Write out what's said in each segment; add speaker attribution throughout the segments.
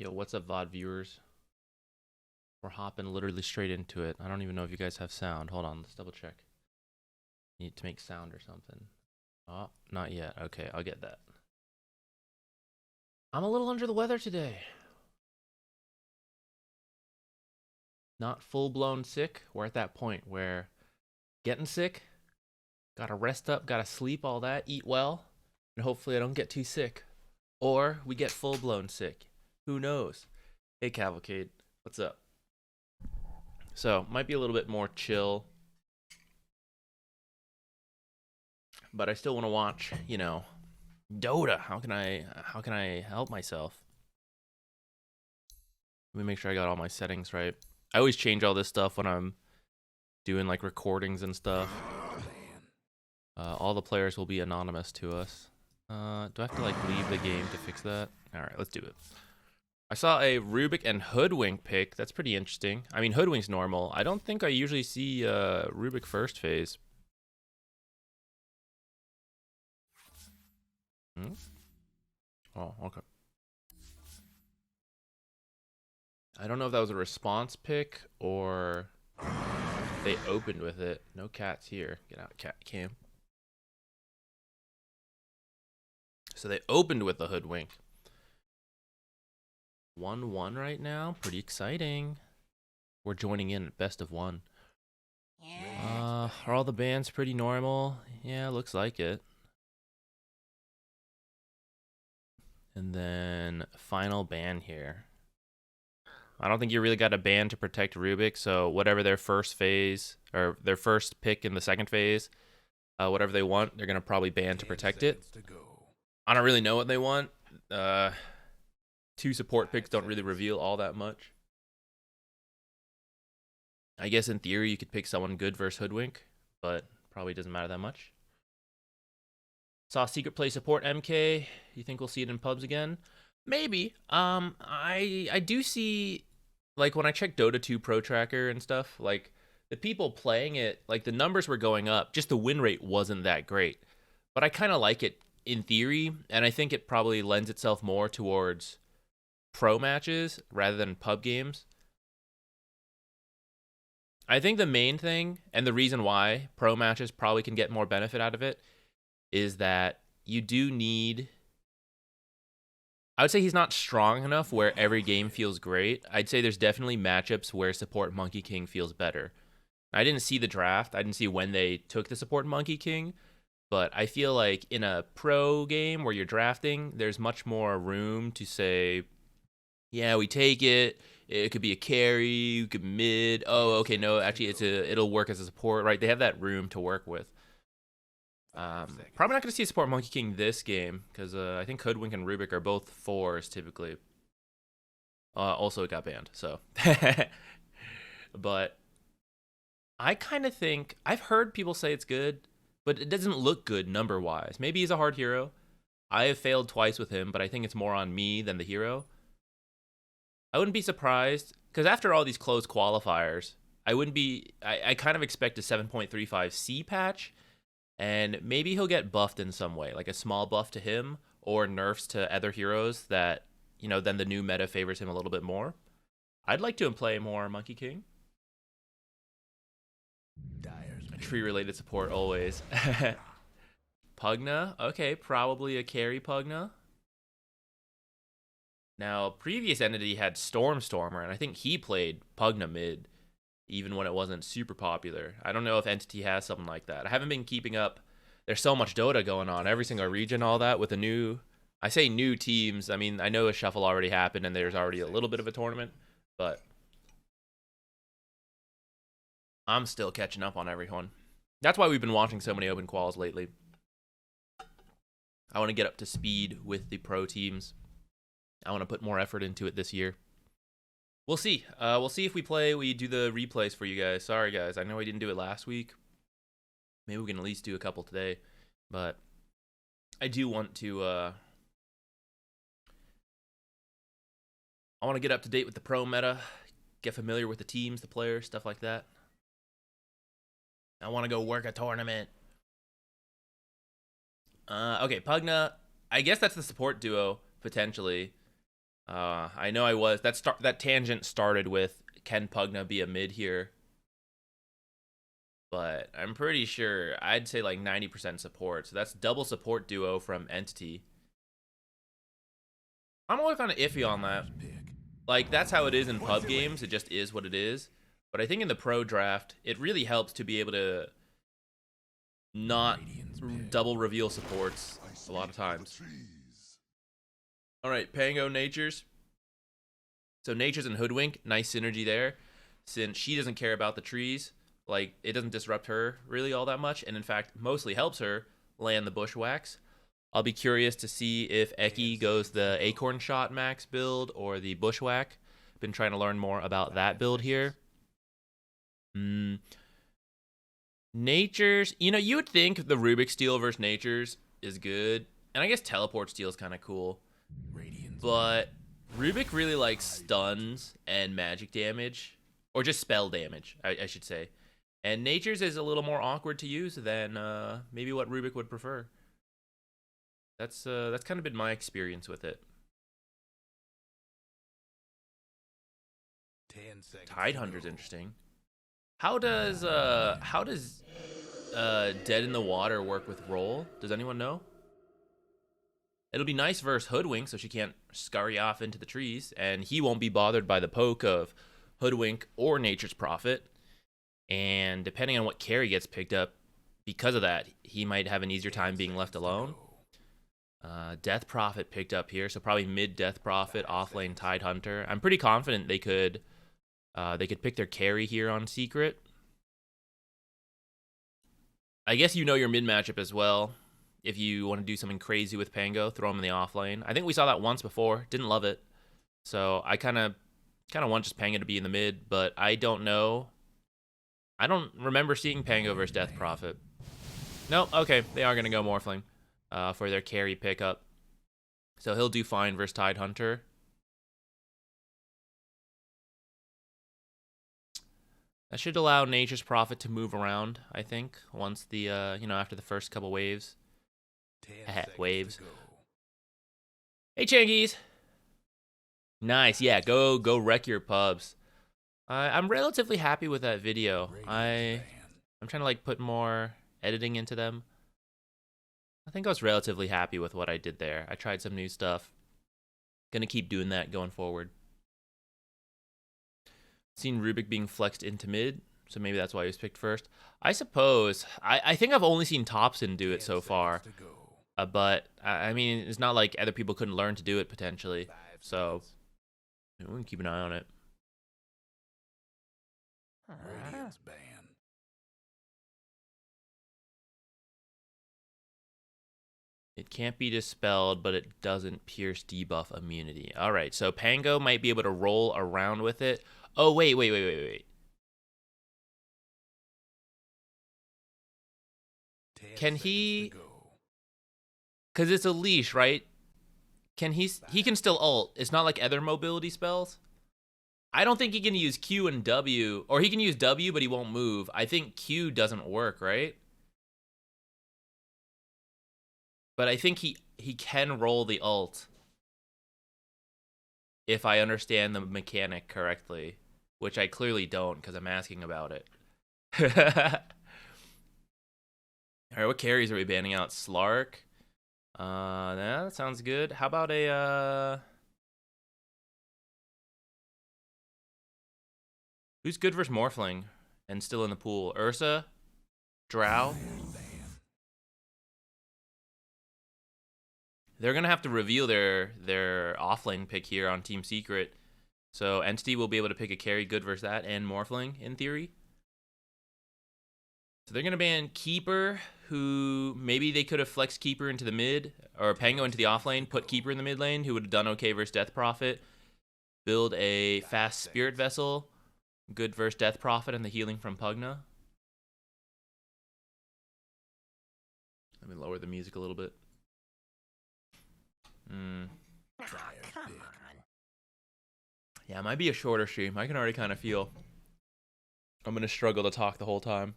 Speaker 1: Yo, what's up, VOD viewers? We're hopping literally straight into it. I don't even know if you guys have sound. Hold on, let's double check. Need to make sound or something. Oh, not yet. Okay, I'll get that. I'm a little under the weather today. Not full-blown sick. We're at that point where getting sick, gotta rest up, gotta sleep, all that, eat well, and hopefully I don't get too sick. Or we get full-blown sick. Who knows? Hey, Cavalcade, what's up? So, might be a little bit more chill. But I still want to watch, you know, Dota. How can I help myself? Let me make sure I got all my settings right. I always change all this stuff when I'm doing like recordings and stuff. All the players will be anonymous to us. Do I have to like leave the game to fix that? All right, let's do it. I saw a Rubik and Hoodwink pick. That's pretty interesting. I mean, Hoodwink's normal. I don't think I usually see Rubik first phase. Hmm? Oh, okay. I don't know if that was a response pick or they opened with it. No cats here. Get out, cat cam. So they opened with the Hoodwink. 1-1 right now. Pretty exciting. We're joining in at best of one. Are all the bans pretty normal? Yeah, looks like it. And then final ban here. I don't think you really got a ban to protect Rubik, so whatever their first phase, or their first pick in the second phase, whatever they want, they're going to probably ban to protect it. I don't really know what they want. Two support picks don't really reveal all that much. I guess in theory you could pick someone good versus Hoodwink, but probably doesn't matter that much. Saw Secret Play support MK. You think we'll see it in pubs again? Maybe. I do see, like, when I check Dota 2 Pro Tracker and stuff, like, the people playing it, like, the numbers were going up. Just the win rate wasn't that great. But I kind of like it in theory, and I think it probably lends itself more towards pro matches rather than pub games. I think the main thing, and the reason why pro matches probably can get more benefit out of it, is that you do need... I would say he's not strong enough where every game feels great. I'd say there's definitely matchups where support Monkey King feels better. I didn't see the draft. I didn't see when they took the support Monkey King. But I feel like in a pro game where you're drafting, there's much more room to say, yeah, we take it. It could be a carry, you could mid. Oh, okay, no, actually, it'll work as a support, right? They have that room to work with. Probably not going to see support Monkey King this game because I think Hoodwink and Rubik are both 4s typically. Also, it got banned, so. But I kind of think I've heard people say it's good, but it doesn't look good number-wise. Maybe he's a hard hero. I have failed twice with him, but I think it's more on me than the hero. I wouldn't be surprised because after all these closed qualifiers, I kind of expect a 7.35 C patch. And maybe he'll get buffed in some way, like a small buff to him or nerfs to other heroes that, you know, then the new meta favors him a little bit more. I'd like to play more Monkey King. Tree-related support always. Pugna? Okay, probably a carry Pugna. Now, previous entity had Stormer, and I think he played Pugna mid, even when it wasn't super popular. I don't know if Entity has something like that. I haven't been keeping up. There's so much Dota going on, every single region, all that, with a new... I say new teams. I mean, I know a shuffle already happened, and there's already a little bit of a tournament, but... I'm still catching up on everyone. That's why we've been watching so many open quals lately. I want to get up to speed with the pro teams. I want to put more effort into it this year. We'll see. We'll see if we do the replays for you guys. Sorry, guys. I know I didn't do it last week. Maybe we can at least do a couple today. But I do want to... I want to get up to date with the pro meta. Get familiar with the teams, the players, stuff like that. I want to go work a tournament. Okay, Pugna. I guess that's the support duo, potentially. I know I was. That tangent started with, can Pugna be a mid here? But I'm pretty sure I'd say like 90% support. So that's double support duo from Entity. I'm always kind of iffy on that. Like, that's how it is in pub games. It just is what it is. But I think in the pro draft, it really helps to be able to not double reveal supports a lot of times. All right, Pango Natures. So Natures and Hoodwink, nice synergy there. Since she doesn't care about the trees, like, it doesn't disrupt her really all that much, and in fact, mostly helps her land the bushwhacks. I'll be curious to see if Eki goes the Acorn Shot max build or the bushwhack. Been trying to learn more about that build here. Natures, you would think the Rubik Steel versus Natures is good, and I guess Teleport Steel is kind of cool. But Rubik really likes stuns and magic damage, or just spell damage, I should say. And Natures is a little more awkward to use than maybe what Rubik would prefer. That's kind of been my experience with it. Tidehunter's interesting. How does Dead in the Water work with roll? Does anyone know? It'll be nice versus Hoodwink, so she can't scurry off into the trees, and he won't be bothered by the poke of Hoodwink or Nature's Prophet. And depending on what carry gets picked up, because of that, he might have an easier time being left alone. Death Prophet picked up here, so probably mid Death Prophet, offlane Tidehunter. I'm pretty confident they could pick their carry here on Secret. I guess you know your mid matchup as well. If you want to do something crazy with Pango, throw him in the offlane. I think we saw that once before. Didn't love it. So I kind of want just Pango to be in the mid, but I don't know. I don't remember seeing Pango versus Death Prophet. No, okay, they are going to go Morphling for their carry pickup. So he'll do fine versus Tidehunter. That should allow Nature's Prophet to move around, I think, once the, after the first couple waves. Waves. Hey, Changies. Nice, yeah, go wreck your pubs. I'm relatively happy with that video. I'm trying to, like, put more editing into them. I think I was relatively happy with what I did there. I tried some new stuff. Gonna keep doing that going forward. Seen Rubik being flexed into mid, so maybe that's why he was picked first. I suppose. I think I've only seen Thompson do it so far. But, I mean, it's not like other people couldn't learn to do it, potentially. So, we can keep an eye on it. It can't be dispelled, but it doesn't pierce debuff immunity. All right, so Pango might be able to roll around with it. Oh, wait. Can he... Because it's a leash, right? He can still ult. It's not like other mobility spells. I don't think he can use Q and W, or he can use W, but he won't move. I think Q doesn't work, right? But I think he can roll the ult, if I understand the mechanic correctly, which I clearly don't because I'm asking about it. All right, what carries are we banning out? Slark. Yeah, that sounds good. How about a who's good versus Morphling and still in the pool? Ursa? Drow? They're gonna have to reveal their offlane pick here on Team Secret. So Entity will be able to pick a carry good versus that and Morphling in theory. So they're gonna ban Keeper, who maybe they could have flexed Keeper into the mid, or Pango into the offlane, put Keeper in the mid lane, who would have done okay versus Death Prophet. Build a fast Spirit Vessel, good versus Death Prophet and the healing from Pugna. Let me lower the music a little bit. Come on. Yeah, it might be a shorter stream. I can already kind of feel I'm gonna struggle to talk the whole time.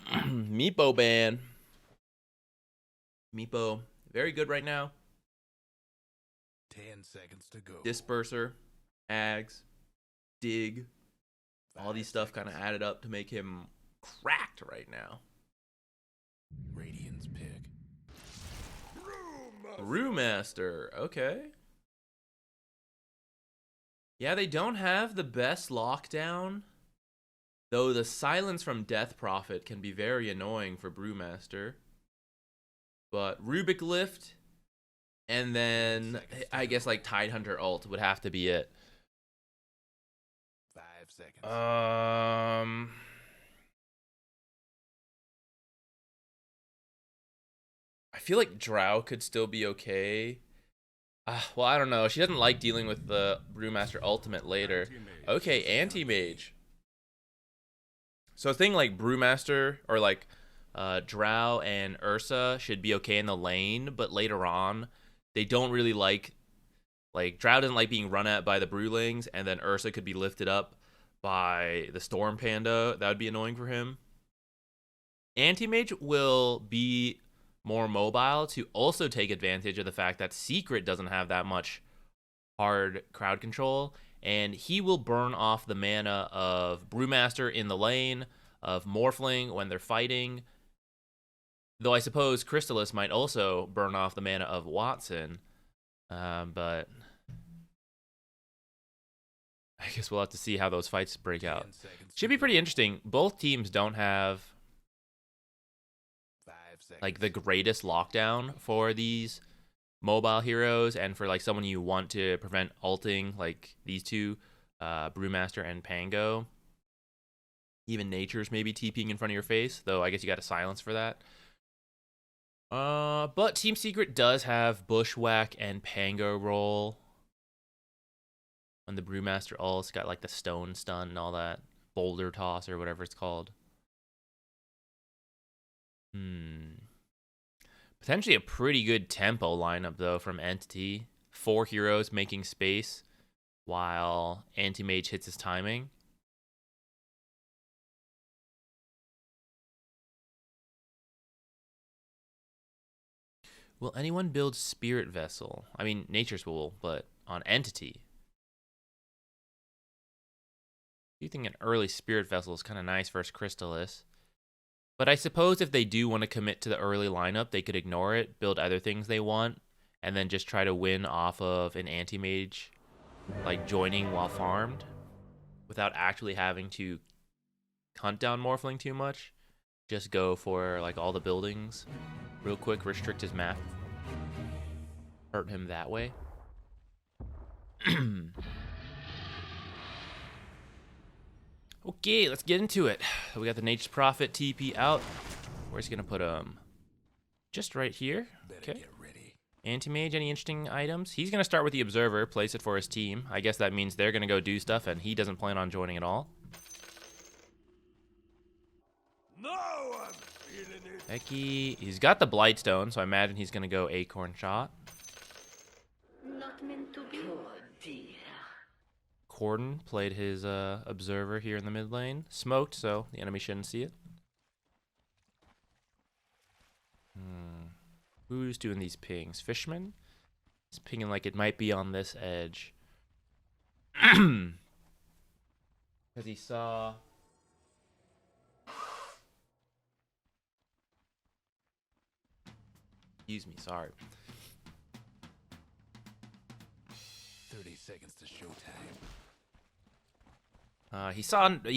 Speaker 1: Meepo ban. Meepo Very good right now.
Speaker 2: 10 seconds to go.
Speaker 1: Disperser, Ags, Dig, all these stuff kind of added up to make him cracked right now.
Speaker 2: Radiant's pick.
Speaker 1: Brewmaster, okay. Yeah, they don't have the best lockdown, though the silence from Death Prophet can be very annoying for Brewmaster. But Rubik Lift, and then I guess like Tidehunter ult would have to be it.
Speaker 2: 5 seconds.
Speaker 1: I feel like Drow could still be okay. Well, I don't know. She doesn't like dealing with the Brewmaster Ultimate later. Okay, Anti-Mage. So a thing like Brewmaster or like Drow and Ursa should be okay in the lane, but later on, they don't really like Drow doesn't like being run at by the Brewlings, and then Ursa could be lifted up by the Storm Panda. That would be annoying for him. Anti-Mage will be more mobile to also take advantage of the fact that Secret doesn't have that much hard crowd control, and he will burn off the mana of Brewmaster in the lane, of Morphling when they're fighting. Though I suppose Crystallis might also burn off the mana of Watson, but I guess we'll have to see how those fights break out. Should be pretty interesting. Both teams don't have like the greatest lockdown for these mobile heroes, and for like someone you want to prevent ulting, like these two, Brewmaster and Pango. Even Nature's maybe TPing in front of your face, though I guess you got a silence for that. But Team Secret does have Bushwhack and Pango roll. On the Brewmaster ult, it's got like the stone stun and all that. Boulder toss or whatever it's called. Potentially a pretty good tempo lineup, though, from Entity. 4 heroes making space while Anti-Mage hits his timing. Will anyone build Spirit Vessel? I mean, Nature's will, but on Entity. You think an early Spirit Vessel is kind of nice versus Crystallis. But I suppose if they do want to commit to the early lineup, they could ignore it, build other things they want, and then just try to win off of an Anti-Mage, like joining while farmed, without actually having to hunt down Morphling too much. Just go for like all the buildings real quick, restrict his map, hurt him that way. Okay, let's get into it. We got the Nature's Prophet TP out. Where's he gonna put him? Just right here. Okay. Anti-Mage, any interesting items? He's gonna start with the Observer, place it for his team. I guess that means they're gonna go do stuff, and he doesn't plan on joining at all.
Speaker 2: No, I'm feeling it.
Speaker 1: Becky, he's got the Blightstone, so I imagine he's gonna go Acorn Shot.
Speaker 3: Not meant to be. Oh dear.
Speaker 1: Corden played his Observer here in the mid lane. Smoked, so the enemy shouldn't see it. Who's doing these pings? Fishman? He's pinging like it might be on this edge. Because he saw... Excuse me, sorry.
Speaker 2: 30 seconds to showtime.
Speaker 1: He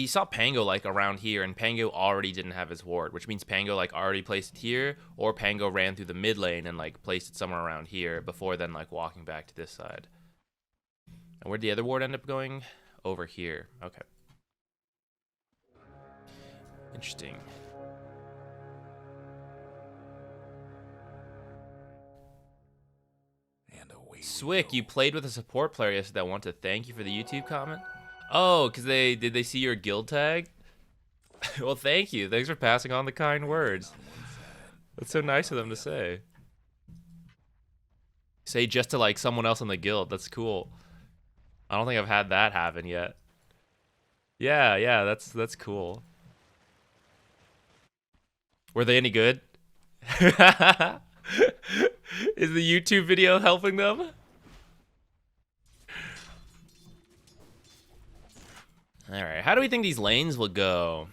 Speaker 1: saw Pango like around here, and Pango already didn't have his ward, which means Pango like already placed it here, or Pango ran through the mid lane and like placed it somewhere around here before then like walking back to this side. And where'd the other ward end up going? Over here. Okay. Interesting.
Speaker 2: And away.
Speaker 1: Swick, you played with a support player yesterday. I want to thank you for the YouTube comment. Oh, because did they see your guild tag? Well, thank you. Thanks for passing on the kind words. That's so nice of them to say. Say just to like someone else in the guild. That's cool. I don't think I've had that happen yet. Yeah, that's cool. Were they any good? Is the YouTube video helping them? Alright, how do we think these lanes will go?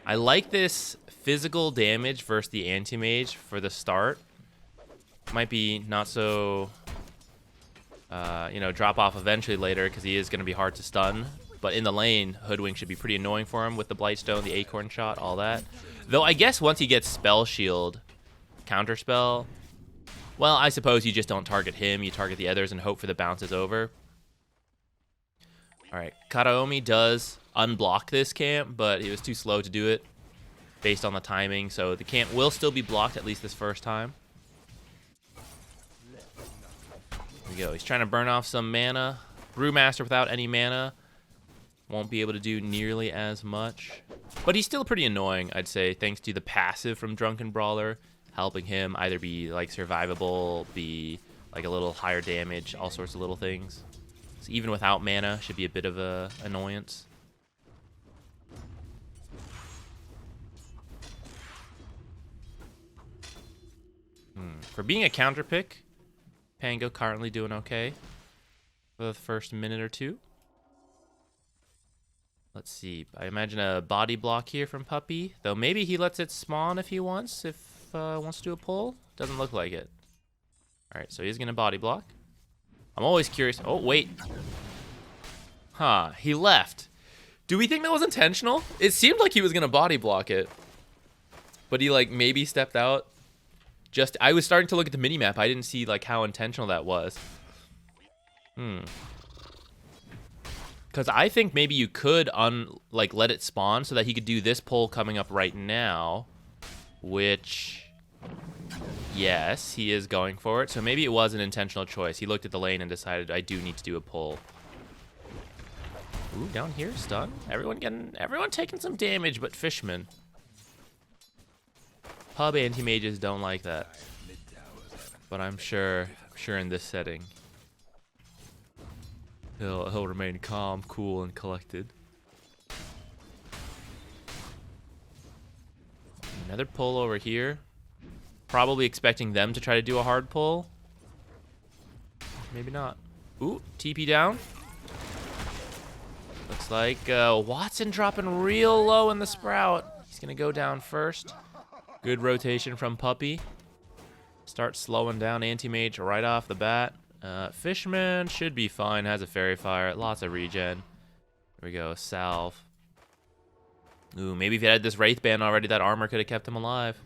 Speaker 1: I like this physical damage versus the anti-mage for the start. Might be not so, you know, drop off eventually later because he is going to be hard to stun. But in the lane, Hoodwink should be pretty annoying for him with the Blightstone, the Acorn Shot, all that. Though I guess once he gets Spell Shield, Counterspell, well, I suppose you just don't target him. You target the others and hope for the bounces over. All right, Kataomi does unblock this camp, but he was too slow to do it based on the timing. So the camp will still be blocked at least this first time. There we go. He's trying to burn off some mana. Brewmaster without any mana won't be able to do nearly as much. But he's still pretty annoying, I'd say, thanks to the passive from Drunken Brawler, helping him either be like survivable, be like a little higher damage, all sorts of little things. So even without mana, should be a bit of a annoyance. For being a counter pick, Pango currently doing okay for the first minute or two. Let's see. I imagine a body block here from Puppy, though maybe he lets it spawn if he wants, wants to do a pull. Doesn't look like it. All right, so he's gonna body block. I'm always curious. Oh, wait. Huh, he left. Do we think that was intentional? It seemed like he was gonna body block it, but he like maybe stepped out. I was starting to look at the minimap. I didn't see like how intentional that was. Because I think maybe you could let it spawn so that he could do this pull coming up right now, which, yes, he is going for it. So maybe it was an intentional choice. He looked at the lane and decided, I do need to do a pull. Ooh, down here, stun. Everyone taking some damage, but Fishman. Pub anti-mages don't like that, but I'm sure in this setting, he'll remain calm, cool, and collected. Another pull over here. Probably expecting them to try to do a hard pull. Maybe not. Ooh, TP down. Looks like Watson dropping real low in the Sprout. He's gonna go down first. Good rotation from Puppy. Start slowing down Anti-Mage right off the bat. Fishman should be fine. Has a Fairy Fire. Lots of regen. There we go. Salve. Ooh, maybe if he had this Wraith Band already, that armor could have kept him alive.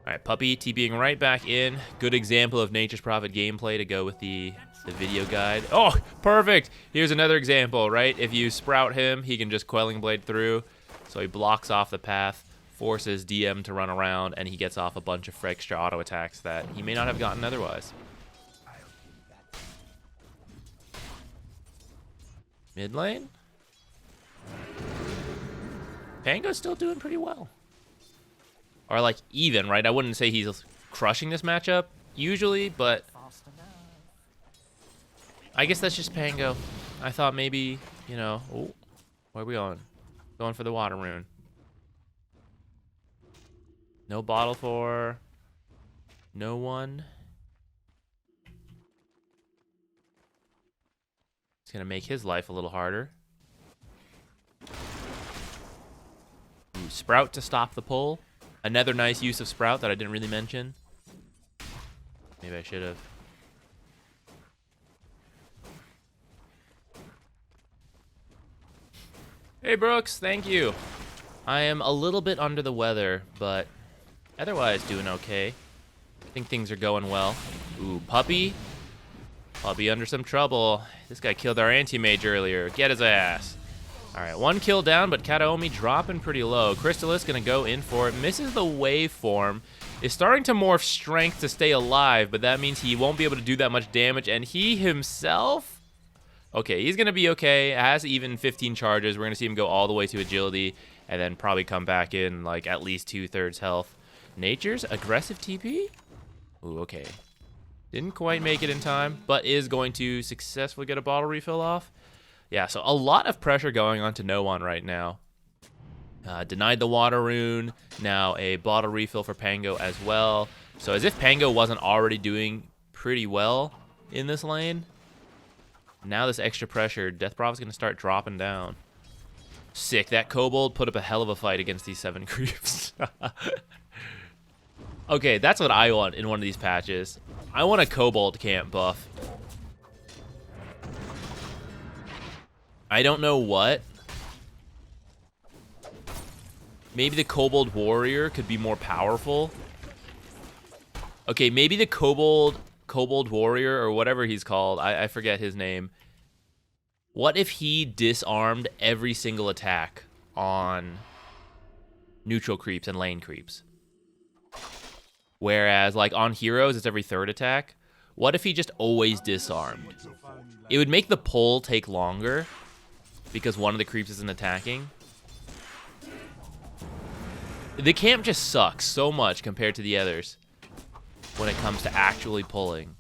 Speaker 1: All right, Puppy TPing right back in. Good example of Nature's Prophet gameplay to go with the video guide. Oh, perfect. Here's another example, right? If you Sprout him, he can just Quelling Blade through. So he blocks off the path, forces DM to run around, and he gets off a bunch of extra auto attacks that he may not have gotten otherwise. Mid lane? Pango's still doing pretty well. Or like even, right? I wouldn't say he's crushing this matchup usually, but I guess that's just Pango. I thought maybe, you know, oh, where are we going? Going for the water rune. No bottle for no one. It's gonna make his life a little harder. Ooh, Sprout to stop the pull. Another nice use of Sprout that I didn't really mention. Maybe I should have. Hey Brooks, thank you. I am a little bit under the weather, but otherwise doing okay. I think things are going well. Ooh, Puppy. Puppy under some trouble. This guy killed our anti-mage earlier. Get his ass. All right, one kill down, but Kataomi dropping pretty low. Crystallis gonna go in for it. Misses the waveform. Is starting to morph strength to stay alive, but that means he won't be able to do that much damage. And he himself, okay, he's gonna be okay. Has even 15 charges. We're gonna see him go all the way to agility, and then probably come back in like at least 2/3 health. Nature's aggressive TP. Ooh, okay. Didn't quite make it in time, but is going to successfully get a bottle refill off. Yeah, so a lot of pressure going on to no one right now. Denied the water rune. Now a bottle refill for Pango as well. So as if Pango wasn't already doing pretty well in this lane. Now this extra pressure, Death Prophet's going to start dropping down. Sick. That Kobold put up a hell of a fight against these 7 creeps. Okay, that's what I want in one of these patches. I want a Kobold camp buff. I don't know what. Maybe the Kobold Warrior could be more powerful. Okay, maybe the Kobold Warrior or whatever he's called. I forget his name. What if he disarmed every single attack on neutral creeps and lane creeps? Whereas, like, on heroes, it's every 3rd attack. What if he just always disarmed? It would make the pull take longer because one of the creeps isn't attacking. The camp just sucks so much compared to the others when it comes to actually pulling.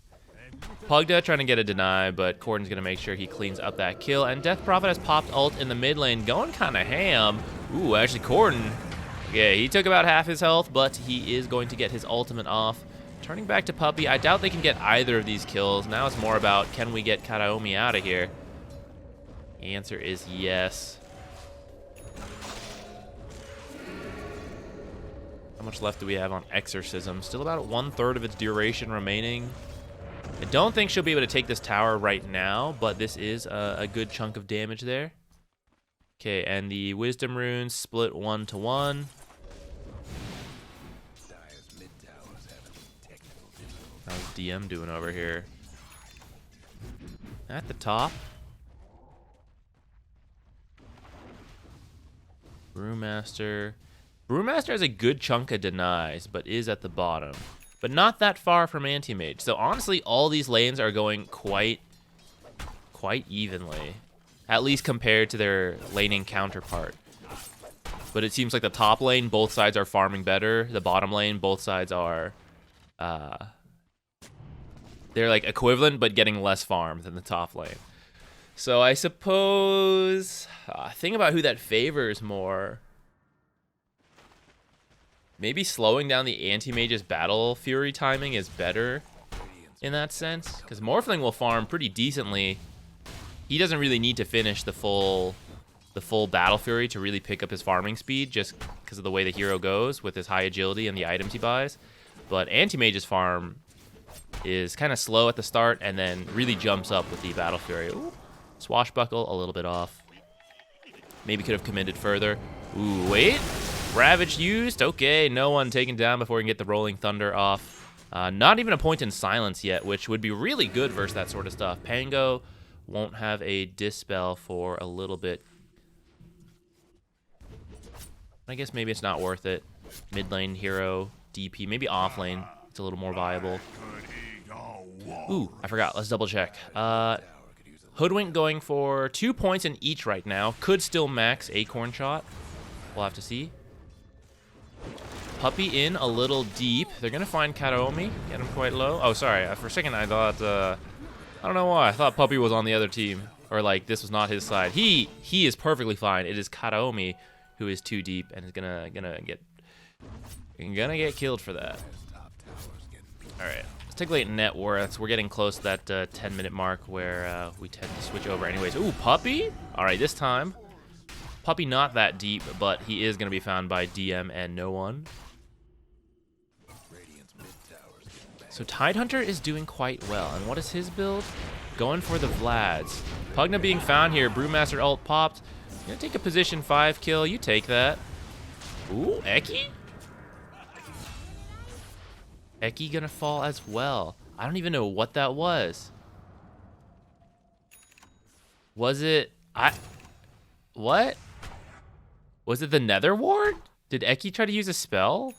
Speaker 1: Pugda trying to get a deny, but Corden's going to make sure he cleans up that kill. And Death Prophet has popped ult in the mid lane, going kind of ham. Ooh, actually, Corden, yeah, he took about half his health, but he is going to get his ultimate off. Turning back to Puppey, I doubt they can get either of these kills. Now it's more about, can we get Karaomi out of here? The answer is yes. How much left do we have on Exorcism? Still about 1/3 of its duration remaining. I don't think she'll be able to take this tower right now, but this is a good chunk of damage there. Okay, and the Wisdom runes split 1-1. How's DM doing over here? At the top. Brewmaster. Brewmaster has a good chunk of denies, but is at the bottom. But not that far from Anti-Mage. So honestly, all these lanes are going quite evenly. At least compared to their laning counterpart. But it seems like the top lane, both sides are farming better. The bottom lane, both sides are... they're like equivalent, but getting less farm than the top lane. So I suppose... think about who that favors more. Maybe slowing down the Anti-Mage's Battle Fury timing is better in that sense. Because Morphling will farm pretty decently. He doesn't really need to finish the full Battle Fury to really pick up his farming speed, just because of the way the hero goes with his high agility and the items he buys. But Anti-Mage's farm is kind of slow at the start and then really jumps up with the Battle Fury. Ooh, Swashbuckle, a little bit off. Maybe could have committed further. Ooh, wait. Ravage used. Okay, no one taken down before we can get the Rolling Thunder off. Not even a point in silence yet, which would be really good versus that sort of stuff. Pango won't have a Dispel for a little bit. I guess maybe it's not worth it. Mid lane hero, DP, maybe off lane. It's a little more viable. Ooh, I forgot. Let's double check. Hoodwink going for 2 points in each right now. Could still max Acorn Shot. We'll have to see. Puppey in a little deep. They're going to find Karaomi. Get him quite low. Oh, sorry. For a second, I thought... I don't know why. I thought Puppey was on the other team. Or, like, this was not his side. He is perfectly fine. It is Karaomi who is too deep and is gonna get killed for that. All right. Let's take a look at net worths. We're getting close to that 10-minute mark where we tend to switch over anyways. Ooh, Puppey. All right, this time. Puppey not that deep, but he is going to be found by DM and no one. So Tidehunter is doing quite well. And what is his build? Going for the Vlads. Pugna being found here. Brewmaster ult popped. Gonna take a position 5 kill. You take that. Ooh, Eki? Eki gonna fall as well. I don't even know what that was. Was it... What? Was it the Nether Ward? Did Eki try to use a spell?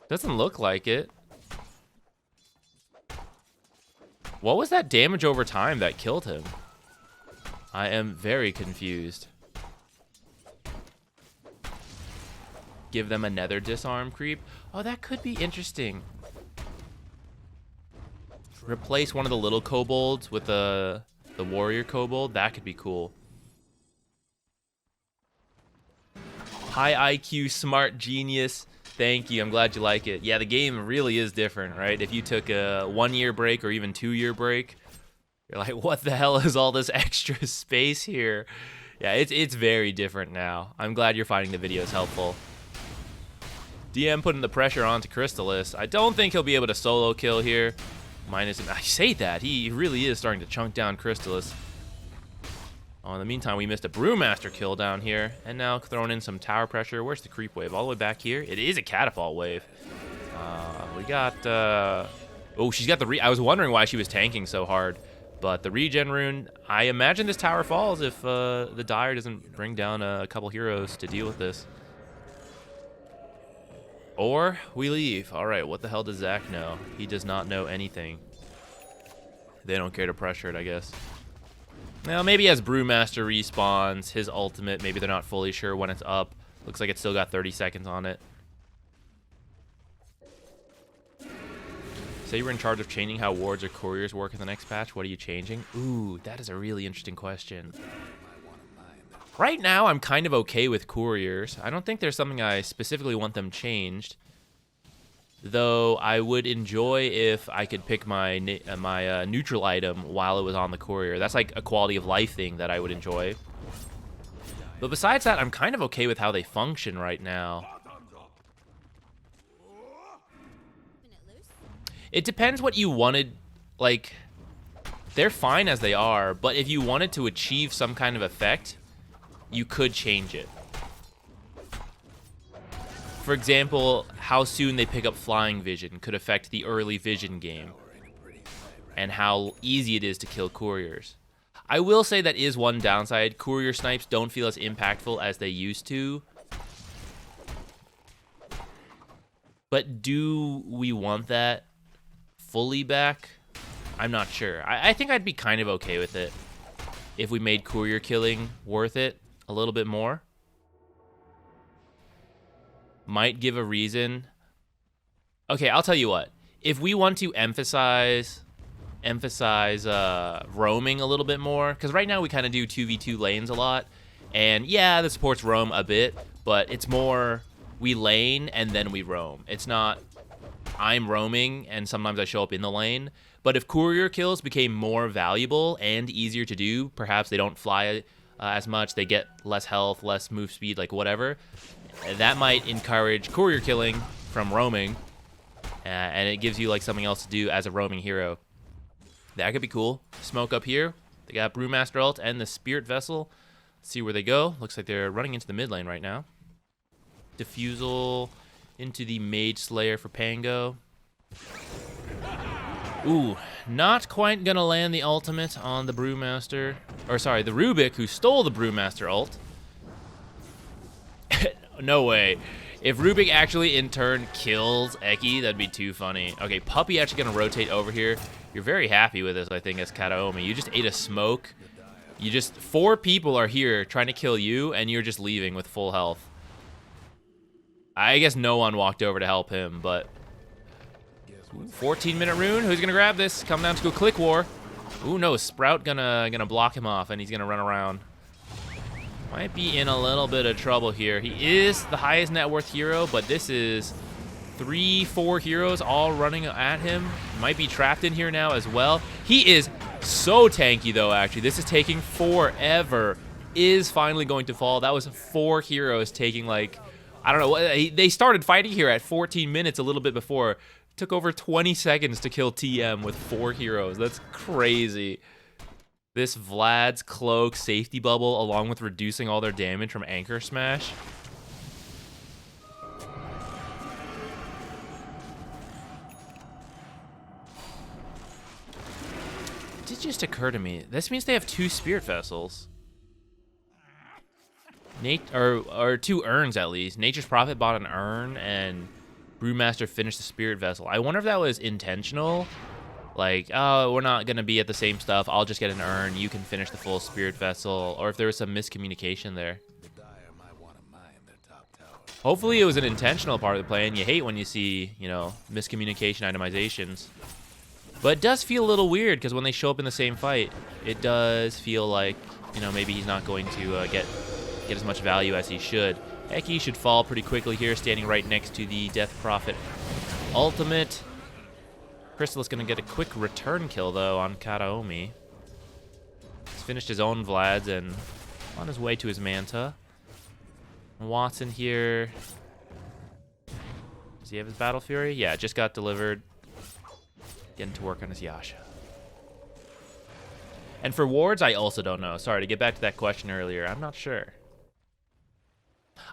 Speaker 1: Doesn't look like it. What was that damage over time that killed him? I am very confused. Give them another disarm creep. Oh, that could be interesting. Replace one of the little kobolds with the warrior kobold. That could be cool. High IQ, smart genius. Thank you. I'm glad you like it. Yeah, the game really is different, right? If you took a 1-year break or even 2-year break, you're like, what the hell is all this extra space here? Yeah, it's very different now. I'm glad you're finding the videos helpful. DM putting the pressure onto Crystallis. I don't think he'll be able to solo kill here. Minus, I say that. He really is starting to chunk down Crystallis. Oh, in the meantime, we missed a Brewmaster kill down here. And now throwing in some tower pressure. Where's the creep wave? All the way back here? It is a catapult wave. We got... oh, she's got the... I was wondering why she was tanking so hard. But the regen rune... I imagine this tower falls if the Dire doesn't bring down a couple heroes to deal with this. Or we leave. All right, what the hell does Zach know? He does not know anything. They don't care to pressure it, I guess. Now, maybe as Brewmaster respawns, his ultimate, maybe they're not fully sure when it's up. Looks like it's still got 30 seconds on it. Say you were in charge of changing how wards or couriers work in the next patch. What are you changing? Ooh, that is a really interesting question. Right now, I'm kind of okay with couriers. I don't think there's something I specifically want them changed. Though I would enjoy if I could pick my neutral item while it was on the courier. That's like a quality of life thing that I would enjoy. But besides that, I'm kind of okay with how they function right now. It depends what you wanted. Like, they're fine as they are, but if you wanted to achieve some kind of effect, you could change it. For example, how soon they pick up flying vision could affect the early vision game, and how easy it is to kill couriers. I will say that is one downside. Courier snipes don't feel as impactful as they used to. But do we want that fully back? I'm not sure. I think I'd be kind of okay with it if we made courier killing worth it a little bit more. Might give a reason. Okay, I'll tell you what. If we want to emphasize roaming a little bit more, because right now we kind of do 2v2 lanes a lot, and yeah, the supports roam a bit, but it's more we lane and then we roam. It's not I'm roaming and sometimes I show up in the lane. But if courier kills became more valuable and easier to do, perhaps they don't fly as much, they get less health, less move speed, like whatever, that might encourage courier killing from roaming, and it gives you like something else to do as a roaming hero. That could be cool. Smoke up here. They got Brewmaster ult and the Spirit Vessel. Let's see where they go. Looks like they're running into the mid lane right now. Diffusal into the Mage Slayer for Pango. Ooh, not quite gonna land the ultimate on the Brewmaster. Or sorry, the Rubik, who stole the Brewmaster ult. No way. If Rubik actually in turn kills Eki, that'd be too funny. Okay, Puppy actually gonna rotate over here. You're very happy with this, I think, as Kataomi. You just ate a smoke. You just 4 people are here trying to kill you, and you're just leaving with full health. I guess no one walked over to help him, but 14-minute rune. Who's gonna grab this? Come down to a click war. Ooh, no, Sprout gonna block him off, and he's gonna run around. Might be in a little bit of trouble here. He is the highest net worth hero, but this is 3-4 heroes all running at him. Might be trapped in here now as well. He is so tanky, though, actually. This is taking forever. Is finally going to fall. That was 4 heroes taking, like, I don't know. They started fighting here at 14 minutes a little bit before. It took over 20 seconds to kill TM with 4 heroes. That's crazy. This Vlad's cloak safety bubble, along with reducing all their damage from Anchor Smash. It did just occur to me. This means they have 2 Spirit Vessels. Or 2 urns at least. Nature's Prophet bought an urn, and Brewmaster finished the Spirit Vessel. I wonder if that was intentional. Like, oh, we're not going to be at the same stuff. I'll just get an urn. You can finish the full Spirit Vessel. Or if there was some miscommunication there. Hopefully it was an intentional part of the plan. You hate when you see, you know, miscommunication itemizations. But it does feel a little weird, because when they show up in the same fight, it does feel like, you know, maybe he's not going to get as much value as he should. Eki should fall pretty quickly here, standing right next to the Death Prophet ultimate. Crystal is going to get a quick return kill, though, on Kataomi. He's finished his own Vlads and on his way to his Manta. Watson here. Does he have his Battle Fury? Yeah, just got delivered. Getting to work on his Yasha. And for wards, I also don't know. Sorry, to get back to that question earlier, I'm not sure.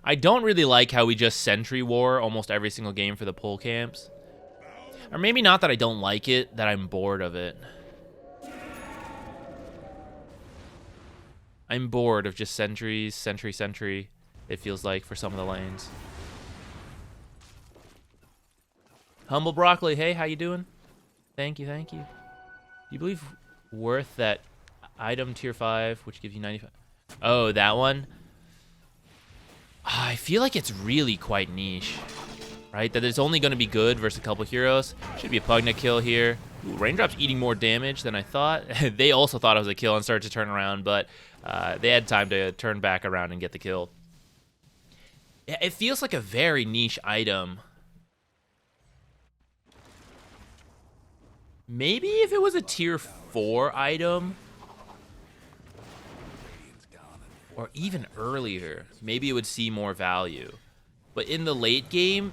Speaker 1: I don't really like how we just Sentry War almost every single game for the pull camps. Or maybe not that I don't like it, that I'm bored of it. I'm bored of just sentries, sentry, it feels like, for some of the lanes. Humble Broccoli, hey, how you doing? Thank you, thank you. Do you believe worth that item tier 5, which gives you 95? Oh, that one? I feel like it's really quite niche, right? That it's only going to be good versus a couple heroes. Should be a Pugna kill here. Ooh, Raindrop's eating more damage than I thought. They also thought it was a kill and started to turn around, but they had time to turn back around and get the kill. Yeah, it feels like a very niche item. Maybe if it was a tier 4 item, or even earlier, maybe it would see more value. But in the late game,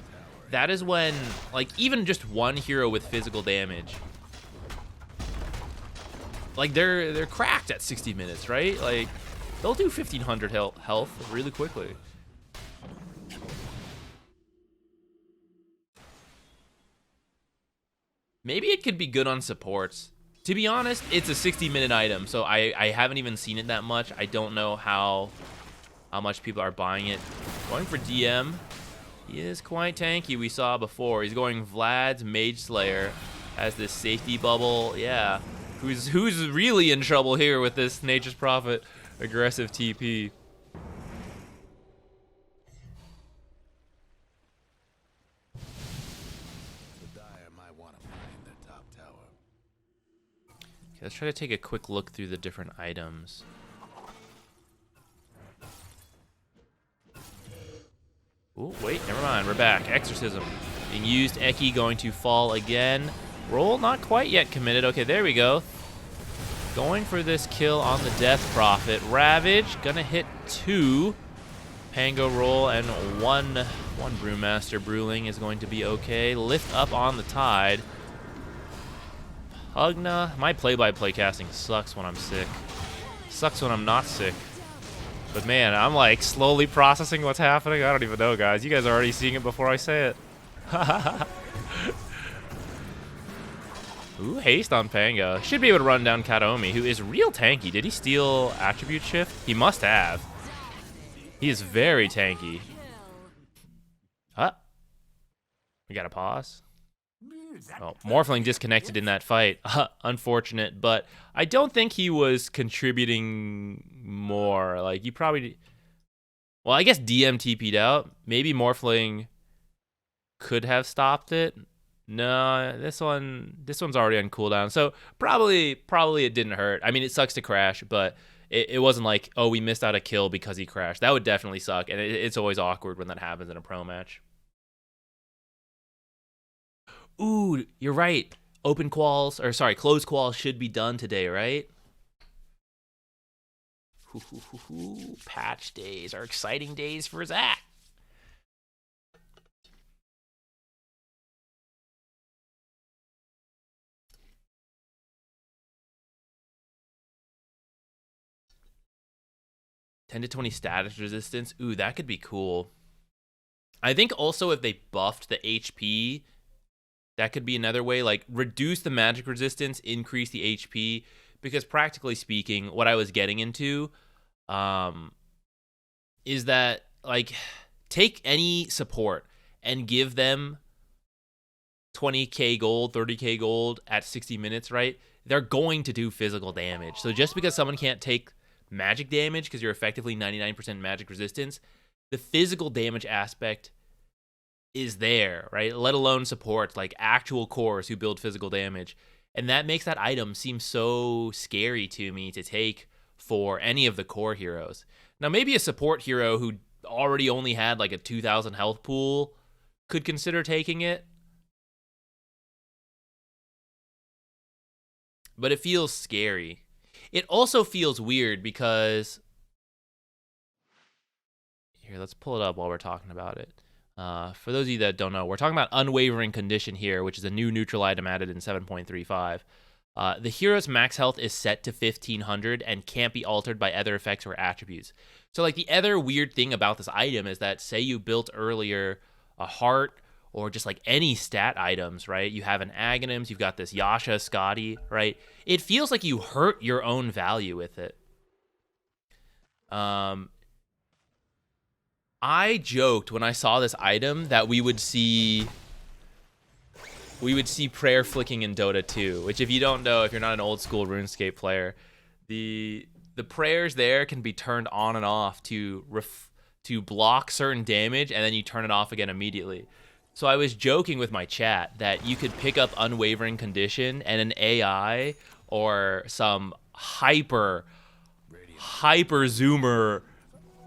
Speaker 1: that is when, like, even just one hero with physical damage, like, they're cracked at 60 minutes, right? Like, they'll do 1,500 health really quickly. Maybe it could be good on supports. To be honest, it's a 60-minute item, so I haven't even seen it that much. I don't know how much people are buying it. Going for DM. He is quite tanky, we saw before. He's going Vlad's Mage Slayer as this safety bubble. Yeah. Who's really in trouble here with this Nature's Prophet aggressive TP. Let's try to take a quick look through the different items. Ooh, wait, never mind. We're back. Exorcism being used. Eki going to fall again. Roll not quite yet committed. Okay, there we go. Going for this kill on the Death Prophet. Ravage gonna hit 2. Pango roll and one Brewmaster Brewling is going to be okay. Lift up on the Tide. Pugna, my play-by-play casting sucks when I'm sick. Sucks when I'm not sick. But man, I'm like slowly processing what's happening. I don't even know, guys. You guys are already seeing it before I say it. Ooh, haste on Pango. Should be able to run down Kataomi, who is real tanky. Did he steal Attribute Shift? He must have. He is very tanky. We gotta pause. Oh, Morphling disconnected in that fight. Unfortunate, but I don't think he was contributing more. Like, you probably... Well, I guess DM TP'd out. Maybe Morphling could have stopped it. No, this one's already on cooldown. So probably it didn't hurt. I mean, it sucks to crash, but it wasn't like, oh, we missed out a kill because he crashed. That would definitely suck, and it's always awkward when that happens in a pro match. Ooh, you're right. Closed quals should be done today, right? Patch days are exciting days for Zach. (10 to 20 status resistance. Ooh, that could be cool. I think also if they buffed the HP, that could be another way, like reduce the magic resistance, increase the HP, because practically speaking, what I was getting into is that, like, take any support and give them 20k gold, 30k gold at 60 minutes, right? They're going to do physical damage. So just because someone can't take magic damage because you're effectively 99% magic resistance, the physical damage aspect is there, right? Let alone support, like actual cores who build physical damage. And that makes that item seem so scary to me to take for any of the core heroes. Now, maybe a support hero who already only had like a 2,000 health pool could consider taking it. But it feels scary. It also feels weird because... Here, let's pull it up while we're talking about it. For those of you that don't know, we're talking about Unwavering Condition here, which is a new neutral item added in 7.35. The hero's max health is set to 1,500 and can't be altered by other effects or attributes. So, like, the other weird thing about this item is that, say you built earlier a heart or just, like, any stat items, right? You have an Aghanims, you've got this Yasha, Scotty, right? It feels like you hurt your own value with it. I joked when I saw this item that we would see prayer flicking in Dota 2, which if you don't know, if you're not an old school RuneScape player, the prayers there can be turned on and off to block certain damage, and then you turn it off again immediately. So I was joking with my chat that you could pick up Unwavering Condition and an AI or some hyper zoomer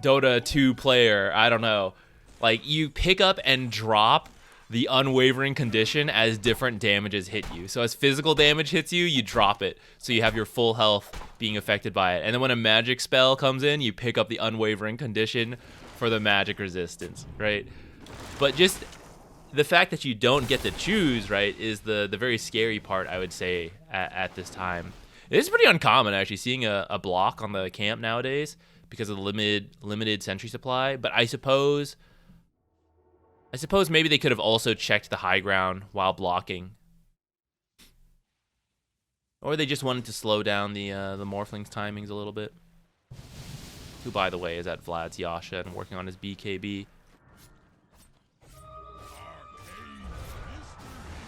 Speaker 1: Dota 2 player, I don't know, like you pick up and drop the Unwavering Condition as different damages hit you. So as physical damage hits you, you drop it, so you have your full health being affected by it. And then when a magic spell comes in, you pick up the Unwavering Condition for the magic resistance, right? But just the fact that you don't get to choose, right, is the very scary part, I would say, at this time. It is pretty uncommon, actually, seeing a block on the camp nowadays because of the limited sentry supply. But I suppose maybe they could have also checked the high ground while blocking. Or they just wanted to slow down the Morphling's timings a little bit. Who, by the way, is at Vlad's Yasha and working on his BKB.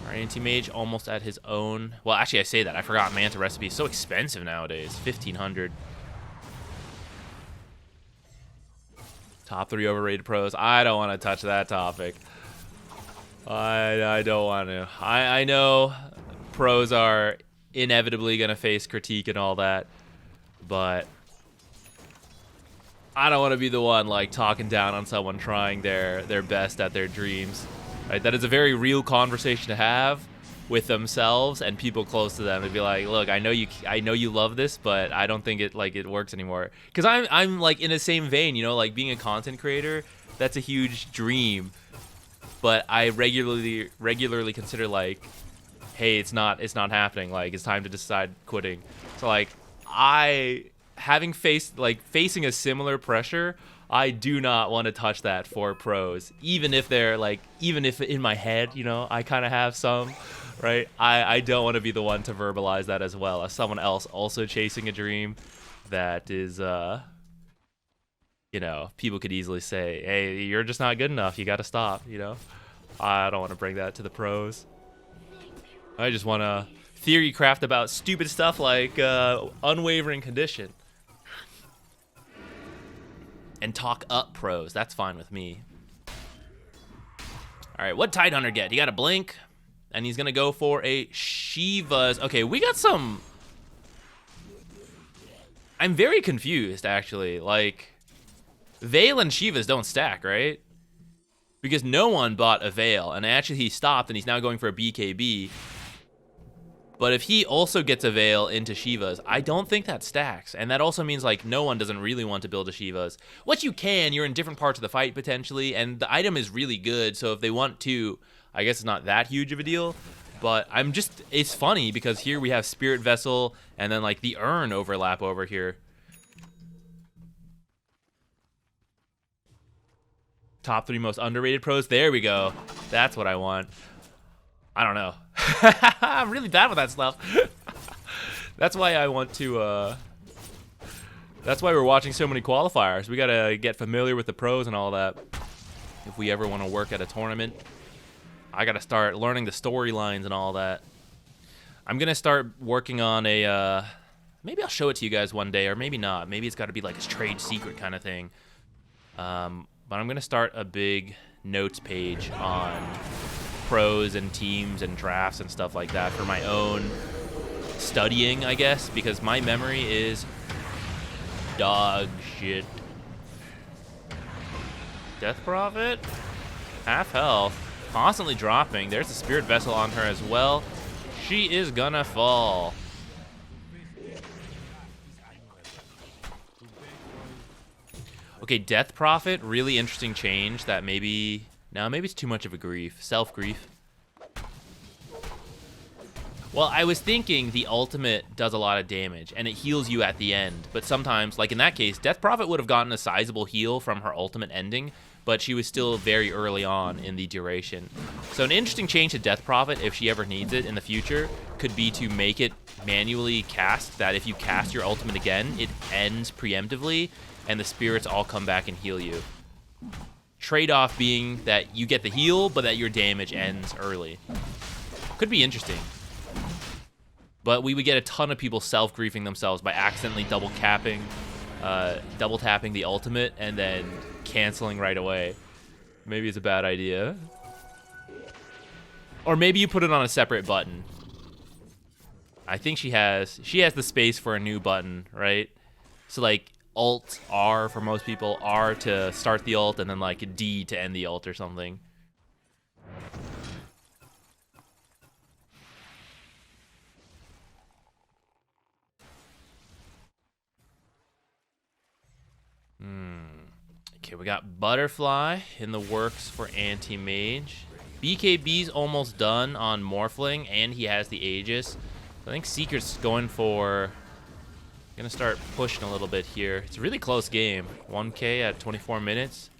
Speaker 1: Our anti-mage almost at his own. Well, actually, I say that. I forgot Manta Recipe is so expensive nowadays. 1,500. Top 3 overrated pros. I don't want to touch that topic. I don't want to. I know pros are inevitably going to face critique and all that, but I don't want to be the one like talking down on someone trying their best at their dreams. Right? That is a very real conversation to have with themselves and people close to them. To be like, look, I know you love this, but I don't think it works anymore. Because I'm like in the same vein, you know, like being a content creator, that's a huge dream. But I regularly consider like, hey, it's not happening. Like it's time to decide quitting. So like facing a similar pressure, I do not want to touch that for pros, even if in my head, you know, I kind of have some, right? I don't want to be the one to verbalize that as well as someone else also chasing a dream that is, you know, people could easily say, hey, you're just not good enough. You got to stop, you know? I don't want to bring that to the pros. I just want to theory craft about stupid stuff like Unwavering Condition. And talk up pros. That's fine with me. All right, what Tidehunter get? He got a blink, and he's going to go for a Shiva's. Okay, we got some... I'm very confused, actually. Like, Veil and Shiva's don't stack, right? Because no one bought a Veil, and actually he stopped, and he's now going for a BKB. But if he also gets a Veil into Shiva's, I don't think that stacks. And that also means, like, no one doesn't really want to build a Shiva's. What you can, you're in different parts of the fight, potentially, and the item is really good, so if they want to, I guess it's not that huge of a deal. But it's funny, because here we have Spirit Vessel, and then, like, the Urn overlap over here. Top 3 most underrated pros. There we go. That's what I want. I don't know. I'm really bad with that stuff. That's why I want to, that's why we're watching so many qualifiers. We gotta get familiar with the pros and all that. If we ever want to work at a tournament, I gotta start learning the storylines and all that. I'm gonna start working on a, maybe I'll show it to you guys one day, or maybe not. Maybe it's gotta be like a trade secret kind of thing. But I'm gonna start a big notes page on pros and teams and drafts and stuff like that for my own studying, I guess, because my memory is dog shit. Death Prophet, half health, constantly dropping. There's a Spirit Vessel on her as well. She is gonna fall. Okay, Death Prophet, really interesting change that maybe... Now, maybe it's too much of a grief. Self-grief. Well, I was thinking the ultimate does a lot of damage, and it heals you at the end. But sometimes, like in that case, Death Prophet would have gotten a sizable heal from her ultimate ending, but she was still very early on in the duration. So an interesting change to Death Prophet, if she ever needs it in the future, could be to make it manually cast, that if you cast your ultimate again, it ends preemptively, and the spirits all come back and heal you. Trade-off being that you get the heal, but that your damage ends early. Could be interesting. But we would get a ton of people self-griefing themselves by accidentally double tapping the ultimate and then canceling right away. Maybe it's a bad idea. Or maybe you put it on a separate button. I think she has the space for a new button, right? So like Alt R for most people, R to start the ult, and then like D to end the ult or something. Okay, we got Butterfly in the works for Anti-Mage. BKB's almost done on Morphling, and he has the Aegis. I think Secret's going for... Gonna start pushing a little bit here. It's a really close game. 1K at 24 minutes.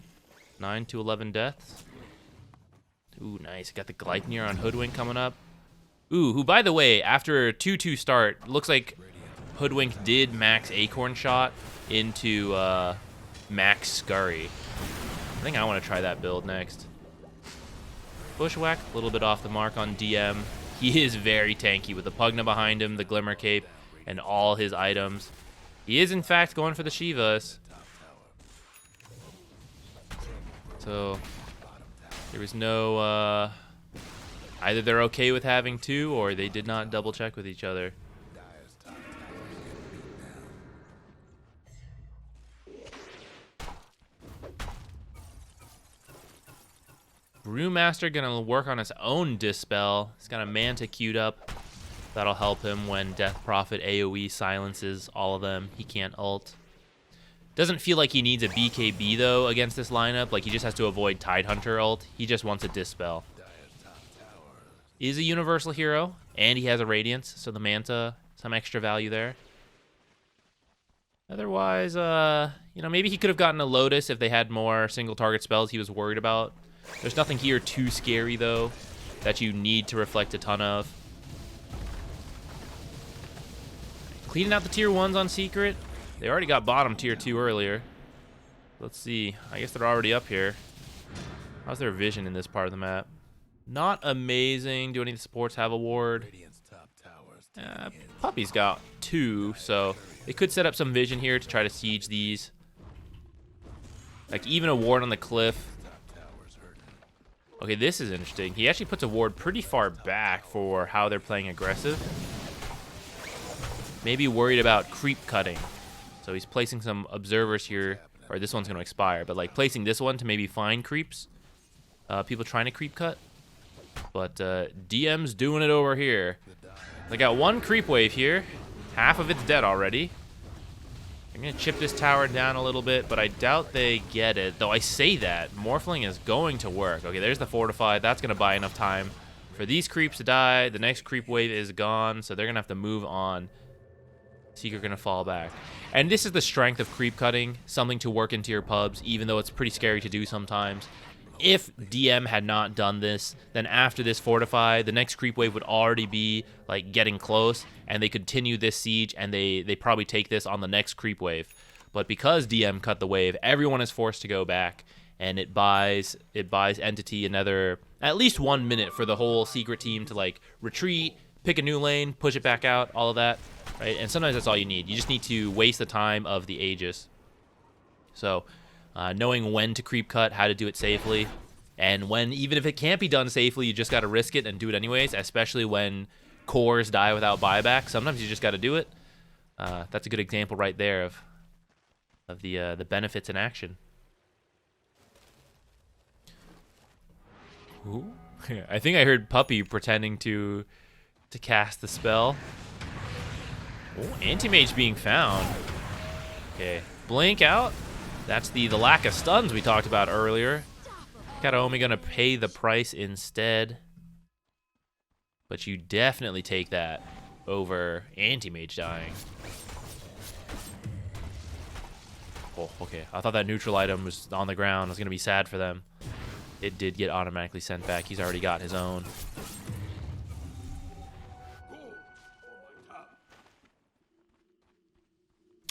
Speaker 1: 9 to 11 deaths. Ooh, nice. Got the Gleipnir on Hoodwink coming up. Ooh, who, by the way, after a 2-2 start, looks like Hoodwink did max Acorn Shot into max Scurry. I think I want to try that build next. Bushwhack, a little bit off the mark on DM. He is very tanky with the Pugna behind him, the Glimmer Cape, and all his items. He is, in fact, going for the Shivas. So, there was no... either they're okay with having two, or they did not double check with each other. Brewmaster gonna work on his own Dispel. He's got a Manta queued up. That'll help him when Death Prophet AoE silences all of them. He can't ult. Doesn't feel like he needs a BKB, though, against this lineup. Like, he just has to avoid Tidehunter ult. He just wants a Dispel. Is a universal hero, and he has a Radiance, so the Manta, some extra value there. Otherwise, you know, maybe he could have gotten a Lotus if they had more single target spells he was worried about. There's nothing here too scary, though, that you need to reflect a ton of. Cleaning out the tier 1s on Secret. They already got bottom tier 2 earlier. Let's see. I guess they're already up here. How's their vision in this part of the map? Not amazing. Do any of the supports have a ward? Puppy's got 2, so they could set up some vision here to try to siege these. Like, even a ward on the cliff. Okay, this is interesting. He actually puts a ward pretty far back for how they're playing aggressive. Maybe worried about creep cutting. So he's placing some observers here. Or this one's going to expire. But like placing this one to maybe find creeps. People trying to creep cut. But DM's doing it over here. They got one creep wave here. Half of it's dead already. I'm going to chip this tower down a little bit. But I doubt they get it. Though I say that. Morphling is going to work. Okay, there's the Fortify. That's going to buy enough time for these creeps to die. The next creep wave is gone. So they're going to have to move on. Seeker gonna fall back. And this is the strength of creep cutting, something to work into your pubs, even though it's pretty scary to do sometimes. If DM had not done this, then after this Fortify, the next creep wave would already be like getting close, and they continue this siege, and they probably take this on the next creep wave. But because DM cut the wave, everyone is forced to go back, and it buys Entity another at least 1 minute for the whole Secret team to like retreat, pick a new lane, push it back out, all of that. Right? And sometimes that's all you need. You just need to waste the time of the Aegis. So, knowing when to creep cut, how to do it safely, and when, even if it can't be done safely, you just got to risk it and do it anyways, especially when cores die without buyback. Sometimes you just got to do it. That's a good example right there of the benefits in action. Ooh. I think I heard Puppy pretending to cast the spell. Oh, anti-mage being found. Okay, blink out. That's the lack of stuns we talked about earlier. Kataomi gonna pay the price instead. But you definitely take that over anti-mage dying. Oh, okay. I thought that neutral item was on the ground. I was gonna be sad for them. It did get automatically sent back. He's already got his own.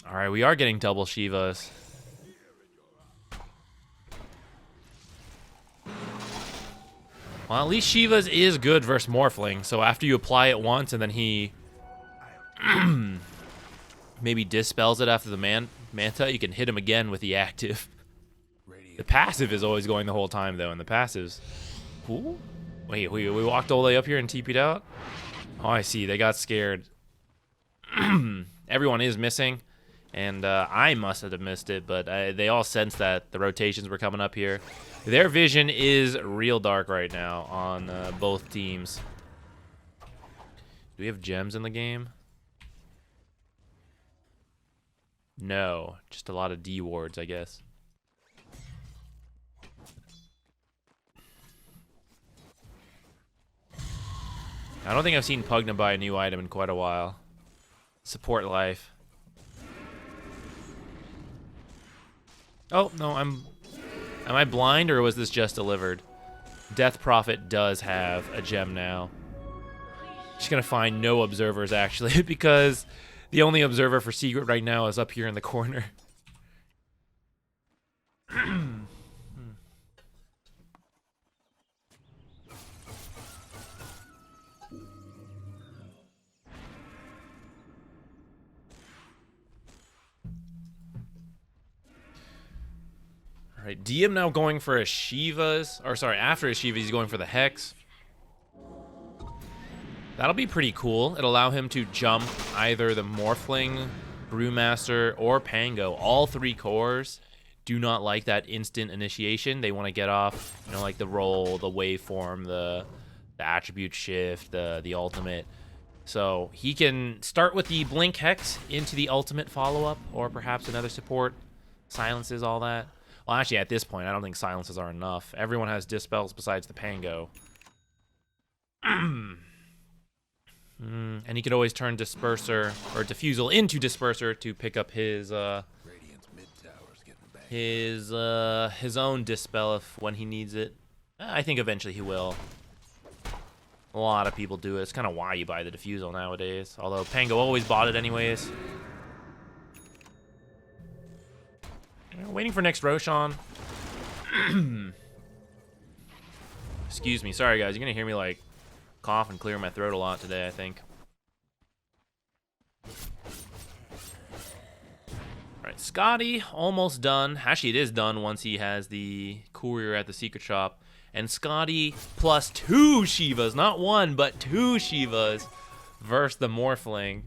Speaker 1: All right, we are getting double Shivas. Well, at least Shivas is good versus Morphling. So after you apply it once and then he maybe dispels it after the Manta, you can hit him again with the active. The passive is always going the whole time, though, and the passives... Ooh. Wait, we walked all the way up here and TP'd out? Oh, I see. They got scared. Everyone is missing, and I must have missed it, but they all sensed that the rotations were coming up here. Their vision is real dark right now on both teams. Do we have gems in the game? No, just a lot of D wards, I guess. I don't think I've seen Pugna buy a new item in quite a while. Support life. Oh, no, am I blind or was this just delivered? Death Prophet does have a gem now. Just gonna find no observers actually because the only observer for Secret right now is up here in the corner. Alright, Diem now going for a Shivas, or sorry, after a Shiva, he's going for the Hex. That'll be pretty cool. It'll allow him to jump either the Morphling, Brewmaster, or Pango. All three cores do not like that instant initiation. They want to get off, you know, like the roll, the waveform, the attribute shift, the ultimate. So he can start with the Blink Hex into the ultimate follow-up, or perhaps another support. Silences, all that. Well, actually, at this point, I don't think silences are enough. Everyone has dispels besides the Pango. And he could always turn Disperser or Diffusal into Disperser to pick up his his own Dispel when he needs it. I think eventually he will. A lot of people do it. It's kind of why you buy the Diffusal nowadays. Although Pango always bought it anyways. Waiting for next Roshan. Excuse me. Sorry, guys. You're going to hear me, like, cough and clear my throat a lot today, I think. Alright, Scotty almost done. Actually, it is done once he has the courier at the secret shop. And Scotty plus 2 Shivas. Not 1, but 2 Shivas versus the Morphling.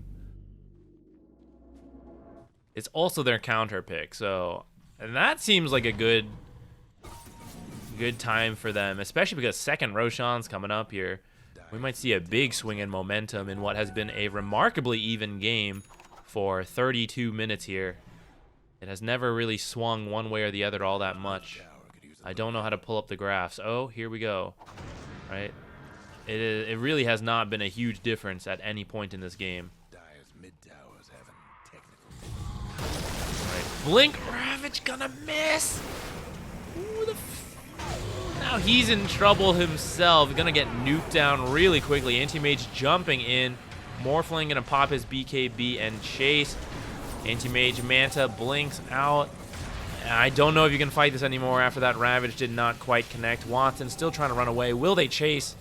Speaker 1: It's also their counter pick, so... And that seems like a good time for them, especially because second Roshan's coming up here. We might see a big swing in momentum in what has been a remarkably even game for 32 minutes here. It has never really swung one way or the other all that much. I don't know how to pull up the graphs. Oh, here we go. Right? It really has not been a huge difference at any point in this game. Blink Ravage gonna miss. Ooh, now he's in trouble himself. Gonna get nuked down really quickly. Anti-Mage jumping in. Morphling gonna pop his BKB and chase. Anti-Mage Manta blinks out. I don't know if you can fight this anymore after that Ravage did not quite connect. Watson still trying to run away. Will they chase?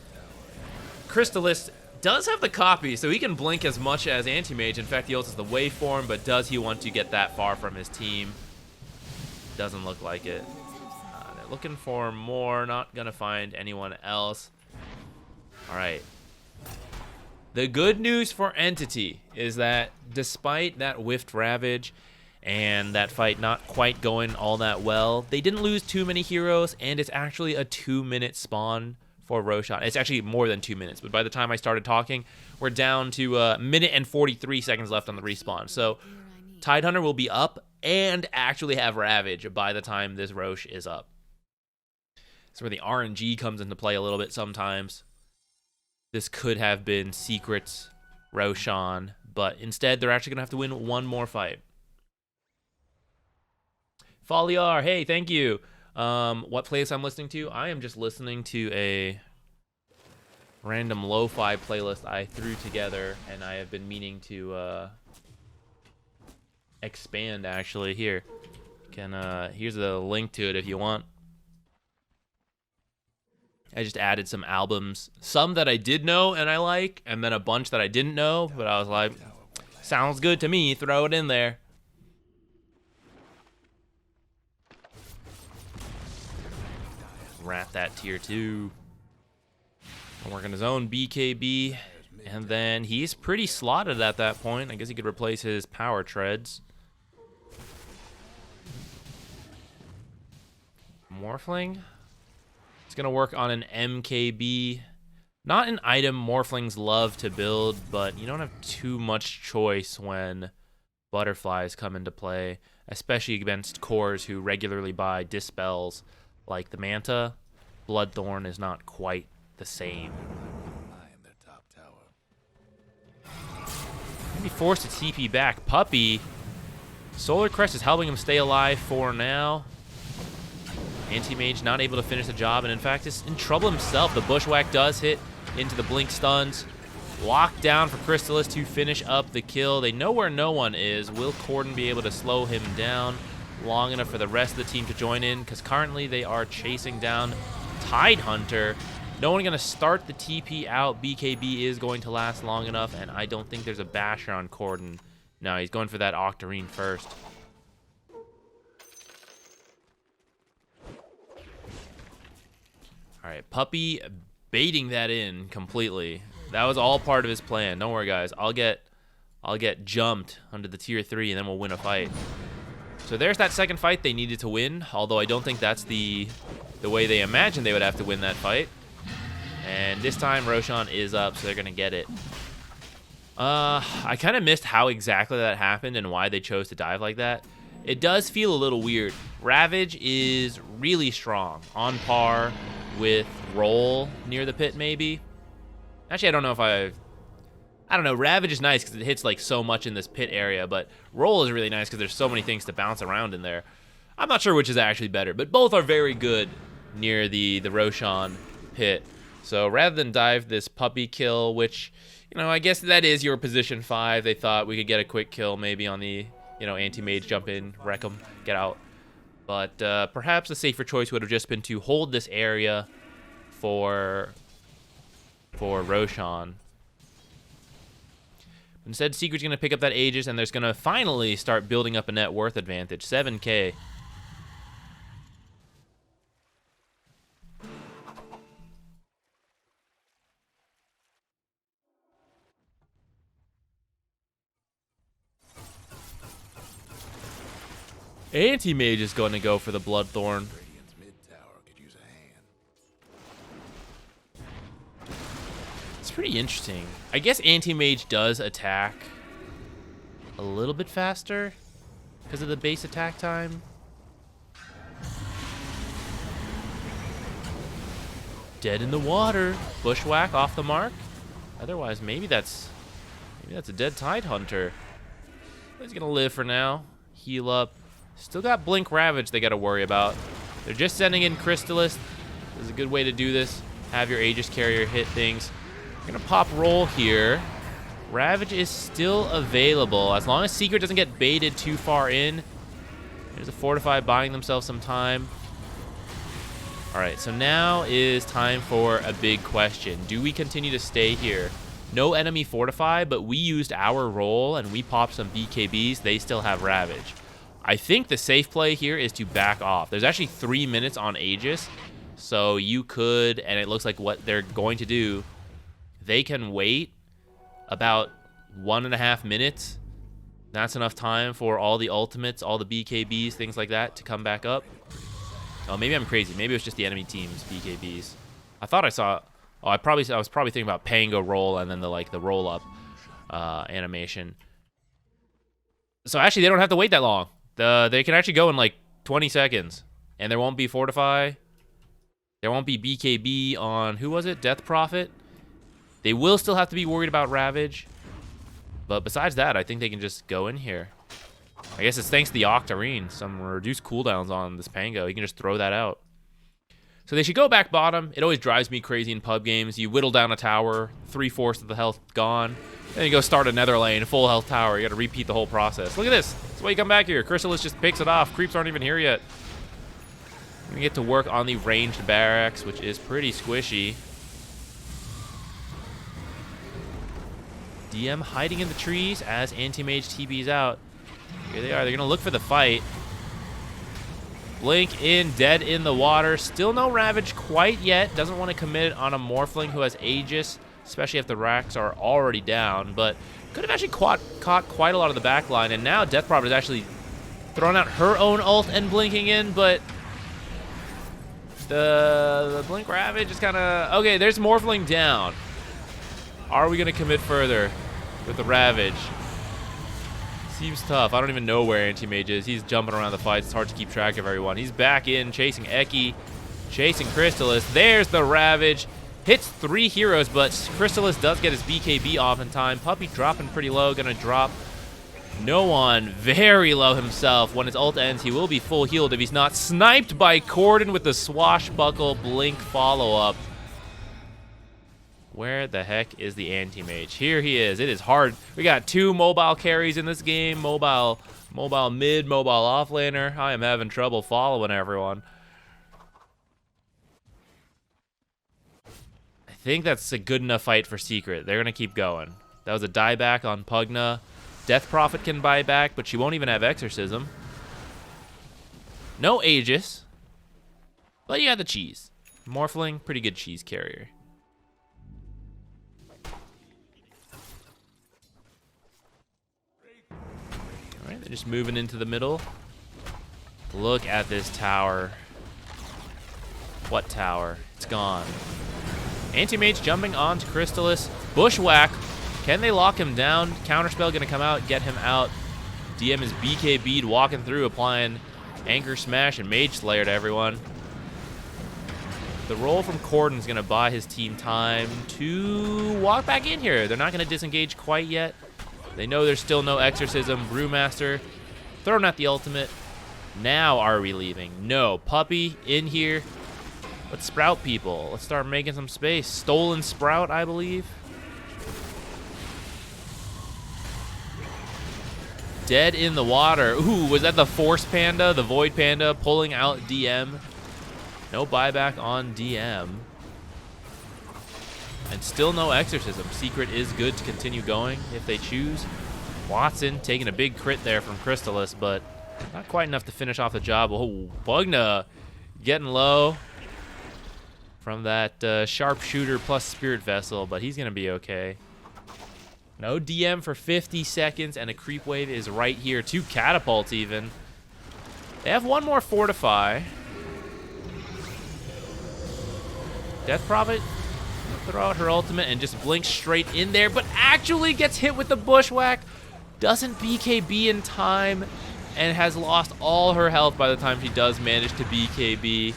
Speaker 1: Crystalist does have the copy, so he can blink as much as Anti-Mage. In fact, he also has the waveform, but does he want to get that far from his team? Doesn't look like it. They're looking for more, not gonna find anyone else. Alright. The good news for Entity is that despite that whiffed Ravage and that fight not quite going all that well, they didn't lose too many heroes, and it's actually a 2-minute spawn for Roshan. It's actually more than 2 minutes, but by the time I started talking, we're down to a minute and 43 seconds left on the respawn. So Tidehunter will be up and actually have Ravage by the time this Rosh is up. That's where the RNG comes into play a little bit sometimes. This could have been Secret's Roshan, but instead they're actually going to have to win one more fight. Foliar, hey, thank you. What playlist I'm listening to? I am just listening to a random lo-fi playlist I threw together, and I have been meaning to expand actually. Here, here's the link to it if you want. I just added some albums, some that I did know and I like, and then a bunch that I didn't know, but I was like, sounds good to me, throw it in there. Rat that tier 2. Working his own BKB, and then he's pretty slotted at that point. I guess he could replace his power treads. Morphling. It's going to work on an MKB. Not an item Morphlings love to build, but you don't have too much choice when butterflies come into play, especially against cores who regularly buy dispels like the Manta. Bloodthorn is not quite the same. Be forced to TP back. Puppy. Solar Crest is helping him stay alive for now. Anti-Mage not able to finish the job, and in fact is in trouble himself. The Bushwhack does hit into the Blink stuns. Locked down for Crystallis to finish up the kill. They know where no one is. Will Corden be able to slow him down long enough for the rest of the team to join in? Because currently they are chasing down Tidehunter. No one going to start the TP out. BKB is going to last long enough, and I don't think there's a basher on Corden. No, he's going for that Octarine first. All right, Puppy baiting that in completely. That was all part of his plan. Don't worry, guys. I'll get jumped under the tier 3, and then we'll win a fight. So there's that second fight they needed to win, although I don't think that's the way they imagined they would have to win that fight. And this time Roshan is up, so they're going to get it. I kind of missed how exactly that happened and why they chose to dive like that. It does feel a little weird. Ravage is really strong, on par with Roll near the pit maybe. Actually, I don't know if I don't know. Ravage is nice because it hits like so much in this pit area, but Roll is really nice because there's so many things to bounce around in there. I'm not sure which is actually better, but both are very good near the Roshan pit. So rather than dive this Puppy kill, which, you know, I guess that is your position 5, they thought we could get a quick kill maybe on the, you know, anti-mage, jump in, wreck him, get out. But perhaps the safer choice would have just been to hold this area for Roshan. Instead, Secret's going to pick up that Aegis, and there's going to finally start building up a net worth advantage. 7K. Anti-Mage is going to go for the Bloodthorn.
Speaker 2: Radiant's mid tower could use a hand.
Speaker 1: It's pretty interesting. I guess Anti-Mage does attack a little bit faster because of the base attack time. Dead in the water. Bushwhack off the mark. Otherwise, maybe that's a dead Tidehunter. He's gonna live for now. Heal up. Still got Blink Ravage they got to worry about. They're just sending in Crystallis. This is a good way to do this. Have your Aegis Carrier hit things. Gonna pop Roll here. Ravage is still available. As long as Secret doesn't get baited too far in. There's a Fortify buying themselves some time. Alright, so now is time for a big question. Do we continue to stay here? No enemy Fortify, but we used our Roll and we popped some BKBs. They still have Ravage. I think the safe play here is to back off. There's actually 3 minutes on Aegis, so you could, and it looks like what they're going to do, they can wait about 1.5 minutes. That's enough time for all the ultimates, all the BKBs, things like that to come back up. Oh, maybe I'm crazy. Maybe it was just the enemy team's BKBs. I thought I saw. Oh, I was probably thinking about Pango roll and then the roll up animation. So actually, they don't have to wait that long. They can actually go in like 20 seconds, and there won't be Fortify. There won't be BKB on, who was it? Death Prophet. They will still have to be worried about Ravage. But besides that, I think they can just go in here. I guess it's thanks to the Octarine. Some reduced cooldowns on this Pango. You can just throw that out. So they should go back bottom. It always drives me crazy in pub games. You whittle down a tower, 3/4 of the health gone. Then you go start another lane, full health tower. You got to repeat the whole process. Look at this. That's why you come back here. Chrysalis just picks it off. Creeps aren't even here yet. We're going to get to work on the ranged barracks, which is pretty squishy. DM hiding in the trees as Anti-Mage TB's out. Here they are. They're going to look for the fight. Blink in, dead in the water. Still no Ravage quite yet. Doesn't want to commit on a Morphling who has Aegis, especially if the racks are already down. But could have actually caught quite a lot of the back line. And now Death Prophet is actually throwing out her own ult and blinking in, but the Blink Ravage is kind of... Okay, there's Morphling down. Are we going to commit further with the Ravage? Seems tough. I don't even know where Anti-Mage is. He's jumping around the fights. It's hard to keep track of everyone. He's back in, chasing Eki, chasing Chrysalis. There's the Ravage. Hits 3 heroes, but Chrysalis does get his BKB off in time. Puppey dropping pretty low. Going to drop no one very low himself. When his ult ends, he will be full healed if he's not sniped by Corden with the swashbuckle Blink follow-up. Where the heck is the Anti-Mage? Here he is. It is hard. We got 2 mobile carries in this game. Mobile mid, mobile offlaner. I am having trouble following everyone. I think that's a good enough fight for Secret. They're going to keep going. That was a dieback on Pugna. Death Prophet can buy back, but she won't even have Exorcism. No Aegis. But you got the cheese. Morphling, pretty good cheese carrier. Alright, they're just moving into the middle. Look at this tower. What tower? It's gone. Anti-Mage jumping onto Chrysalis. Bushwhack. Can they lock him down? Counterspell going to come out, get him out. DM is BKB'd, walking through, applying Anchor Smash and Mage Slayer to everyone. The roll from Corden's going to buy his team time to walk back in here. They're not going to disengage quite yet. They know there's still no Exorcism. Brewmaster throwing out the ultimate. Now are we leaving? No. Puppey in here. Let's sprout people. Let's start making some space. Stolen Sprout, I believe. Dead in the water. Ooh, was that the Force Panda, the Void Panda, pulling out DM? No buyback on DM. And still no Exorcism. Secret is good to continue going if they choose. Watson taking a big crit there from Chrysalis, but not quite enough to finish off the job. Oh, Pugna getting low from that sharpshooter plus Spirit Vessel, but he's going to be okay. No DM for 50 seconds, and a creep wave is right here. 2 catapults even. They have 1 more Fortify. Death Prophet throw out her ultimate and just blinks straight in there, but actually gets hit with the Bushwhack. Doesn't BKB in time and has lost all her health by the time she does manage to BKB.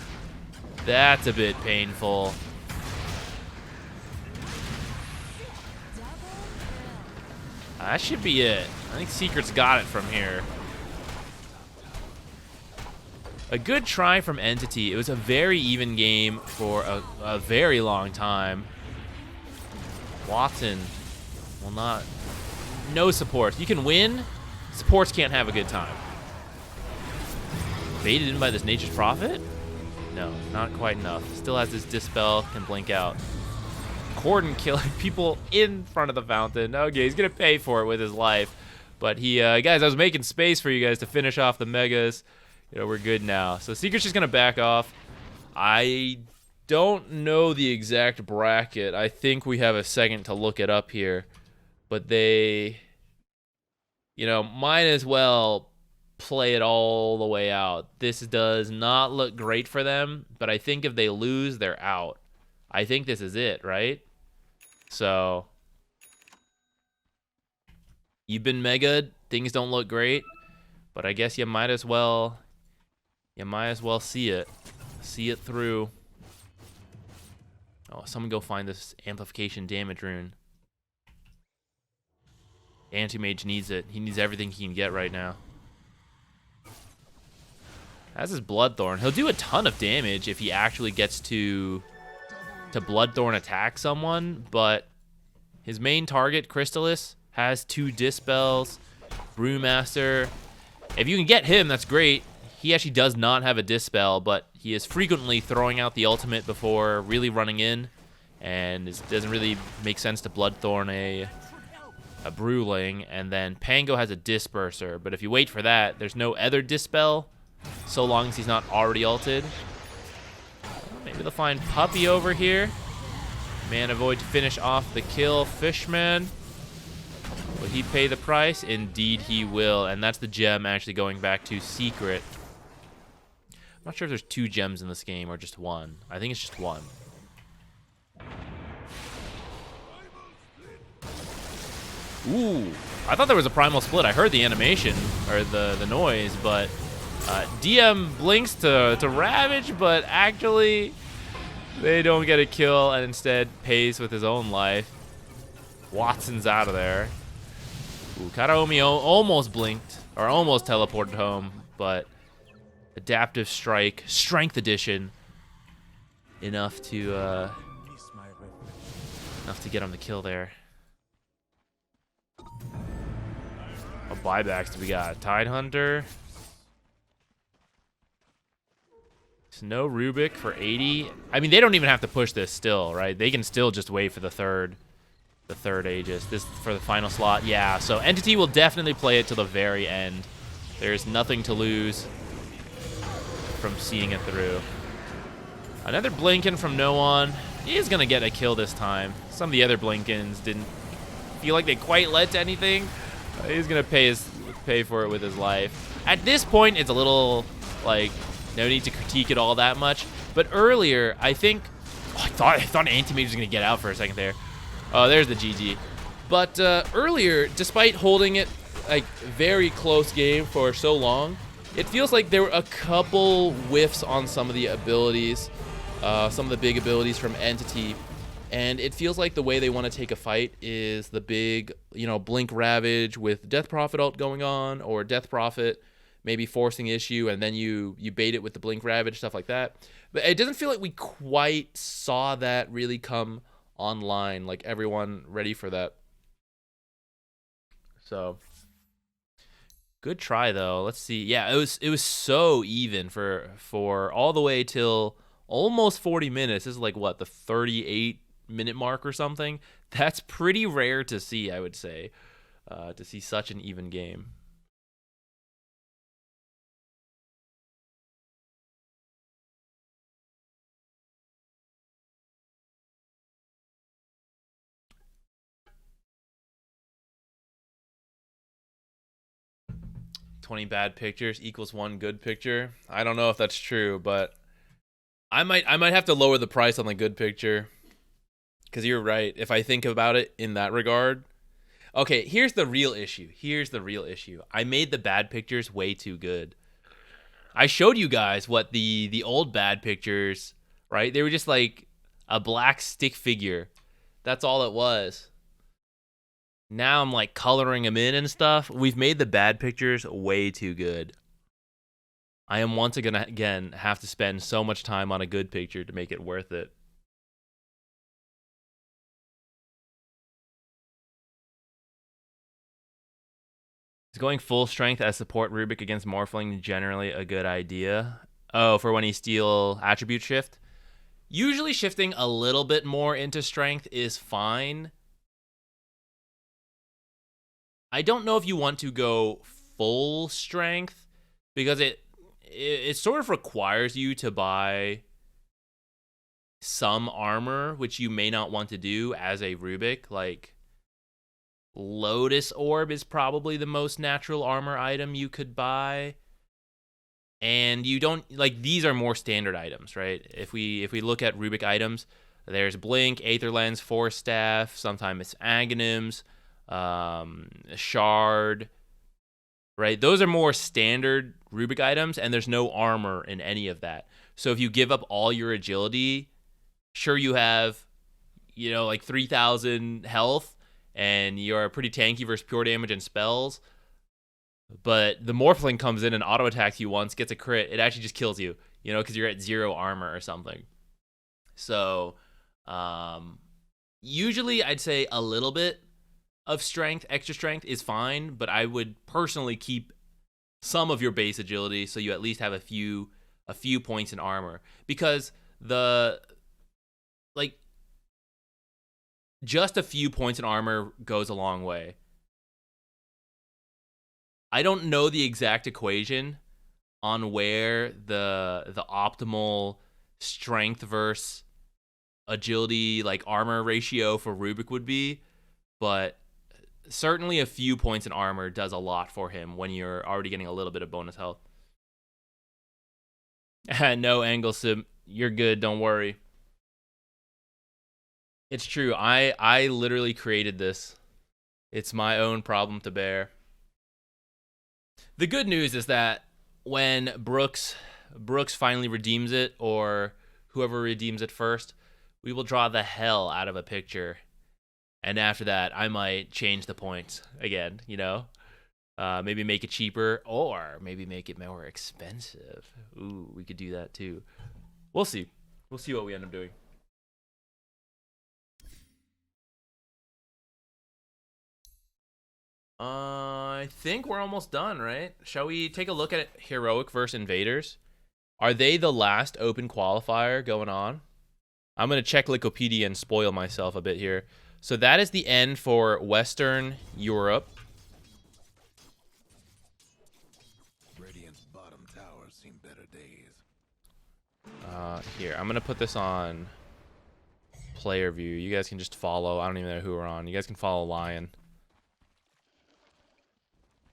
Speaker 1: That's a bit painful. That should be it. I think Secret's got it from here. A good try from Entity. It was a very even game for a very long time. Watson will not... No support. You can win. Supports can't have a good time. Baited in by this Nature's Prophet? No, not quite enough. Still has this Dispel, can blink out. Corden killing people in front of the fountain. Okay, he's gonna pay for it with his life. But he, guys, I was making space for you guys to finish off the megas. You know, we're good now. So Secret's just gonna back off. I don't know the exact bracket. I think we have a second to look it up here. But they, you know, might as well play it all the way out. This does not look great for them, but I think if they lose, they're out. I think this is it, right? So you've been megaed. Things don't look great, but I guess you might as well see it through. Oh, someone go find this amplification damage rune. Anti-mage needs it. He needs everything he can get right now. That's his Bloodthorn. He'll do a ton of damage if he actually gets to Bloodthorn attack someone, but his main target, Crystallis, has 2 Dispels, Brewmaster. If you can get him, that's great. He actually does not have a Dispel, but he is frequently throwing out the ultimate before really running in, and it doesn't really make sense to Bloodthorn a Brewling. And then Pango has a Disperser, but if you wait for that, there's no other Dispel, so long as he's not already ulted. Maybe they'll find Puppy over here. Mana Void to finish off the kill. Fishman, will he pay the price? Indeed he will, and that's the gem actually going back to Secret. I'm not sure if there's 2 gems in this game or just 1. I think it's just 1. Ooh, I thought there was a primal split. I heard the animation, or the noise, but DM blinks to Ravage, but actually they don't get a kill and instead pays with his own life. Watson's out of there. Ooh, Karaomi almost blinked, or almost teleported home, but Adaptive Strike, Strength Edition, enough to get him the kill there. What buybacks do we got? Tidehunter. No Rubik for 80. I mean, they don't even have to push this still, right? They can still just wait for the third Aegis. This for the final slot. Yeah, so Entity will definitely play it to the very end. There's nothing to lose from seeing it through. Another Blinken from no one. He is gonna get a kill this time. Some of the other Blinkens didn't feel like they quite led to anything. He's gonna pay for it with his life. At this point, it's a little like no need to critique it all that much. But earlier, I think I thought Anti-Mage was gonna get out for a second there. Oh, there's the GG. But earlier, despite holding it like very close game for so long, it feels like there were a couple whiffs on some of the abilities, some of the big abilities from Entity. And it feels like the way they want to take a fight is the big, Blink Ravage with Death Prophet ult going on, or Death Prophet maybe forcing issue, and then you bait it with the Blink Ravage, stuff like that. But it doesn't feel like we quite saw that really come online, like everyone ready for that. So good try though. Let's see. Yeah, it was so even for all the way till almost 40 minutes. This is like what, the 38-minute mark or something. That's pretty rare to see, I would say, to see such an even game. "20 bad pictures equals 1 good picture." I don't know if that's true, but I might have to lower the price on the good picture, because you're right. If I think about it in that regard, okay. Here's the real issue. I made the bad pictures way too good. I showed you guys what the old bad pictures, right? They were just like a black stick figure. That's all it was. Now I'm like coloring them in and stuff. We've made the bad pictures way too good. I am once again have to spend so much time on a good picture to make it worth it. Is going full strength as support Rubik against Morphling generally a good idea? Oh, for when you steal attribute shift? Usually shifting a little bit more into strength is fine. I don't know if you want to go full strength, because it sort of requires you to buy some armor, which you may not want to do as a Rubik. Like Lotus Orb is probably the most natural armor item you could buy. And you don't, like, these are more standard items, right? If we look at Rubik items, There's Blink, Aether Lens, Force Staff, sometimes it's Aghanims, Shard, right? Those are more standard Rubik items, and there's no armor in any of that. So if you give up all your agility, sure you have, you know, like 3,000 health, and you're pretty tanky versus pure damage and spells, but the Morphling comes in and auto attacks you once, gets a crit, it actually just kills you, you know, because you're at 0 armor or something. So usually I'd say a little bit of strength, extra strength is fine, but I would personally keep some of your base agility so you at least have a few points in armor, because just a few points in armor goes a long way. I don't know the exact equation on where the optimal strength versus agility, like armor ratio for Rubik would be, but certainly a few points in armor does a lot for him when you're already getting a little bit of bonus health. No, Angle you're good, don't worry. It's true, I literally created this. It's my own problem to bear. The good news is that when Brooks finally redeems it, or whoever redeems it first, we will draw the hell out of a picture. And after that, I might change the points again, you know? Maybe make it cheaper, or maybe make it more expensive. Ooh, we could do that too. We'll see. We'll see what we end up doing. I think we're almost done, right? Shall we take a look at Heroic versus Invaders? Are they the last open qualifier going on? I'm going to check Wikipedia and spoil myself a bit here. So that is the end for Western Europe.
Speaker 2: Radiant's bottom towers seen better days.
Speaker 1: Here, I'm going to put this on player view. You guys can just follow. I don't even know who we're on. You guys can follow Lion.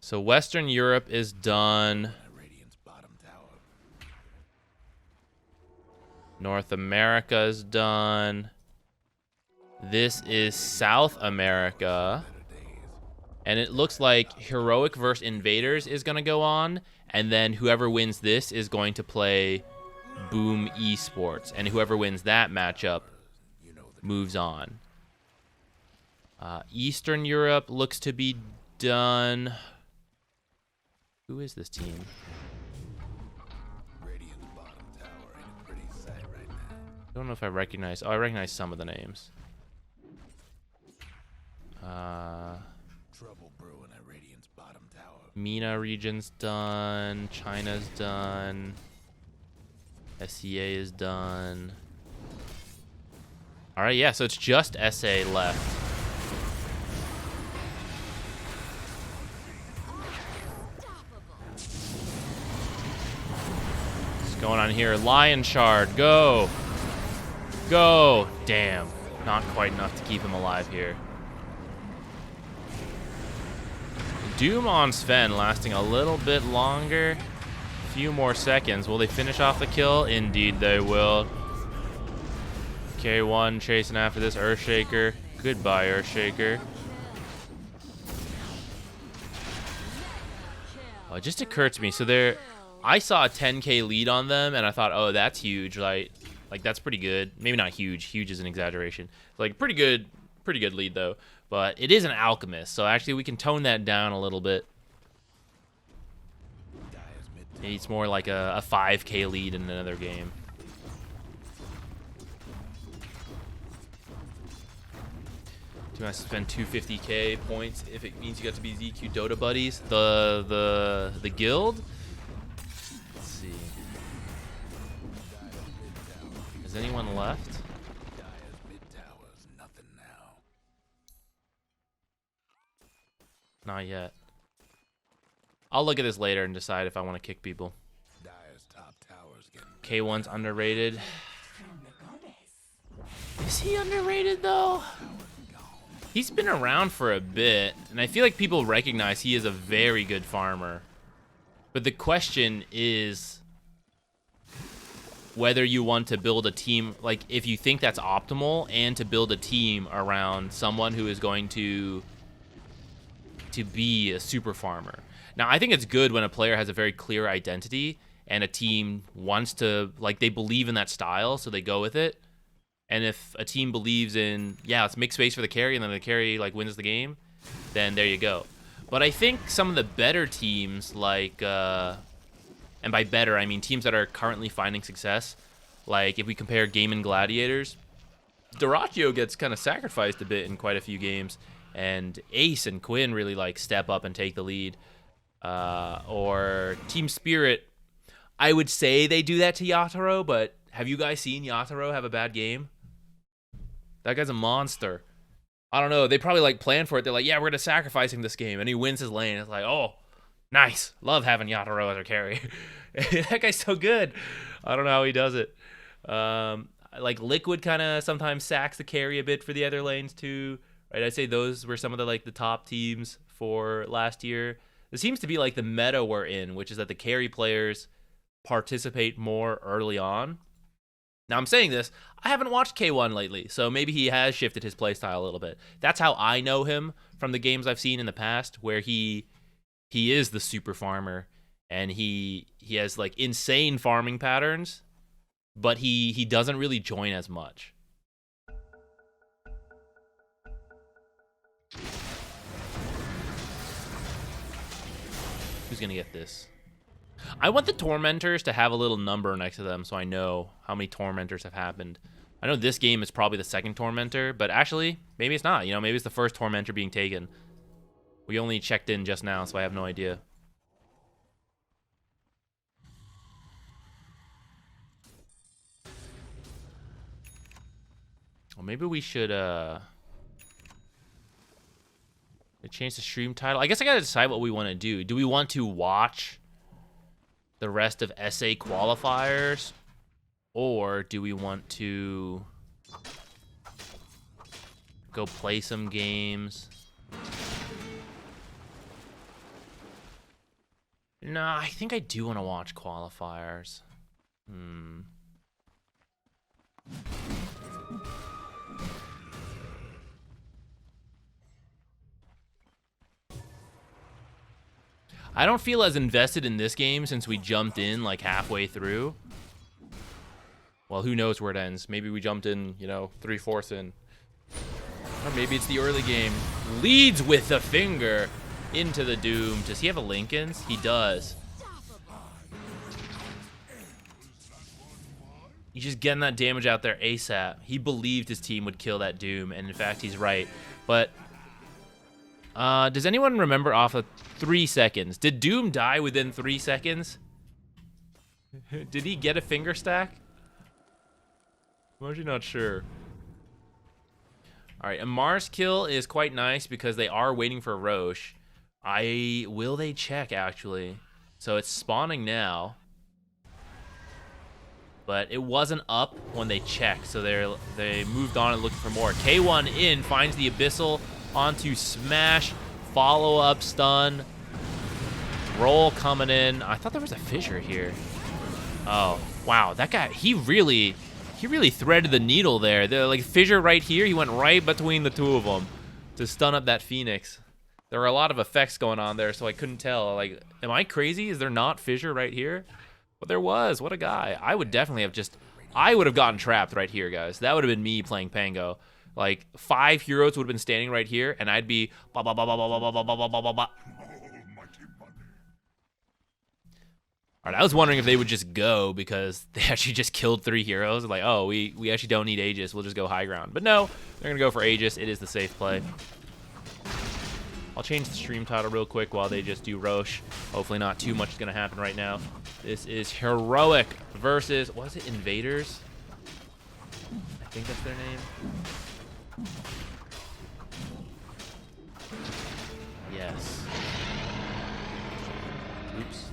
Speaker 1: So Western Europe is done.
Speaker 2: Radiant's bottom tower.
Speaker 1: North America is done. This is South America. And it looks like Heroic versus Invaders is going to go on. And then whoever wins this is going to play Boom Esports. And whoever wins that matchup moves on. Eastern Europe looks to be done. Who is this team?
Speaker 2: Radiant's bottom tower ain't a pretty sight right now.
Speaker 1: I don't know if I recognize. Oh, I recognize some of the names.
Speaker 2: Trouble brewing at Radiant's bottom tower.
Speaker 1: MENA region's done. China's done. SCA is done. All right, yeah, so it's just SA left. What's going on here? Lion Shard, go! Go! Damn, not quite enough to keep him alive here. Doom on Sven lasting a little bit longer. A few more seconds. Will they finish off the kill? Indeed they will. K1 chasing after this Earthshaker. Goodbye, Earthshaker. Oh, it just occurred to me. So I saw a 10k lead on them, and I thought, oh, that's huge. Like that's pretty good. Maybe not huge. Huge is an exaggeration. Like pretty good lead though. But it is an alchemist, so actually we can tone that down a little bit. Maybe it's more like a 5k lead in another game. Do you want to spend 250k points if it means you got to be ZQ Dota buddies? The guild? Let's see. Is anyone left? Not yet. I'll look at this later and decide if I want to kick people. K1's underrated. Is he underrated though? He's been around for a bit, and I feel like people recognize he is a very good farmer. But the question is, whether you want to build a team, like if you think that's optimal, and to build a team around someone who is going to be a super farmer. Now, I think it's good when a player has a very clear identity and a team wants to, like, they believe in that style, so they go with it. And if a team believes in, yeah, let's make space for the carry, and then the carry, like, wins the game, then there you go. But I think some of the better teams, like, and by better, I mean teams that are currently finding success, like if we compare Game and Gladiators, Dyrachyo gets kind of sacrificed a bit in quite a few games, and Ace and Quinn really, like, step up and take the lead. Or Team Spirit, I would say they do that to Yatoro, but have you guys seen Yatoro have a bad game? That guy's a monster. I don't know. They probably, like, plan for it. They're like, yeah, we're going to sacrifice him this game. And he wins his lane. It's like, oh, nice. Love having Yatoro as our carry. That guy's so good. I don't know how he does it. Like, Liquid kind of sometimes sacks the carry a bit for the other lanes too. Right? I'd say those were some of the, like, the top teams for last year. This seems to be, like, the meta we're in, which is that the carry players participate more early on. Now, I'm saying this, I haven't watched K1 lately, so maybe he has shifted his playstyle a little bit. That's how I know him from the games I've seen in the past, where he is the super farmer, and he has, like, insane farming patterns, but he doesn't really join as much. Who's gonna get this? I want the Tormentors to have a little number next to them so I know how many Tormentors have happened. I know this game is probably the second Tormentor, but actually, maybe it's not. You know, maybe it's the first Tormentor being taken. We only checked in just now, so I have no idea. Well, maybe we should, change the stream title. I guess I gotta decide what we want to do. Do we want to watch the rest of SA qualifiers, or do we want to go play some games? No, I think I do want to watch qualifiers. I don't feel as invested in this game since we jumped in, like, halfway through. Well, who knows where it ends. Maybe we jumped in, you know, 3/4 in. Or maybe it's the early game. Leads with the finger into the Doom. Does he have a Lincoln's? He does. He's just getting that damage out there ASAP. He believed his team would kill that Doom, and in fact, he's right. But does anyone remember off of 3 seconds? Did Doom die within 3 seconds? Did he get a finger stack? I'm actually not sure. All right, a Mars kill is quite nice because they are waiting for Roche. Will they check, actually? So it's spawning now. But it wasn't up when they checked, so they moved on and looked for more. K1 in, finds the Abyssal onto Smash, follow-up stun, roll coming in. I thought there was a fissure here. Oh, wow, that guy, he really threaded the needle there. The, like, fissure right here, he went right between the two of them to stun up that Phoenix. There were a lot of effects going on there, so I couldn't tell. Like, am I crazy? Is there not fissure right here? But there was. What a guy. I would definitely have I would have gotten trapped right here, guys. That would have been me playing Pango. Like, 5 heroes would have been standing right here, and I'd be ba ba ba ba ba ba ba ba ba ba ba ba. All right, I was wondering if they would just go because they actually just killed 3 heroes. Like, oh, we actually don't need Aegis. We'll just go high ground. But no, they're gonna go for Aegis. It is the safe play. I'll change the stream title real quick while they just do Roche. Hopefully not too much is gonna happen right now. This is Heroic versus, what is it, Invaders? I think that's their name. Yes. Oops.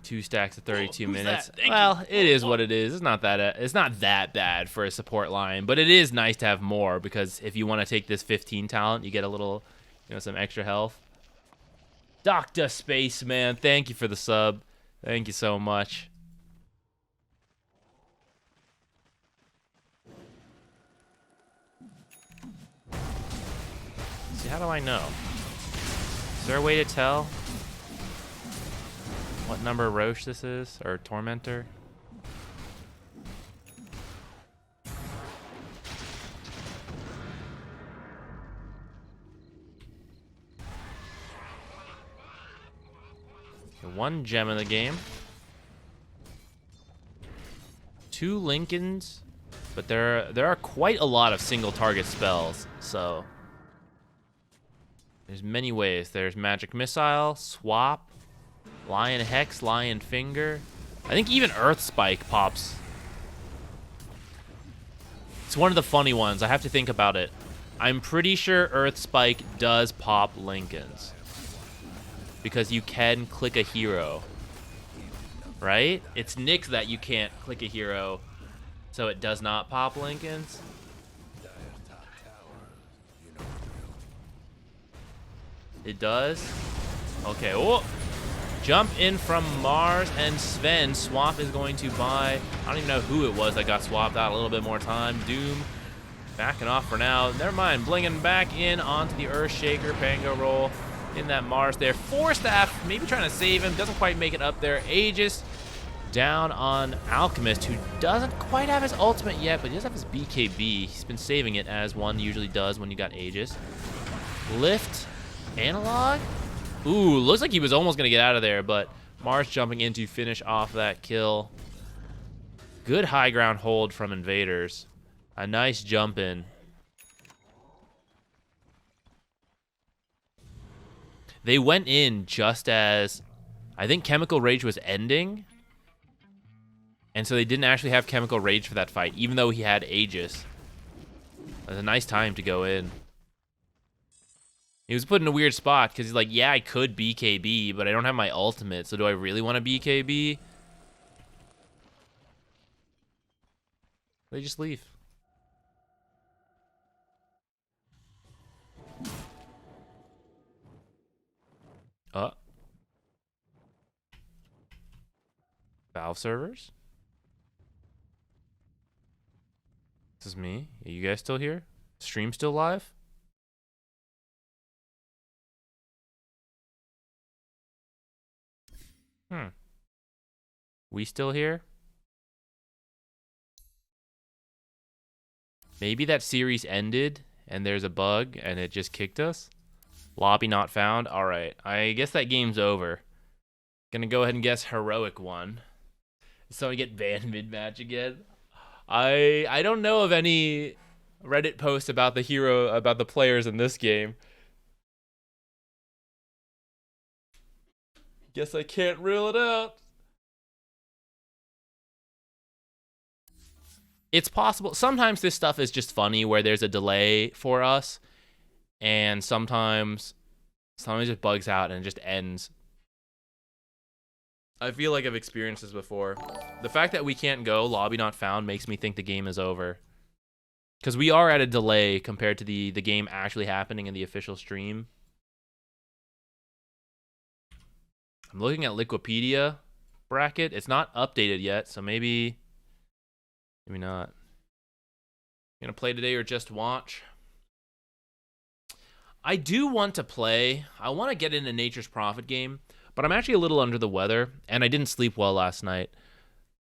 Speaker 1: 2 stacks of 32
Speaker 4: who's
Speaker 1: minutes.
Speaker 4: that? Thank
Speaker 1: Well,
Speaker 4: you.
Speaker 1: it is what it is. It's not that bad for a support line, but it is nice to have more because if you want to take this 15 talent, you get a little, some extra health. Dr. Spaceman, thank you for the sub. Thank you so much. See, how do I know? Is there a way to tell what number Roche this is, or Tormentor? Okay, 1 gem in the game. 2 Lincolns, but there are quite a lot of single target spells, so there's many ways. There's Magic Missile, Swap, Lion Hex, Lion Finger. I think even Earth Spike pops. It's one of the funny ones. I have to think about it. I'm pretty sure Earth Spike does pop Lincolns. Because you can click a hero. Right? It's Nyx that you can't click a hero. So it does not pop Lincolns. It does? Okay. Oh! Jump in from Mars and Sven. Swap is going to buy... I don't even know who it was that got swapped out. A little bit more time. Doom backing off for now. Never mind. Blinging back in onto the Earthshaker. Pango roll in that Mars there. 4 staff. Maybe trying to save him. Doesn't quite make it up there. Aegis down on Alchemist, who doesn't quite have his ultimate yet, but he does have his BKB. He's been saving it as one usually does when you got Aegis. Lift. Analog? Ooh, looks like he was almost going to get out of there, but Mars jumping in to finish off that kill. Good high ground hold from Invaders. A nice jump in. They went in just as, I think, Chemical Rage was ending. And so they didn't actually have Chemical Rage for that fight, even though he had Aegis. It was a nice time to go in. He was put in a weird spot because he's like, yeah, I could BKB, but I don't have my ultimate, so do I really want to BKB? They just leave. Valve servers? This is me. Are you guys still here? Stream still live? We still here? Maybe that series ended and there's a bug and it just kicked us? Lobby not found? Alright, I guess that game's over. Gonna go ahead and guess Heroic won. So I get banned mid-match again? I don't know of any Reddit posts about the players in this game. Guess I can't rule it out. It's possible. Sometimes this stuff is just funny where there's a delay for us. And sometimes it just bugs out and it just ends. I feel like I've experienced this before. The fact that we can't go lobby not found makes me think the game is over. Because we are at a delay compared to the game actually happening in the official stream. I'm looking at Liquipedia bracket. It's not updated yet, so maybe not. You gonna play today or just watch? I do want to play. I want to get in a Nature's Prophet game, but I'm actually a little under the weather, and I didn't sleep well last night.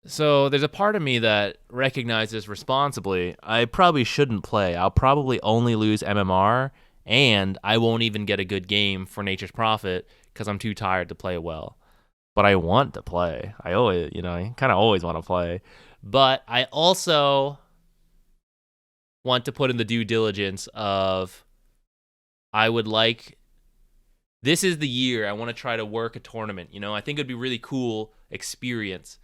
Speaker 1: So there's a part of me that recognizes responsibly I probably shouldn't play. I'll probably only lose MMR, and I won't even get a good game for Nature's Prophet because I'm too tired to play well. But I want to play. I always, I kind of always want to play. But I also want to put in the due diligence of I would like, this is the year I want to try to work a tournament. I think it'd be really cool experience.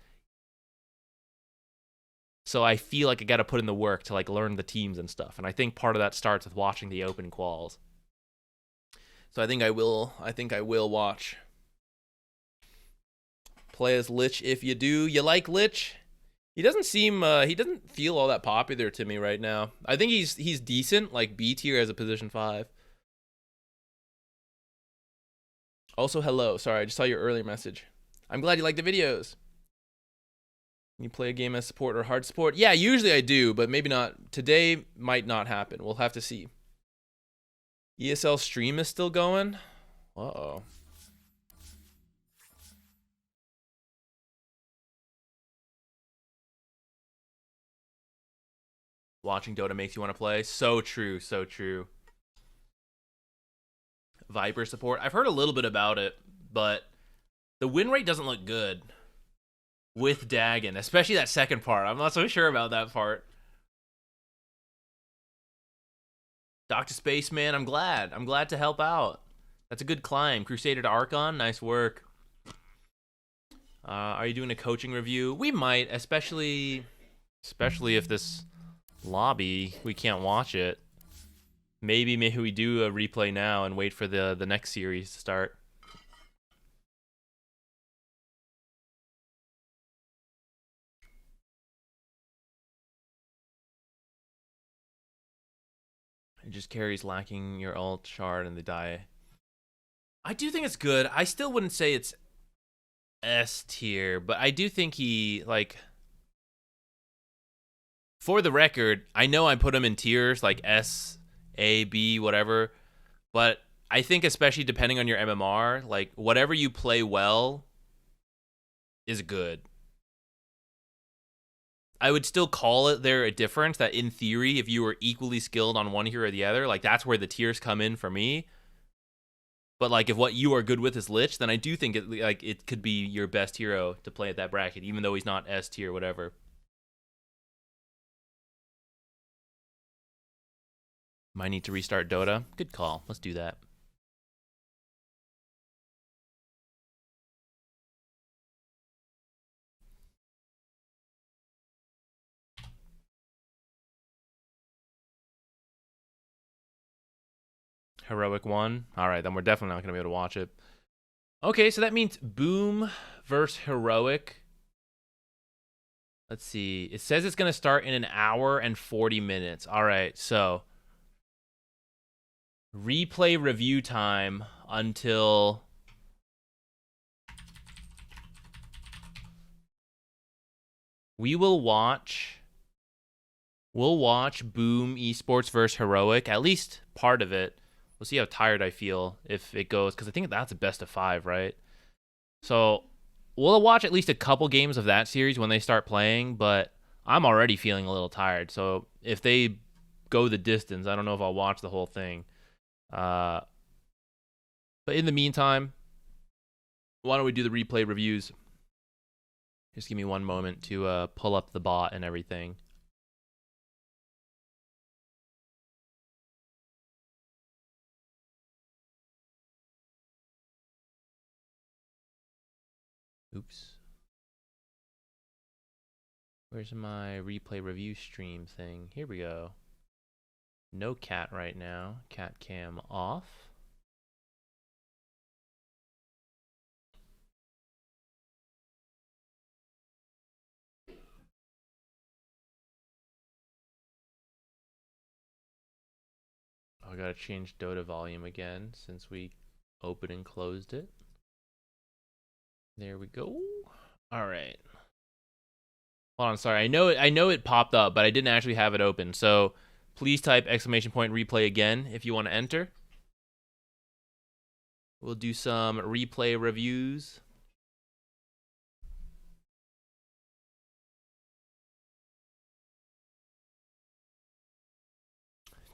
Speaker 1: So I feel like I got to put in the work to learn the teams and stuff. And I think part of that starts with watching the open quals. So I think I will watch play as Lich if you do. You like Lich? He doesn't seem he doesn't feel all that popular to me right now. I think he's decent, like B tier as a position 5. Also, hello. Sorry, I just saw your earlier message. I'm glad you like the videos. Can you play a game as support or hard support? Yeah, usually I do, but maybe not. Today might not happen. We'll have to see. ESL stream is still going? Uh-oh. Watching Dota makes you want to play. So true, so true. Viper support. I've heard a little bit about it, but the win rate doesn't look good with Dagon, especially that second part. I'm not so sure about that part. Dr. Spaceman, I'm glad. I'm glad to help out. That's a good climb. Crusader to Archon, nice work. Are you doing a coaching review? We might, especially if this lobby, we can't watch it. Maybe we do a replay now and wait for the next series to start. It just carries lacking your ult shard and the die. I do think it's good. I still wouldn't say it's S tier, but I do think he, like, for the record, I know I put him in tiers like S, A, B, whatever, but I think especially depending on your MMR, like whatever you play well is good. I would still call it there a difference that in theory, if you were equally skilled on one hero or the other, like that's where the tiers come in for me. But like if what you are good with is Lich, then I do think it could be your best hero to play at that bracket, even though he's not S tier, whatever. Might need to restart Dota. Good call. Let's do that. Heroic 1. Alright, then we're definitely not going to be able to watch it. Okay, so that means Boom versus Heroic. Let's see. It says it's going to start in 1 hour and 40 minutes. Alright, so replay review time until we'll watch Boom Esports versus Heroic, at least part of it. We'll see how tired I feel if it goes, because I think that's a best of 5, right? So we'll watch at least a couple games of that series when they start playing, but I'm already feeling a little tired. So if they go the distance, I don't know if I'll watch the whole thing. But in the meantime, why don't we do the replay reviews? Just give me one moment to pull up the bot and everything. Oops. Where's my replay review stream thing? Here we go. No cat right now. Cat cam off. I gotta change Dota volume again since we opened and closed it. There we go. All right. Hold on, sorry. I know it popped up, but I didn't actually have it open. So please type !replay again if you want to enter. We'll do some replay reviews.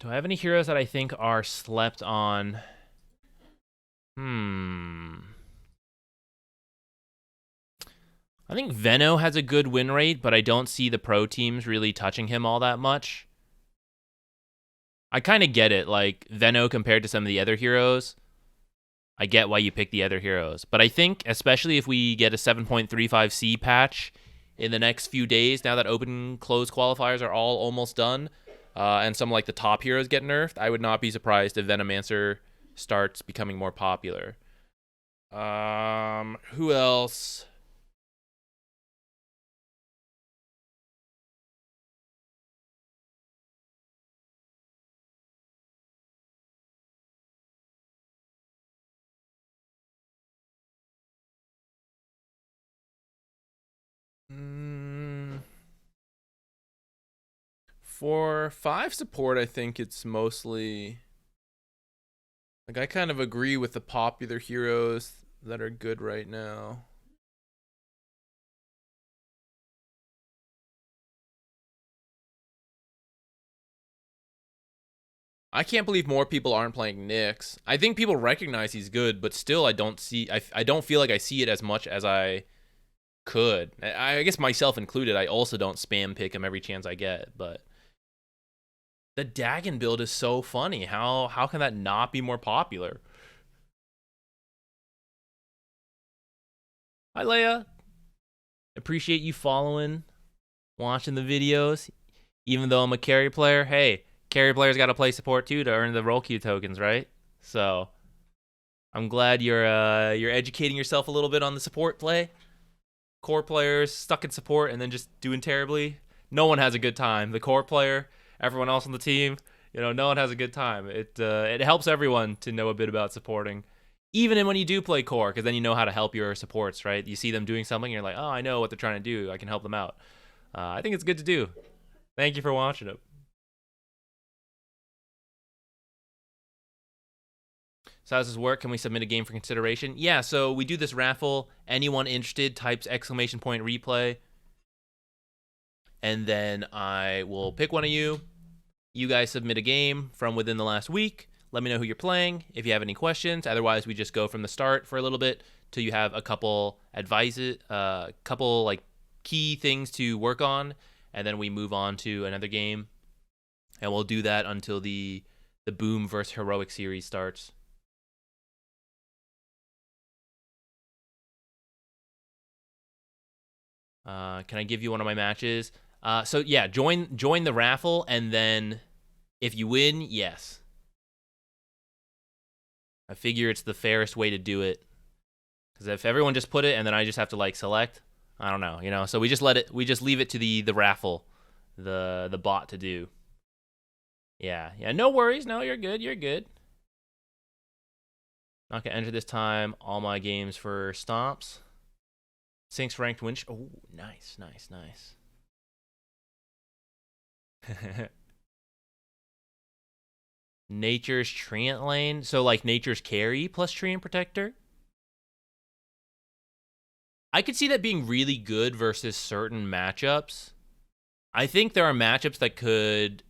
Speaker 1: Do I have any heroes that I think are slept on? I think Veno has a good win rate, but I don't see the pro teams really touching him all that much. I kind of get it, like Veno compared to some of the other heroes. I get why you pick the other heroes. But I think, especially if we get a 7.35C patch in the next few days, now that open and closed qualifiers are all almost done, and some like the top heroes get nerfed, I would not be surprised if Venomancer starts becoming more popular. Who else?
Speaker 4: For 5 support, I think it's mostly like I kind of agree with the popular heroes that are good right now. I can't believe more people aren't playing Nyx. I think people recognize he's good, but still I don't feel like I see it as much as I could. I guess myself included, I also don't spam pick him every chance I get, but the Dagon build is so funny. How can that not be more popular? Hi Leia. Appreciate you following, watching the videos. Even though I'm a carry player, hey, carry players got to play support too to earn the role queue tokens, right? So I'm glad you're educating yourself a little bit on the support play. Core players stuck in support and then just doing terribly. No one has a good time. The core player, everyone else on the team, no one has a good time. It helps everyone to know a bit about supporting, even when you do play core, because then you know how to help your supports, right? You see them doing something, you're like, oh, I know what they're trying to do. I can help them out. I think it's good to do. Thank you for watching it. So how does this work? Can we submit a game for consideration? Yeah, so we do this raffle. Anyone interested types ! replay. And then I will pick one of you. You guys submit a game from within the last week. Let me know who you're playing, if you have any questions. Otherwise, we just go from the start for a little bit till you have a couple advices, couple like key things to work on, and then we move on to another game. And we'll do that until the Boom versus Heroic series starts. Can I give you one of my matches? So yeah, join the raffle, and then if you win, yes. I figure it's the fairest way to do it. Because if everyone just put it and then I just have to like select, I don't know, So we just leave it to the raffle, the bot to do. Yeah, no worries. No, you're good. Not gonna enter this time. All my games for stomps. Syncs ranked win. Oh, nice. Nature's Treant lane. So like Nature's carry plus Treant Protector. I could see that being really good versus certain matchups. I think there are matchups that could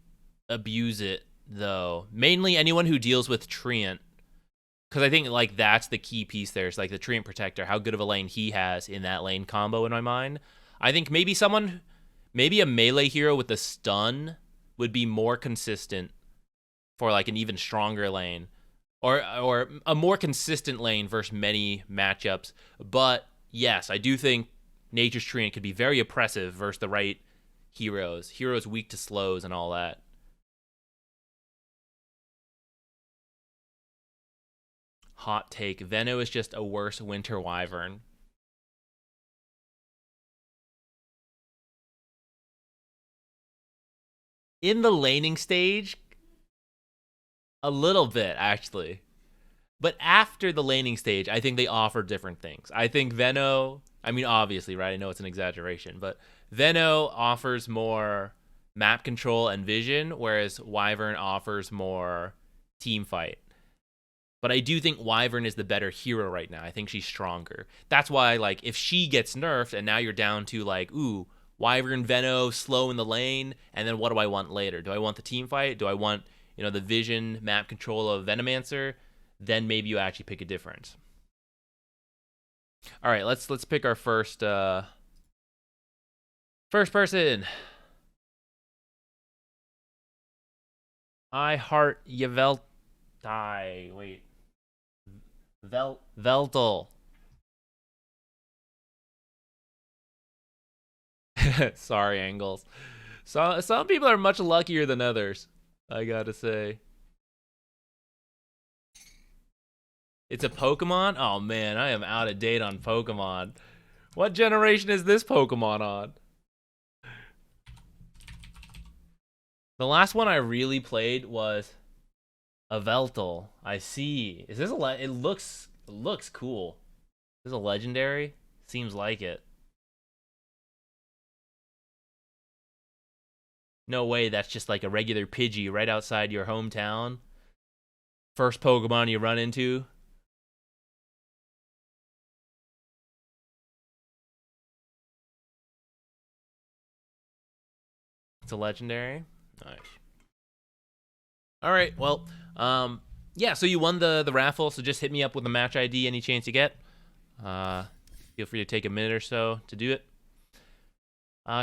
Speaker 4: abuse it, though. Mainly anyone who deals with Treant. Because I think like that's the key piece there. It's like the Treant Protector, how good of a lane he has in that lane combo in my mind. I think maybe a melee hero with the stun would be more consistent for like an even stronger lane. Or a more consistent lane versus many matchups. But yes, I do think Nature's Treant could be very oppressive versus the right heroes. Heroes weak to slows and all that. Hot take. Veno is just a worse Winter Wyvern. In the laning stage, a little bit, actually. But after the laning stage, I think they offer different things. I think Veno, I mean, obviously, right? I know it's an exaggeration, but Veno offers more map control and vision, whereas Wyvern offers more team fight. But I do think Wyvern is the better hero right now. I think she's stronger. That's why, like, if she gets nerfed and now you're down to, like, ooh, Wyvern, Veno, slow in the lane, and then what do I want later? Do I want the team fight? Do I want, the vision, map control of Venomancer? Then maybe you actually pick a difference. All right, let's pick our first person. I heart Yveltal. Wait. Veltal. Sorry, Angles. So some people are much luckier than others, I gotta say. It's a Pokemon? Oh man, I am out of date on Pokemon. What generation is this Pokemon on? The last one I really played was a Veltal. I see. Is this it looks cool. Is this a legendary? Seems like it. No way that's just like a regular Pidgey right outside your hometown. First Pokemon you run into. It's a legendary. Nice. All right, well, yeah, so you won the raffle, so just hit me up with a match ID any chance you get. Feel free to take a minute or so to do it.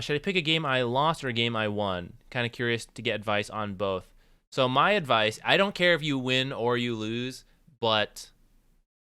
Speaker 4: Should I pick a game I lost or a game I won? Kind of curious to get advice on both. So my advice, I don't care if you win or you lose, but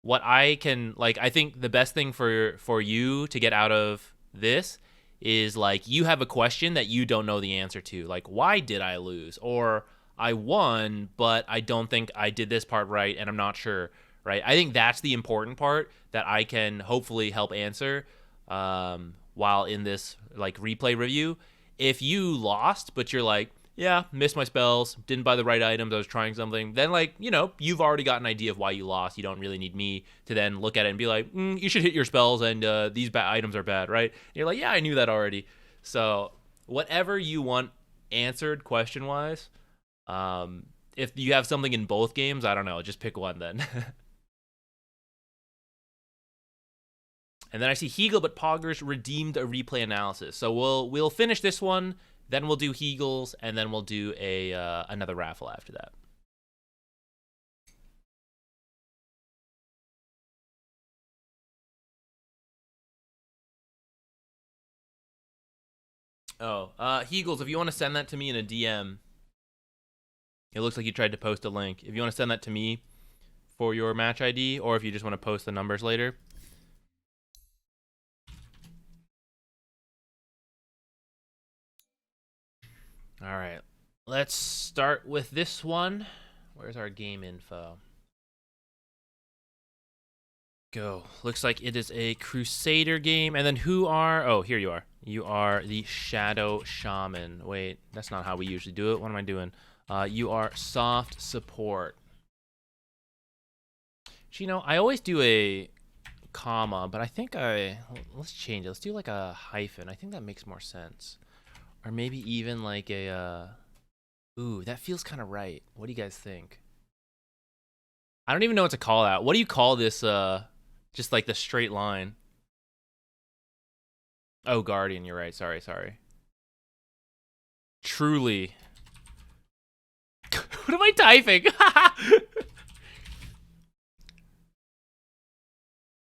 Speaker 4: what I can, like, I think the best thing for you to get out of this is, like, you have a question that you don't know the answer to. Like, why did I lose? Or I won, but I don't think I did this part right, and I'm not sure, right? I think that's the important part that I can hopefully help answer while in this, like, replay review. If you lost, but you're like, yeah, missed my spells, didn't buy the right items, I was trying something, then, like, you know, you've already got an idea of why you lost. You don't really need me to then look at it and be like, you should hit your spells, and these items are bad, right? And you're like, yeah, I knew that already. So whatever you want answered question-wise, if you have something in both games, I don't know, just pick one then. And then I see Heagle but Poggers redeemed a replay analysis. So we'll finish this one, then we'll do Heagles, and then we'll do another raffle after that. Oh, Heagles, if you want to send that to me in a DM, it looks like you tried to post a link. If you want to send that to me for your match ID, or if you just want to post the numbers later. All right, let's start with this one. Where's our game info? Go. Looks like it is a Crusader game. And then who are... Oh, here you are. You are the Shadow Shaman. Wait, that's not how we usually do it. What am I doing? You are soft support. You know, I always do a comma, but I think let's change it. Let's do like a hyphen. I think that makes more sense. Or maybe even like a... Ooh, that feels kind of right. What do you guys think? I don't even know what to call that. What do you call this, just like the straight line? Oh, Guardian, you're right. Sorry. Truly. What am I typing?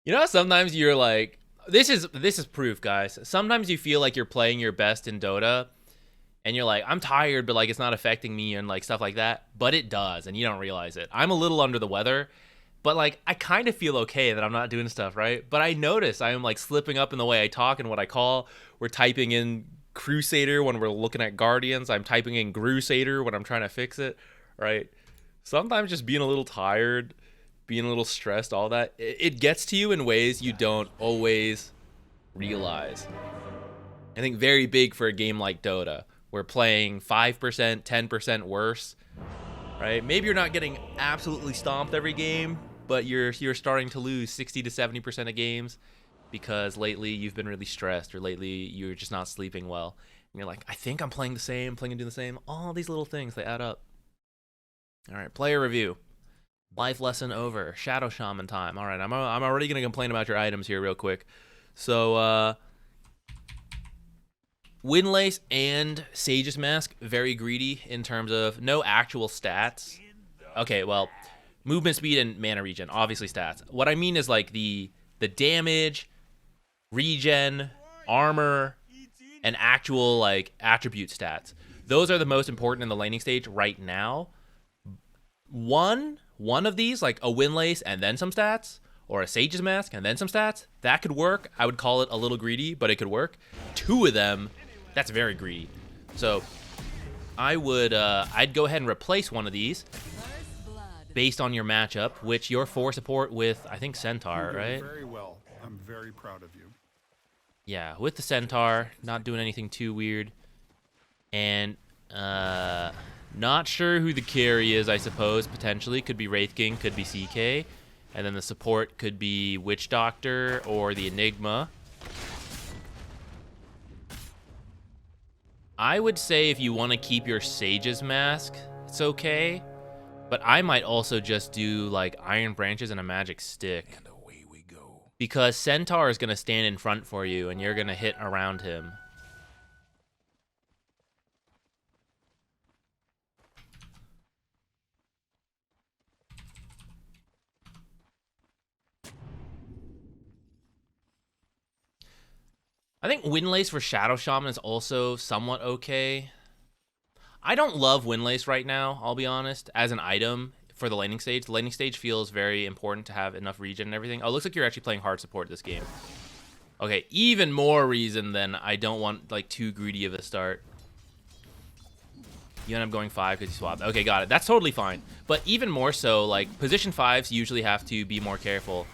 Speaker 4: You know, sometimes you're like, this is proof, guys. Sometimes you feel like you're playing your best in Dota, and you're like, I'm tired, but like it's not affecting me and like stuff like that. But it does, and you don't realize it. I'm a little under the weather, but like I kind of feel okay that I'm not doing stuff, right? But I notice I am like slipping up in the way I talk and what I call. We're typing in Crusader when we're looking at Guardians. I'm typing in Crusader when I'm trying to fix it, right? Sometimes just being a little tired, being a little stressed, all that, it gets to you in ways you don't always realize. I think very big for a game like Dota. We're playing 5%, 10% worse, right? Maybe you're not getting absolutely stomped every game, but you're starting to lose 60 to 70% of games because lately you've been really stressed, or lately you're just not sleeping well. And you're like, I think I'm playing the same, playing and doing the same. All these little things, they add up. All right, player review. Life lesson over. Shadow Shaman time. All right, I'm already going to complain about your items here real quick. So, Windlace and Sage's Mask, very greedy in terms of no actual stats. Okay, well, movement speed and mana regen, obviously stats. What I mean is like the damage, regen, armor, and actual like attribute stats. Those are the most important in the laning stage right now. One of these, like a Windlace and then some stats, or a Sage's Mask and then some stats, that could work. I would call it a little greedy, but it could work. Two of them, that's very greedy. So I would, I'd go ahead and replace one of these based on your matchup, which you're 4 support with, I think, Centaur, right?
Speaker 5: Very well. I'm very proud of you.
Speaker 4: Yeah, with the Centaur, not doing anything too weird. And, not sure who the carry is, I suppose, potentially. Could be Wraith King, could be CK. And then the support could be Witch Doctor or the Enigma.
Speaker 1: I would say if you want to keep your Sage's Mask, it's okay. But I might also just do like Iron Branches and a Magic Stick.
Speaker 2: And away we go.
Speaker 1: Because Centaur is going to stand in front for you and you're going to hit around him. I think Windlace for Shadow Shaman is also somewhat okay. I don't love Windlace right now, I'll be honest, as an item for the laning stage. The laning stage feels very important to have enough regen and everything. Oh, it looks like you're actually playing hard support this game. Okay, even more reason than I don't want like too greedy of a start. You end up going 5 because you swapped. Okay, got it. That's totally fine. But even more so, like position 5s usually have to be more careful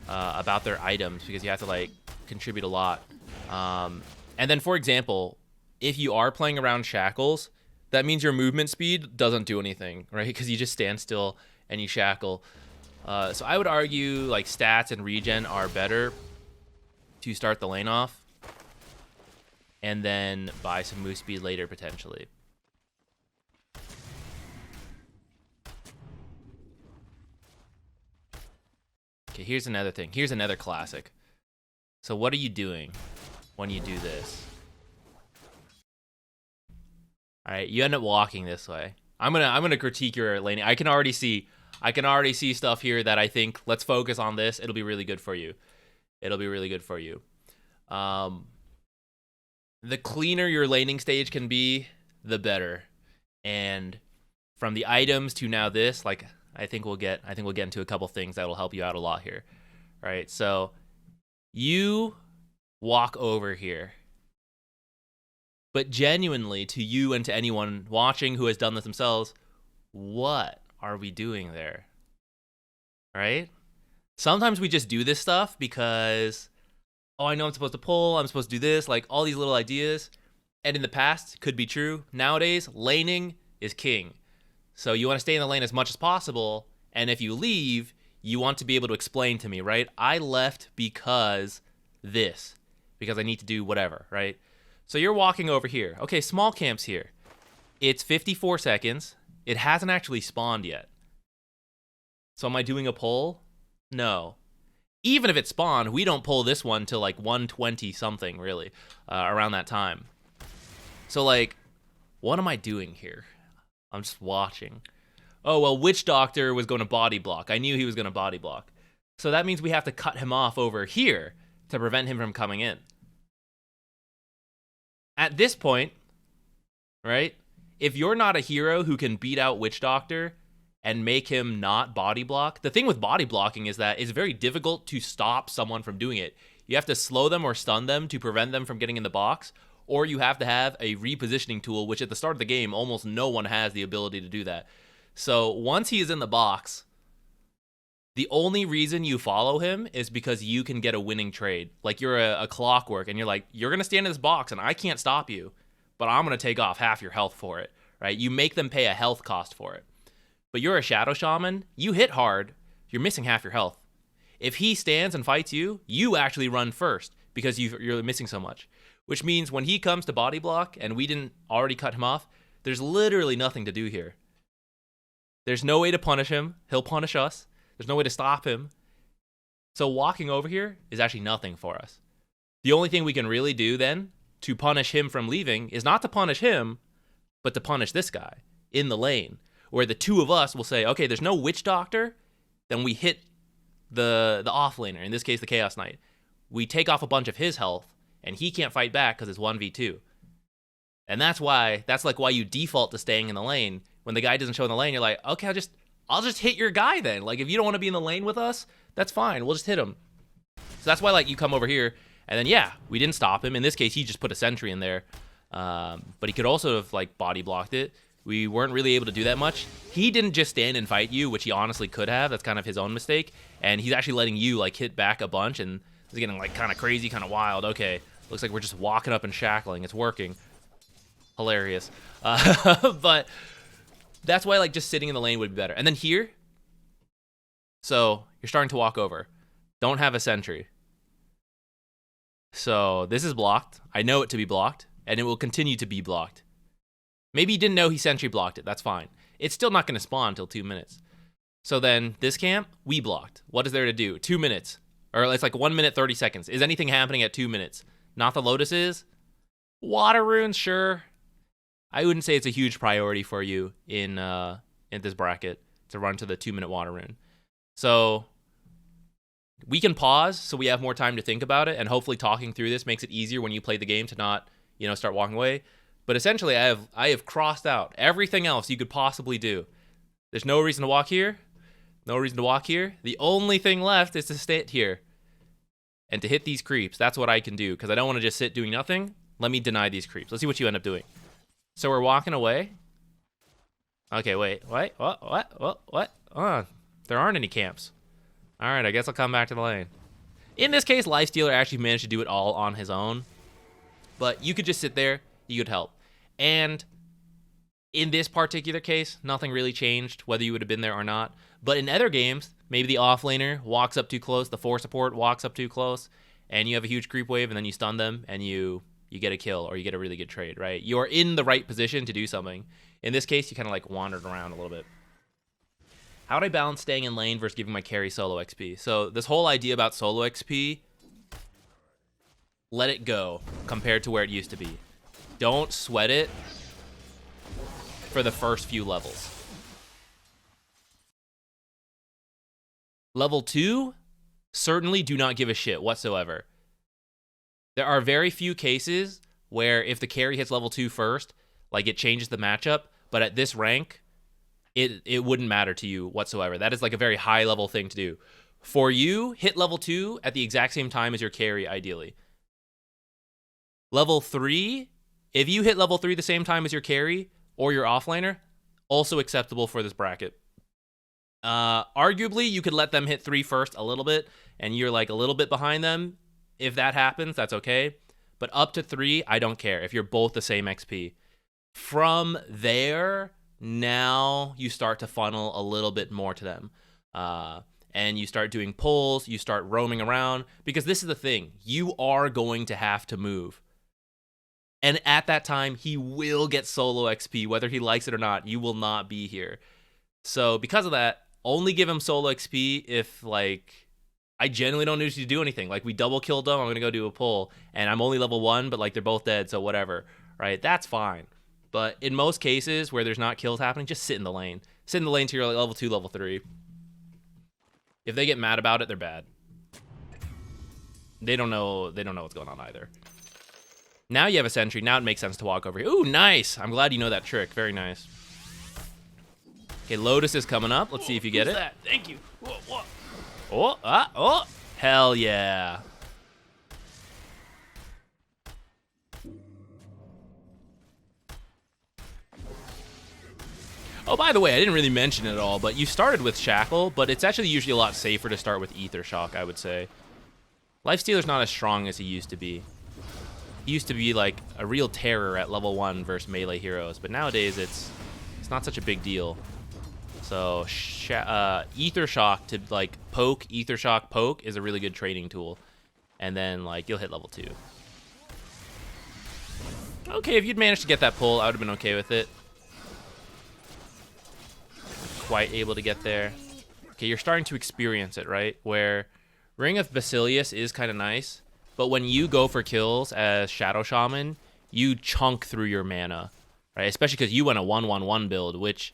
Speaker 1: about their items because you have to like contribute a lot. And then, for example, if you are playing around shackles, that means your movement speed doesn't do anything, right? Because you just stand still and you shackle. So I would argue like stats and regen are better to start the lane off, and then buy some move speed later potentially. Okay, here's another thing. Here's another classic. So what are you doing when you do this? All right, you end up walking this way. I'm gonna critique your laning. I can already see stuff here that I think, let's focus on this. It'll be really good for you. It'll be really good for you. The cleaner your laning stage can be, the better. And from the items to now this, like I think we'll get into a couple things that'll help you out a lot here. All right, so you walk over here. But genuinely, to you and to anyone watching who has done this themselves, what are we doing there? Right? Sometimes we just do this stuff because, oh, I know I'm supposed to pull, I'm supposed to do this, like all these little ideas. And in the past, could be true. Nowadays, laning is king. So you want to stay in the lane as much as possible. And if you leave, you want to be able to explain to me, right? I left because this, because I need to do whatever, right? So you're walking over here. Okay, small camp's here. It's 54 seconds. It hasn't actually spawned yet. So am I doing a pull? No. Even if it spawned, we don't pull this one till like 120 something, really, around that time. So like, what am I doing here? I'm just watching. Oh, well, Witch Doctor was going to body block. I knew he was going to body block. So that means we have to cut him off over here to prevent him from coming in. At this point, right, if you're not a hero who can beat out Witch Doctor and make him not body block, the thing with body blocking is that it's very difficult to stop someone from doing it. You have to slow them or stun them to prevent them from getting in the box, or you have to have a repositioning tool, which at the start of the game, almost no one has the ability to do that. So once he is in the box, the only reason you follow him is because you can get a winning trade. Like you're a clockwork and you're like, you're going to stand in this box and I can't stop you, but I'm going to take off half your health for it, right? You make them pay a health cost for it. But you're a Shadow Shaman, you hit hard, you're missing half your health. If he stands and fights you, you actually run first because you're missing so much. Which means when he comes to body block and we didn't already cut him off, there's literally nothing to do here. There's no way to punish him. He'll punish us. There's no way to stop him. So walking over here is actually nothing for us. The only thing we can really do then to punish him from leaving is not to punish him, but to punish this guy in the lane, where the two of us will say, okay, there's no Witch Doctor, then we hit the off laner, in this case the Chaos Knight. We take off a bunch of his health, and he can't fight back because it's 1v2. And that's why you default to staying in the lane. When the guy doesn't show in the lane, you're like, okay, I'll just hit your guy then. Like, if you don't want to be in the lane with us, that's fine. We'll just hit him. So that's why, like, you come over here, and then, yeah, we didn't stop him. In this case, he just put a sentry in there. But he could also have, like, body blocked it. We weren't really able to do that much. He didn't just stand and fight you, which he honestly could have. That's kind of his own mistake. And he's actually letting you, like, hit back a bunch, and it's getting, like, kind of crazy, kind of wild. Okay, looks like we're just walking up and shackling. It's working. Hilarious. But that's why, like, just sitting in the lane would be better. And then here, so you're starting to walk over. Don't have a sentry. So this is blocked. I know it to be blocked and it will continue to be blocked. Maybe he didn't know he sentry blocked it. That's fine. It's still not going to spawn until 2 minutes. So then this camp, we blocked. What is there to do? 2 minutes. Or it's like 1 minute, 30 seconds. Is anything happening at 2 minutes? Not the Lotuses? Water runes, sure. I wouldn't say it's a huge priority for you in this bracket to run to the 2 minute water rune. So we can pause so we have more time to think about it, and hopefully talking through this makes it easier when you play the game to not, start walking away. But essentially, I have crossed out everything else you could possibly do. There's no reason to walk here. No reason to walk here. The only thing left is to sit here and to hit these creeps. That's what I can do because I don't want to just sit doing nothing. Let me deny these creeps. Let's see what you end up doing. So we're walking away. Okay, wait. What? Oh, there aren't any camps. All right, I guess I'll come back to the lane. In this case, Lifestealer actually managed to do it all on his own. But you could just sit there. You could help. And in this particular case, nothing really changed, whether you would have been there or not. But in other games, maybe the offlaner walks up too close, the 4 support walks up too close, and you have a huge creep wave, and then you stun them, and you get a kill, or you get a really good trade, right? You're in the right position to do something. In this case, you kind of like wandered around a little bit. How would I balance staying in lane versus giving my carry solo XP? So this whole idea about solo XP, let it go compared to where it used to be. Don't sweat it for the first few levels. Level 2, certainly do not give a shit whatsoever. There are very few cases where if the carry hits level 2 first, like it changes the matchup, but at this rank, it wouldn't matter to you whatsoever. That is like a very high level thing to do. For you, hit level 2 at the exact same time as your carry, ideally. Level 3, if you hit level 3 the same time as your carry or your offlaner, also acceptable for this bracket. Arguably, you could let them hit 3 first a little bit, and you're like a little bit behind them. If that happens, that's okay. But up to 3, I don't care if you're both the same XP. From there, now you start to funnel a little bit more to them. And you start doing pulls, you start roaming around, because this is the thing. You are going to have to move. And at that time, he will get solo XP, whether he likes it or not. You will not be here. So because of that, only give him solo XP if, like, I genuinely don't need you to do anything. Like, we double killed them, I'm going to go do a pull, and I'm only level 1, but, like, they're both dead, so whatever, right? That's fine. But in most cases where there's not kills happening, just sit in the lane. Sit in the lane till you're like level 2, level 3. If they get mad about it, they're bad. They don't know what's going on either. Now you have a sentry. Now it makes sense to walk over here. Ooh, nice. I'm glad you know that trick. Very nice. Okay, Lotus is coming up. Let's see if you get it.
Speaker 4: That? Thank you. Whoa.
Speaker 1: Oh. Hell yeah. Oh, by the way, I didn't really mention it at all, but you started with Shackle, but it's actually usually a lot safer to start with Ether Shock, I would say. Lifestealer's not as strong as he used to be. He used to be like a real terror at level 1 versus melee heroes, but nowadays it's not such a big deal. So Ether Shock to like poke, Ether Shock poke is a really good trading tool. And then like you'll hit level 2. Okay, if you'd managed to get that pull, I would have been okay with it. Quite able to get there. Okay, you're starting to experience it, right? Where Ring of Basilius is kind of nice, but when you go for kills as Shadow Shaman, you chunk through your mana, right? Especially because you went a 1-1-1 build, which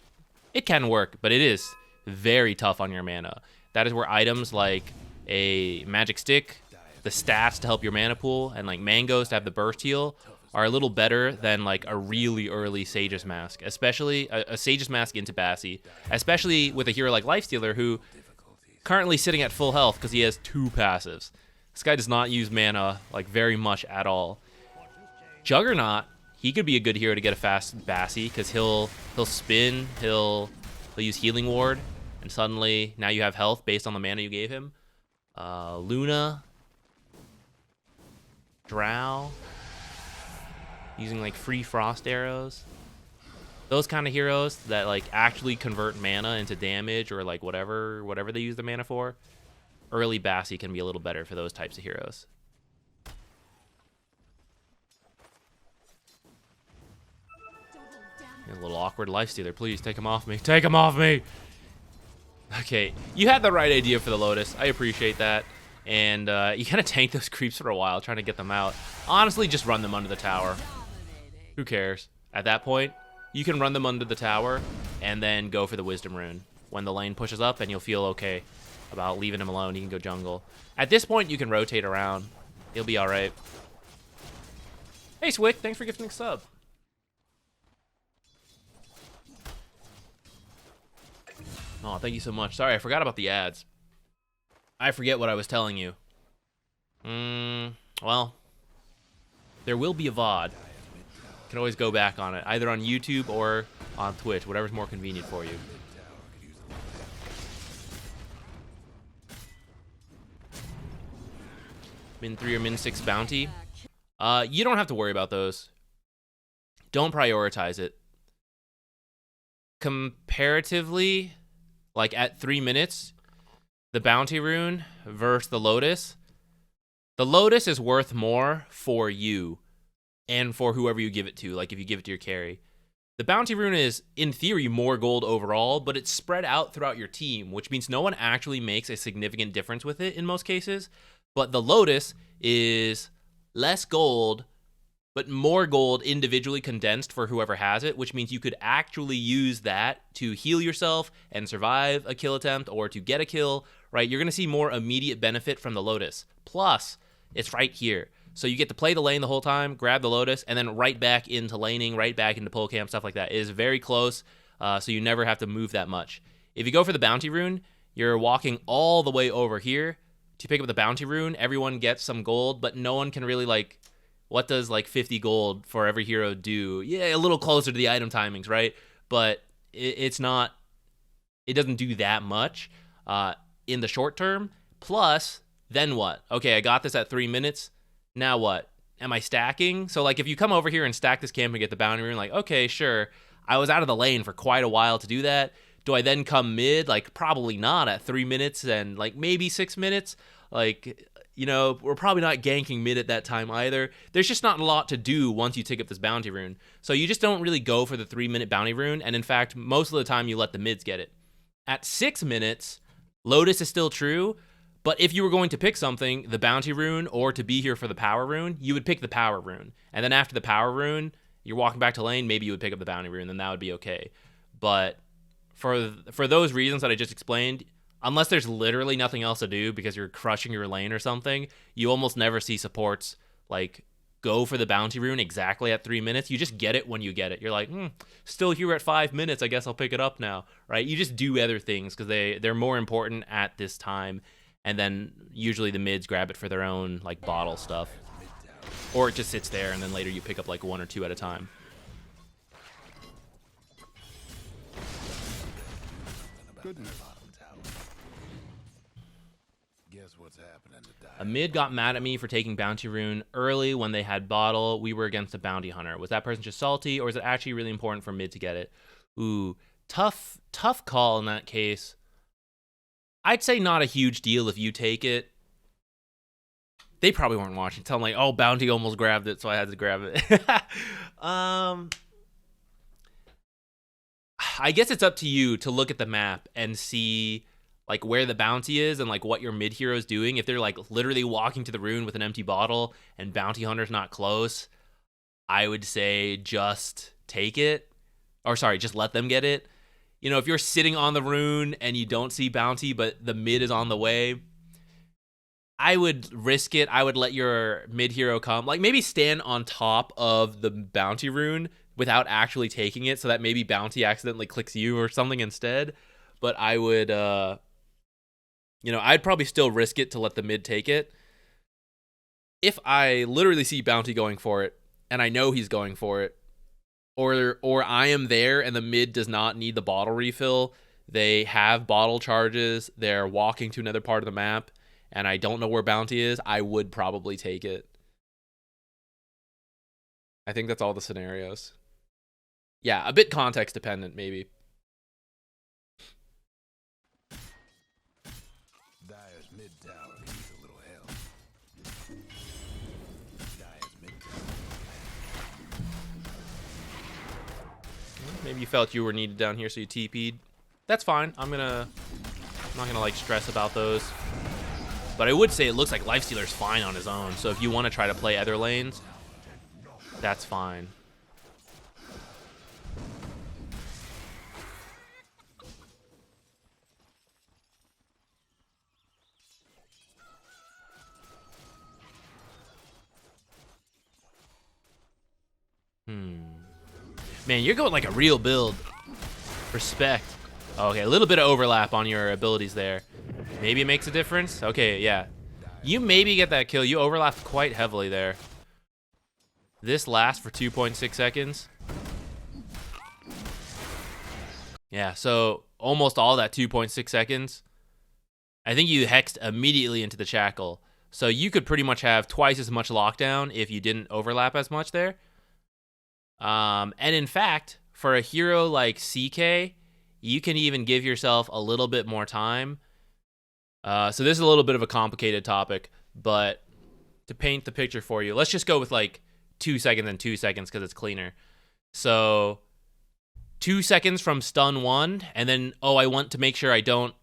Speaker 1: it can work, but it is very tough on your mana. That is where items like a Magic Stick, the stats to help your mana pool, and like Mangoes to have the burst heal are a little better than like a really early Sage's Mask, especially a Sage's Mask into Bassi, especially with a hero like Lifestealer who currently sitting at full health because he has 2 passives. This guy does not use mana like very much at all. Juggernaut, he could be a good hero to get a fast Bassi because he'll spin, he'll use Healing Ward, and suddenly now you have health based on the mana you gave him. Luna, Drow, using like free frost arrows. Those kind of heroes that like actually convert mana into damage or like whatever they use the mana for. Early Bassi can be a little better for those types of heroes. A little awkward lifestealer. Please take him off me. Take him off me. Okay, you had the right idea for the Lotus. I appreciate that. And you kind of tank those creeps for a while, trying to get them out. Honestly, just run them under the tower. Who cares? At that point, you can run them under the tower and then go for the Wisdom Rune when the lane pushes up, and you'll feel okay about leaving him alone. He can go jungle. At this point, you can rotate around. He'll be all right. Hey, Swick, thanks for gifting a sub. Oh, thank you so much. Sorry, I forgot about the ads. I forget what I was telling you. Well, there will be a VOD. You can always go back on it, either on YouTube or on Twitch, whatever's more convenient for you. Min 3 or min 6 bounty. You don't have to worry about those. Don't prioritize it. Comparatively, like at 3 minutes, the bounty rune versus the Lotus is worth more for you and for whoever you give it to, like if you give it to your carry. The bounty rune is, in theory, more gold overall, but it's spread out throughout your team, which means no one actually makes a significant difference with it in most cases. But the Lotus is less gold, but more gold individually condensed for whoever has it, which means you could actually use that to heal yourself and survive a kill attempt or to get a kill, right? You're going to see more immediate benefit from the Lotus. Plus, it's right here. So you get to play the lane the whole time, grab the Lotus, and then right back into laning, right back into pull camp, stuff like that. It is very close, so you never have to move that much. If you go for the bounty rune, you're walking all the way over here to pick up the bounty rune. Everyone gets some gold, but no one can really, like, what does, like, 50 gold for every hero do? Yeah, a little closer to the item timings, right? But it doesn't do that much in the short term. Plus, then what? Okay, I got this at 3 minutes. Now what? Am I stacking? So, like, if you come over here and stack this camp and get the bounty rune, like, okay, sure. I was out of the lane for quite a while to do that. Do I then come mid? Like, probably not at 3 minutes and, like, maybe 6 minutes. Like, you know, we're probably not ganking mid at that time either. There's just not a lot to do once you take up this bounty rune. So you just don't really go for the 3 minute bounty rune. And in fact, most of the time you let the mids get it. At 6 minutes, Lotus is still true. But if you were going to pick something, the bounty rune or to be here for the power rune, you would pick the power rune. And then after the power rune, you're walking back to lane, maybe you would pick up the bounty rune, then that would be okay. But for those reasons that I just explained, unless there's literally nothing else to do because you're crushing your lane or something, you almost never see supports like go for the bounty rune exactly at 3 minutes. You just get it when you get it. You're like, still here at 5 minutes. I guess I'll pick it up now, right? You just do other things because they're more important at this time. And then usually the mids grab it for their own like bottle stuff. Or it just sits there and then later you pick up like 1 or 2 at a time.
Speaker 5: Goodness.
Speaker 1: A mid got mad at me for taking bounty rune early when they had bottle. We were against a bounty hunter. Was that person just salty, or is it actually really important for mid to get it? Ooh, tough call in that case. I'd say not a huge deal if you take it. They probably weren't watching. Tell them like, oh, bounty almost grabbed it, so I had to grab it. I guess it's up to you to look at the map and see like where the bounty is and like what your mid hero is doing. If they're like literally walking to the rune with an empty bottle and bounty hunter's not close, I would say just take it. Or sorry, just let them get it. You know, if you're sitting on the rune and you don't see bounty, but the mid is on the way, I would risk it. I would let your mid hero come. Like maybe stand on top of the bounty rune without actually taking it so that maybe bounty accidentally clicks you or something instead. But I would, I'd probably still risk it to let the mid take it. If I literally see bounty going for it and I know he's going for it, or I am there and the mid does not need the bottle refill, they have bottle charges, they're walking to another part of the map, and I don't know where bounty is, I would probably take it. I think that's all the scenarios. Yeah, a bit context dependent, maybe.
Speaker 2: Dyer's mid tower needs a little help. Dyer's mid tower.
Speaker 1: Maybe you felt you were needed down here, so you TP'd. That's fine. I'm not gonna like stress about those. But I would say it looks like Lifestealer's fine on his own. So if you want to try to play other lanes, that's fine. Man, you're going like a real build. Respect. Okay, a little bit of overlap on your abilities there. Maybe it makes a difference. Okay, yeah. You maybe get that kill. You overlapped quite heavily there. This lasts for 2.6 seconds. Yeah, so almost all that 2.6 seconds. I think you hexed immediately into the shackle. So you could pretty much have twice as much lockdown if you didn't overlap as much there. And in fact, for a hero like CK, you can even give yourself a little bit more time. So this is a little bit of a complicated topic, but to paint the picture for you, let's just go with like 2 seconds and 2 seconds because it's cleaner. So 2 seconds from stun 1, and then, oh, I want to make sure I don't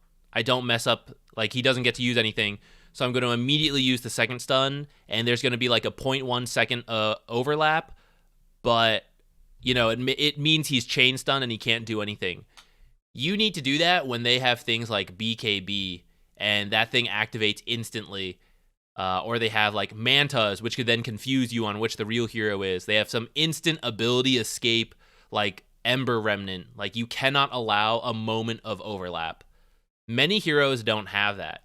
Speaker 1: mess up, like he doesn't get to use anything. So I'm going to immediately use the second stun, and there's going to be like a 0.1 second overlap. But, you know, it means he's chain stunned and he can't do anything. You need to do that when they have things like BKB, and that thing activates instantly. Or they have like Mantas, which could then confuse you on which the real hero is. They have some instant ability escape, like Ember Remnant. Like, you cannot allow a moment of overlap. Many heroes don't have that.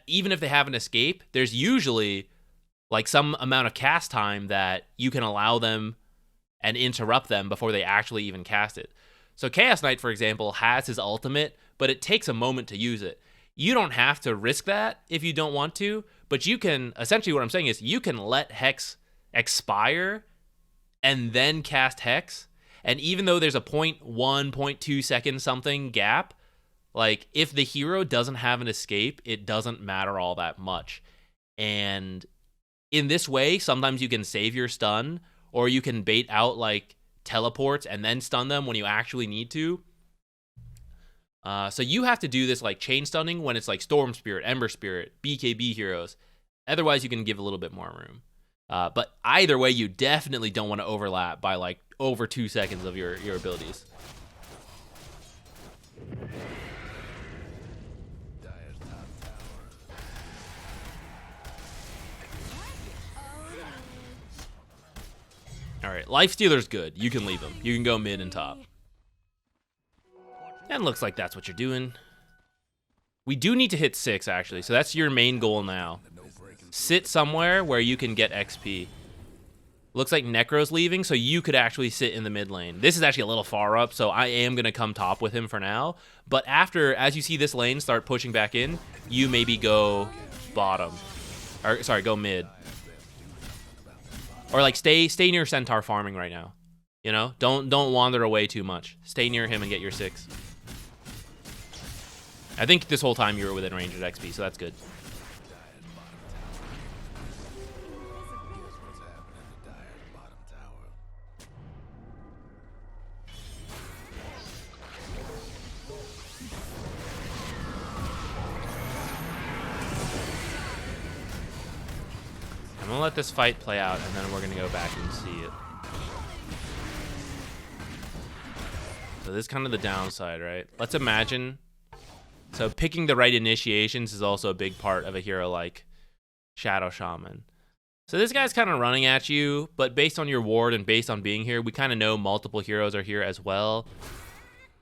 Speaker 1: Even if they have an escape, there's usually like some amount of cast time that you can allow them and interrupt them before they actually even cast it. So Chaos Knight, for example, has his ultimate, but it takes a moment to use it. You don't have to risk that if you don't want to, but you can, essentially what I'm saying is you can let Hex expire and then cast Hex. And even though there's a 0.1, 0.2 second something gap, like if the hero doesn't have an escape, it doesn't matter all that much. And in this way, sometimes you can save your stun, or you can bait out like teleports and then stun them when you actually need to. So you have to do this like chain stunning when it's like Storm Spirit, Ember Spirit, BKB heroes. Otherwise, you can give a little bit more room. But either way, you definitely don't want to overlap by like over 2 seconds of your abilities. All right, Lifestealer's good. You can leave him. You can go mid and top. And looks like that's what you're doing. We do need to hit 6, actually, so that's your main goal now. Sit somewhere where you can get XP. Looks like Necro's leaving, so you could actually sit in the mid lane. This is actually a little far up, so I am going to come top with him for now. But after, as you see this lane start pushing back in, you maybe go bottom. Or, sorry, go mid. Or like stay near Centaur farming right now. You know, don't wander away too much. Stay near him and get your 6. I think this whole time you were within range of XP, so that's good. I'm gonna let this fight play out, and then we're gonna go back and see it. So this is kind of the downside, right? Let's imagine. So picking the right initiations is also a big part of a hero like Shadow Shaman. So this guy's kind of running at you, but based on your ward and based on being here, we kind of know multiple heroes are here as well.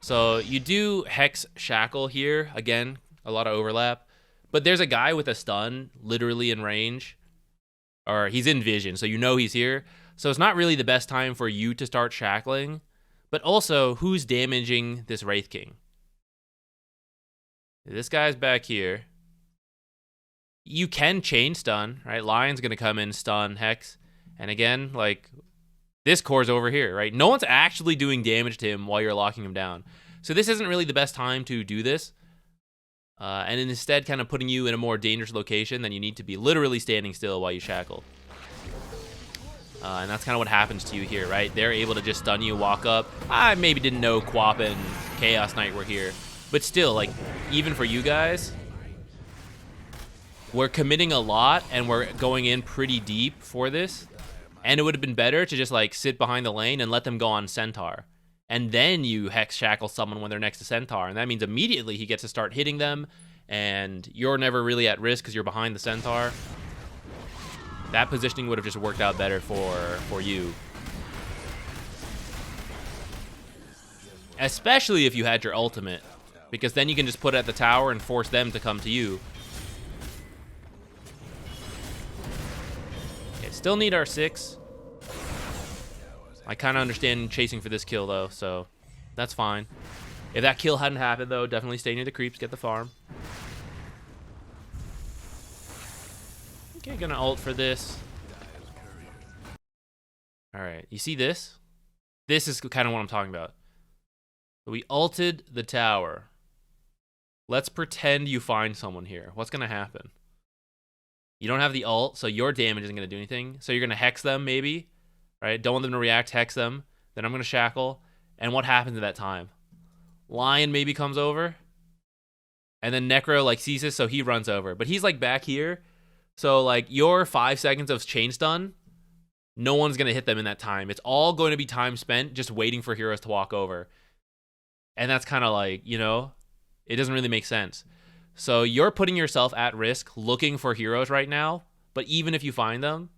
Speaker 1: So you do Hex Shackle here. Again, a lot of overlap. But there's a guy with a stun literally in range. Or he's in vision, so you know he's here. So it's not really the best time for you to start shackling. But also, who's damaging this Wraith King? This guy's back here. You can chain stun, right? Lion's going to come in, stun, Hex. And again, like, this core's over here, right? No one's actually doing damage to him while you're locking him down. So this isn't really the best time to do this. And instead kind of putting you in a more dangerous location than you need to be literally standing still while you shackle. And that's kind of what happens to you here, right? They're able to just stun you, walk up. I maybe didn't know Quap and Chaos Knight were here. But still, like, even for you guys, we're committing a lot, and we're going in pretty deep for this. And it would have been better to just, like, sit behind the lane and let them go on Centaur. And then you Hex Shackle someone when they're next to Centaur. And that means immediately he gets to start hitting them, and you're never really at risk because you're behind the Centaur. That positioning would have just worked out better for you. Especially if you had your ultimate, because then you can just put it at the tower and force them to come to you. Okay, still need our 6. I kind of understand chasing for this kill, though, so that's fine. If that kill hadn't happened, though, definitely stay near the creeps, get the farm. Okay, gonna ult for this. Alright, you see this? This is kind of what I'm talking about. So we ulted the tower. Let's pretend you find someone here. What's gonna happen? You don't have the ult, so your damage isn't gonna do anything. So you're gonna hex them, maybe? Right? Don't want them to react, hex them. Then I'm gonna shackle. And what happens at that time? Lion maybe comes over. And then Necro, like, sees this, so he runs over. But he's, like, back here. So, like, your 5 seconds of chain stun, no one's going to hit them in that time. It's all going to be time spent just waiting for heroes to walk over. And that's kind of like, you know, it doesn't really make sense. So you're putting yourself at risk looking for heroes right now, but even if you find them,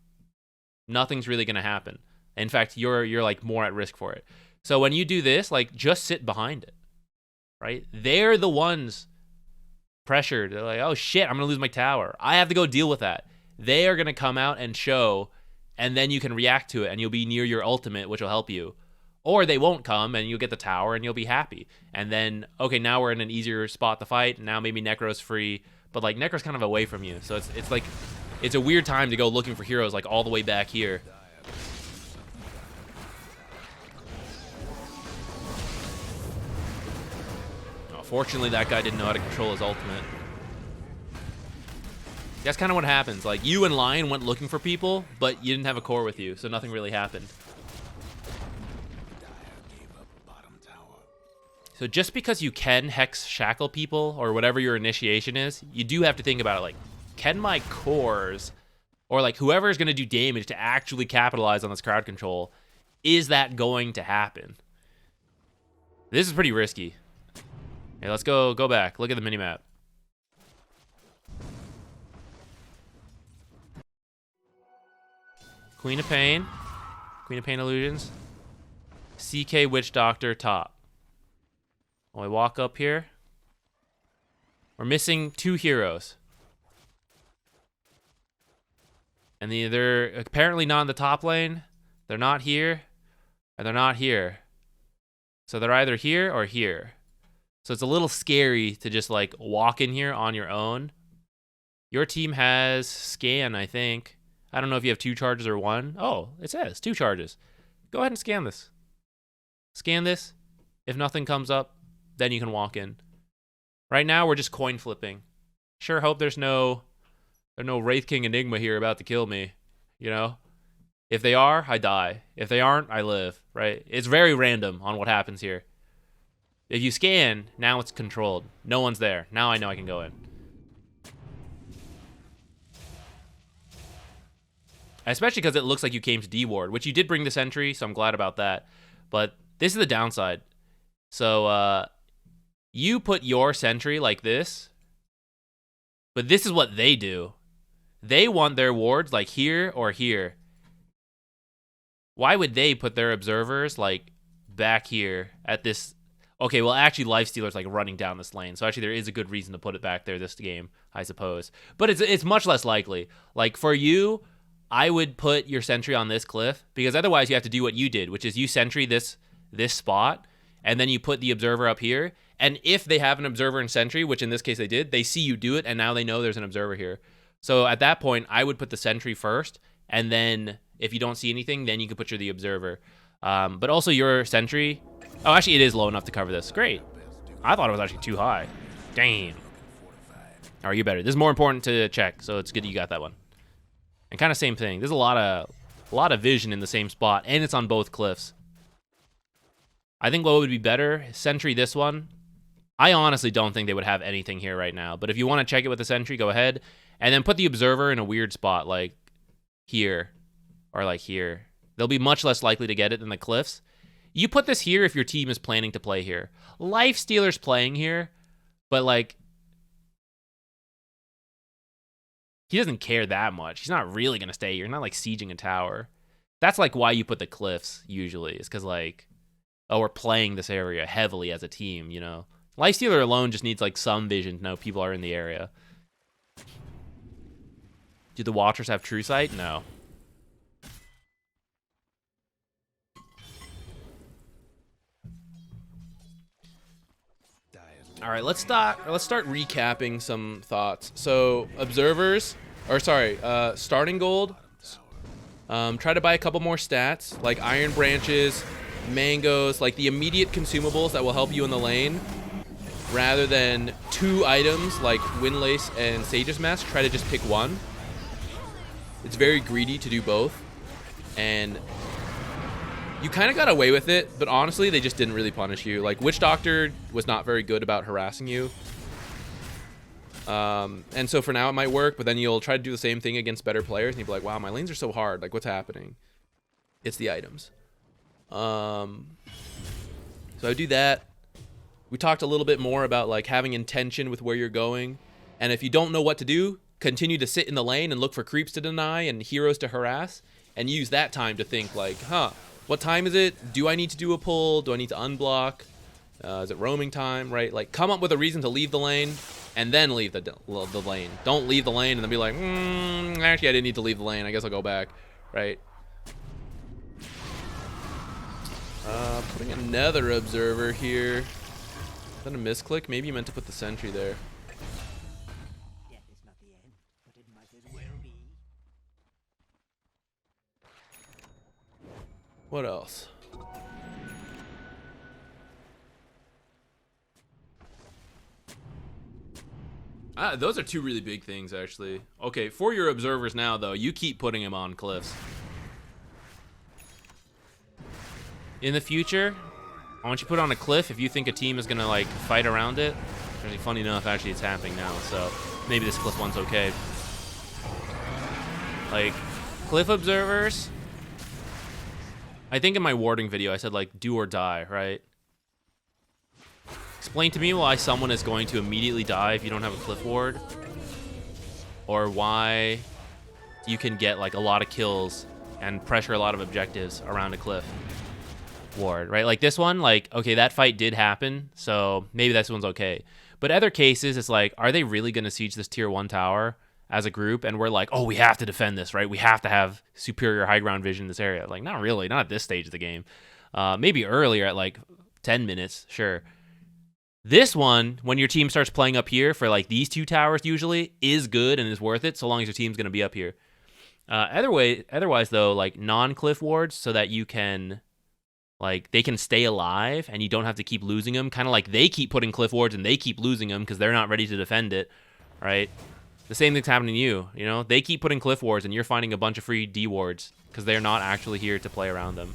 Speaker 1: nothing's really going to happen. In fact, you're like more at risk for it. So when you do this, like, just sit behind it, right? They're the ones pressured. They're like, oh shit, I'm gonna lose my tower. I have to go deal with that. They are gonna come out and show, and then you can react to it, and you'll be near your ultimate, which will help you. Or they won't come, and you'll get the tower, and you'll be happy. And then, okay, now we're in an easier spot to fight. Now maybe Necro's free, but like Necro's kind of away from you, so it's like it's a weird time to go looking for heroes like all the way back here. Fortunately, that guy didn't know how to control his ultimate. That's kind of what happens. Like, you and Lion went looking for people, but you didn't have a core with you, so nothing really happened. So just because you can Hex Shackle people, or whatever your initiation is, you do have to think about it. Like, can my cores, or like whoever is going to do damage to actually capitalize on this crowd control, is that going to happen? This is pretty risky. Hey, let's go back. Look at the minimap. Queen of Pain Illusions. CK Witch Doctor top. When we walk up here, we're missing 2 heroes. And they're apparently not in the top lane. They're not here, and they're not here. So they're either here or here. So it's a little scary to just like walk in here on your own. Your team has scan, I think. I don't know if you have 2 charges or 1. Oh, it says 2 charges. Go ahead and scan this. Scan this. If nothing comes up, then you can walk in. Right now, we're just coin flipping. Sure hope there's no Wraith King Enigma here about to kill me, you know? If they are, I die. If they aren't, I live, right? It's very random on what happens here. If you scan, now it's controlled. No one's there. Now I know I can go in. Especially because it looks like you came to D-Ward, which you did bring the sentry, so I'm glad about that. But this is the downside. So, you put your sentry like this, but this is what they do. They want their wards like here or here. Why would they put their observers like back here at this? Okay, well, actually, Lifestealer's like running down this lane, so actually there is a good reason to put it back there this game, I suppose. But it's much less likely. Like, for you, I would put your sentry on this cliff, because otherwise you have to do what you did, which is you sentry this spot, and then you put the observer up here, and if they have an observer and sentry, which in this case they did, they see you do it, and now they know there's an observer here. So at that point, I would put the sentry first, and then if you don't see anything, then you can put the observer. But also your sentry... Oh, actually, it is low enough to cover this. Great. I thought it was actually too high. Damn. All right, you better. This is more important to check, so it's good you got that one. And kind of same thing. There's a lot of A lot of vision in the same spot, and it's on both cliffs. I think what would be better, sentry this one. I honestly don't think they would have anything here right now, but if you want to check it with the sentry, go ahead. And then put the observer in a weird spot, like here, or like here. They'll be much less likely to get it than the cliffs. You put this here if your team is planning to play here. Lifestealer's playing here, but like, he doesn't care that much. He's not really going to stay here. He's not like sieging a tower. That's like why you put the cliffs usually, is because like, oh, we're playing this area heavily as a team, you know? Lifestealer alone just needs like some vision to know people are in the area. Do the Watchers have True Sight? No. All right, let's start recapping some thoughts. So, observers, or sorry, starting gold. Try to buy a couple more stats, like iron branches, mangoes, like the immediate consumables that will help you in the lane. Rather than 2 items like Windlace and Sage's Mask, try to just pick one. It's very greedy to do both. And you kind of got away with it, but honestly, they just didn't really punish you. Like, Witch Doctor was not very good about harassing you. And so for now, it might work, but then you'll try to do the same thing against better players, and you'll be like, wow, my lanes are so hard. Like, what's happening? It's the items. So I do that. We talked a little bit more about, like, having intention with where you're going. And if you don't know what to do, continue to sit in the lane and look for creeps to deny and heroes to harass, and use that time to think, like, what time is it? Do I need to do a pull? Do I need to unblock? Is it roaming time, right? Like, come up with a reason to leave the lane, and then leave the lane. Don't leave the lane and then be like, actually, I didn't need to leave the lane. I guess I'll go back, right? Putting another observer here. Is that a misclick? Maybe you meant to put the sentry there.
Speaker 6: Death is not the end, but it might as well be.
Speaker 1: What else? Those are 2 really big things, actually. Okay, for your observers now, though, you keep putting them on cliffs. In the future, I want you to put on a cliff if you think a team is going to, like, fight around it. Really funny enough, actually, it's happening now, so maybe this cliff one's okay. Like, cliff observers, I think in my warding video, I said, like, do or die, right? Explain to me why someone is going to immediately die if you don't have a cliff ward. Or why you can get, like, a lot of kills and pressure a lot of objectives around a cliff ward, right? Like this one, like, okay, that fight did happen, so maybe this one's okay. But other cases, it's like, are they really going to siege this tier 1 tower as a group? And we're like, oh, we have to defend this, right? We have to have superior high ground vision in this area. Like, not really, not at this stage of the game. Maybe earlier at like 10 minutes, sure. This one, when your team starts playing up here for like these 2 towers usually, is good and is worth it so long as your team's going to be up here. Otherwise, though, like non-cliff wards so that you can, like, they can stay alive and you don't have to keep losing them. Kind of like they keep putting cliff wards and they keep losing them because they're not ready to defend it, right? The same thing's happening to you, you know? They keep putting cliff wards and you're finding a bunch of free D wards because they're not actually here to play around them.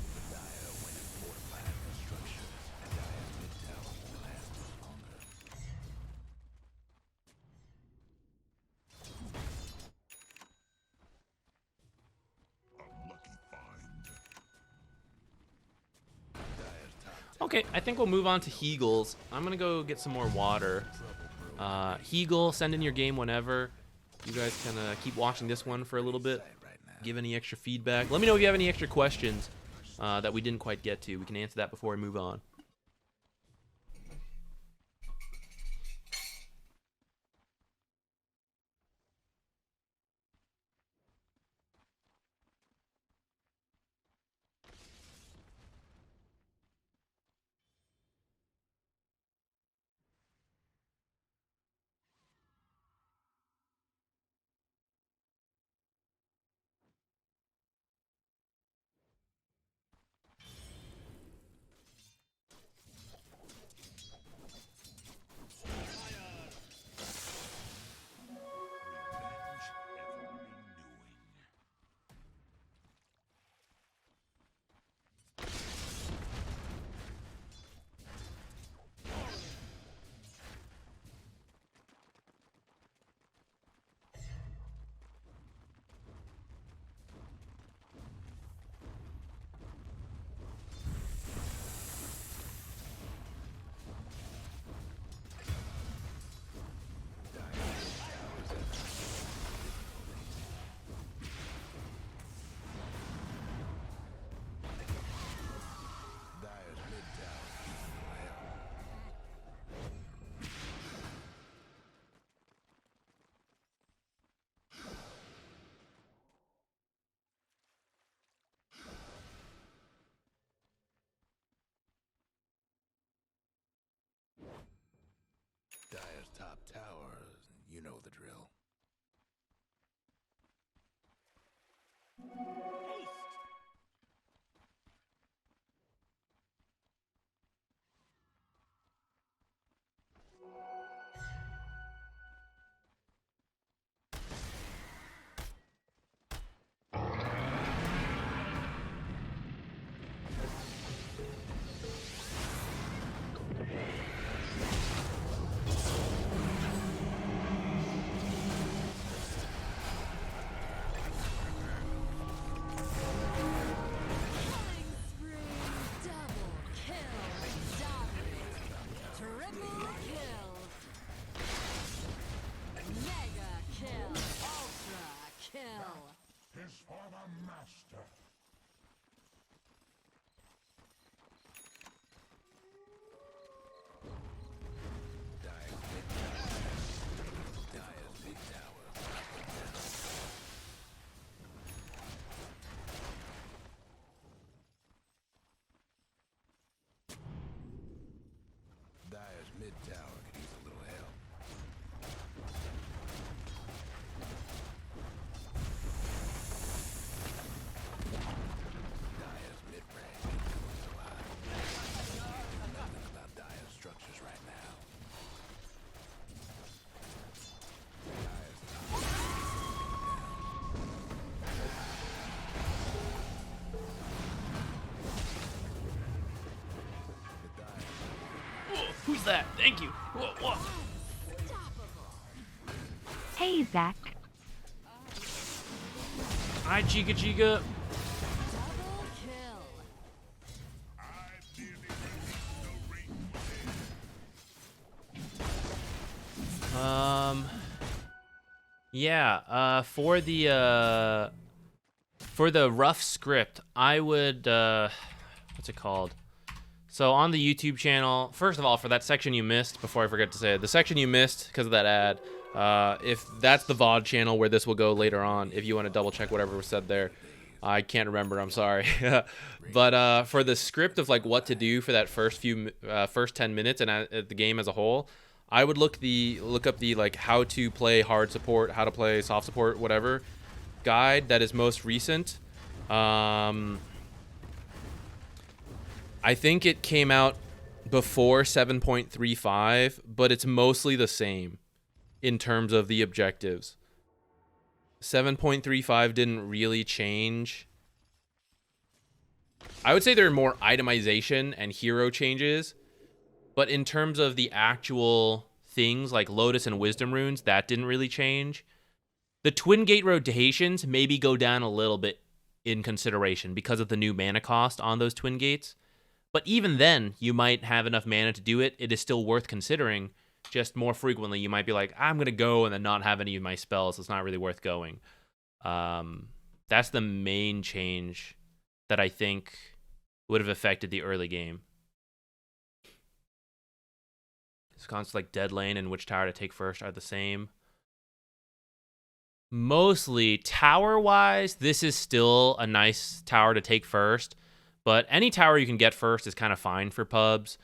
Speaker 1: Okay, I think we'll move on to Heagles. I'm gonna go get some more water. Heagle, send in your game whenever. You guys can keep watching this one for a little bit. Give any extra feedback. Let me know if you have any extra questions that we didn't quite get to. We can answer that before we move on.
Speaker 5: is for the master.
Speaker 2: Dire's mid tower. Dire's mid tower could use a little help. Dire's mid range is going so high. Nothing about Dire's structures right now. Dire's top the Dire
Speaker 4: Who's that? Thank you. Whoa.
Speaker 7: Hey, Zach.
Speaker 4: Hi, Chica Chica. Yeah, for the rough script, I would what's it called? So on the YouTube channel, first of all, for that section you missed, before I forget to say it, the section you missed because of that ad, if that's the VOD channel where this will go later on, if you want to double check whatever was said there. I can't remember, I'm sorry. But for the script of like what to do for that first 10 minutes and the game as a whole, I would look up the like how to play hard support, how to play soft support, whatever guide that is most recent. I think it came out before 7.35, but it's mostly the same in terms of the objectives. 7.35 didn't really change. I would say there are more itemization and hero changes, but in terms of the actual things like Lotus and Wisdom runes, that didn't really change. The Twin Gate rotations maybe go down a little bit in consideration because of the new mana cost on those Twin Gates. But even then, you might have enough mana to do it. It is still worth considering. Just more frequently, you might be like, I'm going to go and then not have any of my spells. So it's not really worth going. That's the main change that I think would have affected the early game. It's concepts like dead lane and which tower to take first are the same. Mostly tower-wise, this is still a nice tower to take first. But any tower you can get first is kind of fine for pubs.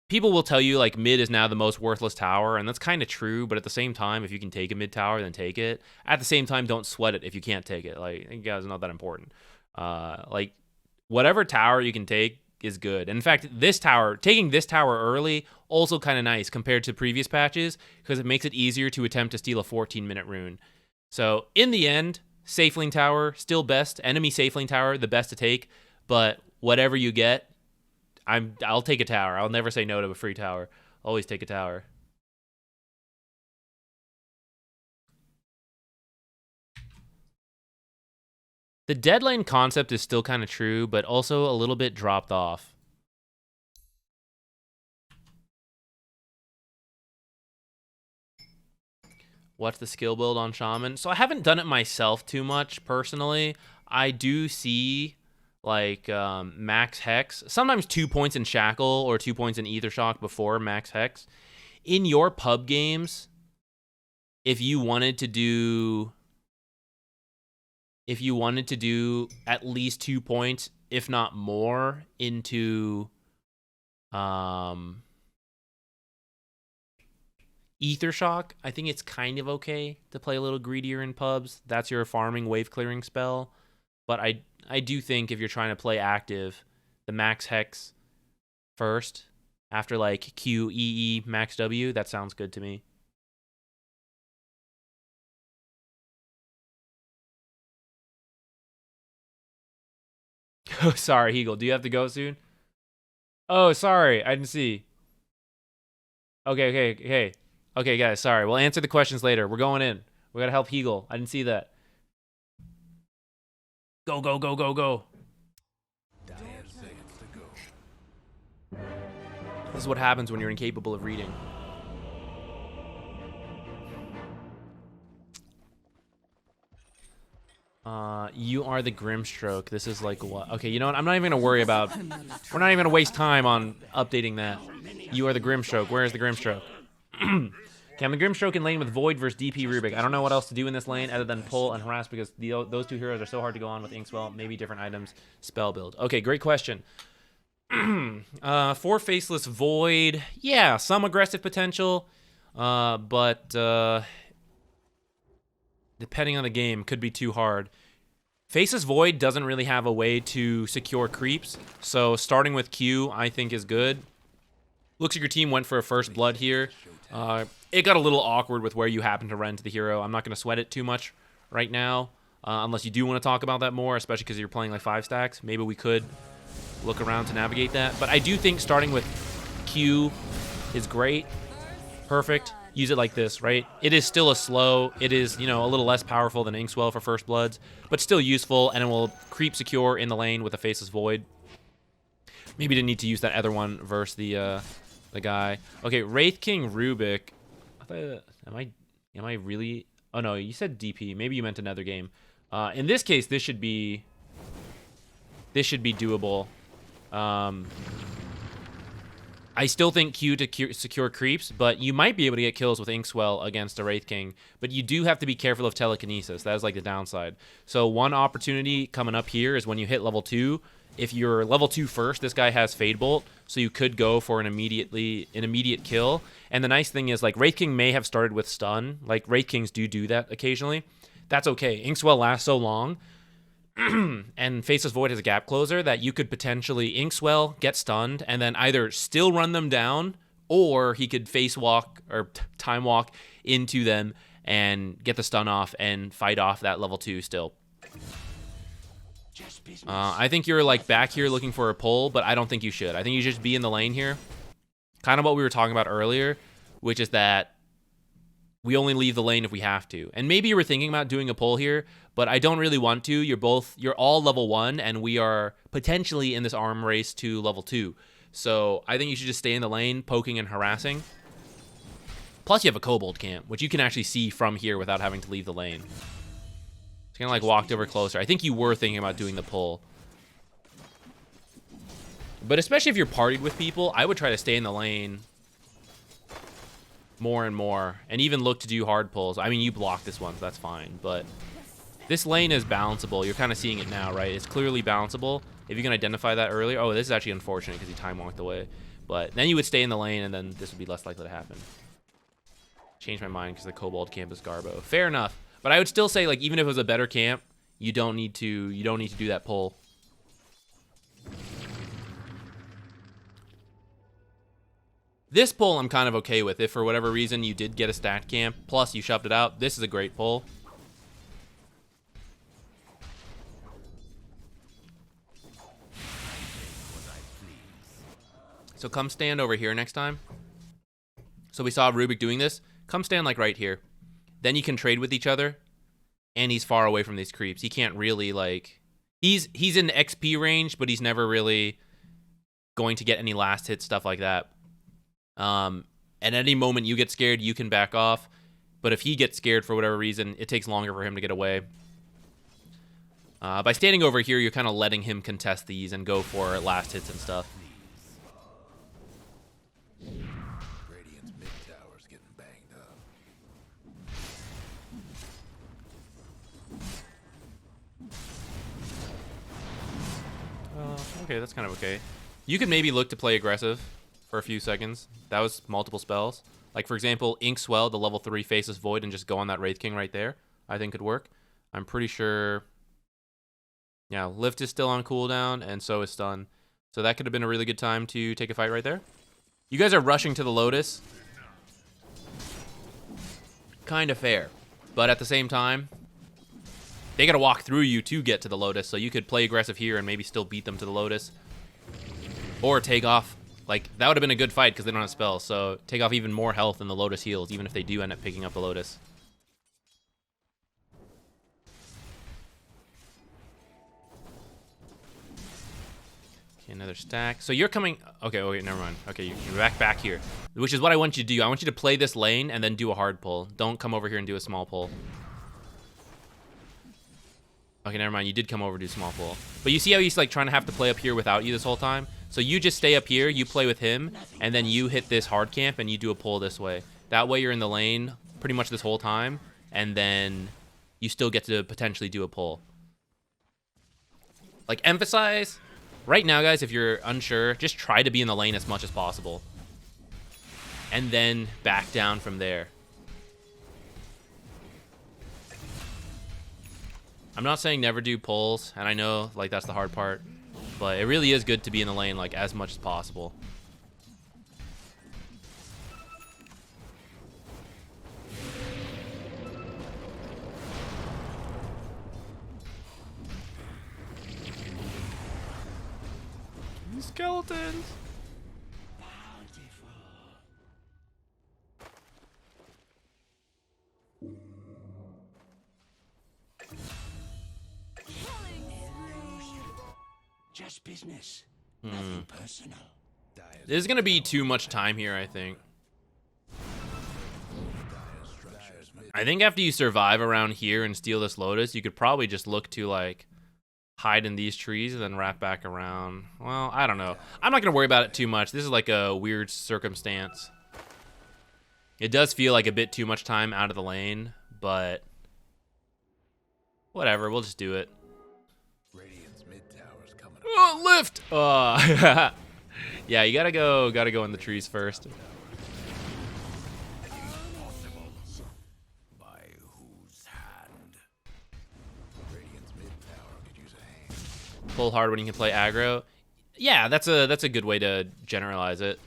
Speaker 4: People will tell you like mid is now the most worthless tower, and that's kind of true, but at the same time, if you can take a mid tower, then take it. At the same time, don't sweat it if you can't take it. Like, you guys are not that important. Like, whatever tower you can take is good. And in fact, taking this tower early, also kind of nice compared to previous patches, because it makes it easier to attempt to steal a 14-minute rune. So, in the end, safe lane tower, still best. Enemy safe lane tower, the best to take. But whatever you get, I'll take a tower. I'll never say no to a free tower. Always take a tower. The dead lane concept is still kind of true, but also a little bit dropped off. What's the skill build on Shaman? So I haven't done it myself too much personally. I do see like max hex, sometimes 2 points in shackle or 2 points in ether shock before max hex. In your pub games, if you wanted to do at least 2 points, if not more, into ether shock, I think it's kind of okay to play a little greedier in pubs. That's your farming wave clearing spell. But I do think if you're trying to play active, the max hex first, after like Q, E, E, max W, that sounds good to me. Oh, sorry, Heagle. Do you have to go soon? Oh, sorry. I didn't see. Okay, guys, sorry. We'll answer the questions later. We're going in. We got to help Heagle. I didn't see that. Go.
Speaker 2: 10 seconds to go.
Speaker 4: This is what happens when you're incapable of reading. You are the Grimstroke. This is like what? Okay, you know what? I'm not even gonna worry about. We're not even gonna waste time on updating that. You are the Grimstroke. Where is the Grimstroke? Okay, I'm the Grimstroke in lane with Void versus DP Rubik. I don't know what else to do in this lane other than pull and harass because those two heroes are so hard to go on with Inkswell. Maybe different items, spell build. Okay, great question. For Faceless Void, yeah, some aggressive potential, but depending on the game, could be too hard. Faceless Void doesn't really have a way to secure creeps, so starting with Q, I think, is good. Looks like your team went for a first blood here. It got a little awkward with where you happen to run to the hero. I'm not going to sweat it too much right now, unless you do want to talk about that more, especially because you're playing like 5 stacks. Maybe we could look around to navigate that. But I do think starting with Q is great. Perfect. Use it like this, right? It is still a slow. It is, you know, a little less powerful than Inkswell for first bloods, but still useful, and it will creep secure in the lane with a Faceless Void. Maybe didn't need to use that other one versus the guy. Okay, Wraith King Rubik. Am I really? Oh no, you said DP. Maybe you meant another game. In this case, this should be doable. I still think Q to secure creeps, but you might be able to get kills with Inkswell against a Wraith King. But you do have to be careful of telekinesis. That is like the downside. So one opportunity coming up here is when you hit level 2. If you're level 2 first, this guy has Fade Bolt, so you could go for an immediate kill. And the nice thing is, like, Wraith King may have started with stun. Like, Wraith Kings do that occasionally. That's okay. Inkswell lasts so long, and Faceless Void has a gap closer that you could potentially Inkswell, get stunned, and then either still run them down, or he could face walk or time walk into them and get the stun off and fight off that level 2 still. I think you're like back here looking for a pull, but I don't think you should. I think you should just be in the lane here. Kind of what we were talking about earlier, which is that we only leave the lane if we have to. And maybe you were thinking about doing a pull here, but I don't really want to. You're all level 1, and we are potentially in this arm race to level 2. So I think you should just stay in the lane, poking and harassing. Plus you have a Kobold camp, which you can actually see from here without having to leave the lane. It's kind of like walked over closer. I think you were thinking about doing the pull. But especially if you're partied with people, I would try to stay in the lane more and more. And even look to do hard pulls. I mean, you blocked this one, so that's fine. But this lane is balanceable. You're kind of seeing it now, right? It's clearly balanceable. If you can identify that earlier. Oh, this is actually unfortunate because he time walked away. But then you would stay in the lane, and then this would be less likely to happen. Changed my mind because the Kobold camp is Garbo. Fair enough. But I would still say, like, even if it was a better camp, you don't need to do that pull. This pull I'm kind of okay with. If for whatever reason you did get a stacked camp, plus you shoved it out, this is a great pull. So come stand over here next time. So we saw Rubik doing this. Come stand like right here. Then you can trade with each other, and he's far away from these creeps. He can't really, like... He's in XP range, but he's never really going to get any last hit stuff like that. At any moment you get scared, you can back off. But if he gets scared for whatever reason, it takes longer for him to get away. By standing over here, you're kind of letting him contest these and go for last hits and stuff.
Speaker 2: Radiant's mid tower's getting banged up.
Speaker 1: Okay, that's kind of okay. You could maybe look to play aggressive for a few seconds. That was multiple spells. Like, for example, Inkswell, the level 3 Faceless Void, and just go on that Wraith King right there. I think could work. I'm pretty sure... Yeah, Lift is still on cooldown, and so is Stun. So that could have been a really good time to take a fight right there. You guys are rushing to the Lotus. Kind of fair. But at the same time, they got to walk through you to get to the Lotus, so you could play aggressive here and maybe still beat them to the Lotus. Or take off. Like, that would have been a good fight because they don't have spells, so take off even more health than the Lotus heals, even if they do end up picking up the Lotus. Okay, another stack. So you're coming... Okay, never mind. Okay, you're back here. Which is what I want you to do. I want you to play this lane and then do a hard pull. Don't come over here and do a small pull. Okay, never mind. You did come over to do small pull. But you see how he's like trying to have to play up here without you this whole time? So you just stay up here, you play with him, and then you hit this hard camp and you do a pull this way. That way you're in the lane pretty much this whole time, and then you still get to potentially do a pull. Like, emphasize, right now, guys, if you're unsure, just try to be in the lane as much as possible. And then back down from there. I'm not saying never do pulls, and I know, like, that's the hard part, but it really is good to be in the lane, like, as much as possible. Skeletons!
Speaker 2: Just business. Nothing personal.
Speaker 1: There's gonna be too much time here, I think. I think after you survive around here and steal this Lotus, you could probably just look to, like, hide in these trees and then wrap back around. Well, I don't know. I'm not gonna worry about it too much. This is like a weird circumstance. It does feel like a bit too much time out of the lane, but whatever, we'll just do it.
Speaker 2: Radiant's mid tower's coming up.
Speaker 1: Oh, lift! Yeah, you gotta go in the trees first.
Speaker 2: By whose hand? Radiant's mid tower could use a hand.
Speaker 1: Pull hard when you can play aggro. Yeah, that's a good way to generalize it.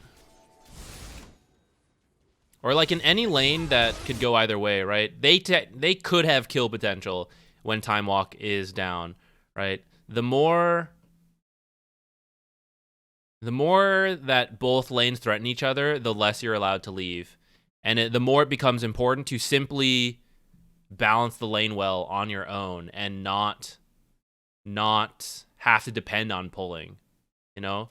Speaker 1: Or like in any lane that could go either way, right? They could have kill potential when Time Walk is down, right? The more that both lanes threaten each other, the less you're allowed to leave. And the more it becomes important to simply balance the lane well on your own and not have to depend on pulling, you know?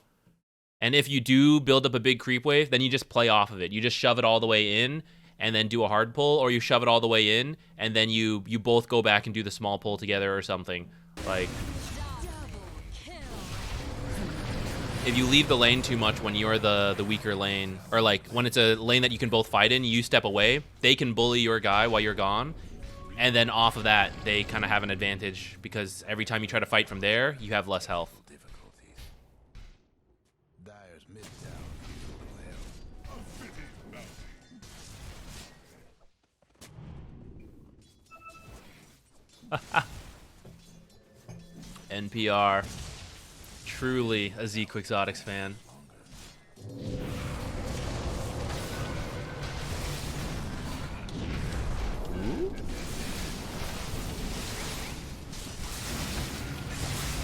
Speaker 1: And if you do build up a big creep wave, then you just play off of it. You just shove it all the way in and then do a hard pull, or you shove it all the way in and then you both go back and do the small pull together or something. Like, if you leave the lane too much when you're the weaker lane, or like when it's a lane that you can both fight in, you step away, they can bully your guy while you're gone. And then off of that, they kind of have an advantage because every time you try to fight from there, you have less health.
Speaker 2: Difficulties. Dyer's mid tower needs a little help.
Speaker 1: NPR. Truly a ZQuixotix fan.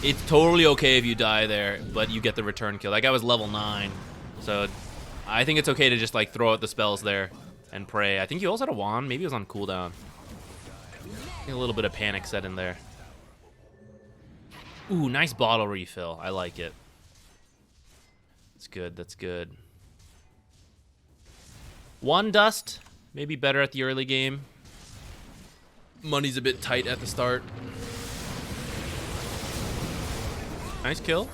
Speaker 1: It's totally okay if you die there, but you get the return kill. That guy was level 9, so I think it's okay to just like throw out the spells there and pray. I think he also had a wand. Maybe it was on cooldown. I think a little bit of panic set in there. Ooh, nice bottle refill. I like it. That's good. That's good. One dust. Maybe better at the early game. Money's a bit tight at the start. Nice kill.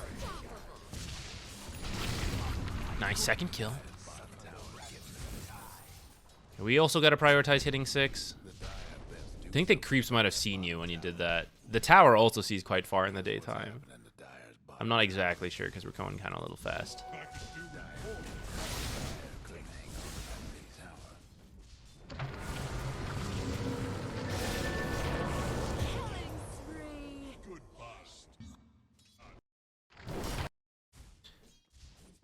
Speaker 1: Nice second kill. We also got to prioritize hitting 6. I think the creeps might have seen you when you did that. The tower also sees quite far in the daytime. I'm not exactly sure because we're going kind of a little fast.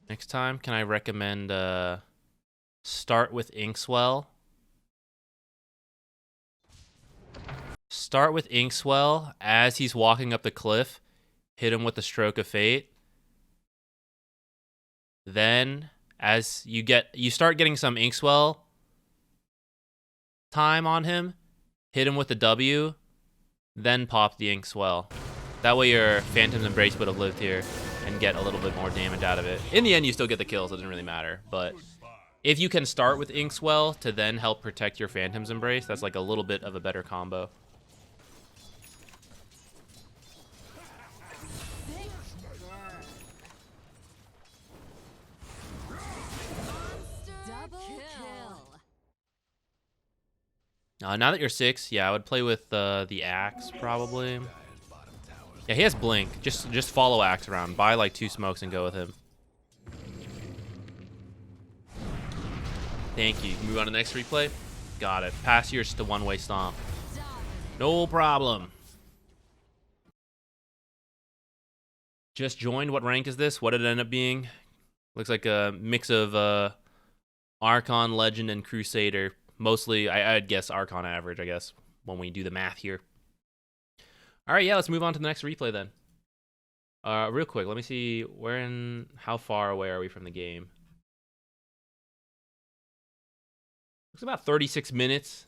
Speaker 1: Next time, can I recommend start with Inkswell? Start with Inkswell as he's walking up the cliff. Hit him with the Stroke of Fate. Then, as you start getting some Inkswell time on him, hit him with the W, then pop the Inkswell. That way your Phantom's Embrace would have lived here and get a little bit more damage out of it. In the end, you still get the kills, so it doesn't really matter. But if you can start with Inkswell to then help protect your Phantom's Embrace, that's like a little bit of a better combo. Now that you're 6, yeah, I would play with the Axe probably. Yeah, he has Blink. Just follow Axe around. Buy like 2 smokes and go with him. Thank you. Move on to the next replay. Got it. Pass yours to one-way stomp. No problem. Just joined. What rank is this? What did it end up being? Looks like a mix of Archon, Legend, and Crusader. Mostly, I'd guess Archon average, I guess, when we do the math here. All right, yeah, let's move on to the next replay then. Real quick, let me see how far away are we from the game? Looks about 36 minutes,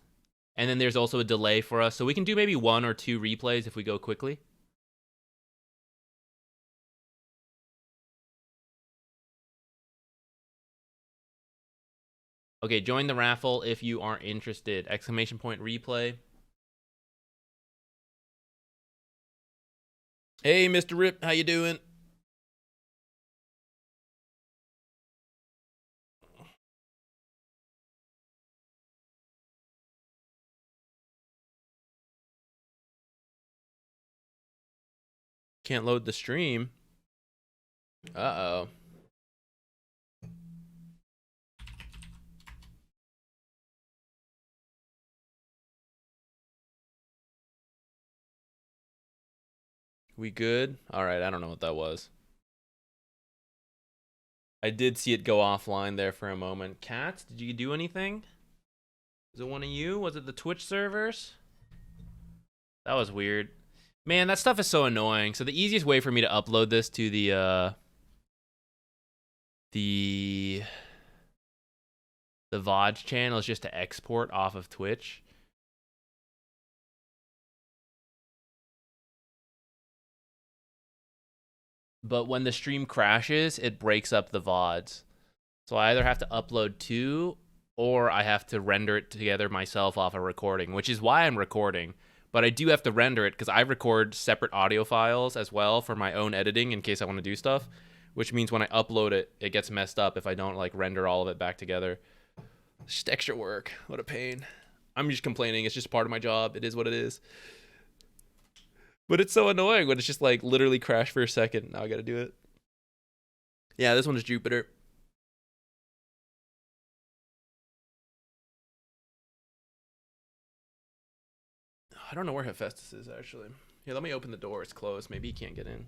Speaker 1: and then there's also a delay for us, so we can do maybe 1 or 2 replays if we go quickly. Okay, join the raffle if you are interested. Exclamation point replay. Hey, Mr. Rip, how you doing? Can't load the stream. Uh-oh. We good? All right, I don't know what that was. I did see it go offline there for a moment. Cats, did you do anything? Was it one of you? Was it the Twitch servers? That was weird. Man, that stuff is so annoying. So the easiest way for me to upload this to the Vods channel is just to export off of Twitch. But when the stream crashes, it breaks up the VODs. So I either have to upload 2 or I have to render it together myself off a recording, which is why I'm recording. But I do have to render it because I record separate audio files as well for my own editing in case I want to do stuff, which means when I upload it, it gets messed up if I don't like render all of it back together. It's just extra work. What a pain. I'm just complaining. It's just part of my job. It is what it is. But it's so annoying when it's just like literally crash for a second. Now I gotta do it. Yeah, this one is Jupiter. I don't know where Hephaestus is actually. Here, let me open the door. It's closed. Maybe he can't get in.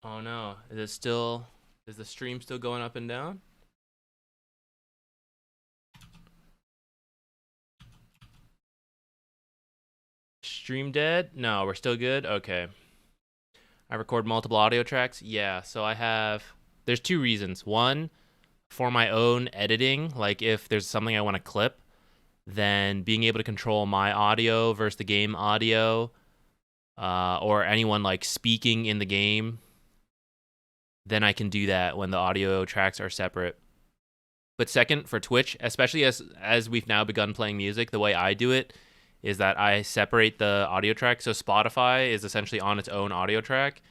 Speaker 1: Oh no, is the stream still going up and down? Stream dead? No, we're still good? Okay. I record multiple audio tracks? Yeah, so there's 2 reasons. One, for my own editing, like if there's something I want to clip, then being able to control my audio versus the game audio, or anyone like speaking in the game, then I can do that when the audio tracks are separate. But second, for Twitch, especially as we've now begun playing music, the way I do it is that I separate the audio track. So Spotify is essentially on its own audio track.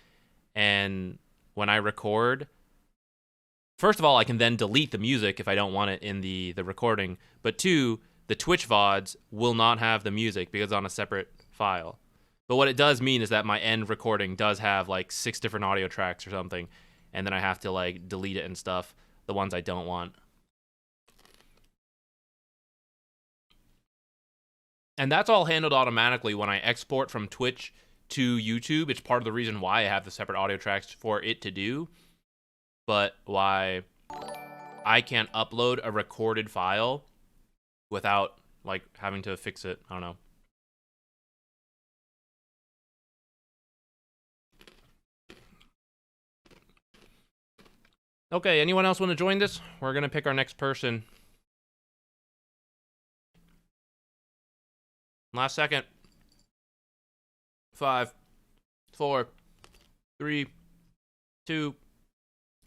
Speaker 1: And when I record, first of all, I can then delete the music if I don't want it in the recording. But two, the Twitch VODs will not have the music because it's on a separate file. But what it does mean is that my end recording does have like 6 different audio tracks or something. And then I have to like delete it and stuff, the ones I don't want. And that's all handled automatically when I export from Twitch to YouTube. It's part of the reason why I have the separate audio tracks for it to do. But why I can't upload a recorded file without like having to fix it. I don't know. Okay, anyone else want to join this? We're going to pick our next person. Last second. 5, 4, 3, 2,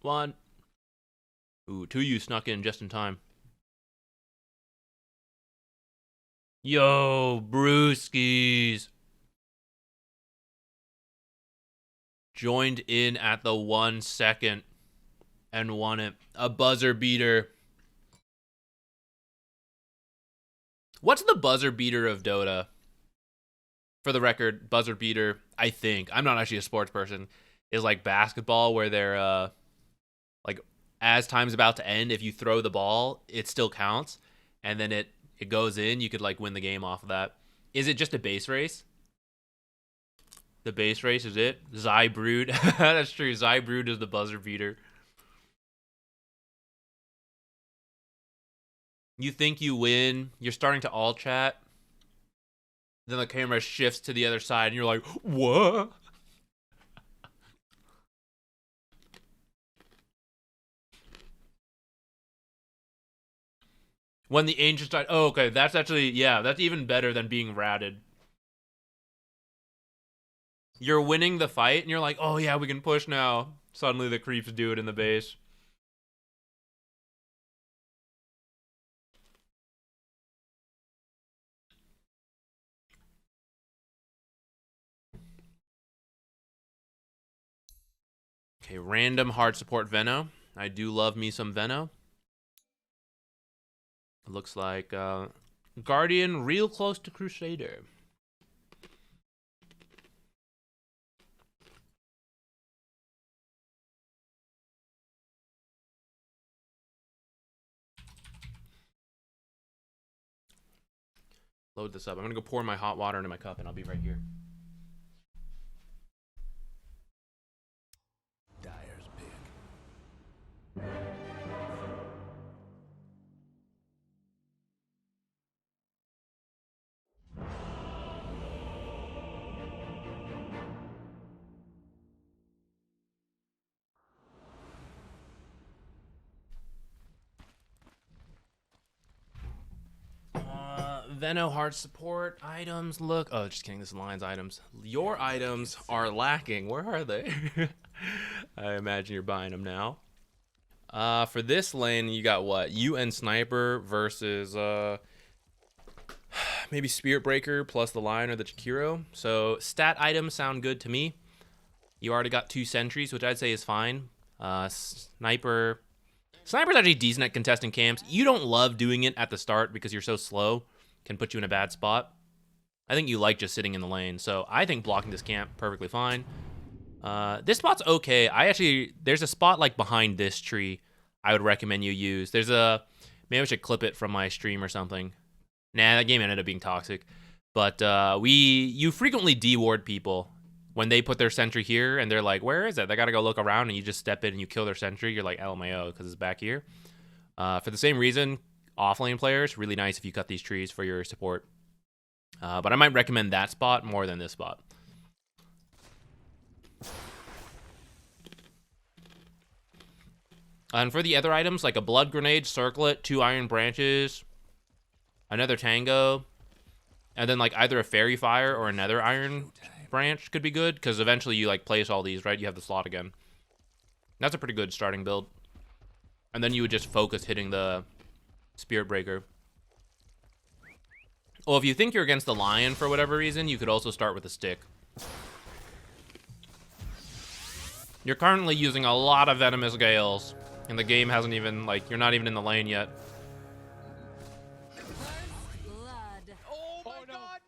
Speaker 1: 1. Ooh, 2U snuck in just in time. Yo, brewskis. Joined in at the 1 second and won it. A buzzer beater. What's the buzzer beater of Dota? For the record, buzzer beater, I think, I'm not actually a sports person, is like basketball where they're, like, as time's about to end, if you throw the ball, it still counts, and then it goes in, you could, like, win the game off of that. Is it just a base race? The base race is it? Zybrood. That's true, Zybrood is the buzzer beater. You think you win, you're starting to all chat, then the camera shifts to the other side, and you're like, what? When the angels died. Oh, okay, that's actually, yeah, that's even better than being ratted. You're winning the fight, and you're like, oh yeah, we can push now. Suddenly the creeps do it in the base. Okay, random hard support Veno. I do love me some Veno. It looks like Guardian real close to Crusader. Load this up. I'm going to go pour my hot water into my cup, and I'll be right here.
Speaker 2: Dyer's big.
Speaker 1: Veno hard support items. Look. Oh, just kidding. This is Lions items. Your items are lacking. Where are they? I imagine you're buying them now. For this lane, you got what? UN Sniper versus maybe Spirit Breaker plus the Lion or the Chikiro. So stat items sound good to me. You already got 2 sentries, which I'd say is fine. Sniper's actually decent at contesting camps. You don't love doing it at the start because you're so slow. Can put you in a bad spot. I think you like just sitting in the lane. So I think blocking this camp perfectly fine. This spot's okay. There's a spot like behind this tree I would recommend you use. Maybe I should clip it from my stream or something. Nah, that game ended up being toxic. But you frequently deward people when they put their sentry here and they're like, where is it? They gotta go look around, and you just step in and you kill their sentry. You're like, LMAO, because it's back here. For the same reason, off-lane players, really nice if you cut these trees for your support. But I might recommend that spot more than this spot. And for the other items, like a blood grenade, circlet, 2 iron branches, another tango, and then like either a fairy fire or another iron branch could be good, because eventually you like place all these, right? You have the slot again. That's a pretty good starting build. And then you would just focus hitting the Spirit Breaker. Oh, if you think you're against the lion for whatever reason, you could also start with a stick. You're currently using a lot of venomous gales, and the game hasn't even, like, you're not even in the lane yet.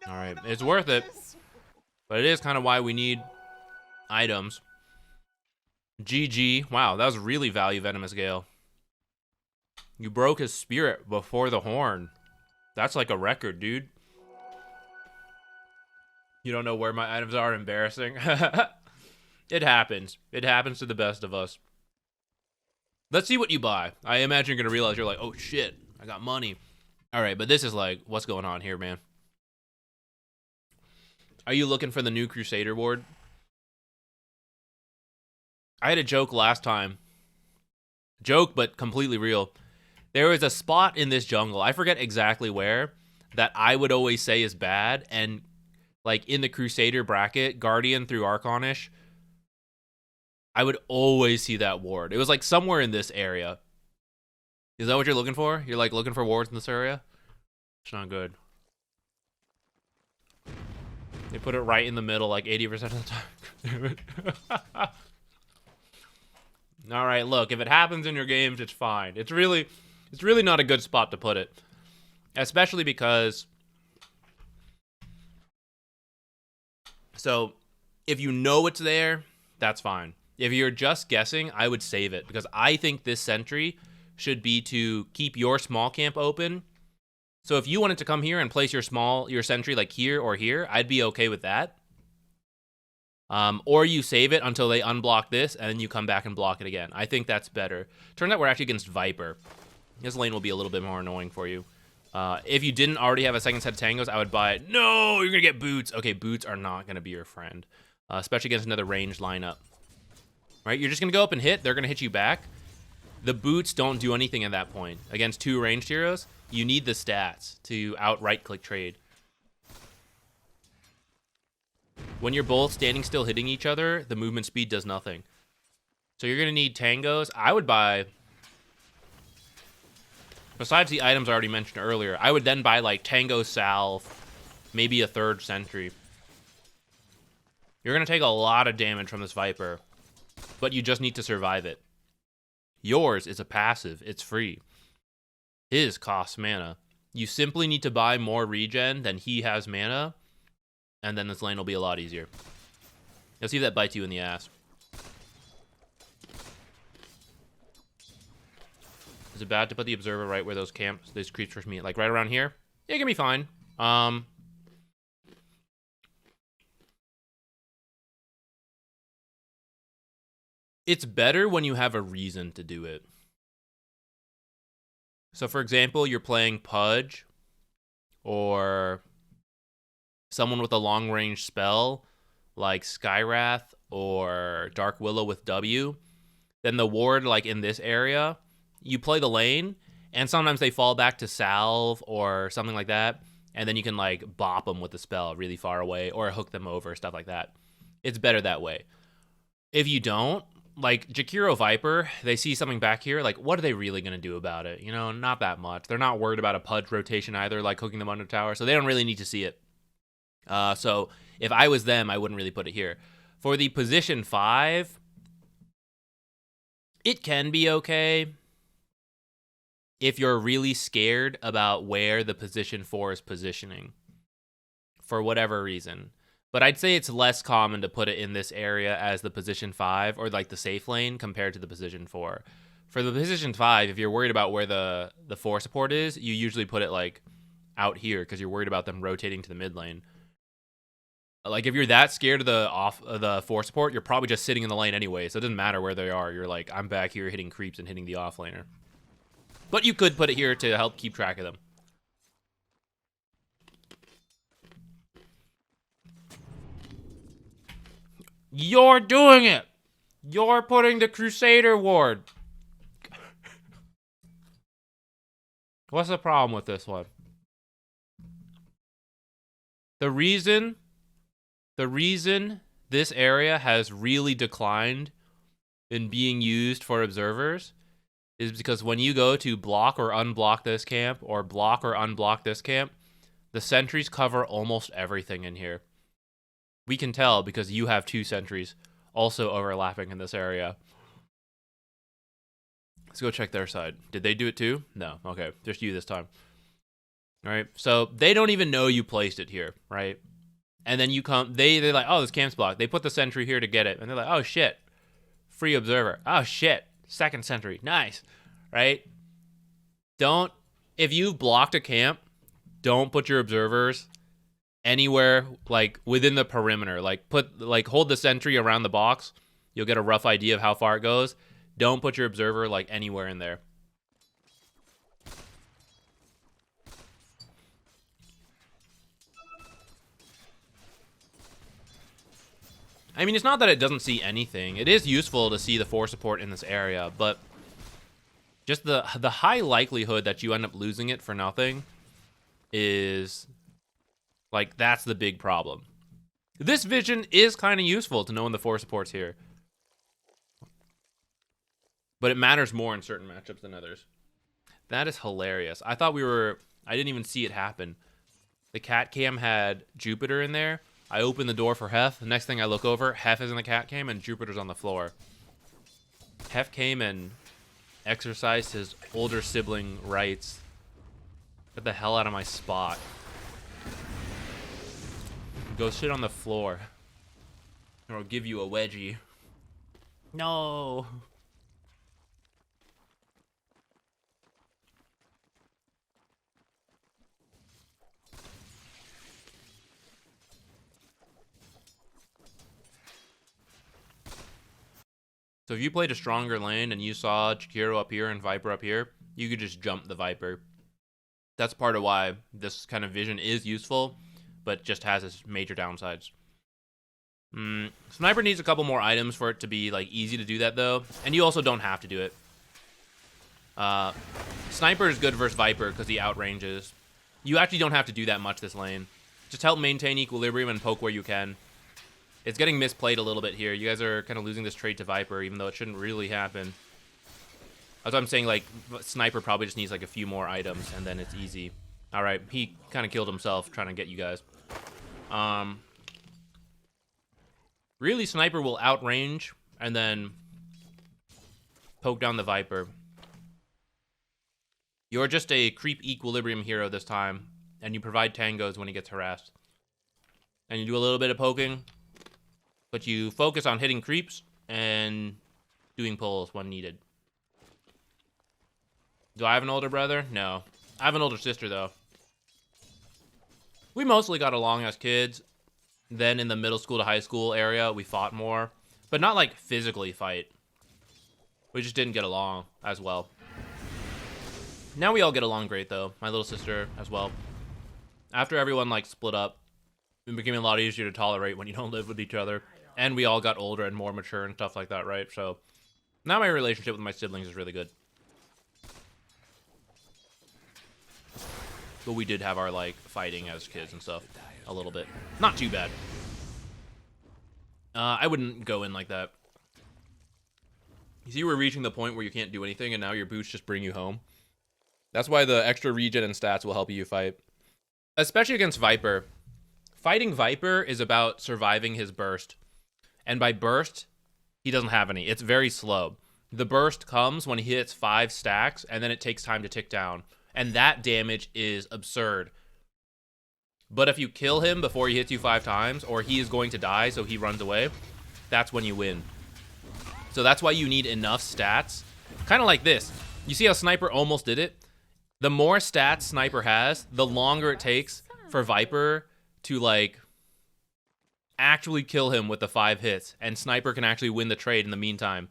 Speaker 1: Alright, it's worth it. But it is kind of why we need items. GG. Wow, that was really value venomous gale. You broke his spirit before the horn. That's like a record, dude. You don't know where my items are? Embarrassing. It happens. It happens to the best of us. Let's see what you buy. I imagine you're going to realize you're like, oh shit, I got money. All right, but this is like, what's going on here, man? Are you looking for the new Crusader ward? I had a joke last time. Joke, but completely real. There was a spot in this jungle, I forget exactly where, that I would always say is bad, and like in the Crusader bracket, Guardian through Archonish, I would always see that ward. It was like somewhere in this area. Is that what you're looking for? You're like looking for wards in this area? It's not good. They put it right in the middle like 80% of the time. All right, look, if it happens in your games, it's fine. It's really not a good spot to put it. Especially because, so if you know it's there, that's fine. If you're just guessing, I would save it because I think this sentry should be to keep your small camp open. So if you wanted to come here and place your sentry like here or here, I'd be okay with that. Or you save it until they unblock this, and then you come back and block it again. I think that's better. Turns out we're actually against Viper. This lane will be a little bit more annoying for you. If you didn't already have a second set of tangos, I would buy it. No, you're going to get boots. Okay, boots are not going to be your friend, especially against another ranged lineup. Right? You're just going to go up and hit. They're going to hit you back. The boots don't do anything at that point. Against two ranged heroes, you need the stats to outright click trade. When you're both standing still hitting each other, the movement speed does nothing. So you're going to need tangos. I would buy, besides the items I already mentioned earlier, I would then buy like tango salve, maybe a third sentry. You're going to take a lot of damage from this Viper, but you just need to survive it. Yours is a passive. It's free. His costs mana. You simply need to buy more regen than he has mana, and then this lane will be a lot easier. You'll see if that bites you in the ass. Is it bad to put the observer right where those creeps first meet? Like right around here? Yeah, it can be fine. It's better when you have a reason to do it. So for example, you're playing Pudge or someone with a long-range spell like Skywrath or Dark Willow with W, then the ward like in this area, you play the lane, and sometimes they fall back to salve or something like that, and then you can like bop them with the spell really far away or hook them over, stuff like that. It's better that way. If you don't, like Jakiro Viper, they see something back here, like what are they really going to do about it? You know, not that much. They're not worried about a Pudge rotation either, like hooking them under tower, so they don't really need to see it. So if I was them, I wouldn't really put it here. For the position 5, it can be okay if you're really scared about where the position 4 is positioning for whatever reason. But I'd say it's less common to put it in this area as the position 5 or like the safe lane compared to the position 4. For the position 5, if you're worried about where the 4 support is, you usually put it like out here because you're worried about them rotating to the mid lane. Like if you're that scared of the 4 support, you're probably just sitting in the lane anyway, so it doesn't matter where they are. You're like, I'm back here hitting creeps and hitting the offlaner. But you could put it here to help keep track of them. You're doing it! You're putting the Crusader ward. What's the problem with this one? The reason this area has really declined in being used for observers is because when you go to block or unblock this camp, or block or unblock this camp, The sentries cover almost everything in here. We can tell because you have 2 sentries also overlapping in this area. Let's go check their side. Did they do it too? No. Okay, just you this time. All right, so they don't even know you placed it here, right? And then you come, they're like, oh, this camp's blocked. They put the sentry here to get it, and they're like, oh shit, free observer. Oh shit, second sentry, nice, right? Don't, if you've blocked a camp, don't put your observers anywhere like within the perimeter. Like hold the sentry around the box. You'll get a rough idea of how far it goes. Don't put your observer like anywhere in there. I mean, it's not that it doesn't see anything. It is useful to see the 4 support in this area, but just the high likelihood that you end up losing it for nothing is, like, that's the big problem. This vision is kind of useful to know when the 4 support's here. But it matters more in certain matchups than others. That is hilarious. I thought I didn't even see it happen. The cat cam had Jupiter in there. I open the door for Hef. The next thing I look over, Hef is in the cat cam and Jupiter's on the floor. Hef came and exercised his older sibling rights. Get the hell out of my spot. Go sit on the floor. Or I'll give you a wedgie. No. So if you played a stronger lane and you saw Chikiro up here and Viper up here, you could just jump the Viper. That's part of why this kind of vision is useful, but just has its major downsides. Sniper needs a couple more items for it to be like easy to do that though, and you also don't have to do it. Sniper is good versus Viper because he outranges. You actually don't have to do that much this lane. Just help maintain equilibrium and poke where you can. It's getting misplayed a little bit here. You guys are kind of losing this trade to Viper, even though it shouldn't really happen. That's why I'm saying, like, Sniper probably just needs, like, a few more items, and then it's easy. Alright, he kind of killed himself trying to get you guys. Really, Sniper will outrange, and then poke down the Viper. You're just a creep equilibrium hero this time, and you provide tangos when he gets harassed. And you do a little bit of poking, but you focus on hitting creeps and doing pulls when needed. Do I have an older brother? No. I have an older sister, though. We mostly got along as kids. Then in the middle school to high school area, we fought more. But not, like, physically fight. We just didn't get along as well. Now we all get along great, though. My little sister as well. After everyone, like, split up, it became a lot easier to tolerate when you don't live with each other. And we all got older and more mature and stuff like that, right? So now my relationship with my siblings is really good. But we did have our, like, fighting as kids and stuff a little bit. Not too bad. I wouldn't go in like that. You see, we're reaching the point where you can't do anything, and now your boots just bring you home. That's why the extra regen and stats will help you fight. Especially against Viper. Fighting Viper is about surviving his burst. And by burst, he doesn't have any. It's very slow. The burst comes when he hits 5 stacks, and then it takes time to tick down. And that damage is absurd. But if you kill him before he hits you 5 times, or he is going to die so he runs away, that's when you win. So that's why you need enough stats. Kind of like this. You see how Sniper almost did it? The more stats Sniper has, the longer it takes for Viper to, like, actually kill him with the 5 hits. And Sniper can actually win the trade in the meantime.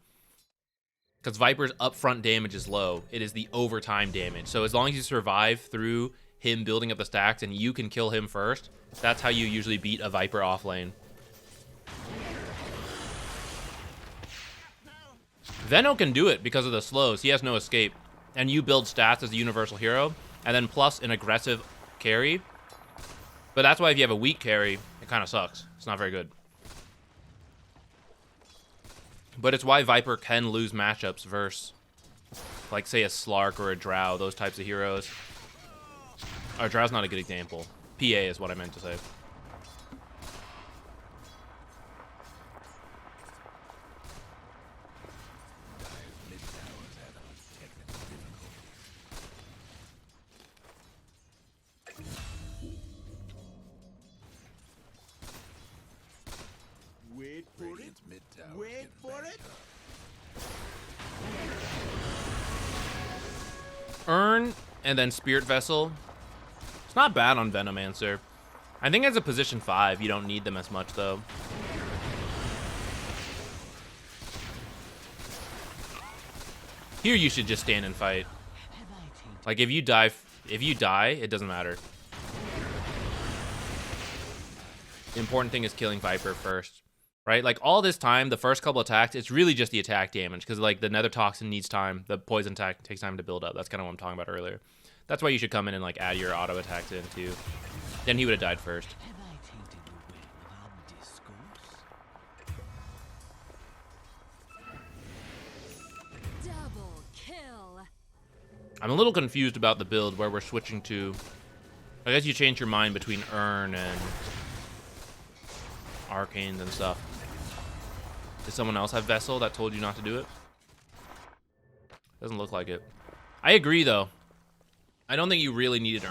Speaker 1: Because Viper's upfront damage is low. It is the overtime damage. So as long as you survive through him building up the stacks and you can kill him first, that's how you usually beat a Viper off lane. Veno can do it because of the slows. He has no escape. And you build stats as a universal hero, and then plus an aggressive carry. But that's why if you have a weak carry, it kind of sucks. It's not very good. But it's why Viper can lose matchups versus, like, say, a Slark or a Drow, those types of heroes. Or Drow's not a good example. PA is what I meant to say.
Speaker 2: Wait for Radiant's mid tower. Wait for it.
Speaker 1: Urn and then Spirit Vessel. It's not bad on Venomancer. I think as a position 5, you don't need them as much though. Here you should just stand and fight. Like if you die, it doesn't matter. The important thing is killing Viper first, right? Like all this time, the first couple attacks, it's really just the attack damage because like the Nether Toxin needs time. The poison attack takes time to build up. That's kind of what I'm talking about earlier. That's why you should come in and like add your auto attacks in too. Then he would have died first.
Speaker 6: Have I tainted the well of our discourse?
Speaker 3: Double kill.
Speaker 1: I'm a little confused about the build where we're switching to. I guess you change your mind between Urn and Arcanes and stuff. Did someone else have Vessel that told you not to do it? Doesn't look like it. I agree though. I don't think you really needed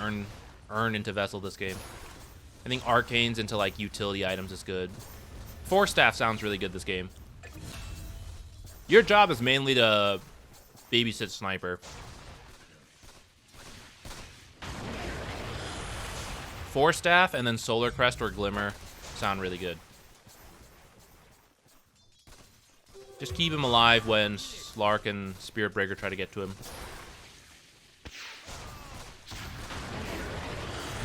Speaker 1: Urn into Vessel this game. I think Arcanes into like utility items is good. Force Staff sounds really good this game. Your job is mainly to babysit Sniper. Force Staff and then Solar Crest or Glimmer sound really good. Just keep him alive when Slark and Spirit Breaker try to get to him.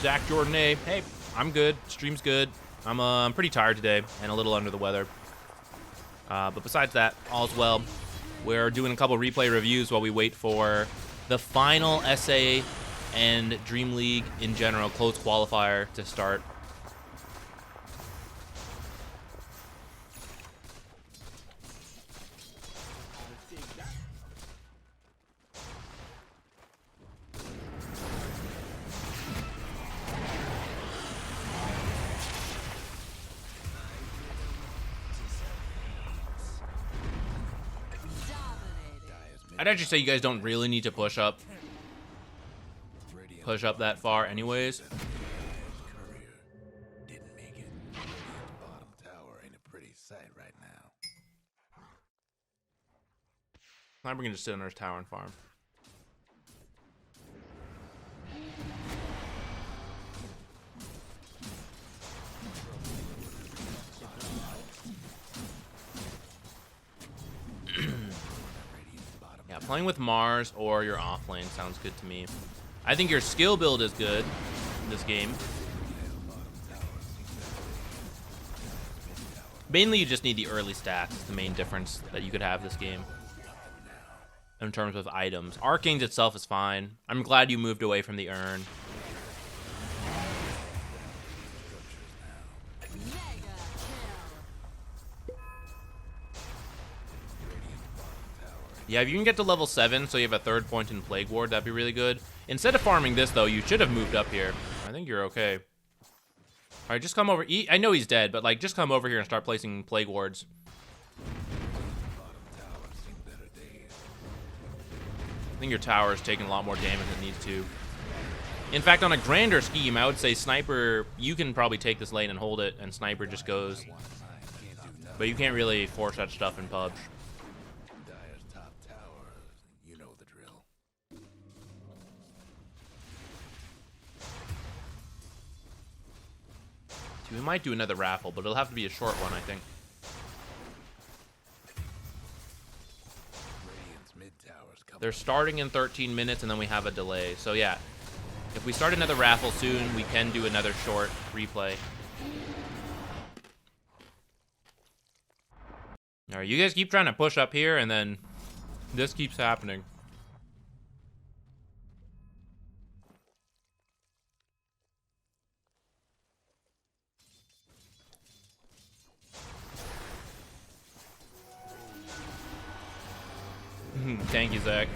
Speaker 1: Zach Jordan A. Hey, I'm good. Stream's good. I'm pretty tired today and a little under the weather. But besides that, all's well. We're doing a couple replay reviews while we wait for the final SA and DreamLeague in general close qualifier to start. I'd actually say you guys don't really need to push up that far anyways.
Speaker 2: Courier didn't make it. Radiant's bottom tower ain't a pretty sight right now.
Speaker 1: Now we're gonna just sit on our tower and farm. Yeah, playing with Mars or your offlane sounds good to me. I think your skill build is good in this game. Mainly you just need the early stats. It's the main difference that you could have this game. In terms of items. Arcanes itself is fine. I'm glad you moved away from the Urn. Yeah, if you can get to level 7 so you have a third point in Plague Ward, that'd be really good. Instead of farming this, though, you should have moved up here. I think you're okay. Alright, just come over. I know he's dead, but, like, just come over here and start placing Plague Wards. I think your tower is taking a lot more damage than it needs to. In fact, on a grander scheme, I would say Sniper, you can probably take this lane and hold it, and Sniper just goes. But you can't really force that stuff in PUBG. We might do another raffle, but it'll have to be a short one, I think. They're starting in 13 minutes, and then we have a delay. So, yeah. If we start another raffle soon, we can do another short replay. Alright, you guys keep trying to push up here, and then this keeps happening. Thank you, Zach.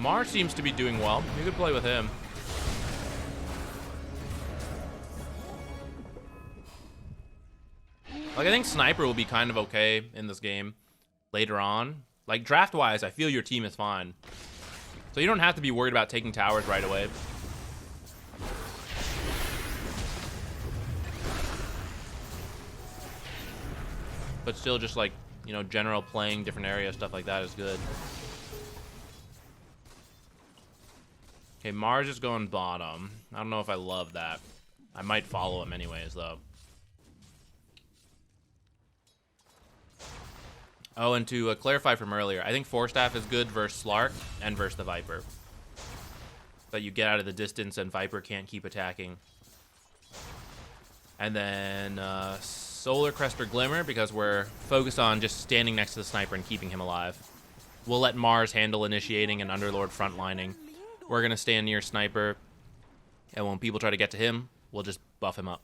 Speaker 1: Mars seems to be doing well. You could play with him. Like, I think Sniper will be kind of okay in this game later on. Like, draft-wise, I feel your team is fine. So you don't have to be worried about taking towers right away. But still just, like, you know, general playing different areas, stuff like that is good. Okay, Mars is going bottom. I don't know if I love that. I might follow him anyways, though. Oh, and to clarify from earlier, I think Force Staff is good versus Slark and versus the Viper. That you get out of the distance and Viper can't keep attacking. And then Solar Crest or Glimmer, because we're focused on just standing next to the Sniper and keeping him alive. We'll let Mars handle initiating and Underlord frontlining. We're going to stand near Sniper, and when people try to get to him, we'll just buff him up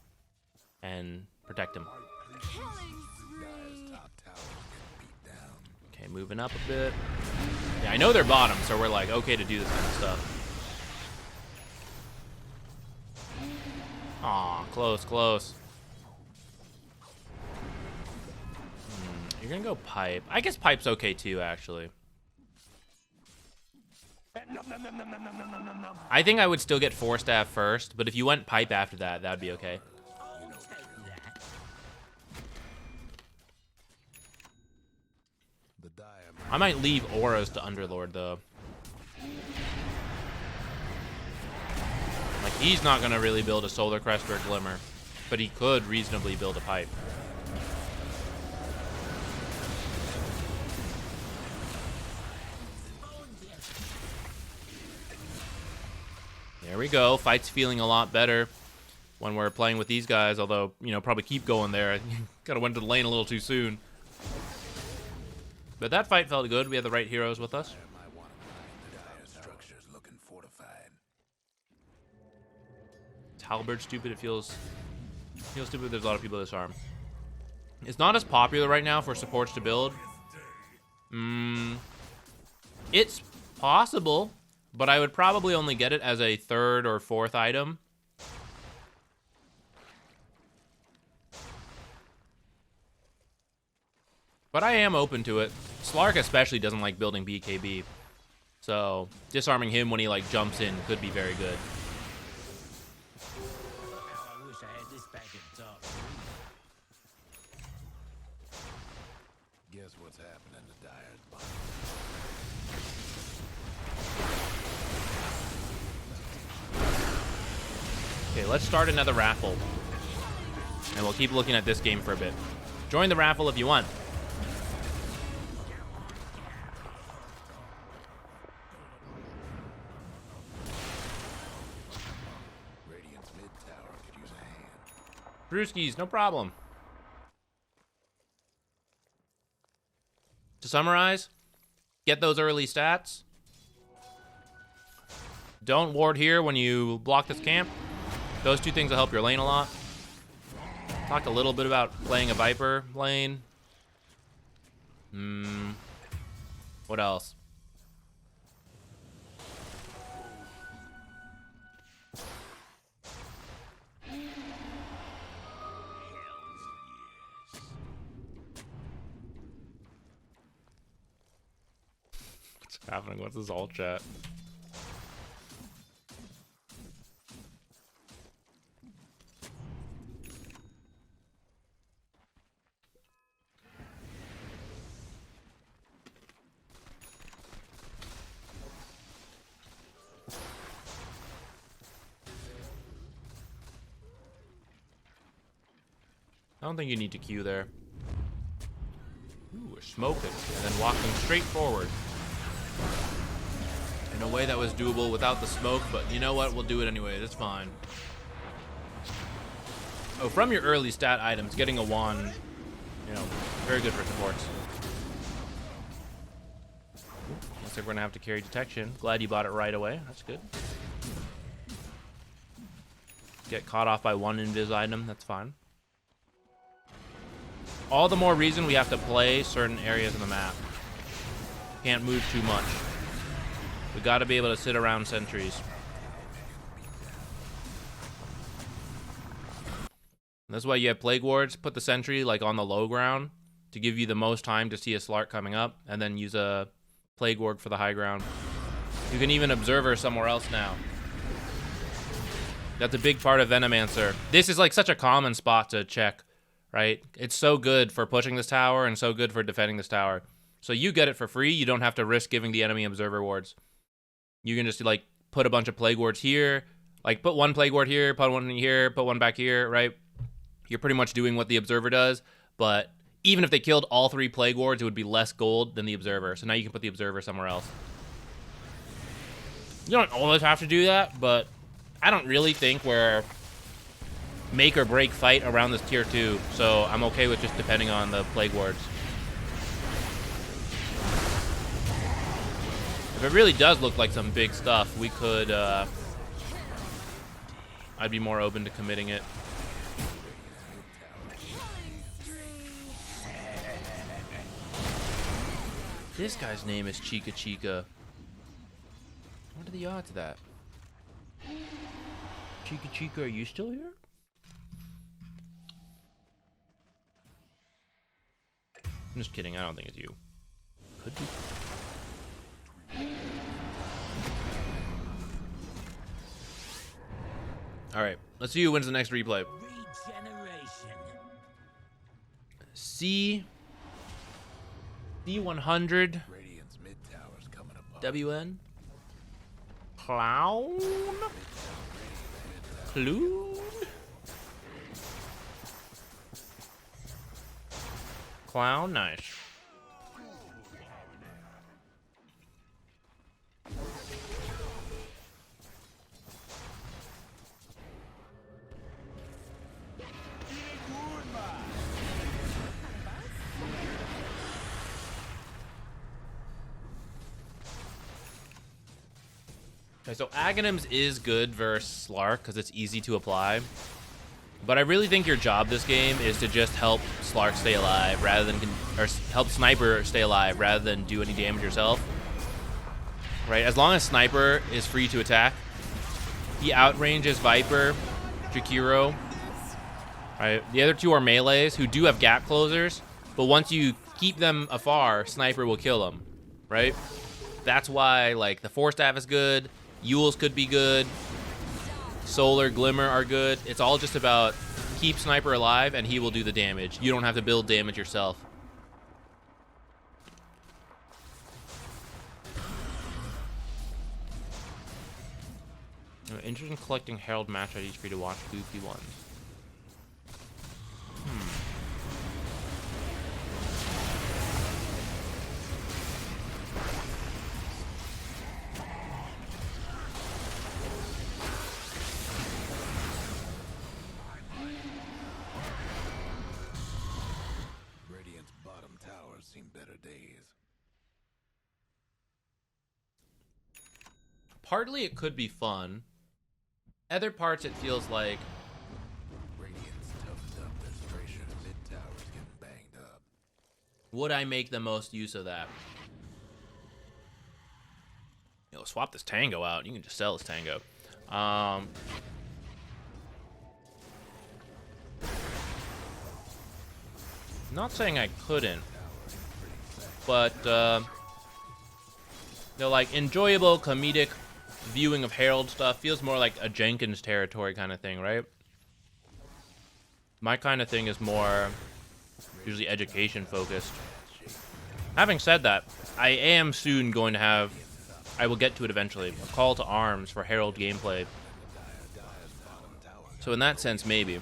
Speaker 1: and protect him. Okay, moving up a bit. Yeah, I know they're bottom, so we're like, okay to do this kind of stuff. Aw, close, close. You're gonna go Pipe. I guess Pipe's okay too, actually. I think I would still get Force Staff first, but if you went Pipe after that, that'd be okay. I might leave Auras to Underlord, though. Like, he's not gonna really build a Solar Crest or a Glimmer, but he could reasonably build a Pipe. There we go. Fight's feeling a lot better when we're playing with these guys, although, you know, probably keep going there. Kind of went to the lane a little too soon. But that fight felt good. We had the right heroes with us. Is Halberd stupid? It feels stupid. There's a lot of people disarm. It's not as popular right now for supports to build. It's possible, but I would probably only get it as a 3rd or 4th item. But I am open to it. Slark especially doesn't like building BKB. So disarming him when he like jumps in could be very good.
Speaker 6: I wish I had this back in top.
Speaker 2: Guess what's happening to Dyer's body?
Speaker 1: Okay, let's start another raffle. And we'll keep looking at this game for a bit. Join the raffle if you want.
Speaker 2: Radiant's mid tower could use a hand.
Speaker 1: Brewskis, no problem. To summarize, get those early stats. Don't ward here when you block this camp. Those 2 things will help your lane a lot. Talked a little bit about playing a Viper lane. What else? What's happening? What's this all chat? I don't think you need to queue there. Ooh, we're smoking and then walking straight forward. In a way that was doable without the smoke, but you know what? We'll do it anyway. That's fine. Oh, from your early stat items, getting a wand, you know, very good for supports. Looks like we're gonna have to carry detection. Glad you bought it right away. That's good. Get caught off by 1 invis item. That's fine. All the more reason we have to play certain areas of the map. Can't move too much. We got to be able to sit around sentries. That's why you have Plague Wards. Put the sentry like on the low ground to give you the most time to see a Slark coming up, and then use a Plague Ward for the high ground. You can even Observer somewhere else now. That's a big part of Venomancer. This is like such a common spot to check, right? It's so good for pushing this tower and so good for defending this tower. So you get it for free. You don't have to risk giving the enemy Observer Wards. You can just like put a bunch of Plague Wards here, like put one Plague Ward here, put one here, put one back here, right? You're pretty much doing what the Observer does, but even if they killed all 3 Plague Wards, it would be less gold than the Observer. So now you can put the Observer somewhere else. You don't always have to do that, but I don't really think we're make or break fight around this tier 2, so I'm okay with just depending on the Plague Wards. If it really does look like some big stuff, we could, I'd be more open to committing it. This guy's name is Chica Chica. What are the odds of that? Chica Chica, are you still here? I'm just kidding, I don't think it's you. Could be. Alright, let's see who wins the next replay. C100
Speaker 2: Radiant's mid tower's coming apart.
Speaker 1: WN Clown Clune Clown, nice. Okay, so Aghanims is good versus Slark because it's easy to apply. But I really think your job this game is to just help Slark stay alive rather than, or help Sniper stay alive rather than do any damage yourself. Right? As long as Sniper is free to attack, he outranges Viper, Jakiro. Right? The other 2 are melees who do have gap closers, but once you keep them afar, Sniper will kill them. Right? That's why like the Force Staff is good. Yules could be good. Solar, Glimmer are good. It's all just about keep Sniper alive and he will do the damage. You don't have to build damage yourself. I'm interested in collecting Herald match IDs for you to watch goofy ones.
Speaker 2: Radiant's bottom tower's seen better days.
Speaker 1: Partly it could be fun. Other parts it feels like
Speaker 2: Radiant's toughened up. Their Stracious mid tower's getting banged up.
Speaker 1: would I make the most use of that? You know, swap this Tango out. You can just sell this Tango. Not saying I couldn't, but you know, like enjoyable comedic viewing of Herald stuff feels more like a Jenkins territory kind of thing, right? My kind of thing is more usually education focused. Having said that, I am soon going to have, I will get to it eventually, a call to arms for Herald gameplay. So in that sense, maybe.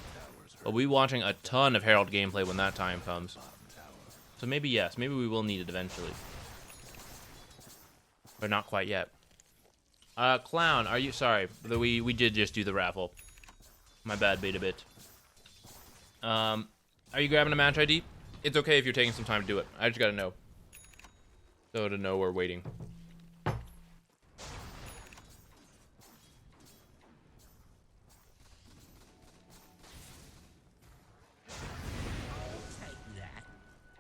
Speaker 1: But we'll be watching a ton of Herald gameplay when that time comes. So maybe yes, maybe we will need it eventually. But not quite yet. Clown, are you, sorry, we did just do the raffle. My bad, beta bit. Are you grabbing a match ID? It's okay if you're taking some time to do it. I just gotta know. So to know we're waiting.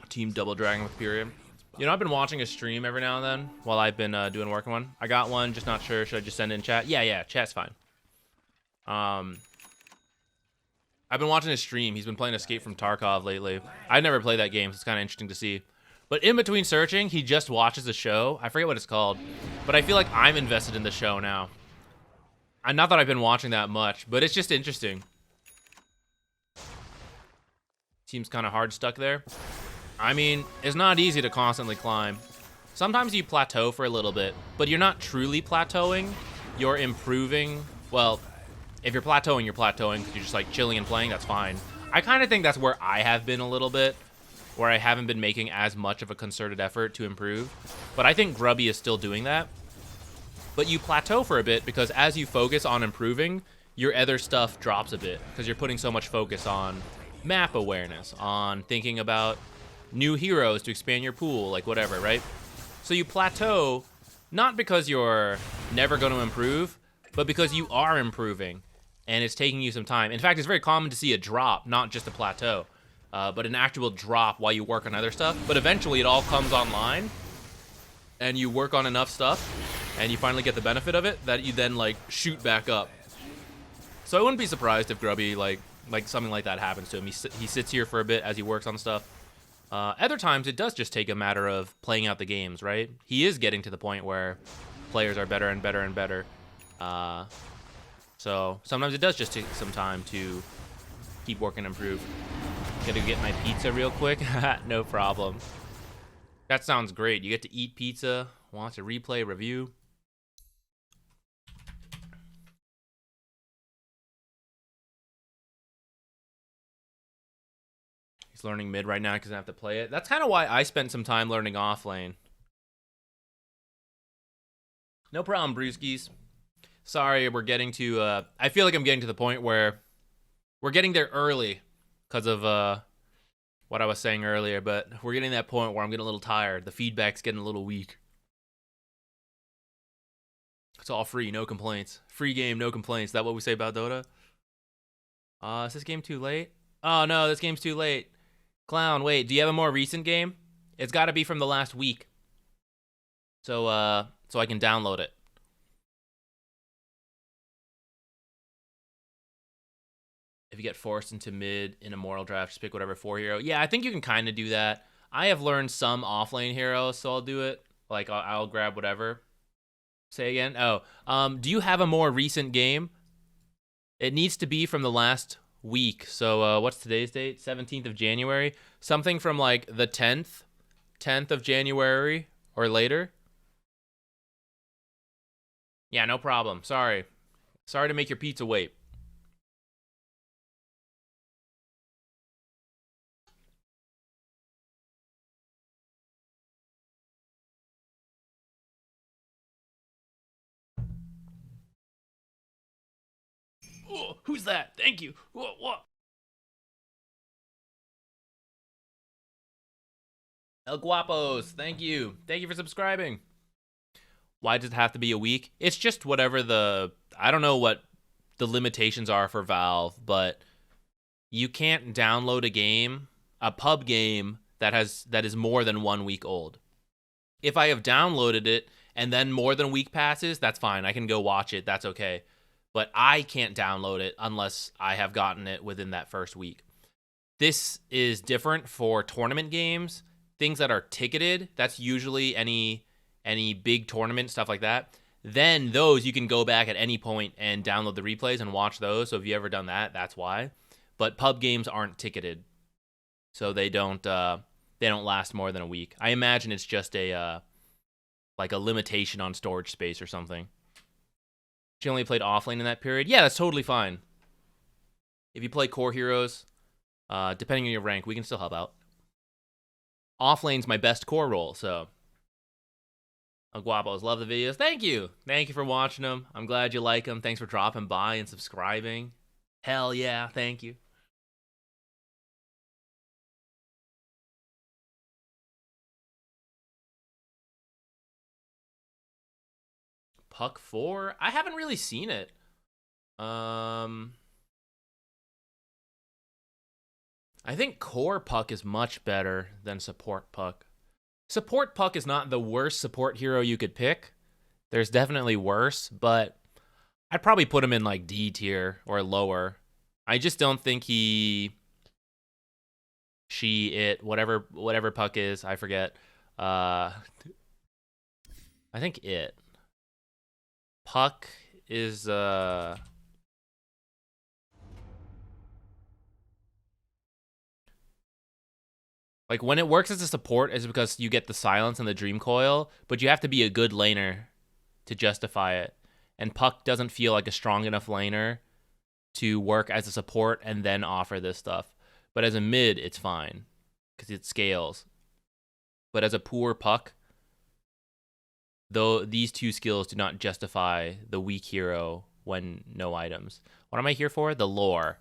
Speaker 1: Team Double Dragon with period. You know, I've been watching a stream every now and then while I've been doing work on one. I got one, just not sure. Should I just send it in chat? Yeah, chat's fine. I've been watching his stream. He's been playing Escape from Tarkov lately. I never played that game, so it's kind of interesting to see. But in between searching, he just watches a show. I forget what it's called, but I feel like I'm invested in the show now. Not that I've been watching that much, but it's just interesting. Seems kind of hard stuck there. I mean, it's not easy to constantly climb. Sometimes you plateau for a little bit, but you're not truly plateauing. You're improving. Well, if you're plateauing because you're just like chilling and playing, that's fine. I kind of think that's where I have been a little bit, where I haven't been making as much of a concerted effort to improve. But I think Grubby is still doing that. But you plateau for a bit because as you focus on improving, your other stuff drops a bit because you're putting so much focus on map awareness, on thinking about new heroes to expand your pool, like whatever, right? So you plateau not because you're never going to improve, but because you are improving and it's taking you some time. In fact, it's very common to see a drop, not just a plateau, but an actual drop while you work on other stuff. But eventually it all comes online and you work on enough stuff and you finally get the benefit of it that you then like shoot back up. So I wouldn't be surprised if Grubby, like something like that happens to him. He sits here for a bit as he works on stuff. Other times it does just take a matter of playing out the games, right? He is getting to the point where players are better and better and better. So sometimes it does just take some time to keep working and improve. Gotta get my pizza real quick. No problem. That sounds great. You get to eat pizza, watch a replay, review. He's learning mid right now because I have to play it. That's kind of why I spent some time learning off lane. No problem, brewskis. Sorry, we're getting to, I feel like I'm getting to the point where we're getting there early because of what I was saying earlier, but we're getting to that point where I'm getting a little tired. The feedback's getting a little weak. It's all free, no complaints. Free game, no complaints. Is that what we say about Dota? Is this game too late? Oh no, this game's too late. Clown, wait, do you have a more recent game? It's got to be from the last week. So I can download it. If you get forced into mid in a moral draft, just pick whatever 4 hero. Yeah, I think you can kind of do that. I have learned some offlane heroes, so I'll do it. Like, I'll grab whatever. Say again? Oh, do you have a more recent game? It needs to be from the last week. So, what's today's date? 17th of January. Something from, like, the 10th of January or later. Yeah, no problem. Sorry. Sorry to make your pizza wait. Oh, who's that? Thank you. What? El Guapos, thank you. Thank you for subscribing. Why does it have to be a week? It's just whatever I don't know what the limitations are for Valve, but you can't download a pub game that is more than 1 week old. If I have downloaded it and then more than a week passes, that's fine. I can go watch it. That's okay. But I can't download it unless I have gotten it within that first week. This is different for tournament games, things that are ticketed. That's usually any big tournament, stuff like that. Then those you can go back at any point and download the replays and watch those. So if you ever done that, that's why. But pub games aren't ticketed, so they don't last more than a week. I imagine it's just a limitation on storage space or something. She only played offlane in that period. Yeah, that's totally fine. If you play core heroes, depending on your rank, we can still help out. Offlane's my best core role, so. Guapos, love the videos. Thank you. Thank you for watching them. I'm glad you like them. Thanks for dropping by and subscribing. Hell yeah, thank you. Puck 4? I haven't really seen it. I think core Puck is much better than support Puck. support Puck is not the worst support hero you could pick. There's definitely worse, but I'd probably put him in like D tier or lower. I just don't think whatever Puck is, I forget. I think Puck is like when it works as a support is because you get the silence and the dream coil, but you have to be a good laner to justify it. And Puck doesn't feel like a strong enough laner to work as a support and then offer this stuff. But as a mid, it's fine because it scales. But as a poor Puck, though, these two skills do not justify the weak hero when no items. What am I here for? The lore.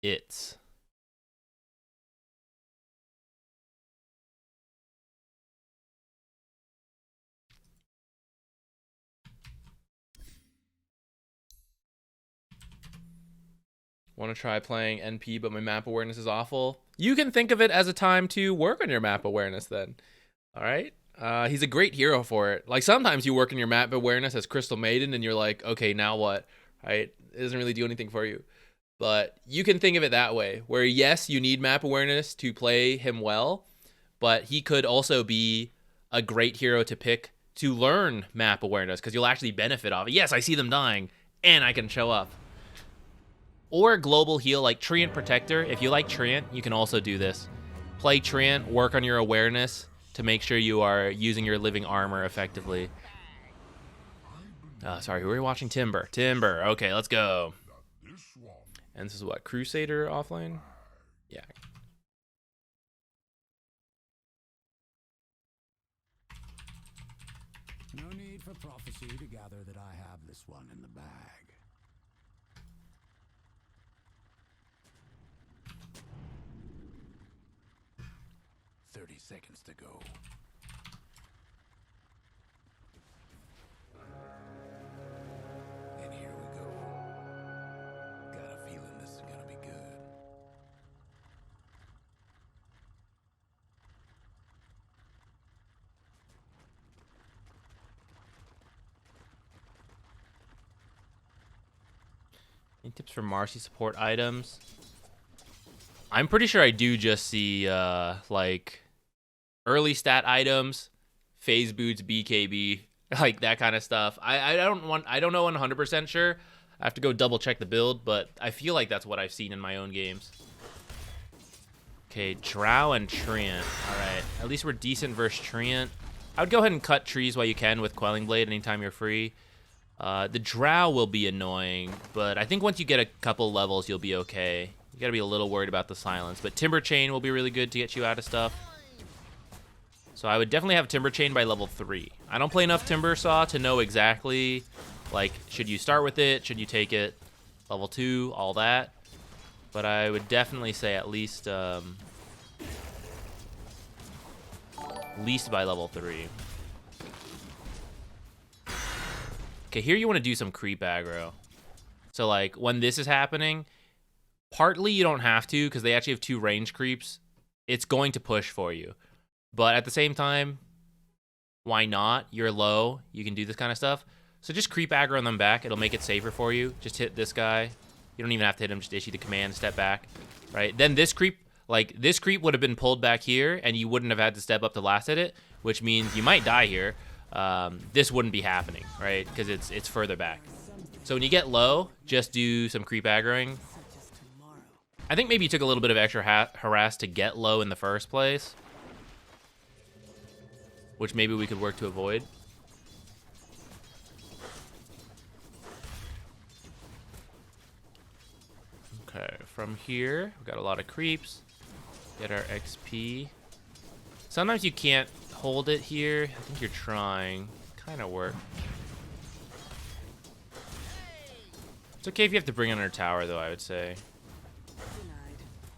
Speaker 1: It's want to try playing NP, but my map awareness is awful. You can think of it as a time to work on your map awareness then. All right. He's a great hero for it. Like sometimes you work on your map awareness as Crystal Maiden and you're like, okay, now what? Right? It doesn't really do anything for you. But you can think of it that way, where yes, you need map awareness to play him well, but he could also be a great hero to pick to learn map awareness because you'll actually benefit off it. Yes, I see them dying, and I can show up. Or global heal like Treant Protector. If you like Treant, you can also do this. Play Treant, work on your awareness to make sure you are using your living armor effectively. Sorry, who are we watching? Timber. Okay, let's go. And this is what? Crusader offlane? Yeah.
Speaker 5: No need for prophecy to gather that I have this one in the bag.
Speaker 2: Seconds to go. And here we go. Got a feeling this is gonna be good.
Speaker 1: Any tips for Marcy support items? I'm pretty sure I do just see like early stat items, phase boots, BKB, like that kind of stuff. I don't know 100% sure. I have to go double check the build, but I feel like that's what I've seen in my own games. Okay, Drow and Treant. All right, at least we're decent versus Treant. I would go ahead and cut trees while you can with Quelling Blade anytime you're free. The Drow will be annoying, but I think once you get a couple levels, you'll be okay. You gotta be a little worried about the silence, but Timber Chain will be really good to get you out of stuff. So I would definitely have Timber Chain by level 3. I don't play enough Timber Saw to know exactly, like, should you start with it? Should you take it level 2? All that. But I would definitely say at least by level 3. Okay, here you want to do some creep aggro. So, like, when this is happening, partly you don't have to because they actually have 2 range creeps. It's going to push for you. But at the same time, why not? You're low. You can do this kind of stuff. So just creep aggro on them back. It'll make it safer for you. Just hit this guy. You don't even have to hit him. Just issue the command, step back. Right? Then this creep, like, this creep would have been pulled back here, and you wouldn't have had to step up to last hit it, which means you might die here. This wouldn't be happening, right? Because it's further back. So when you get low, just do some creep aggroing. I think maybe you took a little bit of extra harass to get low in the first place, which maybe we could work to avoid. Okay, from here, we've got a lot of creeps. Get our XP. Sometimes you can't hold it here. I think you're trying. Kind of work. It's okay if you have to bring in our tower, though, I would say.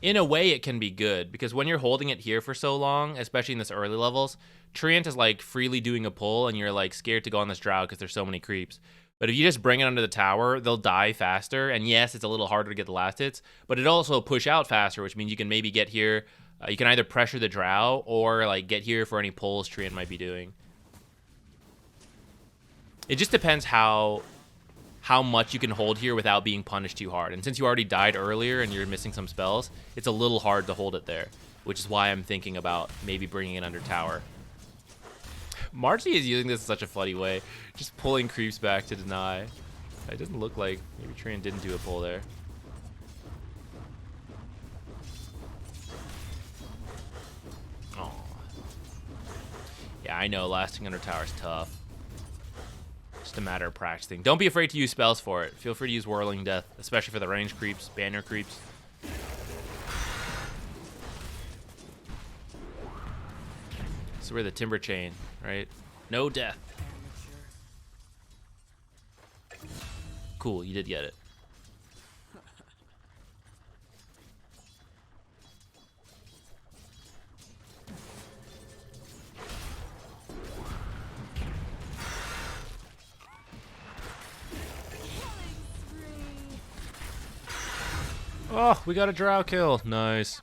Speaker 1: In a way, it can be good, because when you're holding it here for so long, especially in this early levels, Treant is like freely doing a pull, and you're like scared to go on this Drow because there's so many creeps. But if you just bring it under the tower, they'll die faster. And yes, it's a little harder to get the last hits, but it also push out faster, which means you can maybe get here. You can either pressure the drow or like get here for any pulls Treant might be doing. It just depends how much you can hold here without being punished too hard. And since you already died earlier and you're missing some spells, it's a little hard to hold it there, which is why I'm thinking about maybe bringing it under tower. Marcy is using this in such a funny way, just pulling creeps back to deny. It doesn't look like maybe Treant didn't do a pull there. Aw. Yeah, I know, lasting under tower is tough. Just a matter of practicing. Don't be afraid to use spells for it. Feel free to use Whirling Death, especially for the range creeps, banner creeps. So we're the Timber Chain, right? No death. Cool, you did get it. Oh, we got a drow kill. Nice.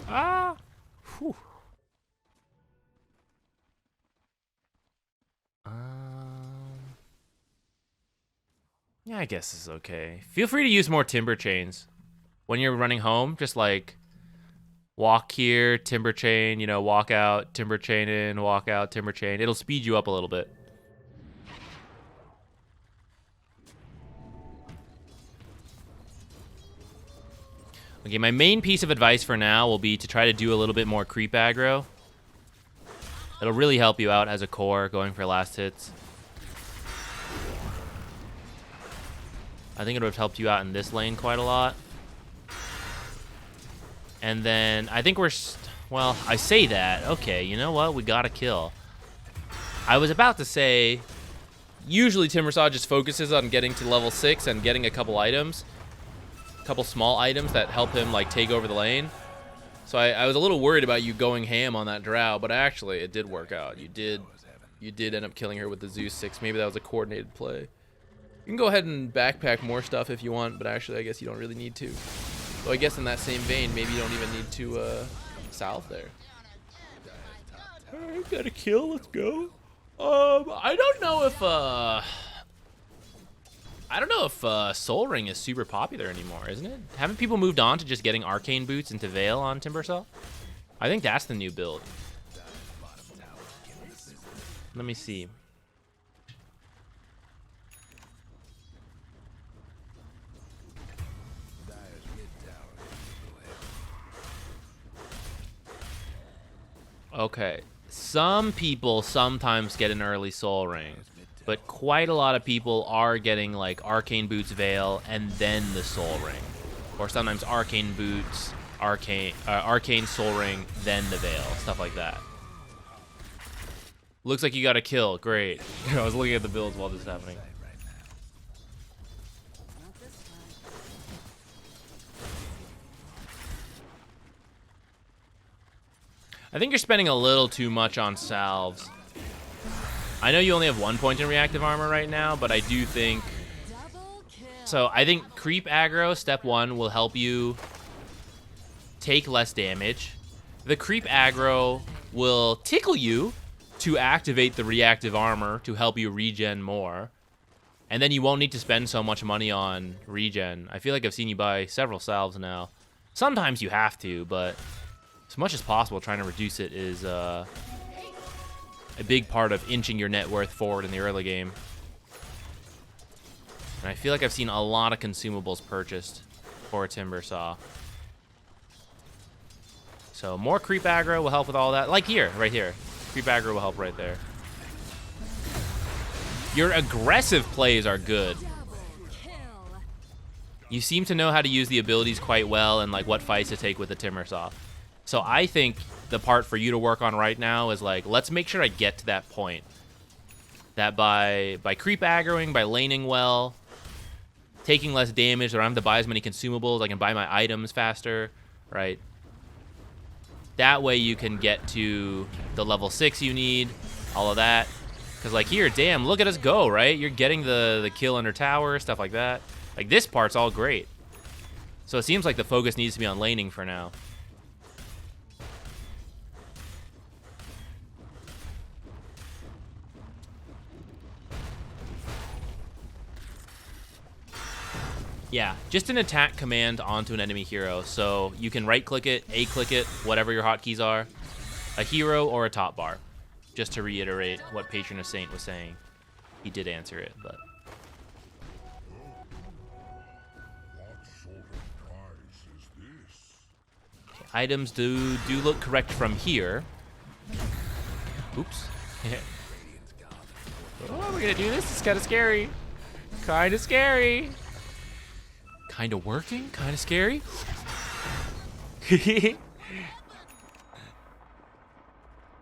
Speaker 1: Ah. Whew. Yeah, I guess it's okay. Feel free to use more timber chains when you're running home. Just like walk here, timber chain, you know, walk out, timber chain in, walk out, timber chain. It'll speed you up a little bit. Okay, my main piece of advice for now will be to try to do a little bit more creep aggro. It'll really help you out as a core going for last hits. I think it would have helped you out in this lane quite a lot. And then I think well, I say that. Okay, you know what? We got a kill. I was about to say, usually Timbersaw just focuses on getting to level 6 and getting a couple items. Couple small items that help him like take over the lane. So I was a little worried about you going ham on that drow, but actually it did work out. You did end up killing her with the Zeus 6. Maybe that was a coordinated play. You can go ahead and backpack more stuff if you want, but actually I guess you don't really need to. So I guess in that same vein, maybe you don't even need to salve there. Alright, got a kill, let's go. I don't know if Soul Ring is super popular anymore, isn't it? Haven't people moved on to just getting Arcane Boots into Veil on Timbersaw? I think that's the new build. Let me see. Okay. Some people sometimes get an early Soul Ring, but quite a lot of people are getting like Arcane Boots Veil and then the Soul Ring. Or sometimes Arcane Boots, Arcane Soul Ring, then the Veil. Stuff like that. Looks like you got a kill. Great. I was looking at the builds while this is happening. I think you're spending a little too much on salves. I know you only have 1 point in reactive armor right now, but I do think... So I think creep aggro, step 1, will help you take less damage. The creep aggro will tickle you to activate the reactive armor to help you regen more. And then you won't need to spend so much money on regen. I feel like I've seen you buy several salves now. Sometimes you have to, but as much as possible, trying to reduce it is a big part of inching your net worth forward in the early game. And I feel like I've seen a lot of consumables purchased for Timbersaw. So more creep aggro will help with all that. Like here, right here. Creep aggro will help right there. Your aggressive plays are good. You seem to know how to use the abilities quite well and like what fights to take with the Timbersaw. So I think the part for you to work on right now is like, let's make sure I get to that point. That by creep aggroing, by laning well, taking less damage, I don't have to buy as many consumables, I can buy my items faster, right? That way you can get to the level 6 you need, all of that. Because, like, here, damn, look at us go, right? You're getting the kill under tower, stuff like that. Like, this part's all great. So it seems like the focus needs to be on laning for now. Yeah, just an attack command onto an enemy hero. So you can right-click it, A-click it, whatever your hotkeys are. A hero or a top bar. Just to reiterate what Patron of Saint was saying. He did answer it, but... Okay, items do look correct from here. Oops. Oh, we're gonna do this? It's kind of scary. Kind of scary. Kind of working? Kind of scary?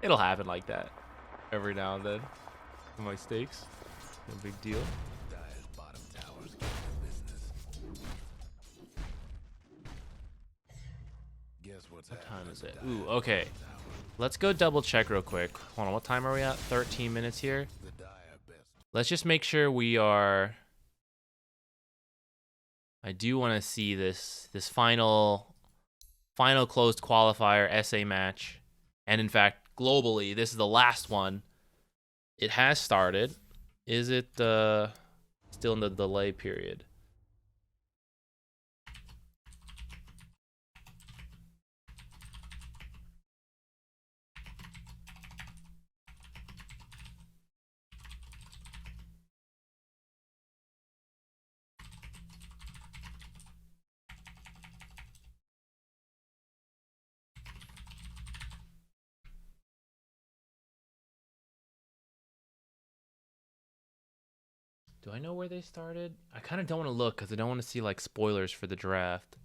Speaker 1: It'll happen like that every now and then. My stakes. No big deal.
Speaker 2: Dire's bottom tower's getting business. Guess what's
Speaker 1: What
Speaker 2: happening
Speaker 1: time is
Speaker 2: to
Speaker 1: it?
Speaker 2: Dire's
Speaker 1: Ooh, okay.
Speaker 2: bottom tower?
Speaker 1: Let's go double check real quick. Hold on, what time are we at? 13 minutes here.
Speaker 2: The Dire best.
Speaker 1: Let's just make sure we are... I do want to see this final closed qualifier SA match. And in fact, globally, this is the last one. It has started. Is it still in the delay period? Do I know where they started? I kind of don't want to look because I don't want to see like spoilers for the draft.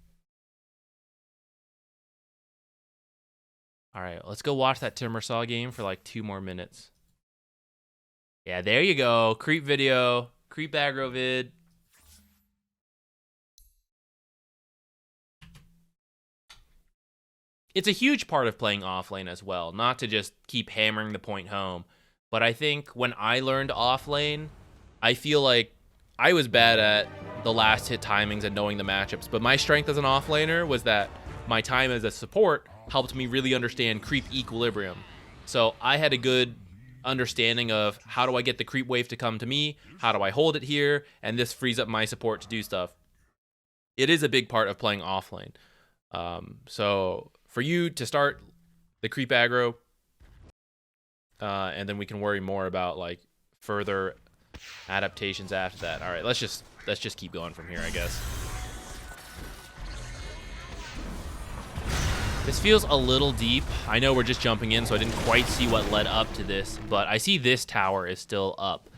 Speaker 1: All right, let's go watch that Timbersaw game for like 2 more minutes. Yeah, there you go. Creep video. Creep aggro vid. It's a huge part of playing offlane as well. Not to just keep hammering the point home. But I think when I learned offlane, I feel like I was bad at the last hit timings and knowing the matchups. But my strength as an offlaner was that my time as a support helped me really understand creep equilibrium. So I had a good understanding of how do I get the creep wave to come to me, how do I hold it here, and this frees up my support to do stuff. It is a big part of playing offlane. So for you to start the creep aggro, and then we can worry more about like further adaptations after that. All right, let's just keep going from here, I guess. This feels a little deep. I know we're just jumping in, so I didn't quite see what led up to this, but I see this tower is still up.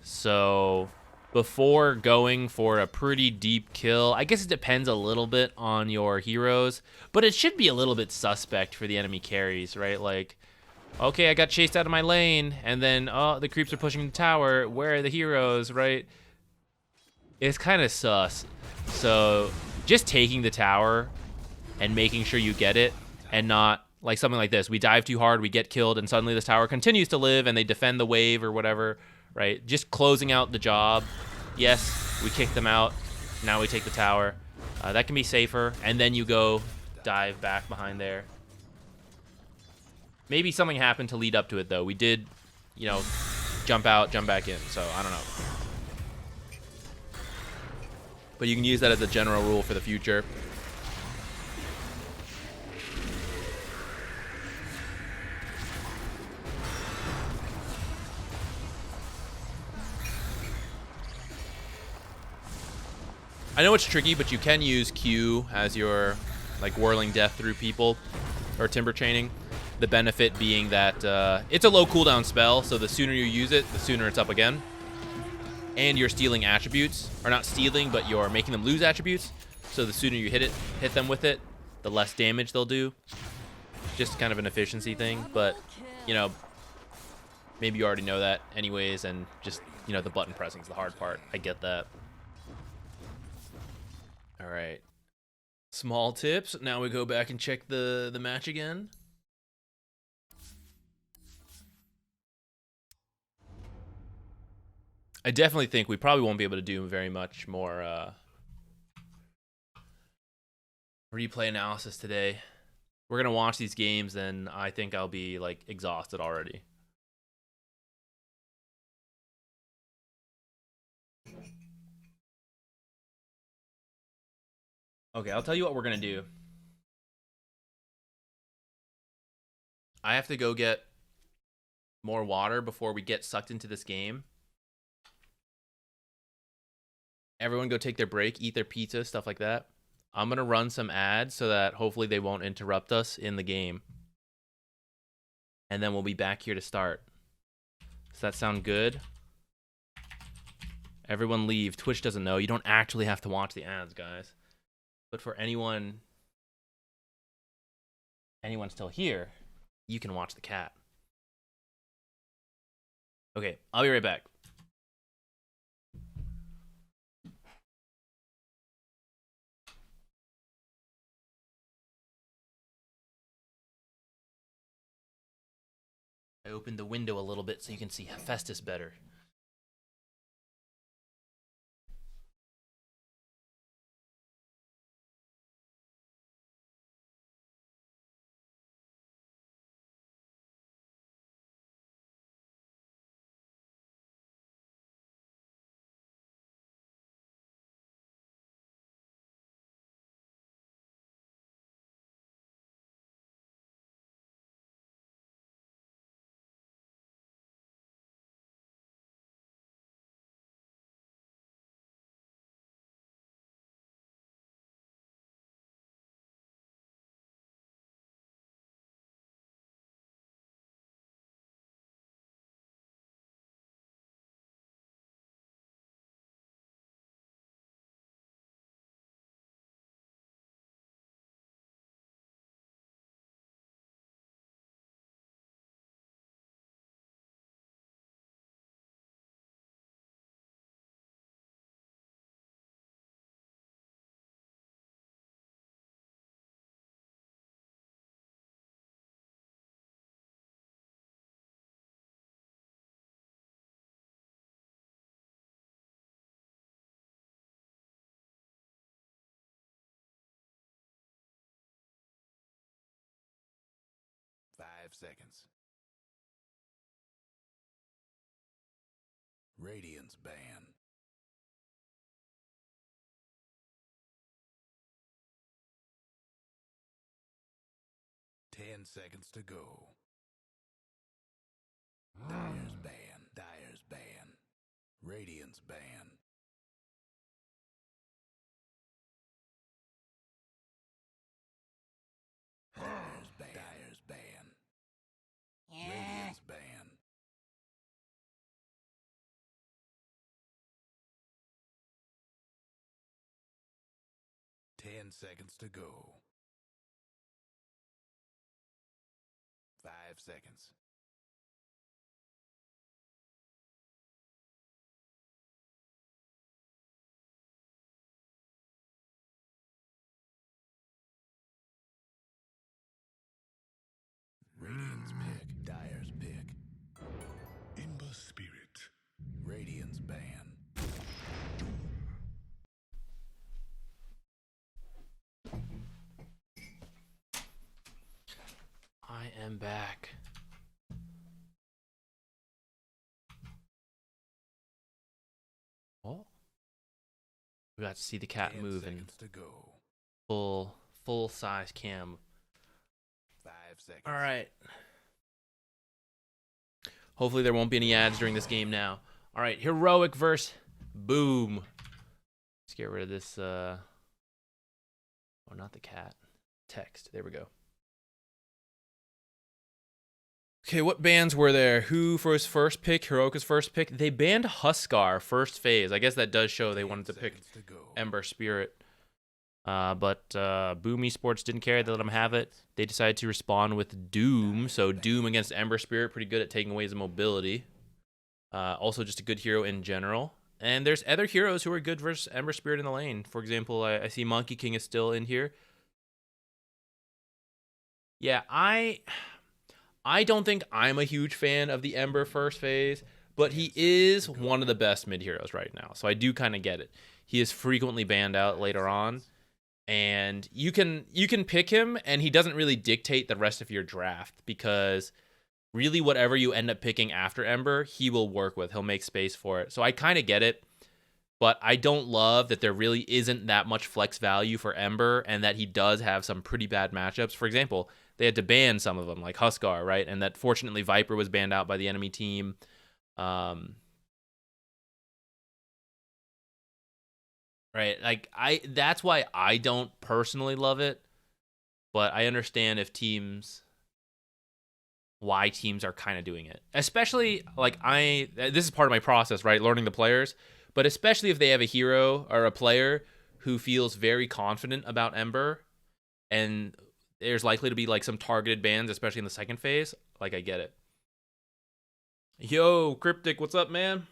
Speaker 1: So before going for a pretty deep kill, I guess it depends a little bit on your heroes, but it should be a little bit suspect for the enemy carries, right? Like, okay, I got chased out of my lane, and then, oh, the creeps are pushing the tower. Where are the heroes, right? It's kind of sus. So just taking the tower and making sure you get it, and not like something like this. We dive too hard, we get killed, and suddenly this tower continues to live, and they defend the wave or whatever, right? Just closing out the job. Yes, we kick them out. Now we take the tower. That can be safer, and then you go dive back behind there. Maybe something happened to lead up to it, though. We did, you know, jump out, jump back in, so I don't know. But you can use that as a general rule for the future. I know it's tricky, but you can use Q as your, like, whirling death through people, or timber chaining. The benefit being that it's a low cooldown spell, so the sooner you use it, the sooner it's up again. And you're stealing attributes, or not stealing, but you're making them lose attributes. So the sooner you hit them with it, the less damage they'll do. Just kind of an efficiency thing, but, you know, maybe you already know that anyways, and just, you know, the button pressing's the hard part. I get that. All right. Small tips. Now we go back and check the match again. I definitely think we probably won't be able to do very much more replay analysis today. We're going to watch these games, and I think I'll be, like, exhausted already. Okay, I'll tell you what we're going to do. I have to go get more water before we get sucked into this game. Everyone go take their break, eat their pizza, stuff like that. I'm going to run some ads so that hopefully they won't interrupt us in the game. And then we'll be back here to start. Does that sound good? Everyone leave. Twitch doesn't know. You don't actually have to watch the ads, guys. But for anyone still here, you can watch the cat. Okay, I'll be right back. I opened the window a little bit so you can see Hephaestus better.
Speaker 2: Seconds. Radiance ban. 10 seconds to go. Dyer's ban. Dyer's ban. Radiance ban. Dyer's ban. Dyer's ban. Radiance ban. 10 seconds to go. 5 seconds. Radiance pick. Dyer's pick. Imba spirit. Radiance ban.
Speaker 1: I am back. Oh. We got to see the cat move in full size cam.
Speaker 2: 5 seconds.
Speaker 1: All right. Hopefully there won't be any ads during this game now. All right, heroic verse boom. Let's get rid of this oh, not the cat. Text. There we go. Okay, what bans were there? Who for his first pick? Heroic's first pick? They banned Huskar first phase. I guess that does show they wanted to pick Ember Spirit. But Boom Esports didn't care. They let him have it. They decided to respond with Doom. So Doom against Ember Spirit, pretty good at taking away his mobility. Also just a good hero in general. And there's other heroes who are good versus Ember Spirit in the lane. For example, I see Monkey King is still in here. Yeah, I don't think I'm a huge fan of the Ember first phase, but he is one of the best mid heroes right now. So I do kind of get it. He is frequently banned out later on, and you can pick him, and he doesn't really dictate the rest of your draft because really whatever you end up picking after Ember, he will work with. He'll make space for it. So I kind of get it, but I don't love that there really isn't that much flex value for Ember and that he does have some pretty bad matchups. For example, they had to ban some of them, like Huskar, right? And that fortunately Viper was banned out by the enemy team. Right, like that's why I don't personally love it, but I understand if why teams are kind of doing it. Especially like this is part of my process, right? Learning the players, but especially if they have a hero or a player who feels very confident about Ember and there's likely to be like some targeted bans, especially in the second phase, like I get it. Yo, Cryptic, what's up, man?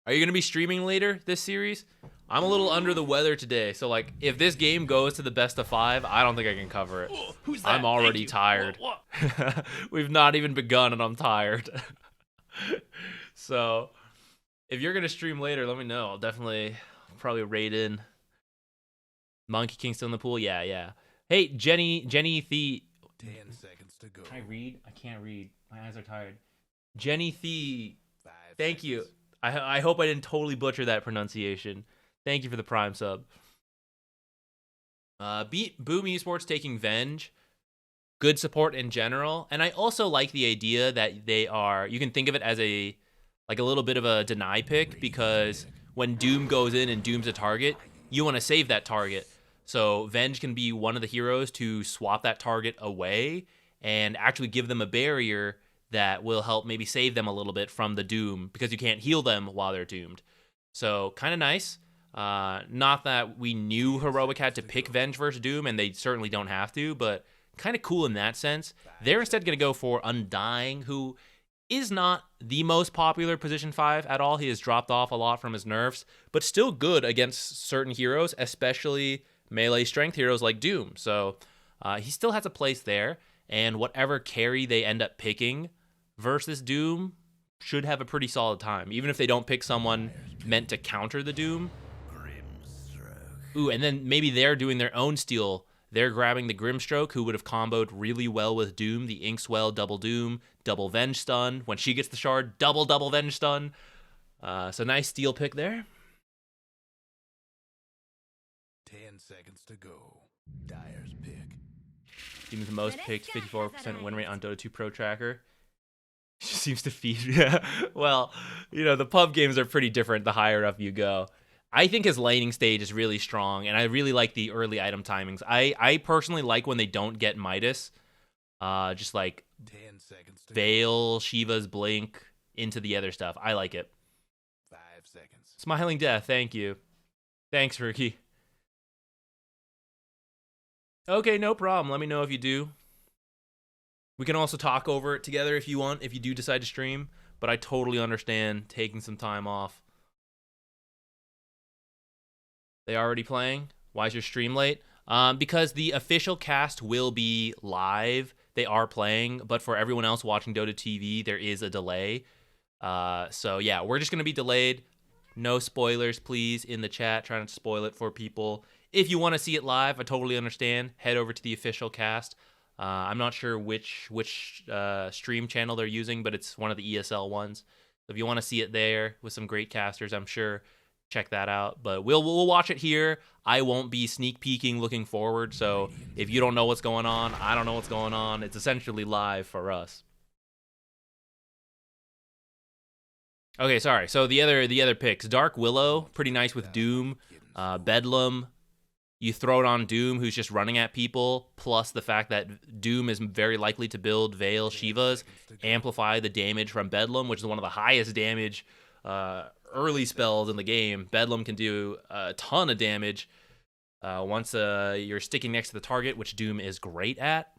Speaker 1: Are you going to be streaming later this series? I'm a little under the weather today, so like if this game goes to the best of 5, I don't think I can cover it.
Speaker 4: Who's that?
Speaker 1: I'm already tired. We've not even begun and I'm tired. So if you're going to stream later, let me know. I'll definitely probably raid in. Monkey King still in the pool? Yeah. Hey, Jenny The...
Speaker 2: 10 seconds to go.
Speaker 1: Can I read? I can't read. My eyes are tired. Jenny The...
Speaker 2: 5
Speaker 1: Thank
Speaker 2: seconds.
Speaker 1: you. I hope I didn't totally butcher that pronunciation. Thank you for the Prime sub. Boom Esports taking Venge. Good support in general. And I also like the idea that you can think of it as a little bit of a deny pick, because when Doom goes in and Doom's a target, you want to save that target. So Venge can be one of the heroes to swap that target away and actually give them a barrier that will help maybe save them a little bit from the Doom, because you can't heal them while they're doomed. So kind of nice. Not that we knew Heroic had to pick Venge versus Doom, and they certainly don't have to, but kind of cool in that sense. They're instead going to go for Undying, who is not the most popular position 5 at all. He has dropped off a lot from his nerfs, but still good against certain heroes, especially melee strength heroes like Doom. So he still has a place there, and whatever carry they end up picking versus Doom should have a pretty solid time, even if they don't pick someone meant to counter the Doom. Ooh, and then maybe they're doing their own steal. They're grabbing the Grimstroke, who would have comboed really well with Doom, the Inkswell double Doom, double Venge stun. When she gets the shard, double Venge stun. So nice steal pick there.
Speaker 2: 10 seconds to go. Dyer's pick.
Speaker 1: Seems the most picked, 54% win rate on Dota 2 Pro Tracker. She seems to feed. Yeah. Well, the pub games are pretty different the higher up you go. I think his laning stage is really strong, and I really like the early item timings. I personally like when they don't get Midas. Just like
Speaker 2: 10 seconds to
Speaker 1: Veil, Shiva's Blink into the other stuff. I like it.
Speaker 2: 5 seconds.
Speaker 1: Smiling Death, thank you. Thanks, Ricky. Okay, no problem. Let me know if you do. We can also talk over it together if you want, if you do decide to stream, but I totally understand taking some time off. They already playing? Why is your stream late? Because the official cast will be live. They are playing, but for everyone else watching Dota TV, there is a delay. So yeah, we're just going to be delayed. No spoilers, please, in the chat. Try not to spoil it for people. If you want to see it live, I totally understand. Head over to the official cast. I'm not sure which stream channel they're using, but it's one of the ESL ones. So if you want to see it there with some great casters, I'm sure, check that out. But we'll watch it here. I won't be sneak peeking looking forward. So if you don't know what's going on, I don't know what's going on. It's essentially live for us. Okay, sorry. So the other picks, Dark Willow, pretty nice with Doom. Bedlam, you throw it on Doom, who's just running at people, plus the fact that Doom is very likely to build Veil Shivas, amplify the damage from Bedlam, which is one of the highest damage early spells in the game. Bedlam can do a ton of damage once you're sticking next to the target, which Doom is great at.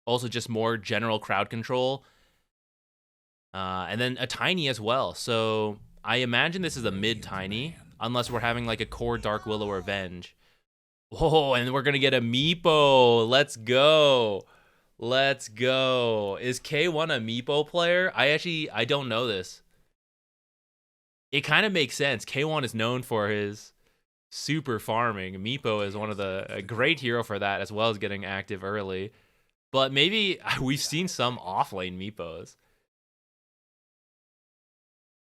Speaker 1: Also just more general crowd control. And then a Tiny as well. So I imagine this is a mid-Tiny, unless we're having like a core Dark Willow or Venge. Oh, and we're going to get a Meepo. Let's go. Let's go. Is K1 a Meepo player? I don't know this. It kind of makes sense. K1 is known for his super farming. Meepo is one of a great hero for that, as well as getting active early. But maybe we've seen some offlane Meepos.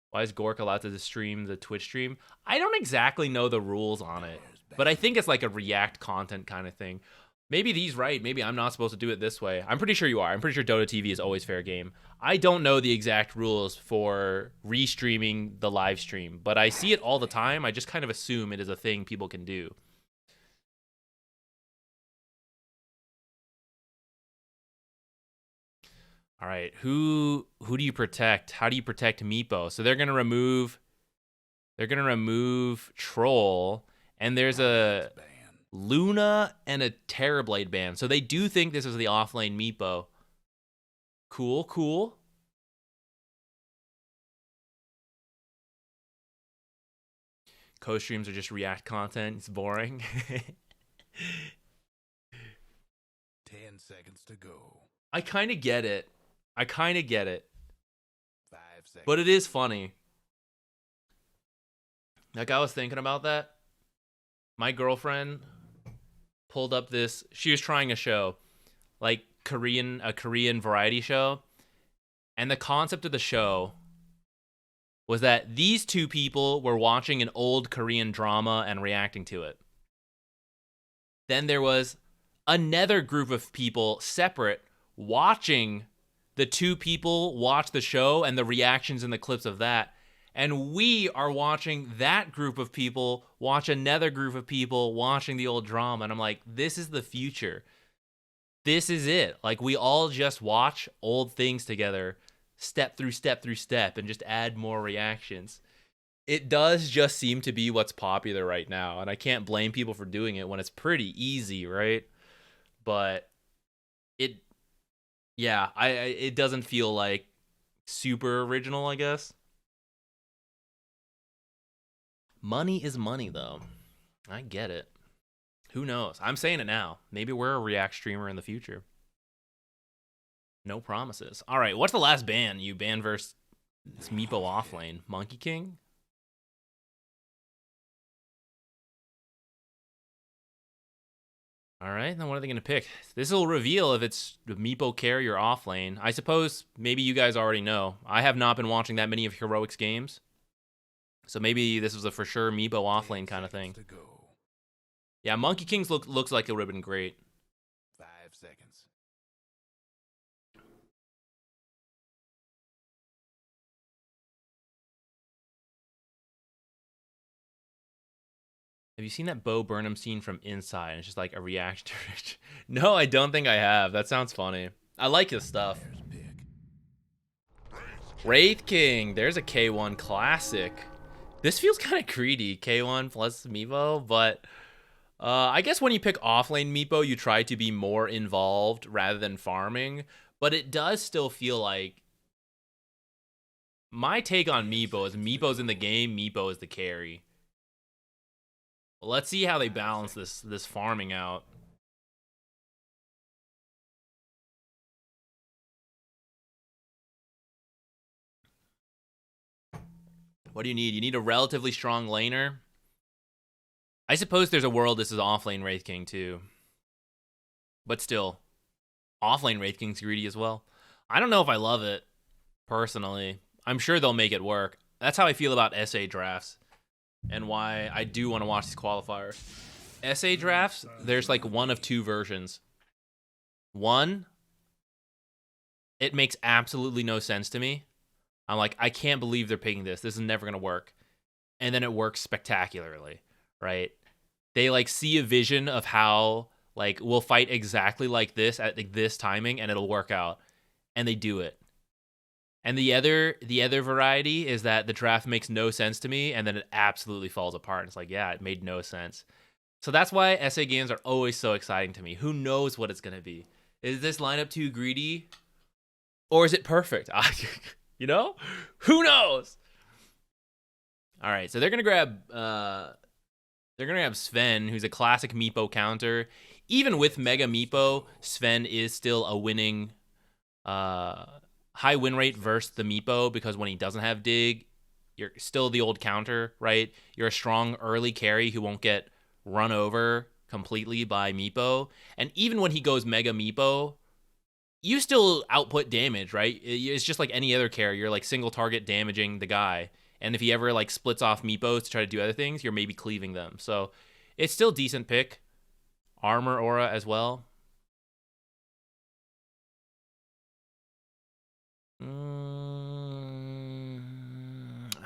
Speaker 1: Why is Gork allowed to stream the Twitch stream? I don't exactly know the rules on it, but I think it's like a React content kind of thing. Maybe he's right. Maybe I'm not supposed to do it this way. I'm pretty sure you are. I'm pretty sure Dota TV is always fair game. I don't know the exact rules for restreaming the live stream, but I see it all the time. I just kind of assume it is a thing people can do. All right, who do you protect? How do you protect Meepo? So they're gonna remove Troll, and there's a Luna and a Terrorblade ban. So they do think this is the offlane Meepo. Cool, cool. Co-streams are just React content. It's boring.
Speaker 2: 10 seconds to go.
Speaker 1: I kind of get it.
Speaker 2: 5 seconds.
Speaker 1: But it is funny. Like, I was thinking about that. My girlfriend pulled up this. She was trying a show, like a Korean variety show. And the concept of the show was that these two people were watching an old Korean drama and reacting to it. Then there was another group of people separate watching the two people watch the show and the reactions and the clips of that. And we are watching that group of people watch another group of people watching the old drama. And I'm like, this is the future. This is it. Like, we all just watch old things together, step through step through step, and just add more reactions. It does just seem to be what's popular right now. And I can't blame people for doing it when it's pretty easy, right? But it doesn't feel like super original, I guess. Money is money, though. I get it. Who knows? I'm saying it now. Maybe we're a React streamer in the future. No promises. All right, what's the last ban you banned versus Meepo offlane? Monkey King? All right, then what are they going to pick? This will reveal if it's Meepo carry or offlane. I suppose maybe you guys already know. I have not been watching that many of Heroics games. So maybe this was a for sure Meepo offlane kind of thing. Yeah, Monkey Kings looks like it would have been great.
Speaker 2: 5 seconds.
Speaker 1: Have you seen that Bo Burnham scene from Inside? And it's just like a reaction to it. No, I don't think I have. That sounds funny. I like his stuff. Wraith King. There's a K1 classic. This feels kind of greedy, K1 plus Meepo, but I guess when you pick offlane Meepo, you try to be more involved rather than farming, but it does still feel like my take on Meepo is Meepo's in the game, Meepo is the carry. Well, let's see how they balance this farming out. What do you need? You need a relatively strong laner. I suppose there's a world this is offlane Wraith King too. But still, offlane Wraith King's greedy as well. I don't know if I love it, personally. I'm sure they'll make it work. That's how I feel about SA drafts. And why I do want to watch these qualifiers. SA drafts, there's like one of two versions. One, it makes absolutely no sense to me. I'm like, I can't believe they're picking this. This is never going to work. And then it works spectacularly, right? They like see a vision of how like we'll fight exactly like this at like, this timing and it'll work out. And they do it. And the other variety is that the draft makes no sense to me and then it absolutely falls apart. It's like, yeah, it made no sense. So that's why SA games are always so exciting to me. Who knows what it's going to be? Is this lineup too greedy? Or is it perfect? You know? Who knows? All right, so they're going to They're going to have Sven, who's a classic Meepo counter. Even with Mega Meepo, Sven is still a winning high win rate versus the Meepo, because when he doesn't have dig, you're still the old counter, right? You're a strong early carry who won't get run over completely by Meepo. And even when he goes Mega Meepo, you still output damage, right? It's just like any other carry. You're like single target damaging the guy. And if he ever like splits off Meepos to try to do other things, you're maybe cleaving them. So it's still decent pick. Armor aura as well.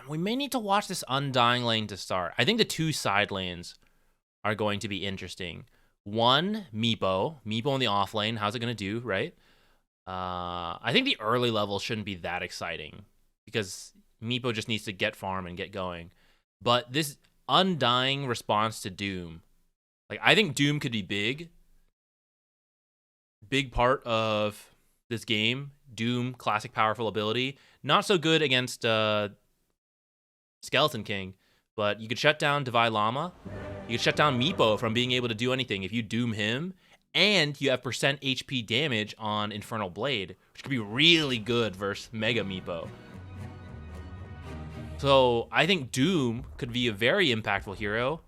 Speaker 1: We may need to watch this Undying lane to start. I think the 2 side lanes are going to be interesting. One, Meepo. Meepo in the off lane. How's it going to do, right? I think the early level shouldn't be that exciting because Meepo just needs to get farm and get going. But this Undying response to Doom, like I think Doom could be big part of this game. Doom, classic powerful ability. Not so good against Skeleton King, but you could shut down Divine Llama. You could shut down Meepo from being able to do anything if you Doom him, and you have percent HP damage on Infernal Blade, which could be really good versus Mega Meepo. So I think Doom could be a very impactful hero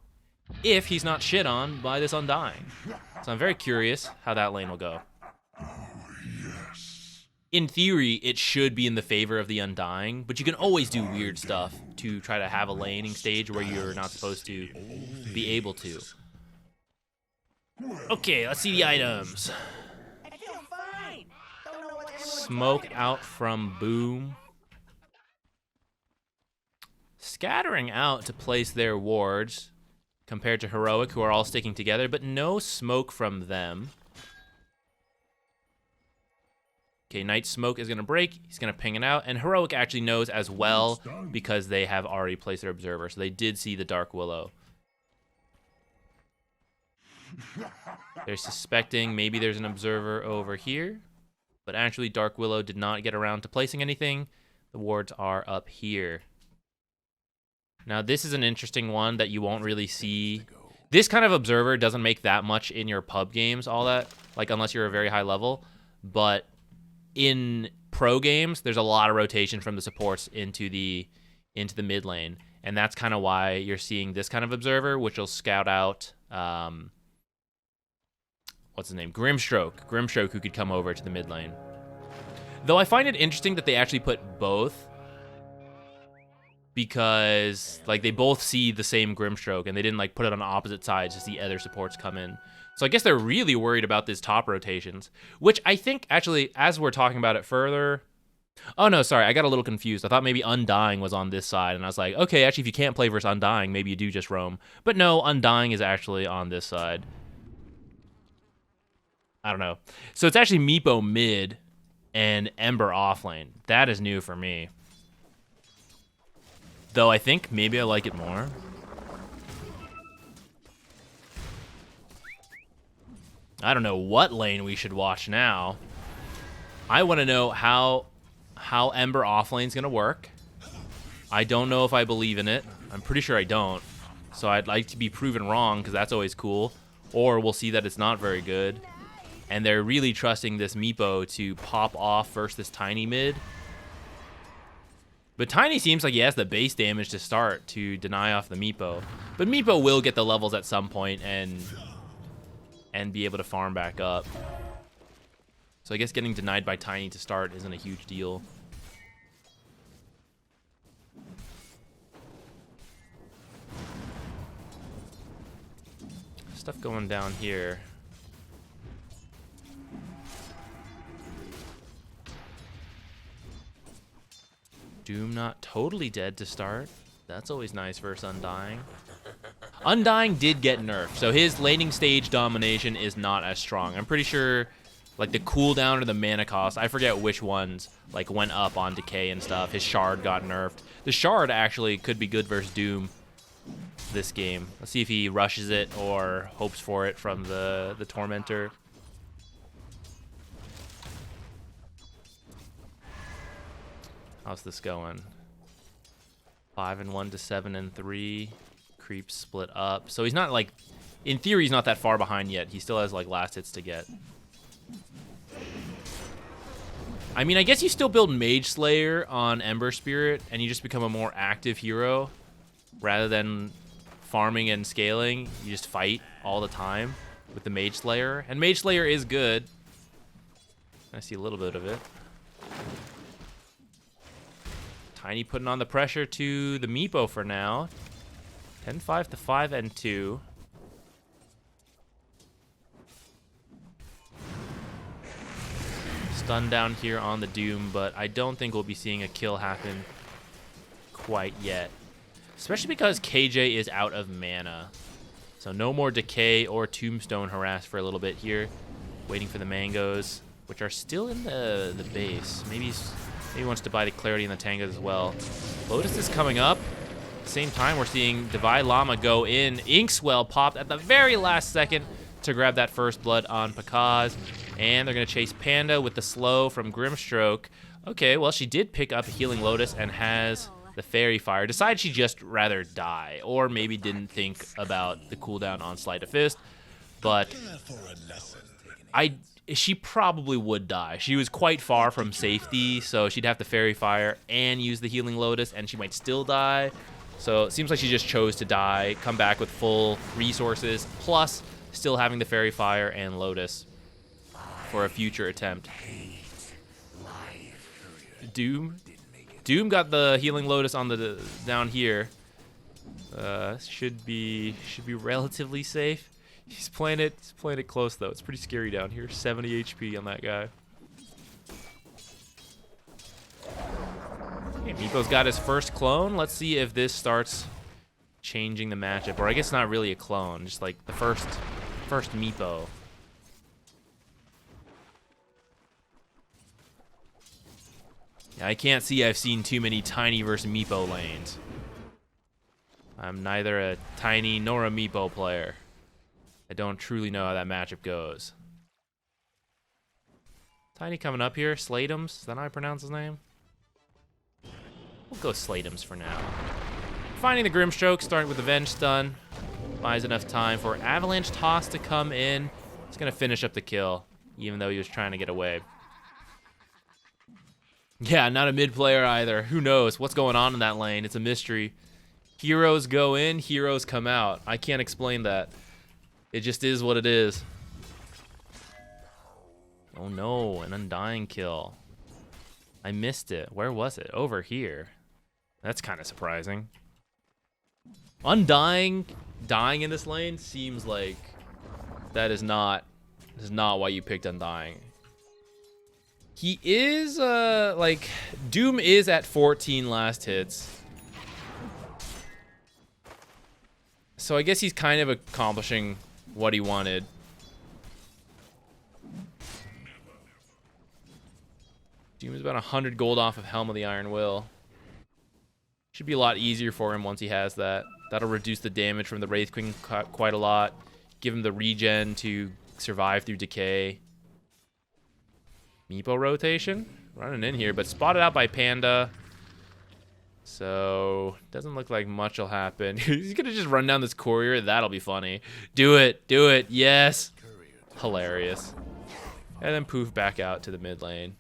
Speaker 1: if he's not shit on by this Undying. So I'm very curious how that lane will go. In theory, it should be in the favor of the Undying, but you can always do weird stuff to try to have a laning stage where you're not supposed to be able to. Okay, let's see the items.
Speaker 6: I feel fine. Don't know what everyone's
Speaker 1: Smoke
Speaker 6: talking
Speaker 1: out from Boom. Scattering out to place their wards compared to Heroic, who are all sticking together, but no smoke from them. Okay, Night Smoke is going to break. He's going to ping it out. And Heroic actually knows as well because they have already placed their Observer. So they did see the Dark Willow. They're suspecting maybe there's an Observer over here. But actually, Dark Willow did not get around to placing anything. The wards are up here. Now, this is an interesting one that you won't really see. This kind of Observer doesn't make that much in your pub games, all that, like unless you're a very high level. But in pro games, there's a lot of rotation from the supports into the mid lane, and that's kind of why you're seeing this kind of Observer, which will scout out what's his name, Grimstroke, who could come over to the mid lane. Though I find it interesting that they actually put both, because like they both see the same Grimstroke, and they didn't like put it on opposite sides to see other supports come in. So I guess they're really worried about these top rotations, which I think actually, as we're talking about it further... Oh, no, sorry, I got a little confused. I thought maybe Undying was on this side, and I was like, okay, actually, if you can't play versus Undying, maybe you do just roam. But no, Undying is actually on this side. I don't know. So it's actually Meepo mid and Ember off lane. That is new for me. Though I think maybe I like it more. I don't know what lane we should watch now. I want to know how Ember offlane's going to work. I don't know if I believe in it. I'm pretty sure I don't. So I'd like to be proven wrong, because that's always cool. Or we'll see that it's not very good. And they're really trusting this Meepo to pop off versus this Tiny mid. But Tiny seems like he has the base damage to start to deny off the Meepo. But Meepo will get the levels at some point and be able to farm back up. So I guess getting denied by Tiny to start isn't a huge deal. Stuff going down here. Doom not totally dead to start. That's always nice versus Undying. Undying did get nerfed, so his laning stage domination is not as strong. I'm pretty sure like the cooldown or the mana cost, I forget which ones, like went up on Decay and stuff. His Shard got nerfed. The Shard actually could be good versus Doom this game. Let's see if he rushes it or hopes for it from the Tormentor. How's this going? 5-1 to 7-3. creeps split up. So he's not like, in theory, he's not that far behind yet. He still has like last hits to get. I mean, I guess you still build Mage Slayer on Ember Spirit and you just become a more active hero rather than farming and scaling. You just fight all the time with the Mage Slayer. And Mage Slayer is good. I see a little bit of it. Tiny putting on the pressure to the Meepo for now. 10-5 to 5 and 2. Stun down here on the Doom, but I don't think we'll be seeing a kill happen quite yet. Especially because KJ is out of mana. So no more Decay or Tombstone harass for a little bit here. Waiting for the mangoes, which are still in the base. Maybe he wants to buy the Clarity and the Tangos as well. Lotus is coming up. At the same time, we're seeing Divide Llama go in. Inkswell popped at the very last second to grab that first blood on Pakaz. And they're going to chase Panda with the slow from Grimstroke. Okay, well, she did pick up a Healing Lotus and has the Fairy Fire. Decided she'd just rather die, or maybe didn't think about the cooldown on Sleight of Fist. But she probably would die. She was quite far from safety, so she'd have the Fairy Fire and use the Healing Lotus, and she might still die. So it seems like she just chose to die, come back with full resources, plus still having the Fairy Fire and Lotus for a future attempt. Doom got the Healing Lotus on the down here. Should be relatively safe. He's playing it close though. It's pretty scary down here. 70 HP on that guy. Okay, Meepo's got his first clone. Let's see if this starts changing the matchup, or I guess not really a clone, just like the first Meepo. Yeah, I can't see I've seen too many Tiny versus Meepo lanes. I'm neither a Tiny nor a Meepo player. I don't truly know how that matchup goes. Tiny coming up here. Slatums, is that how I pronounce his name? We'll go Slatums for now. Finding the Grimstroke, starting with the Venge Stun. Buys enough time for Avalanche Toss to come in. It's going to finish up the kill, even though he was trying to get away. Yeah, not a mid player either. Who knows what's going on in that lane? It's a mystery. Heroes go in, heroes come out. I can't explain that. It just is what it is. Oh no, an Undying kill. I missed it. Where was it? Over here. That's kind of surprising. Undying, dying in this lane seems like that is not why you picked Undying. He is, like, Doom is at 14 last hits. So I guess he's kind of accomplishing what he wanted. Doom is about 100 gold off of Helm of the Iron Will. Should be a lot easier for him once he has that. That'll reduce the damage from the Wraith Queen quite a lot. Give him the regen to survive through decay. Meepo rotation, running in here, but spotted out by Panda. So, doesn't look like much will happen. He's gonna just run down this courier. That'll be funny. Do it, yes. Hilarious. And then poof back out to the mid lane.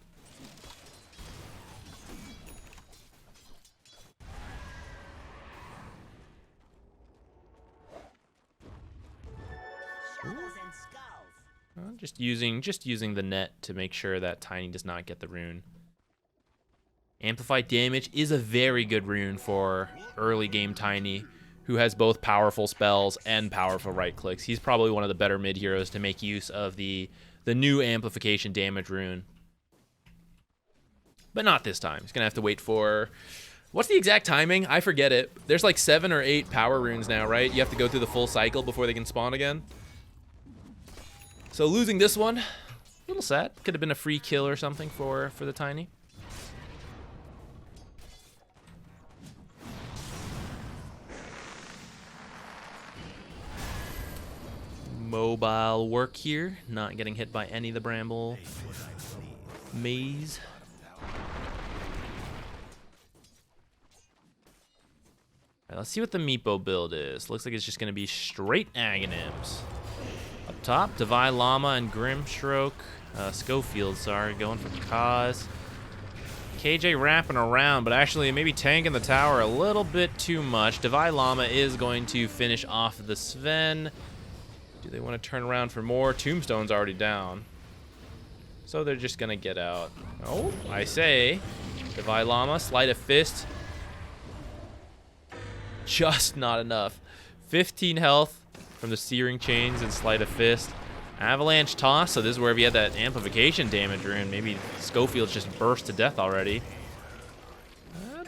Speaker 1: Just using the net to make sure that Tiny does not get the rune. Amplified damage is a very good rune for early game Tiny, who has both powerful spells and powerful right clicks. He's probably one of the better mid heroes to make use of the new amplification damage rune. But not this time. He's gonna have to wait for, what's the exact timing? I forget it. There's like 7 or 8 power runes now, right? You have to go through the full cycle before they can spawn again. So losing this one, a little sad. Could have been a free kill or something for the Tiny. Mobile work here, not getting hit by any of the Bramble maze. All right, Let's see what the Meepo build is. Looks like it's just going to be straight Aghanims. Up top, Divine Llama and Grimstroke. Schofield, sorry, going for the cause. KJ wrapping around, but actually maybe tanking the tower a little bit too much. Divine Llama is going to finish off the Sven. Do they want to turn around for more? Tombstone's already down. So they're just going to get out. Oh, I say. Divine Llama, Sleight of Fist. Just not enough. 15 health from the Searing Chains and Sleight of Fist. Avalanche Toss, so this is where we had that amplification damage rune. Maybe Schofield's just burst to death already.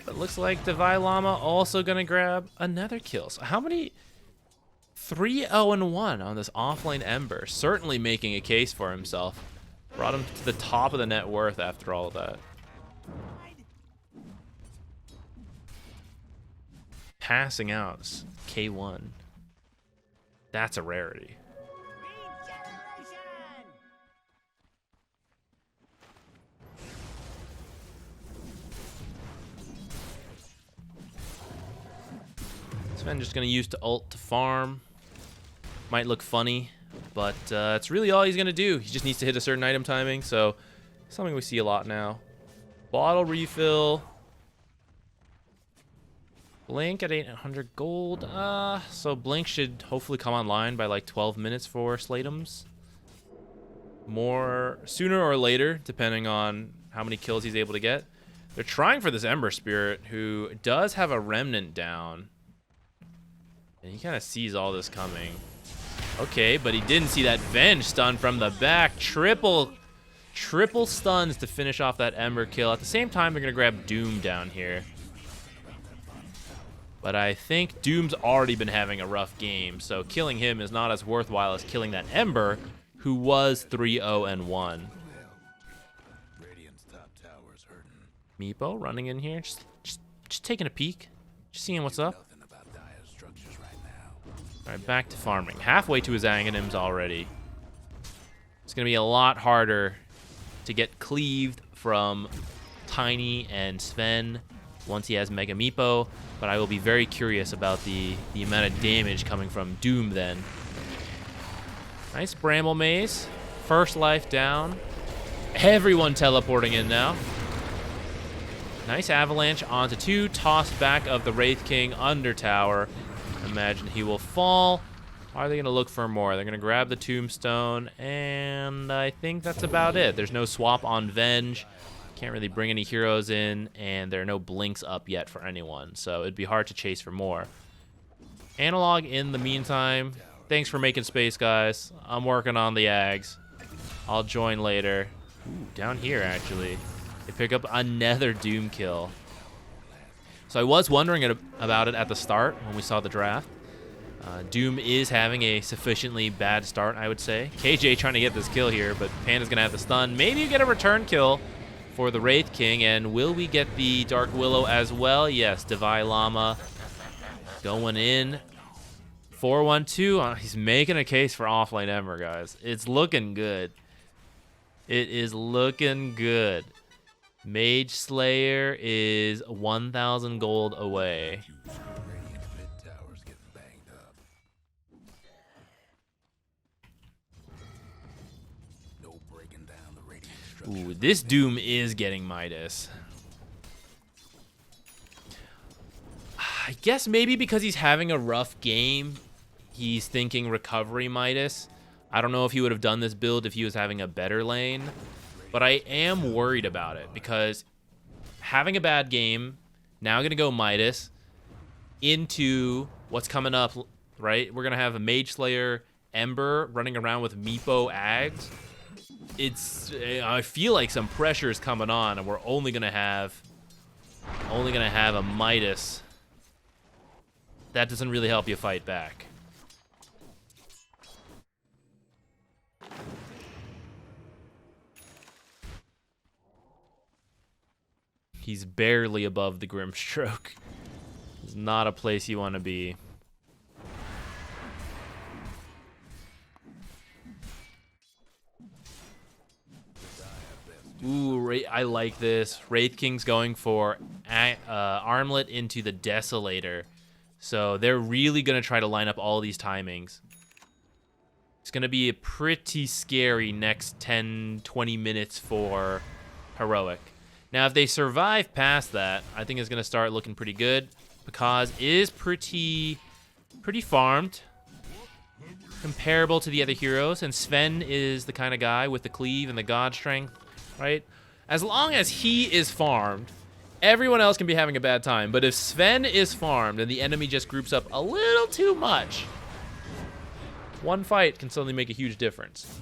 Speaker 1: But looks like Divine Llama also gonna grab another kill. So how many? 3-0-1 on this offlane Ember. Certainly making a case for himself. Brought him to the top of the net worth after all of that. Passing out, K1. That's a rarity. Sven just gonna use the ult to farm. Might look funny, but it's really all he's gonna do. He just needs to hit a certain item timing, so something we see a lot now. Bottle refill. Blink at 800 gold. So Blink should hopefully come online by like 12 minutes for Slatums. More sooner or later, depending on how many kills he's able to get. They're trying for this Ember Spirit, who does have a Remnant down. And he kind of sees all this coming. Okay, but he didn't see that Venge stun from the back. Triple stuns to finish off that Ember kill. At the same time, they're going to grab Doom down here. But I think Doom's already been having a rough game, so killing him is not as worthwhile as killing that Ember, who was 3-0-1.
Speaker 2: Radiant's top tower's hurting.
Speaker 1: Meepo running in here, just taking a peek, just seeing what's up.
Speaker 2: Nothing about dire structures right now.
Speaker 1: All right, back to farming. Halfway to his Aghanims already. It's going to be a lot harder to get cleaved from Tiny and Sven once he has Mega Meepo, but I will be very curious about the amount of damage coming from Doom then. Nice Bramble Maze. First life down. Everyone teleporting in now. Nice Avalanche onto 2. Toss back of the Wraith King under tower. Imagine he will fall. Are they going to look for more? They're going to grab the Tombstone, and I think that's about it. There's no swap on Venge. Can't really bring any heroes in, and there are no blinks up yet for anyone, so it'd be hard to chase for more. Analog in the meantime. Thanks for making space, guys. I'm working on the Ags. I'll join later. Ooh, down here, actually. They pick up another Doom kill. So I was wondering about it at the start when we saw the draft. Doom is having a sufficiently bad start, I would say. KJ trying to get this kill here, but Panda's going to have the stun. Maybe you get a return kill for the Wraith King, and will we get the Dark Willow as well? Yes, Divine Llama going in. 4-1-2. He's making a case for offlane Ember, guys. It's looking good. It is looking good. Mage Slayer is 1,000 gold away.
Speaker 2: Radiant's mid tower's getting banged up. No breaking down the radiant structure.
Speaker 1: Ooh, this Doom is getting Midas. I guess maybe because he's having a rough game, he's thinking recovery Midas. I don't know if he would have done this build if he was having a better lane, but I am worried about it because having a bad game, now going to go Midas into what's coming up, right? We're going to have a Mage Slayer Ember running around with Meepo Ags. I feel like some pressure is coming on, and we're only going to have a Midas. That doesn't really help you fight back. He's barely above the Grimstroke. It's not a place you want to be. Ooh, I like this. Wraith King's going for Armlet into the Desolator. So they're really going to try to line up all these timings. It's going to be a pretty scary next 10, 20 minutes for Heroic. Now, if they survive past that, I think it's going to start looking pretty good. Because is pretty farmed. Comparable to the other heroes. And Sven is the kind of guy with the cleave and the god strength, right? As long as he is farmed, everyone else can be having a bad time. But if Sven is farmed and the enemy just groups up a little too much, one fight can suddenly make a huge difference.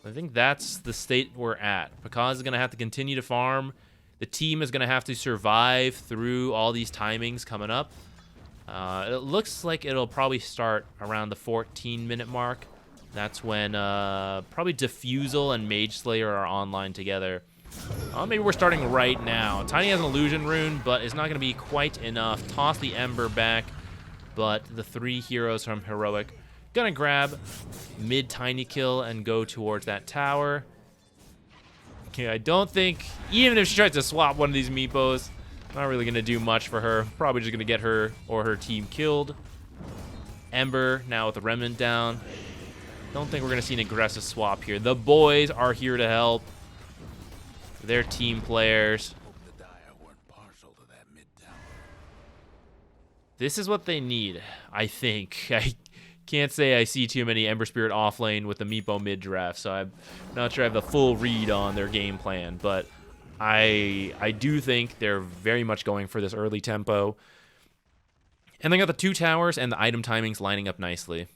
Speaker 1: I think that's the state we're at. Pekaz is going to have to continue to farm. The team is going to have to survive through all these timings coming up. It looks like it'll probably start around the 14-minute mark. That's when probably Diffusal and Mage Slayer are online together. Maybe we're starting right now. Tiny has an illusion rune, but it's not going to be quite enough. Toss the Ember back, but the 3 heroes from Heroic gonna grab mid Tiny kill and go towards that tower. Okay, I don't think, even if she tries to swap one of these Meepos, not really gonna do much for her. Probably just gonna get her or her team killed. Ember now with the Remnant down. Don't think we're gonna see an aggressive swap here. The boys are here to help. They're team players. This is what they need, I think. I can't say I see too many Ember Spirit offlane with the Meepo mid-draft, so I'm not sure I have the full read on their game plan, but I do think they're very much going for this early tempo. And they got the 2 towers and the item timings lining up nicely.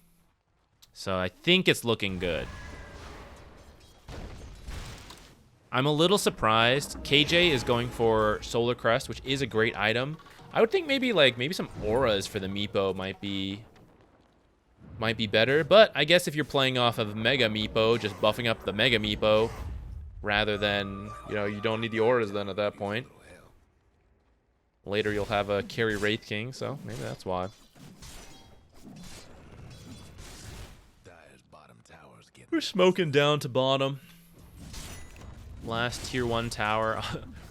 Speaker 1: So I think it's looking good. I'm a little surprised. KJ is going for Solar Crest, which is a great item. I would think maybe some auras for the Meepo might be better, but I guess if you're playing off of Mega Meepo, just buffing up the Mega Meepo rather than, you don't need the auras then at that point. Later you'll have a carry Wraith King, so maybe that's why. We're smoking down to bottom. Last tier 1 tower.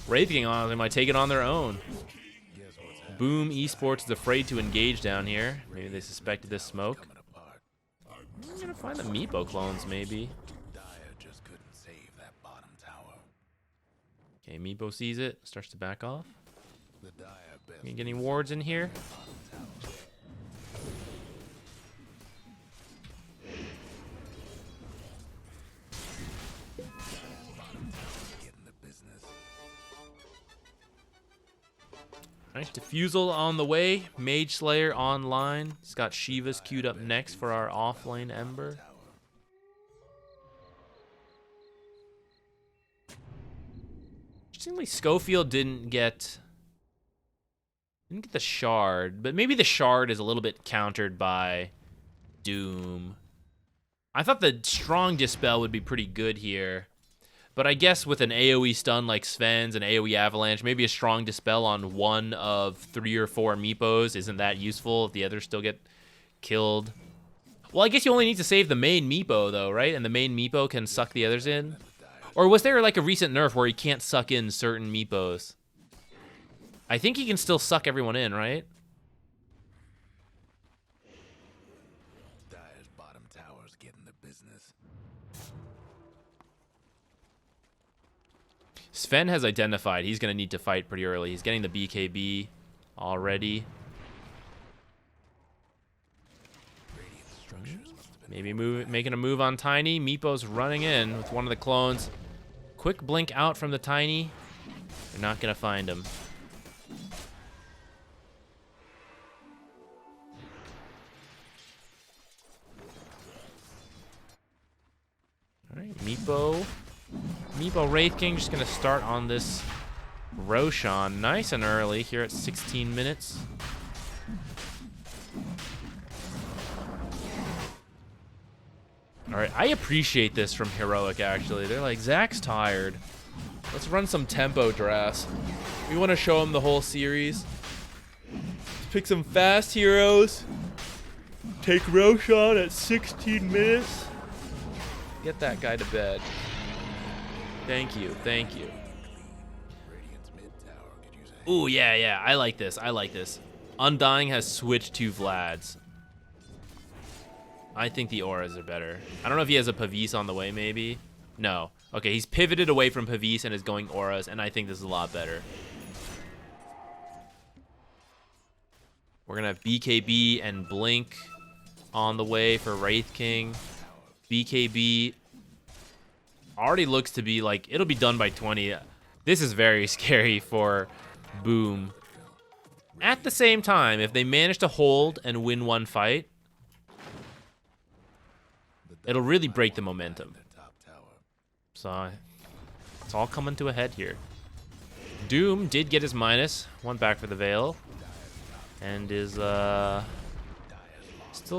Speaker 1: Wraith King honestly might take it on their own. Boom Esports is afraid to engage down here. Maybe they suspected this smoke. I'm gonna find the Meepo clones, maybe. Okay, Meepo sees it, starts to back off. You get any wards in here? Nice Diffusal on the way. Mage Slayer online. He's got Shiva's queued up next for our offlane Ember. Interestingly, Schofield didn't get the shard, but maybe the shard is a little bit countered by Doom. I thought the strong dispel would be pretty good here. But I guess with an AoE stun like Sven's and AoE Avalanche, maybe a strong dispel on one of 3 or 4 Meepos isn't that useful if the others still get killed. Well, I guess you only need to save the main Meepo, though, right? And the main Meepo can suck the others in? Or was there like a recent nerf where he can't suck in certain Meepos? I think he can still suck everyone in, right? Sven has identified he's going to need to fight pretty early. He's getting the BKB already. Maybe making a move on Tiny. Meepo's running in with one of the clones. Quick blink out from the Tiny. They're not going to find him. All right, Meepo Wraith King just going to start on this Roshan nice and early here at 16 minutes. All right, I appreciate this from Heroic, actually. They're like, Zach's tired. Let's run some tempo drafts. We want to show him the whole series. Let's pick some fast heroes. Take Roshan at 16 minutes. Get that guy to bed. Thank you, thank you.
Speaker 2: Radiant's mid tower could use
Speaker 1: Ooh, yeah, yeah. I like this. I like this. Undying has switched to Vlad's. I think the auras are better. I don't know if he has a Pavis on the way, maybe. No. Okay, he's pivoted away from Pavis and is going auras, and I think this is a lot better. We're going to have BKB and Blink on the way for Wraith King. BKB already looks to be like, it'll be done by 20. This is very scary for Boom. At the same time, if they manage to hold and win one fight, it'll really break the momentum. So it's all coming to a head here. Doom did get his minus. One back for the Veil. And is still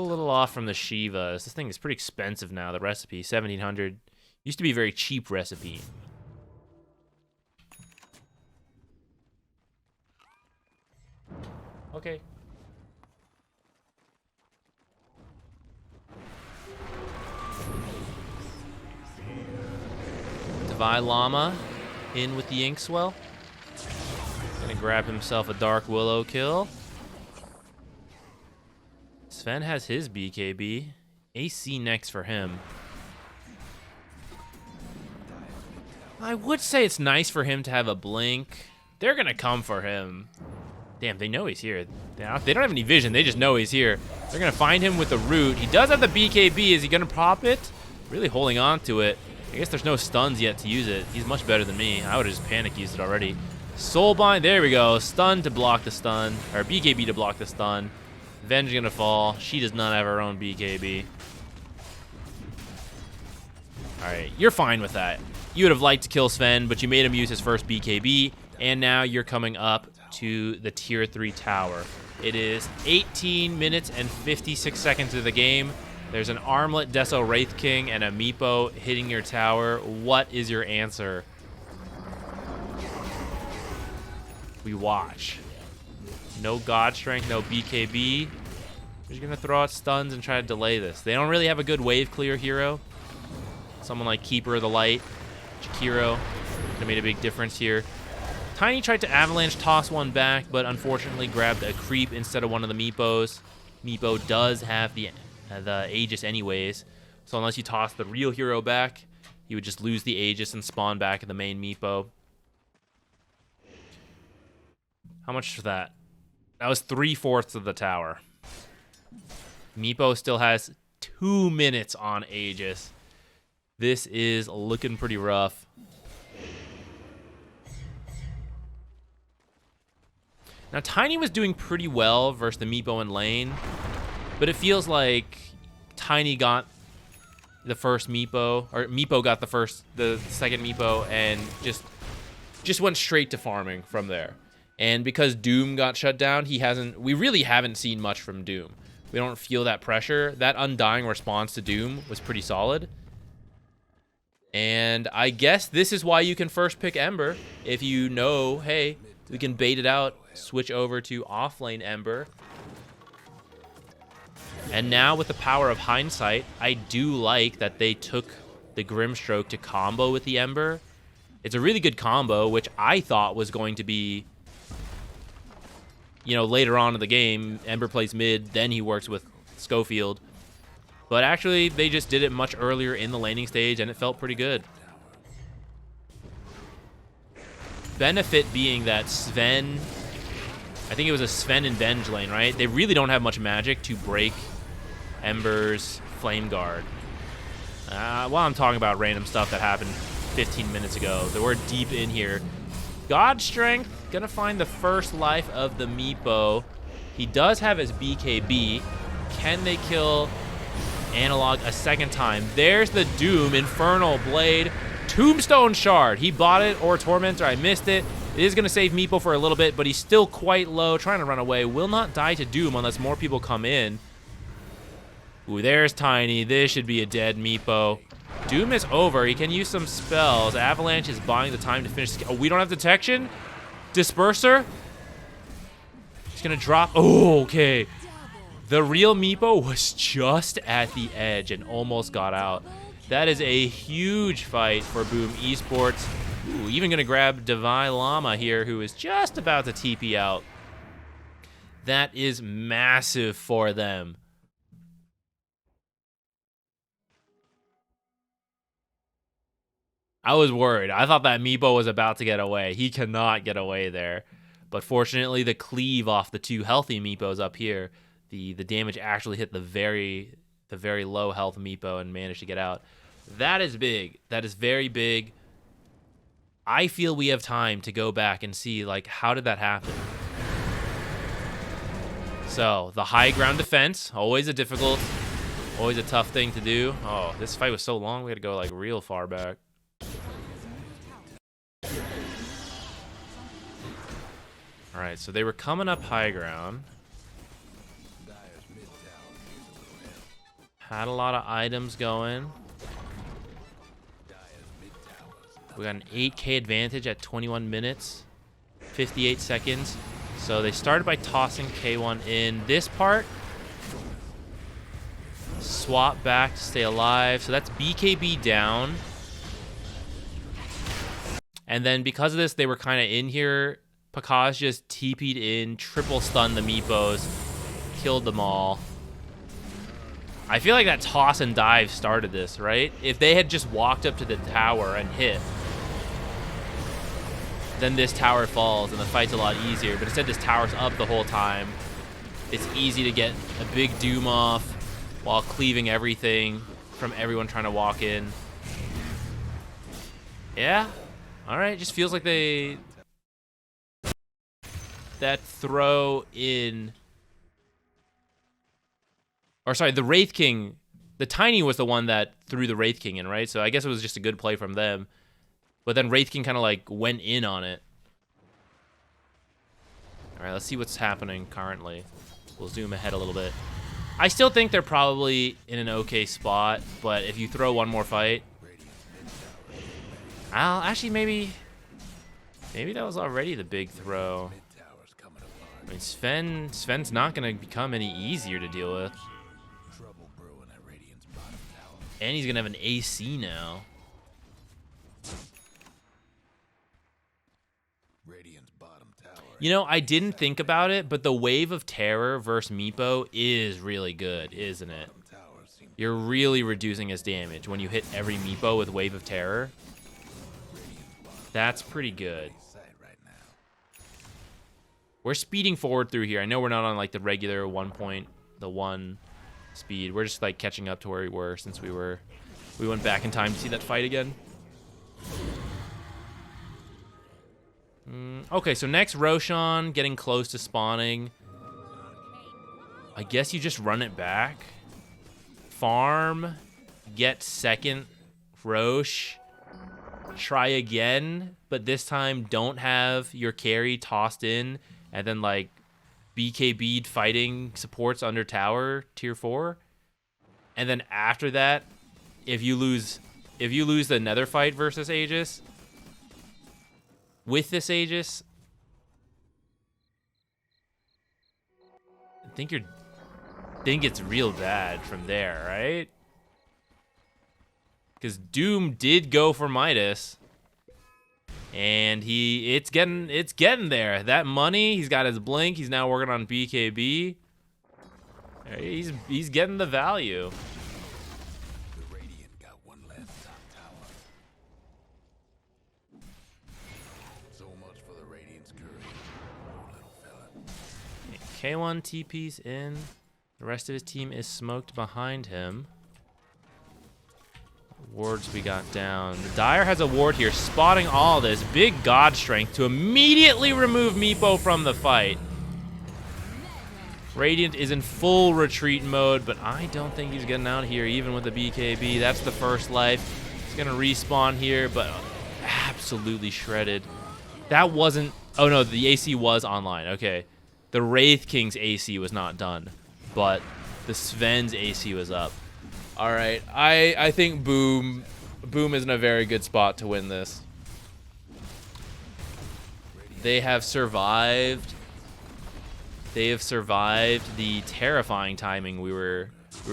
Speaker 1: a little off from the Shivas. This thing is pretty expensive now, the recipe. 1700. Used to be a very cheap recipe. Okay. Divine Llama in with the Inkswell. Gonna grab himself a Dark Willow kill. Sven has his BKB. AC next for him. I would say it's nice for him to have a Blink. They're gonna come for him. Damn, they know he's here. They don't have any vision. They just know he's here. They're gonna find him with the root. He does have the BKB. Is he gonna pop it? Really holding on to it. I guess there's no stuns yet to use it. He's much better than me. I would have just panic used it already. Soulbind, there we go. Stun to block the stun, or BKB to block the stun. Venge is gonna fall. She does not have her own BKB. Alright, you're fine with that. You would have liked to kill Sven, but you made him use his first BKB, and now you're coming up to the tier 3 tower. It is 18 minutes and 56 seconds of the game. There's an Armlet, Deso Wraith King, and a Meepo hitting your tower. What is your answer? We watch. No God Strength, no BKB. We're just gonna throw out stuns and try to delay this. They don't really have a good wave clear hero. Someone like Keeper of the Light, Chikiro, that made a big difference here. Tiny tried to avalanche toss one back, but unfortunately grabbed a creep instead of one of the Meepos. Meepo does have the Aegis anyways, so unless you toss the real hero back, you would just lose the Aegis and spawn back at the main Meepo. How much for that? That was 3/4 of the tower. Meepo still has 2 minutes on Aegis. This is looking pretty rough. Now, Tiny was doing pretty well versus the Meepo in lane, but it feels like Tiny got the first Meepo, or Meepo got the second Meepo, and just went straight to farming from there. And because Doom got shut down, we really haven't seen much from Doom. We don't feel that pressure. That Undying response to Doom was pretty solid. And I guess this is why you can first pick Ember. If you know, hey, we can bait it out, switch over to offlane Ember. And now with the power of hindsight, I do like that they took the Grimstroke to combo with the Ember. It's a really good combo, which I thought was going to be, you know, later on in the game. Ember plays mid, then he works with Schofield. But actually, they just did it much earlier in the laning stage, and it felt pretty good. Benefit being that Sven, I think it was a Sven and Venge lane, right? They really don't have much magic to break Ember's Flame Guard. While I'm talking about random stuff that happened 15 minutes ago, we're deep in here. God Strength, gonna find the first life of the Meepo. He does have his BKB. Can they kill Analog a second time? There's the Doom, Infernal Blade, Tombstone Shard. He bought it, or Tormentor, I missed it. It is gonna save Meepo for a little bit, but he's still quite low, trying to run away. Will not die to Doom unless more people come in. Ooh, there's Tiny. This should be a dead Meepo. Doom is over. He can use some spells. Avalanche is buying the time to finish. Oh, we don't have detection? Disperser? He's gonna drop. Oh, okay. The real Meepo was just at the edge and almost got out. That is a huge fight for Boom Esports. Ooh, even gonna grab Divine Llama here, who is just about to TP out. That is massive for them. I was worried. I thought that Meepo was about to get away. He cannot get away there. But fortunately, the cleave off the two healthy Meepos up here, the damage actually hit the very low health Meepo and managed to get out. That is big. That is very big. I feel we have time to go back and see, like, how did that happen? So, the high ground defense, always a tough thing to do. Oh, this fight was so long, we had to go, like, real far back. Alright, so they were coming up high ground. Had a lot of items going. We got an 8k advantage at 21 minutes, 58 seconds. So they started by tossing K1 in. This part, swap back to stay alive. So that's BKB down. And then because of this, they were kind of in here. Pakaz just TP'd in, triple stunned the Meepos, killed them all. I feel like that toss and dive started this, right? If they had just walked up to the tower and hit, then this tower falls and the fight's a lot easier. But instead, this tower's up the whole time. It's easy to get a big doom off while cleaving everything from everyone trying to walk in. Yeah. All right. Just feels like that throw in, or sorry, the Wraith King, the Tiny was the one that threw the Wraith King in, right? So I guess it was just a good play from them. But then Wraith King kind of like went in on it. All right, let's see what's happening currently. We'll zoom ahead a little bit. I still think they're probably in an okay spot, but if you throw one more fight, I'll actually maybe that was already the big throw. I mean, Sven's not gonna become any easier to deal with, and he's gonna have an AC now. You know, I didn't think about it, but the Wave of Terror versus Meepo is really good, isn't it? You're really reducing his damage when you hit every Meepo with Wave of Terror. That's pretty good. We're speeding forward through here. I know we're not on like the regular 1 speed. We're just like catching up to where we were since we went back in time to see that fight again. Okay, so next Roshan getting close to spawning. I guess you just run it back. Farm, get second Rosh. Try again, but this time don't have your carry tossed in and then like BKB'd fighting supports under tower tier 4. And then after that, if you lose the nether fight versus Aegis, with this Aegis, I think it's real bad from there, right? Because Doom did go for Midas, and it's getting there. That money, he's got his blink. He's now working on BKB. He's getting the value.
Speaker 2: The Radiant got one last top tower. So much for the Radiant's courage, little fella.
Speaker 1: K1 TP's in. The rest of his team is smoked behind him. Wards we got down. The Dire has a ward here, spotting all this. Big God Strength to immediately remove Meepo from the fight. Radiant is in full retreat mode, but I don't think he's getting out here, even with the BKB. That's the first life. He's going to respawn here, but absolutely shredded. That wasn't... Oh, no, the AC was online. Okay. The Wraith King's AC was not done, but the Sven's AC was up. All right, I think Boom is in a very good spot to win this. They have survived. They have survived the terrifying timing we were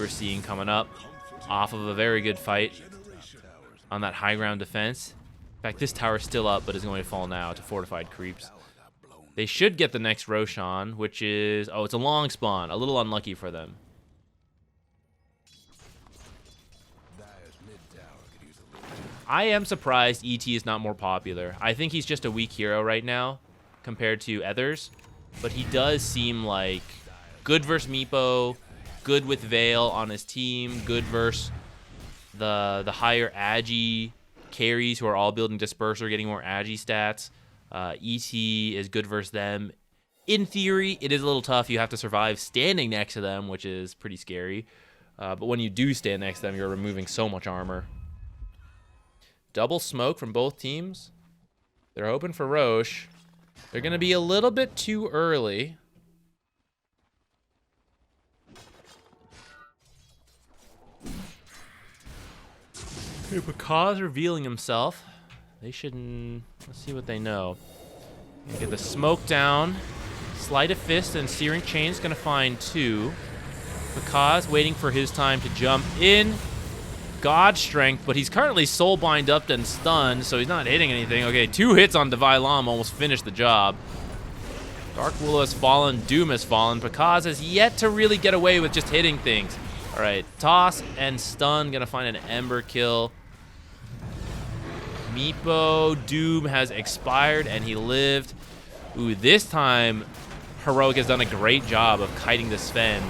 Speaker 1: seeing coming up off of a very good fight on that high ground defense. In fact, this tower's still up, but is going to fall now to fortified creeps. They should get the next Roshan, which is... Oh, it's a long spawn. A little unlucky for them. I am surprised ET is not more popular. I think he's just a weak hero right now compared to others. But he does seem like good versus Meepo, good with Veil on his team, good versus the higher Agi carries who are all building Disperser, getting more Agi stats. ET is good versus them. In theory, it is a little tough. You have to survive standing next to them, which is pretty scary. But when you do stand next to them, you're removing so much armor. Double smoke from both teams. They're hoping for Roche. They're going to be a little bit too early. Okay, Bakaz revealing himself. They shouldn't... Let's see what they know. Get the smoke down. Sleight of Fist and Searing Chain's going to find 2. Bakaz waiting for his time to jump in. God Strength, but he's currently soulbind up and stunned, so he's not hitting anything. Okay, 2 hits on Divine Llama almost finished the job. Dark Willow has fallen, Doom has fallen. Bakaz has yet to really get away with just hitting things. All right, Toss and Stun gonna find an Ember kill. Meepo, Doom has expired and he lived. Ooh, this time Heroic has done a great job of kiting the Sven.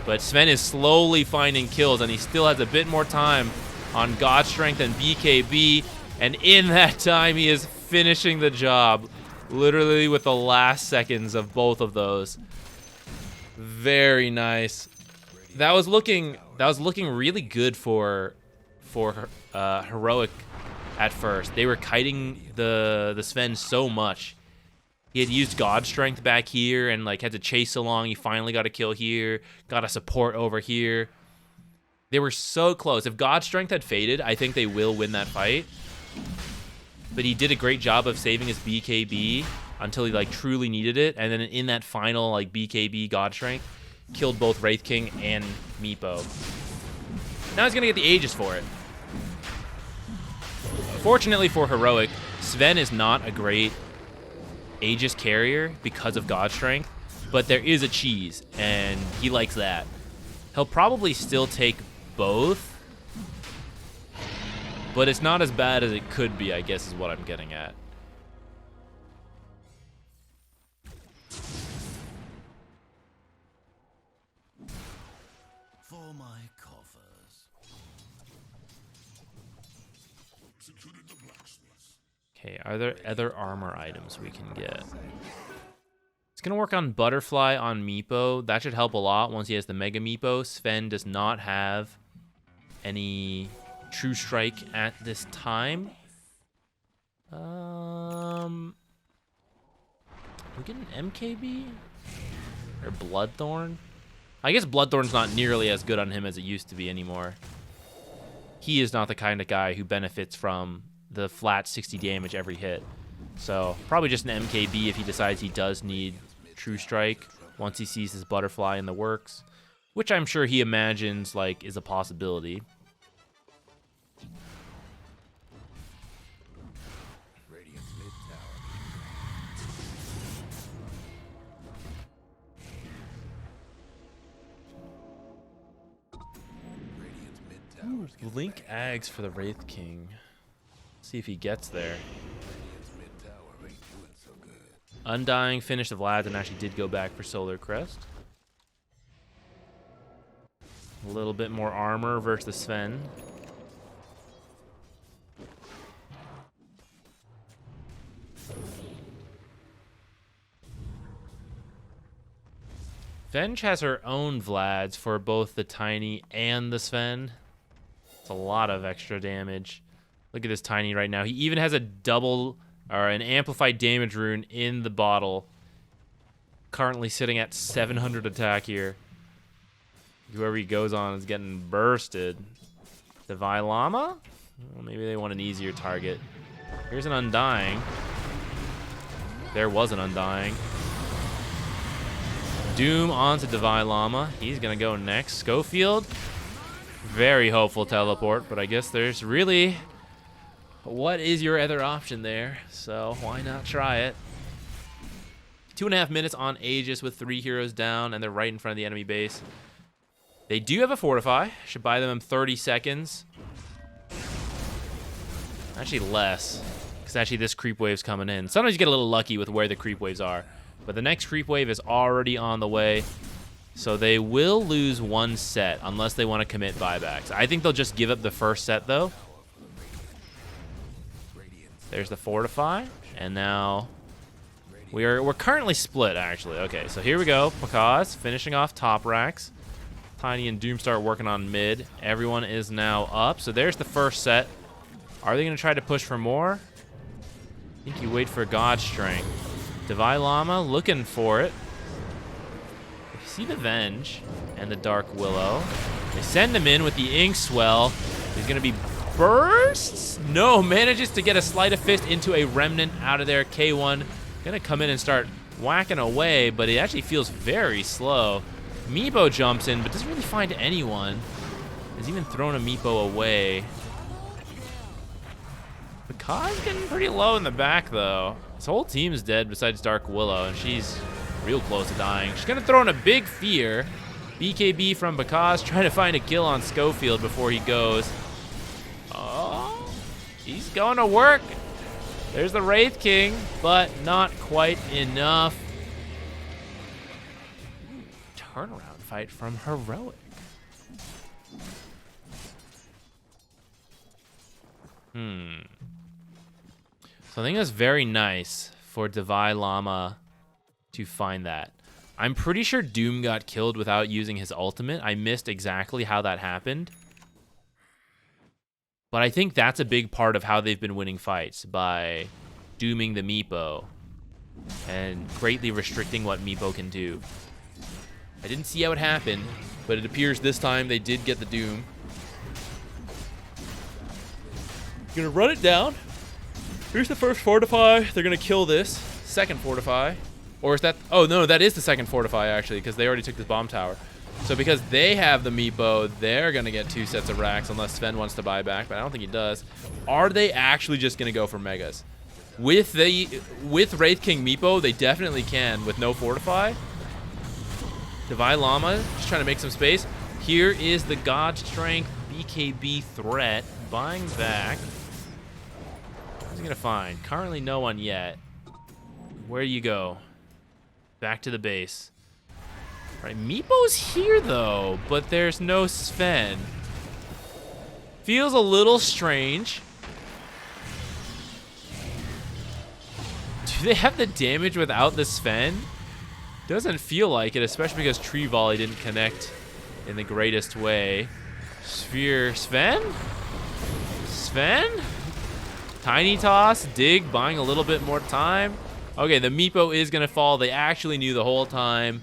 Speaker 1: But Sven is slowly finding kills, and he still has a bit more time on God Strength and BKB. And in that time, he is finishing the job, literally with the last seconds of both of those. Very nice. That was looking really good for Heroic at first. They were kiting the Sven so much. He had used God Strength back here and like had to chase along. He finally got a kill here, got a support over here. They were so close. If God Strength had faded, I think they will win that fight. But he did a great job of saving his BKB until he like truly needed it. And then in that final like BKB God Strength, killed both Wraith King and Meepo. Now he's gonna get the Aegis for it. Fortunately for Heroic, Sven is not a great Aegis carrier because of God Strength, but there is a cheese, and he likes that. He'll probably still take both, but it's not as bad as it could be, I guess is what I'm getting at.
Speaker 5: For my coffers.
Speaker 1: Okay, are there other armor items we can get? It's going to work on Butterfly on Meepo. That should help a lot once he has the Mega Meepo. Sven does not have any True Strike at this time. We get an MKB? Or Bloodthorn? I guess Bloodthorn's not nearly as good on him as it used to be anymore. He is not the kind of guy who benefits from the flat 60 damage every hit. So probably just an MKB if he decides he does need True Strike once he sees his Butterfly in the works, which I'm sure he imagines like is a possibility. Ooh, Link Ags for the Wraith King. See if he gets there. Undying finished the Vlad and actually did go back for Solar Crest. A little bit more armor versus the Sven. Venge has her own Vlads for both the Tiny and the Sven. It's a lot of extra damage. Look at this Tiny right now. He even has a double or an amplified damage rune in the bottle. Currently sitting at 700 attack here. Whoever he goes on is getting bursted. Divine Llama? Well, maybe they want an easier target. Here's an Undying. There was an Undying. Doom onto Divine Llama. He's gonna go next. Schofield. Very hopeful teleport, but I guess there's really what is your other option there? So why not try it? 2.5 minutes on Aegis with 3 heroes down, and they're right in front of the enemy base. They do have a Fortify. Should buy them 30 seconds. Actually less, because actually this creep wave's coming in. Sometimes you get a little lucky with where the creep waves are. But the next creep wave is already on the way. So they will lose 1 set unless they want to commit buybacks. I think they'll just give up the first set, though. There's the Fortify. And now we're currently split, actually. Okay, so here we go. Pakaz finishing off top racks. Tiny and Doom start working on mid. Everyone is now up. So there's the first set. Are they going to try to push for more? I think you wait for God Strength. Divine Llama looking for it. You see the Venge and the Dark Willow. They send him in with the Ink Swell. He's going to be bursts. No, manages to get a Sleight of Fist into a Remnant out of there. K1 going to come in and start whacking away, but it actually feels very slow. Meepo jumps in, but doesn't really find anyone. Has even thrown a Meepo away. Pakaz getting pretty low in the back, though. His whole team is dead besides Dark Willow, and she's real close to dying. She's going to throw in a big fear. BKB from Pakaz trying to find a kill on Schofield before he goes. Oh, he's going to work. There's the Wraith King, but not quite enough. Turnaround fight from Heroic. So I think that's very nice for Divine Llama to find that. I'm pretty sure Doom got killed without using his ultimate. I missed exactly how that happened. But I think that's a big part of how they've been winning fights, by dooming the Meepo and greatly restricting what Meepo can do. I didn't see how it happened, but it appears this time they did get the Doom. Gonna run it down. Here's the first Fortify. They're gonna kill this. Second Fortify. Or is that... Oh, no, that is the second Fortify, actually, because they already took this bomb tower. So because they have the Meepo, they're gonna get 2 sets of racks, unless Sven wants to buy back, but I don't think he does. Are they actually just gonna go for Megas? With Wraith King Meepo, they definitely can, with no Fortify. Divine Llama just trying to make some space. Here is the God Strength BKB threat. Buying back. Who's he gonna find? Currently no one yet. Where do you go? Back to the base. All right, Meepo's here though, but there's no Sven. Feels a little strange. Do they have the damage without the Sven? Doesn't feel like it, especially because Tree Volley didn't connect in the greatest way. Sphere Sven? Sven? Tiny Toss, Dig, buying a little bit more time. Okay, the Meepo is going to fall. They actually knew the whole time.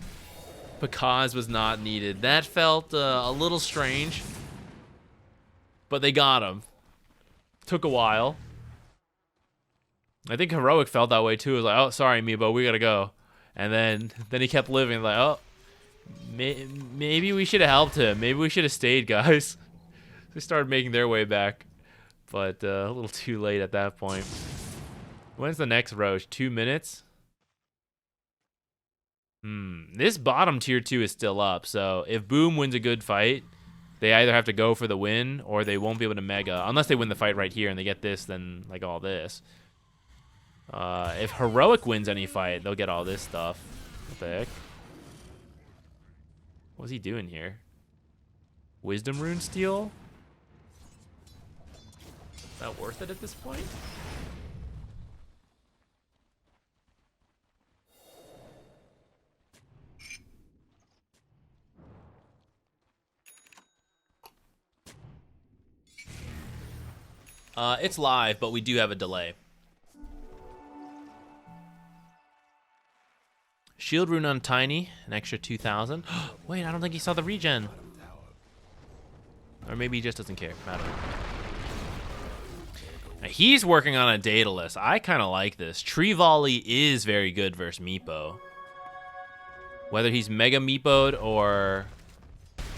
Speaker 1: Pakaz was not needed. That felt a little strange. But they got him. Took a while. I think Heroic felt that way too. It was like, oh, sorry, Meepo, we got to go. And then he kept living. Like, oh, maybe we should have helped him. Maybe we should have stayed, guys. They started making their way back. But a little too late at that point. When's the next Roche? 2 minutes? This bottom tier 2 is still up. So if Boom wins a good fight, they either have to go for the win or they won't be able to mega. Unless they win the fight right here and they get this, then like all this. If Heroic wins any fight, they'll get all this stuff. What the heck? What's he doing here? Wisdom Rune Steal? Is that worth it at this point? It's live, but we do have a delay. Shield Rune on Tiny, an extra 2,000. Wait, I don't think he saw the regen. Or maybe he just doesn't care. I don't know. Now, he's working on a Daedalus. I kind of like this. Tree Volley is very good versus Meepo. Whether he's Mega Meepo'd or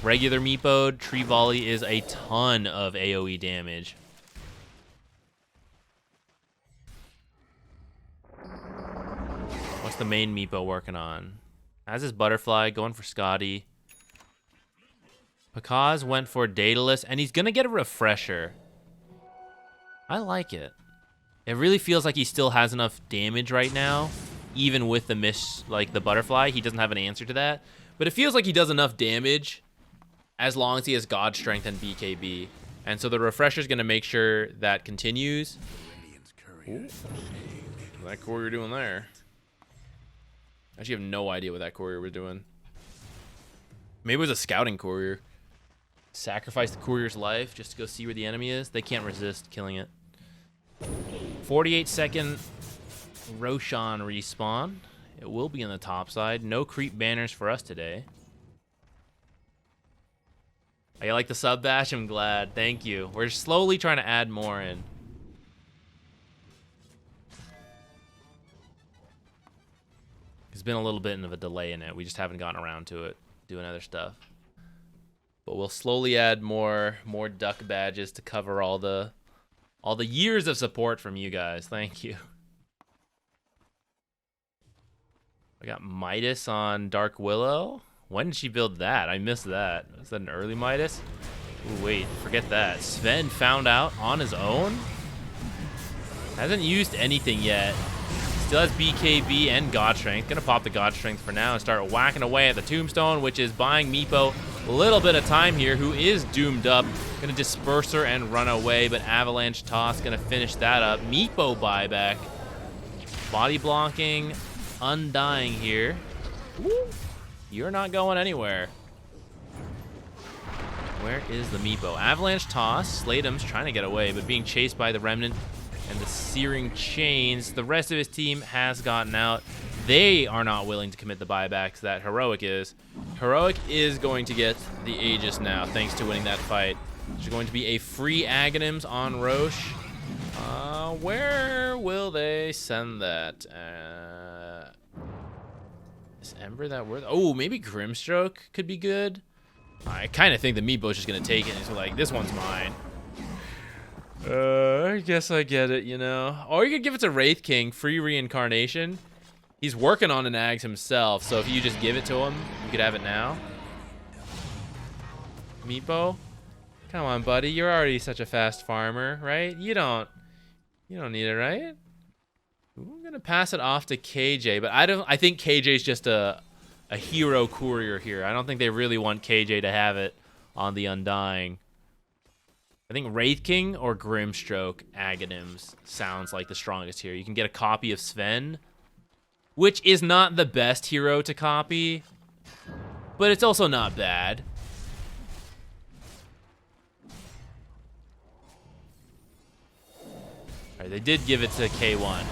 Speaker 1: regular Meepo'd, Tree Volley is a ton of AoE damage.
Speaker 4: the main Meepo working on? Has his Butterfly going for Scotty. Pakaz went for Daedalus, and he's going to get a Refresher. I like it. It really feels like he still has enough damage right now, even with the the Butterfly. He doesn't have an answer to that. But it feels like he does enough damage as long as he has God Strength and BKB. And so the Refresher's going to make sure that continues. What's that courier doing there? I actually have no idea what that courier was doing. Maybe it was a scouting courier. Sacrifice the courier's life just to go see where the enemy is. They can't resist killing it. 48-second Roshan respawn. It will be on the top side. No creep banners for us today. I like the sub bash. I'm glad. Thank you. We're slowly trying to add more in. There's been a little bit of a delay in it. We just haven't gotten around to it, doing other stuff. But we'll slowly add more duck badges to cover all the years of support from you guys. Thank you. I got Midas on Dark Willow. When did she build that? I missed that. Is that an early Midas? Ooh, wait, forget that. Sven found out on his own? Hasn't used anything yet. Still has BKB and God Strength. Gonna pop the God Strength for now and start whacking away at the Tombstone, which is buying Meepo a little bit of time here, who is doomed up. Gonna disperse her and run away, but Avalanche Toss gonna finish that up. Meepo buyback. Body blocking, Undying here. Woo. You're not going anywhere. Where is the Meepo? Avalanche Toss. Slatum's trying to get away, but being chased by the Remnant and the Searing Chains. The rest of his team has gotten out. They are not willing to commit the buybacks that Heroic is. Heroic is going to get the Aegis now, thanks to winning that fight. There's going to be a free Aghanims on Roche. Where will they send that? Is Ember that worth? Oh, maybe Grimstroke could be good. I kind of think the Meepo's just going to take it. And he's like, this one's mine. I guess I get it, you know. Or you could give it to Wraith King, free reincarnation. He's working on an Ags himself, so if you just give it to him, you could have it now. Meepo? Come on, buddy. You're already such a fast farmer, right? You don't need it, right? Ooh, I'm gonna pass it off to KJ, but I think KJ's just a hero courier here. I don't think they really want KJ to have it on the Undying. I think Wraith King or Grimstroke Aghanims sounds like the strongest here. You can get a copy of Sven, which is not the best hero to copy, but it's also not bad. All right, they did give it to K1.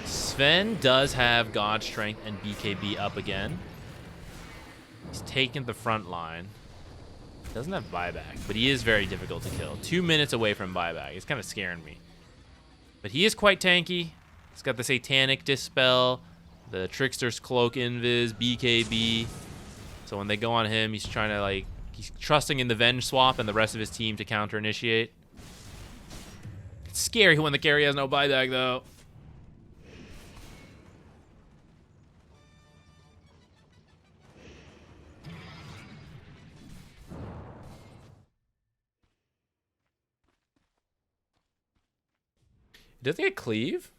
Speaker 4: Sven does have God Strength and BKB up again. He's taken the front line. Doesn't have buyback, but he is very difficult to kill. 2 minutes away from buyback. It's kind of scaring me. But he is quite tanky. He's got the Satanic Dispel, the Trickster's Cloak Invis, BKB. So when they go on him, he's trying to he's trusting in the Venge swap and the rest of his team to counter initiate. It's scary when the carry has no buyback though. Does it get Cleave?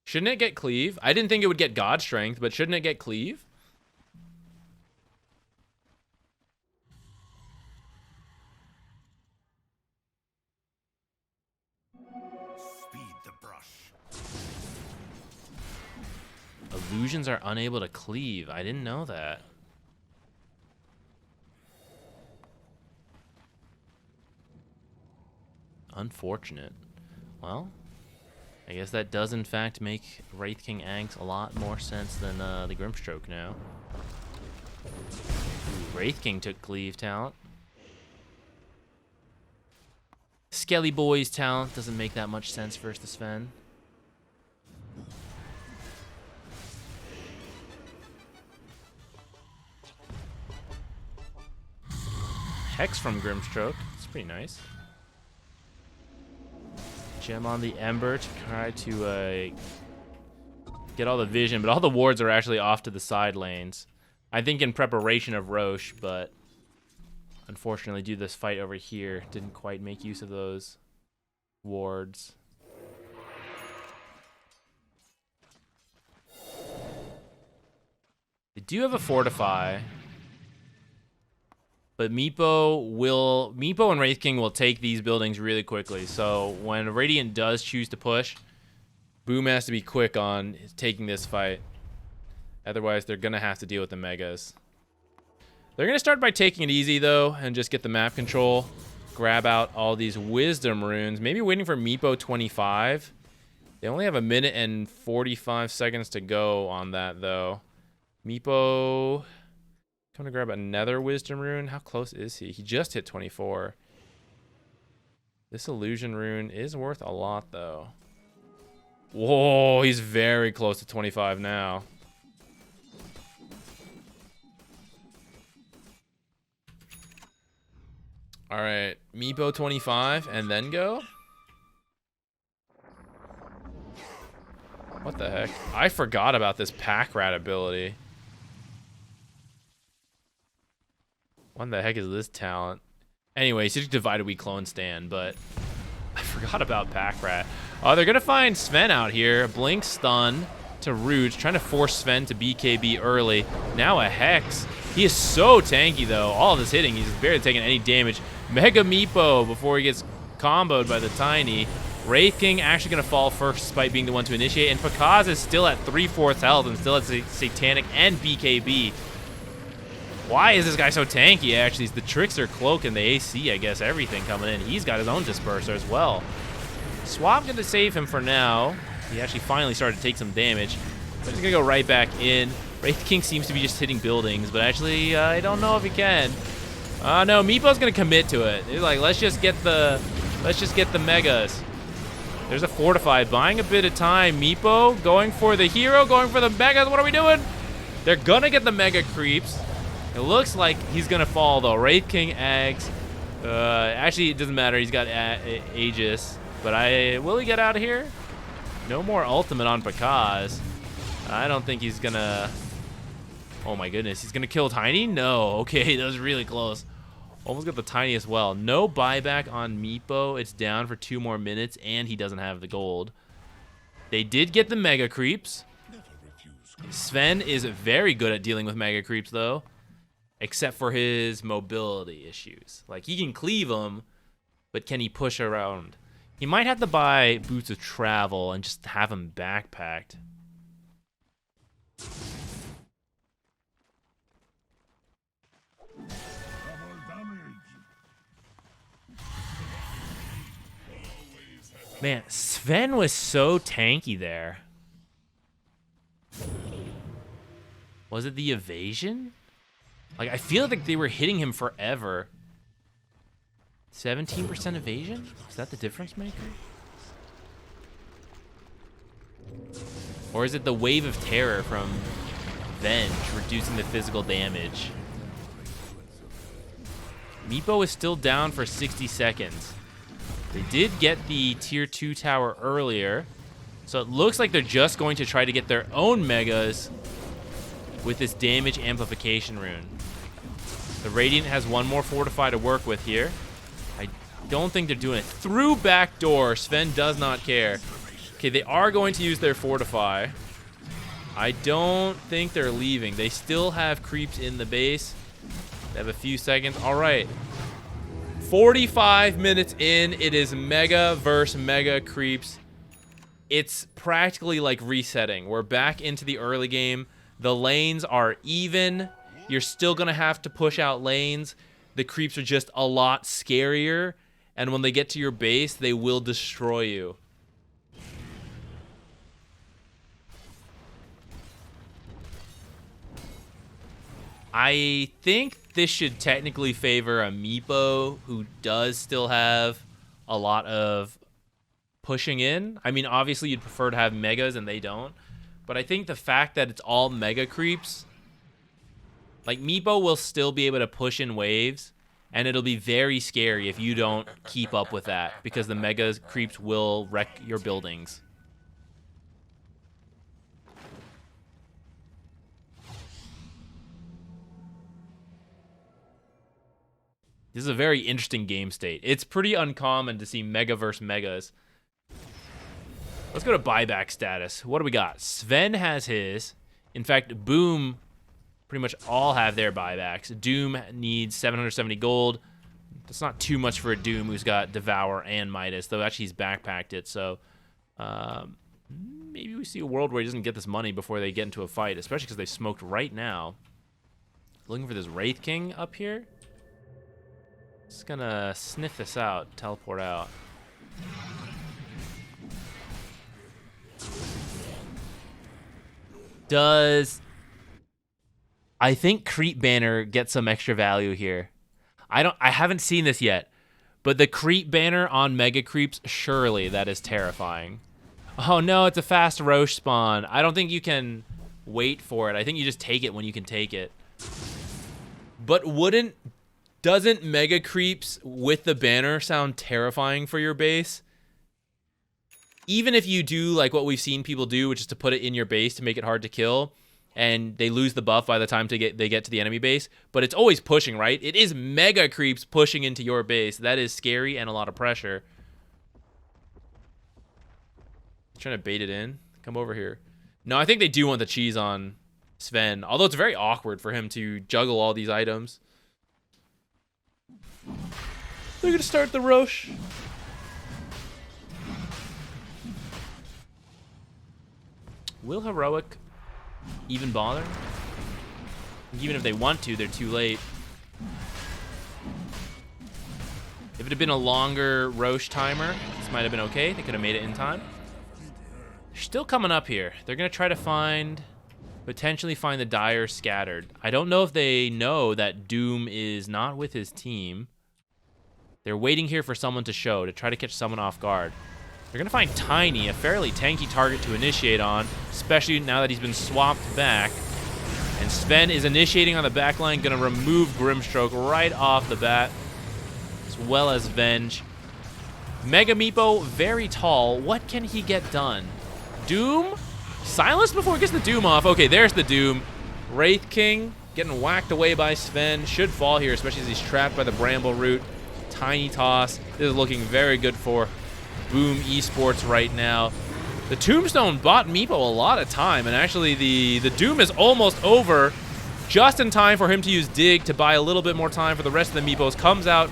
Speaker 4: Shouldn't it get Cleave? I didn't think it would get God Strength, but shouldn't it get Cleave?
Speaker 2: Speed the brush.
Speaker 4: Illusions are unable to cleave. I didn't know that. Unfortunate. Well, I guess that does in fact make Wraith King Ags a lot more sense than the Grimstroke now. Ooh, Wraith King took Cleave talent. Skelly Boy's talent doesn't make that much sense versus the Sven. Hex from Grimstroke. It's pretty nice. Gem on the Ember to try to
Speaker 1: get all the vision, but all the wards are actually off to the side lanes. I think in preparation of Roche, but unfortunately due to this fight over here, didn't quite make use of those wards. They do have a fortify, but Meepo and Wraith King will take these buildings really quickly. So when Radiant does choose to push, Boom has to be quick on taking this fight. Otherwise, they're gonna have to deal with the megas. They're gonna start by taking it easy though, and just get the map control, grab out all these wisdom runes. Maybe waiting for Meepo 25. They only have 1 minute and 45 seconds to go on that though. Meepo, coming to grab another wisdom rune. How close is he? He just hit 24. This illusion rune is worth a lot though. Whoa, he's very close to 25 now. All right, Meepo 25 and then go. What the heck? I forgot about this pack rat ability. What the heck is this talent? Anyway, he's just divided we clone stand, but I forgot about pack rat. Oh, they're gonna find Sven out here. Blink stun to Rouge, trying to force Sven to BKB early. Now a Hex. He is so tanky though. All of this hitting, he's barely taking any damage. Mega Meepo before he gets comboed by the Tiny. Wraith King actually gonna fall first despite being the one to initiate, and Pakaz is still at 3/4 health and still at Satanic and BKB. Why is this guy so tanky? Actually, it's the Trickster Cloak and the AC, I guess, everything coming in. He's got his own Disperser as well. Swap gonna save him for now. He actually finally started to take some damage, but he's gonna go right back in. Wraith King seems to be just hitting buildings, but actually, I don't know if he can. No, Meepo's gonna commit to it. He's like, let's just get the megas. There's a fortify, buying a bit of time. Meepo going for the hero, going for the megas. What are we doing? They're gonna get the mega creeps. It looks like he's gonna fall though. Wraith King eggs. Actually, it doesn't matter. He's got Aegis. But will he get out of here? No more ultimate on Pakaz. I don't think he's gonna. Oh my goodness, he's gonna kill Tiny? No. Okay, that was really close. Almost got the Tiny as well. No buyback on Meepo. It's down for 2 more minutes, and he doesn't have the gold. They did get the mega creeps. Sven is very good at dealing with mega creeps though, except for his mobility issues. Like, he can cleave them, but can he push around? He might have to buy boots of travel and just have them backpacked. Man, Sven was so tanky there. Was it the evasion? Like, I feel like they were hitting him forever. 17% evasion? Is that the difference maker? Or is it the wave of terror from Venge reducing the physical damage? Meepo is still down for 60 seconds. They did get the tier 2 tower earlier, so it looks like they're just going to try to get their own megas with this damage amplification rune. The Radiant has one more fortify to work with here. I don't think they're doing it. Through back door, Sven does not care. Okay, they are going to use their fortify. I don't think they're leaving. They still have creeps in the base. They have a few seconds. All right. 45 minutes in, it is mega versus mega creeps. It's practically like resetting. We're back into the early game. The lanes are even. You're still gonna have to push out lanes. The creeps are just a lot scarier, and when they get to your base, they will destroy you. I think this should technically favor a Meepo, who does still have a lot of pushing in. I mean, obviously you'd prefer to have megas and they don't, but I think the fact that it's all mega creeps, like, Meepo will still be able to push in waves, and it'll be very scary if you don't keep up with that, because the mega creeps will wreck your buildings. This is a very interesting game state. It's pretty uncommon to see Mega versus Megas. Let's go to buyback status. What do we got? Sven has his. In fact, Boom pretty much all have their buybacks. Doom needs 770 gold. That's not too much for a Doom who's got Devour and Midas, though actually he's backpacked it, so maybe we see a world where he doesn't get this money before they get into a fight, especially because they smoked right now. Looking for this Wraith King up here. Just gonna sniff this out, teleport out. I think Creep Banner gets some extra value here. I haven't seen this yet, but the Creep Banner on Mega Creeps, surely that is terrifying. Oh no, it's a fast Roche spawn. I don't think you can wait for it. I think you just take it when you can take it. But doesn't Mega Creeps with the banner sound terrifying for your base? Even if you do like what we've seen people do, which is to put it in your base to make it hard to kill, and they lose the buff by the time they get to the enemy base, but it's always pushing, right? It is Mega Creeps pushing into your base. That is scary and a lot of pressure. Trying to bait it in. Come over here. No, I think they do want the cheese on Sven, although it's very awkward for him to juggle all these items. They're gonna start the Roche. Will Heroic even bother? Even if they want to, they're too late. If it had been a longer Roche timer, this might have been okay. They could have made it in time. They're still coming up here. They're going to try to potentially find the Dire scattered. I don't know if they know that Doom is not with his team. They're waiting here for someone to show, to try to catch someone off guard. They're going to find Tiny, a fairly tanky target to initiate on, especially now that he's been swapped back. And Sven is initiating on the back line, going to remove Grimstroke right off the bat, as well as Venge. Mega Meepo, very tall. What can he get done? Doom? Silence before he gets the Doom off. Okay, there's the Doom. Wraith King getting whacked away by Sven. Should fall here, especially as he's trapped by the Bramble Root. Tiny toss. This is looking very good for Boom Esports right now. The Tombstone bought Meepo a lot of time, and actually the Doom is almost over. Just in time for him to use Dig to buy a little bit more time for the rest of the Meepos. Comes out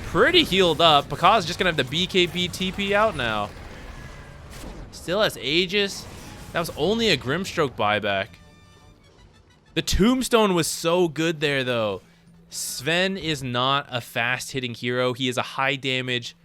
Speaker 1: pretty healed up. Pakaz's just going to have the BKB TP out now. Still has Aegis. That was only a Grimstroke buyback. The Tombstone was so good there, though. Sven is not a fast-hitting hero. He is a high-damage,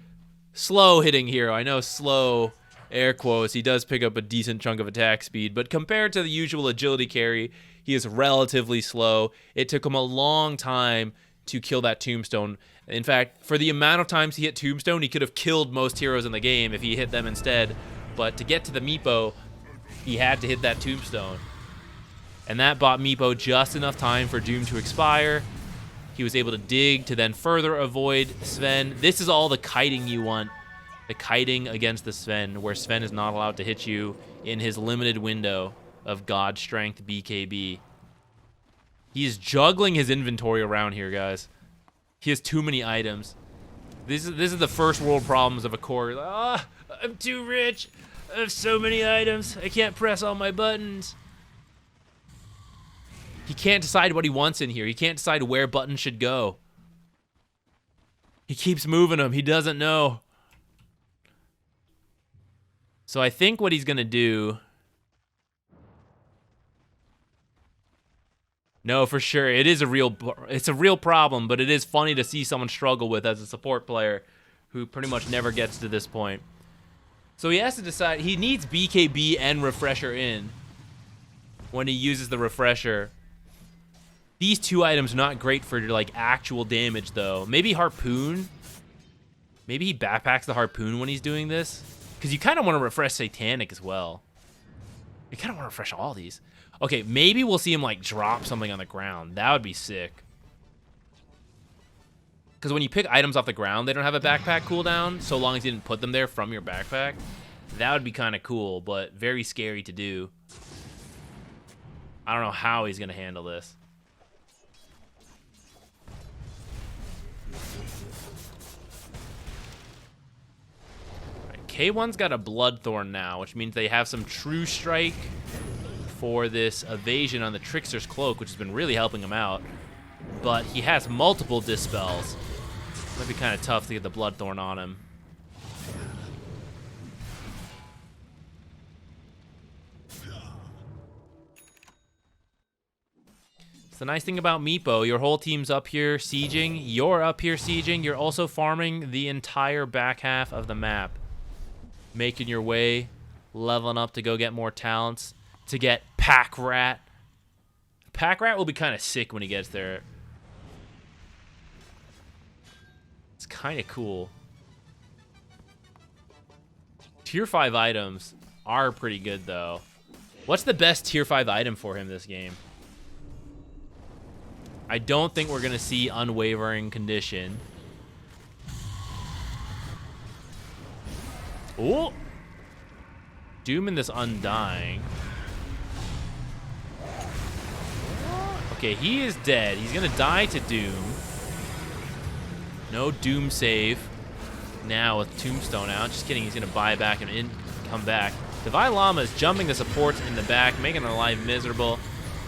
Speaker 1: slow-hitting hero. I know slow, air quotes. He does pick up a decent chunk of attack speed, but compared to the usual agility carry, he is relatively slow. It took him a long time to kill that Tombstone. In fact, for the amount of times he hit Tombstone, he could have killed most heroes in the game if he hit them instead. But to get to the Meepo, he had to hit that Tombstone. And that bought Meepo just enough time for Doom to expire. He was able to dig to then further avoid Sven. This is all the kiting you want. The kiting against the Sven, where Sven is not allowed to hit you in his limited window of God Strength BKB. He is juggling his inventory around here, guys. He has too many items. This is the first world problems of a core. Ah, I'm too rich. I have so many items. I can't press all my buttons. He can't decide what he wants in here. He can't decide where buttons should go. He keeps moving them. He doesn't know. So I think what he's going to do... No, for sure. It's a real problem, but it is funny to see someone struggle with as a support player who pretty much never gets to this point. So he has to decide. He needs BKB and Refresher in when he uses the Refresher. These two items are not great for like actual damage, though. Maybe Harpoon. Maybe he backpacks the Harpoon when he's doing this. Because you kind of want to refresh Satanic as well. You kind of want to refresh all these. Okay, maybe we'll see him like drop something on the ground. That would be sick. Because when you pick items off the ground, they don't have a backpack cooldown, so long as you didn't put them there from your backpack. That would be kind of cool, but very scary to do. I don't know how he's going to handle this. K1's got a Bloodthorn now, which means they have some True Strike for this evasion on the Trickster's Cloak, which has been really helping him out. But he has multiple Dispels. Might be kind of tough to get the Bloodthorn on him. The nice thing about Meepo, your whole team's up here sieging, you're up here sieging, you're also farming the entire back half of the map. Making your way, leveling up to go get more talents, to get Pack Rat. Pack Rat will be kind of sick when he gets there. It's kind of cool. Tier 5 items are pretty good though. What's the best tier 5 item for him this game? I don't think we're going to see Unwavering Condition. Oh! Doom in this Undying. Okay, he is dead. He's going to die to Doom. No Doom save. Now with Tombstone out. Just kidding, he's going to buy back and come back. Divine Llama is jumping the supports in the back, making their life miserable.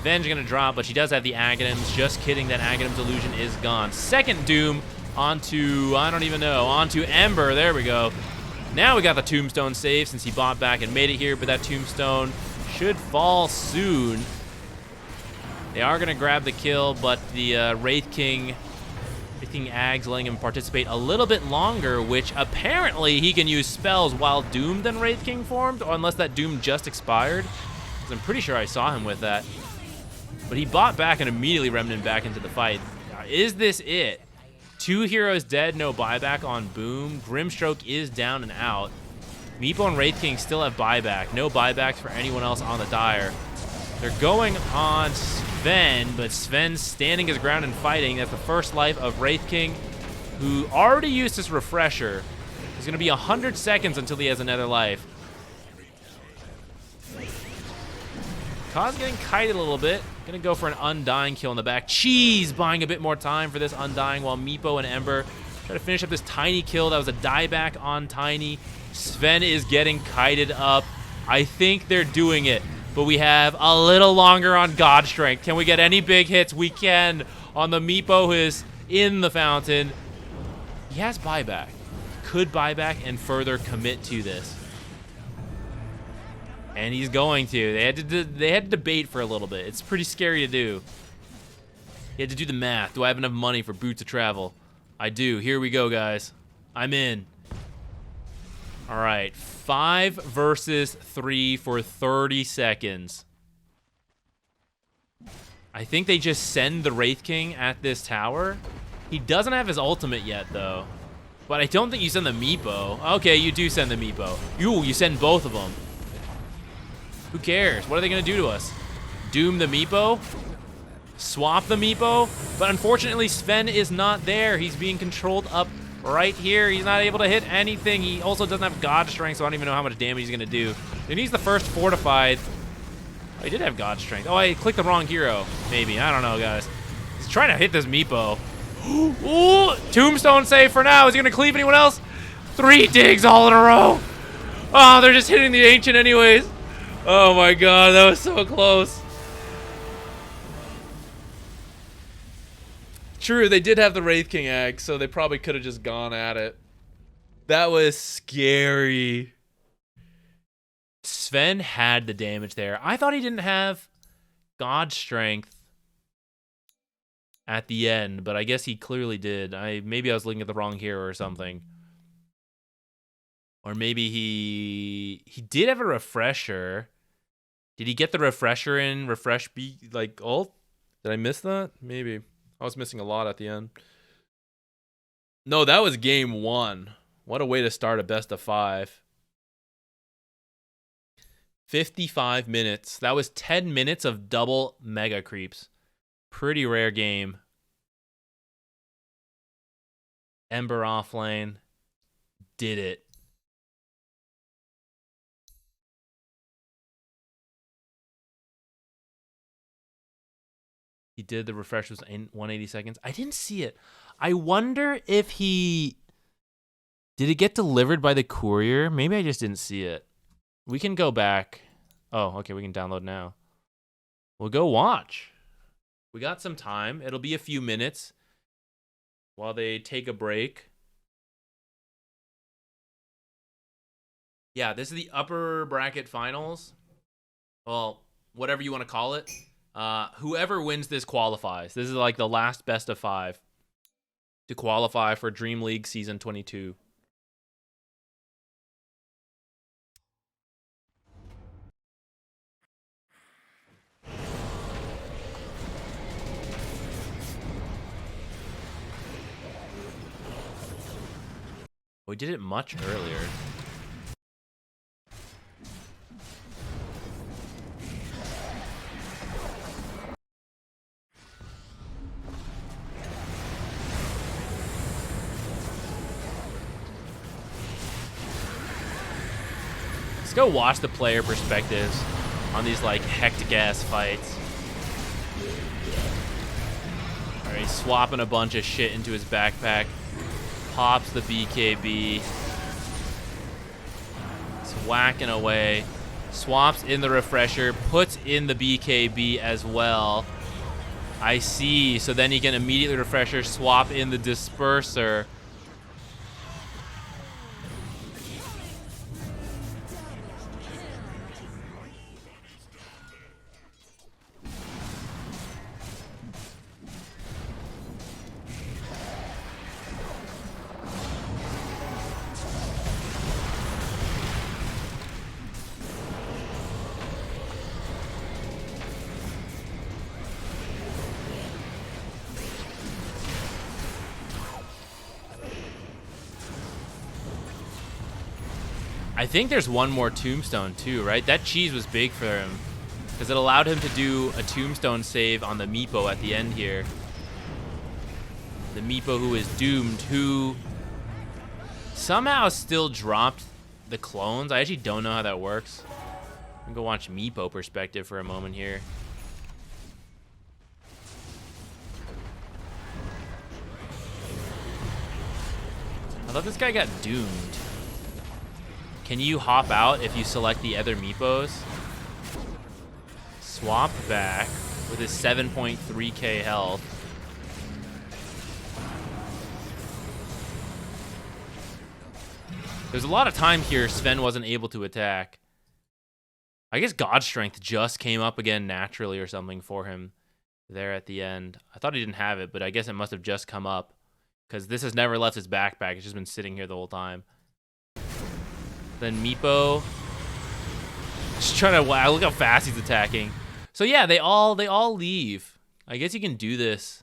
Speaker 1: Ven's gonna drop, but she does have the Aghanims. Just kidding, that Aghanim's illusion is gone. Second Doom onto, I don't even know, onto Ember. There we go. Now we got the Tombstone save since he bought back and made it here, but that Tombstone should fall soon. They are gonna grab the kill, but the Wraith King Ags letting him participate a little bit longer, which apparently he can use spells while Doomed and Wraith King formed, or unless that Doom just expired. Because I'm pretty sure I saw him with that. But he bought back and immediately remnant back into the fight. Is this it? 2 heroes dead, no buyback on Boom. Grimstroke is down and out. Meepo and Wraith King still have buyback. No buybacks for anyone else on the Dire. They're going on Sven, but Sven's standing his ground and fighting. That's the first life of Wraith King, who already used his refresher. It's going to be 100 seconds until he has another life. Kaz getting kited a little bit. Gonna go for an Undying kill in the back. Cheese buying a bit more time for this Undying while Meepo and Ember try to finish up this Tiny kill. That was a dieback on Tiny. Sven is getting kited up. I think they're doing it, but we have a little longer on God Strength. Can we get any big hits? We can on the Meepo who is in the fountain. He has buyback. Could buyback and further commit to this. And he's going to. They had to debate for a little bit. It's pretty scary to do. You had to do the math. Do I have enough money for boots of travel? I do. Here we go, guys. I'm in. All right. 5 versus 3 for 30 seconds. I think they just send the Wraith King at this tower. He doesn't have his ultimate yet, though. But I don't think you send the Meepo. Okay, you do send the Meepo. You send both of them. Who cares? What are they going to do to us? Doom the Meepo? Swap the Meepo? But unfortunately, Sven is not there. He's being controlled up right here. He's not able to hit anything. He also doesn't have God Strength, so I don't even know how much damage he's going to do. He needs the first Fortified. Oh, he did have God Strength. Oh, I clicked the wrong hero. Maybe. I don't know, guys. He's trying to hit this Meepo. Ooh, Tombstone save for now. Is he going to cleave anyone else? 3 digs all in a row. Oh, they're just hitting the Ancient anyways. Oh my god, that was so close. True, they did have the Wraith King egg, so they probably could have just gone at it. That was scary. Sven had the damage there. I thought he didn't have God Strength at the end, but I guess he clearly did. Maybe I was looking at the wrong hero or something. Or maybe he did have a refresher. Did he get the refresher in refresh B like ult? Did I miss that? Maybe. I was missing a lot at the end. No, that was game 1. What a way to start a best of 5. 55 minutes. That was 10 minutes of double mega creeps. Pretty rare game. Ember offlane. Did it. He did the refreshers in 180 seconds. I didn't see it. I wonder if he Did it get delivered by the courier? Maybe I just didn't see it. We can go back. Oh, okay, we can download now. We'll go watch. We got some time. It'll be a few minutes while they take a break. Yeah, this is the upper bracket finals. Well, whatever you want to call it. Whoever wins this qualifies. This is like the last best of 5 to qualify for DreamLeague Season 22. We did it much earlier. Let's go watch the player perspectives on these like hectic ass fights. Alright, he's swapping a bunch of shit into his backpack. Pops the BKB. He's whacking away. Swaps in the refresher. Puts in the BKB as well. I see. So then he can immediately refresher, swap in the disperser. I think there's one more tombstone too, right? That cheese was big for him because it allowed him to do a tombstone save on the Meepo at the end here. The Meepo who is doomed, who somehow still dropped the clones. I actually don't know how that works. I'm gonna go watch Meepo perspective for a moment here. I thought this guy got doomed. Can you hop out if you select the other Meepos? Swap back with his 7.3k health. There's a lot of time here Sven wasn't able to attack. I guess God Strength just came up again naturally or something for him there at the end. I thought he didn't have it, but I guess it must have just come up because this has never left his backpack. It's just been sitting here the whole time. Then Meepo, just trying to wow. Look how fast he's attacking. So yeah, they all leave. I guess you can do this.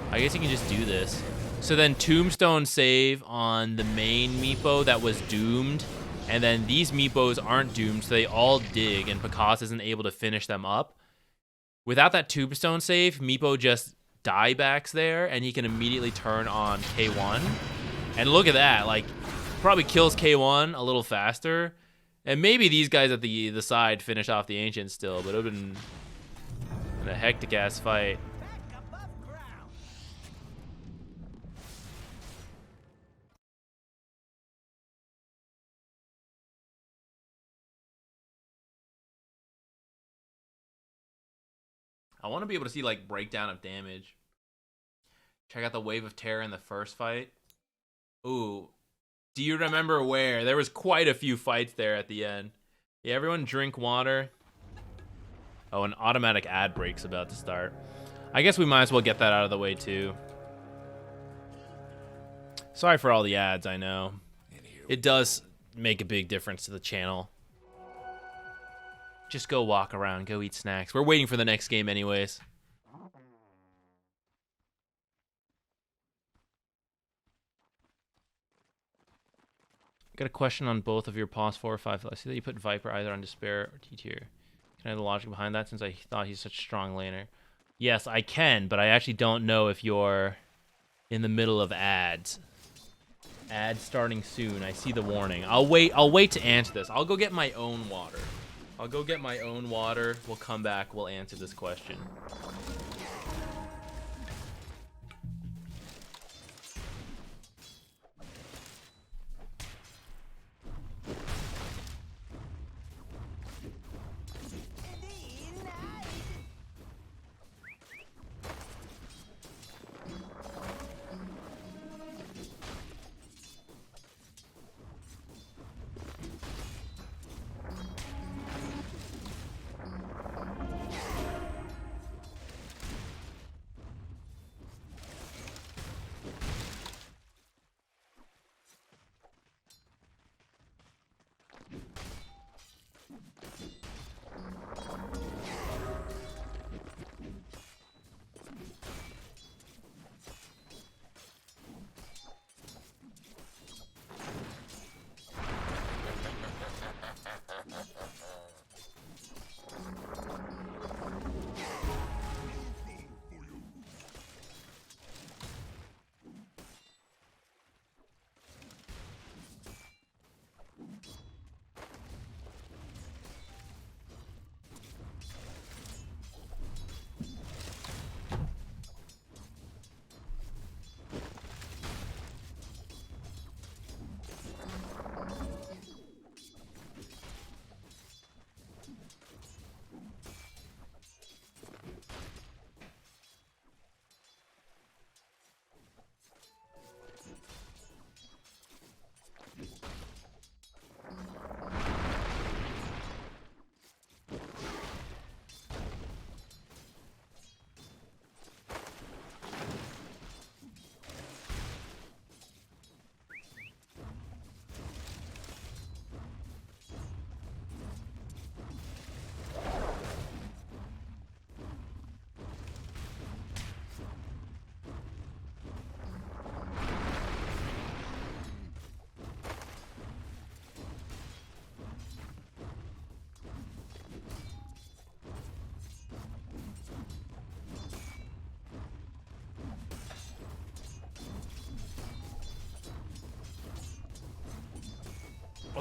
Speaker 1: I guess you can just do this. So then Tombstone save on the main Meepo that was doomed, and then these Meepos aren't doomed, so they all dig, and Picasso isn't able to finish them up. Without that Tombstone save, Meepo just diebacks there, and he can immediately turn on K1. And look at that, like. Probably kills K1 a little faster. And maybe these guys at the side finish off the Ancients still, but it would have been a hectic ass fight. I want to be able to see like breakdown of damage. Check out the Wave of Terror in the first fight. Ooh. Do you remember where? There was quite a few fights there at the end. Yeah, everyone drink water. Oh, an automatic ad break's about to start. I guess we might as well get that out of the way too. Sorry for all the ads, I know. It does make a big difference to the channel. Just go walk around, go eat snacks. We're waiting for the next game anyways. Got a question on both of your pause 4 or 5. I see that you put Viper either on Despair or T tier. Can I have the logic behind that since I thought he's such a strong laner? Yes, I can, but I actually don't know if you're in the middle of ads. Ads starting soon. I see the warning. I'll wait to answer this. I'll go get my own water. We'll come back. We'll answer this question.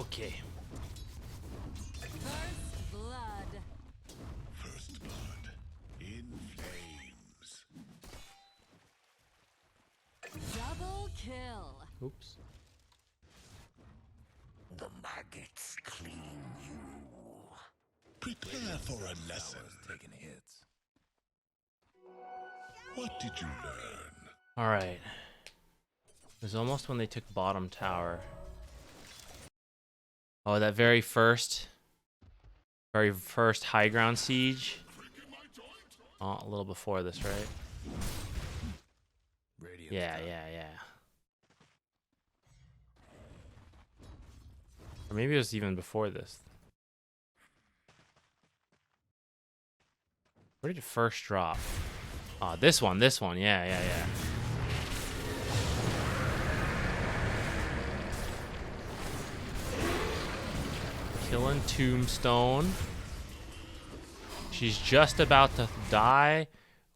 Speaker 4: Okay.
Speaker 7: First blood.
Speaker 2: First blood in flames.
Speaker 7: Double kill.
Speaker 4: Oops.
Speaker 2: The maggots clean you. Prepare for a lesson. Taking hits. What did you learn?
Speaker 4: All right. It was almost when they took bottom tower. Oh, that very first high ground siege. Oh, a little before this, right?
Speaker 2: Radiant's
Speaker 4: Yeah,
Speaker 2: top.
Speaker 4: yeah. Or maybe it was even before this. Where did it first drop? Oh, this one. Yeah. Killing Tombstone. She's just about to die.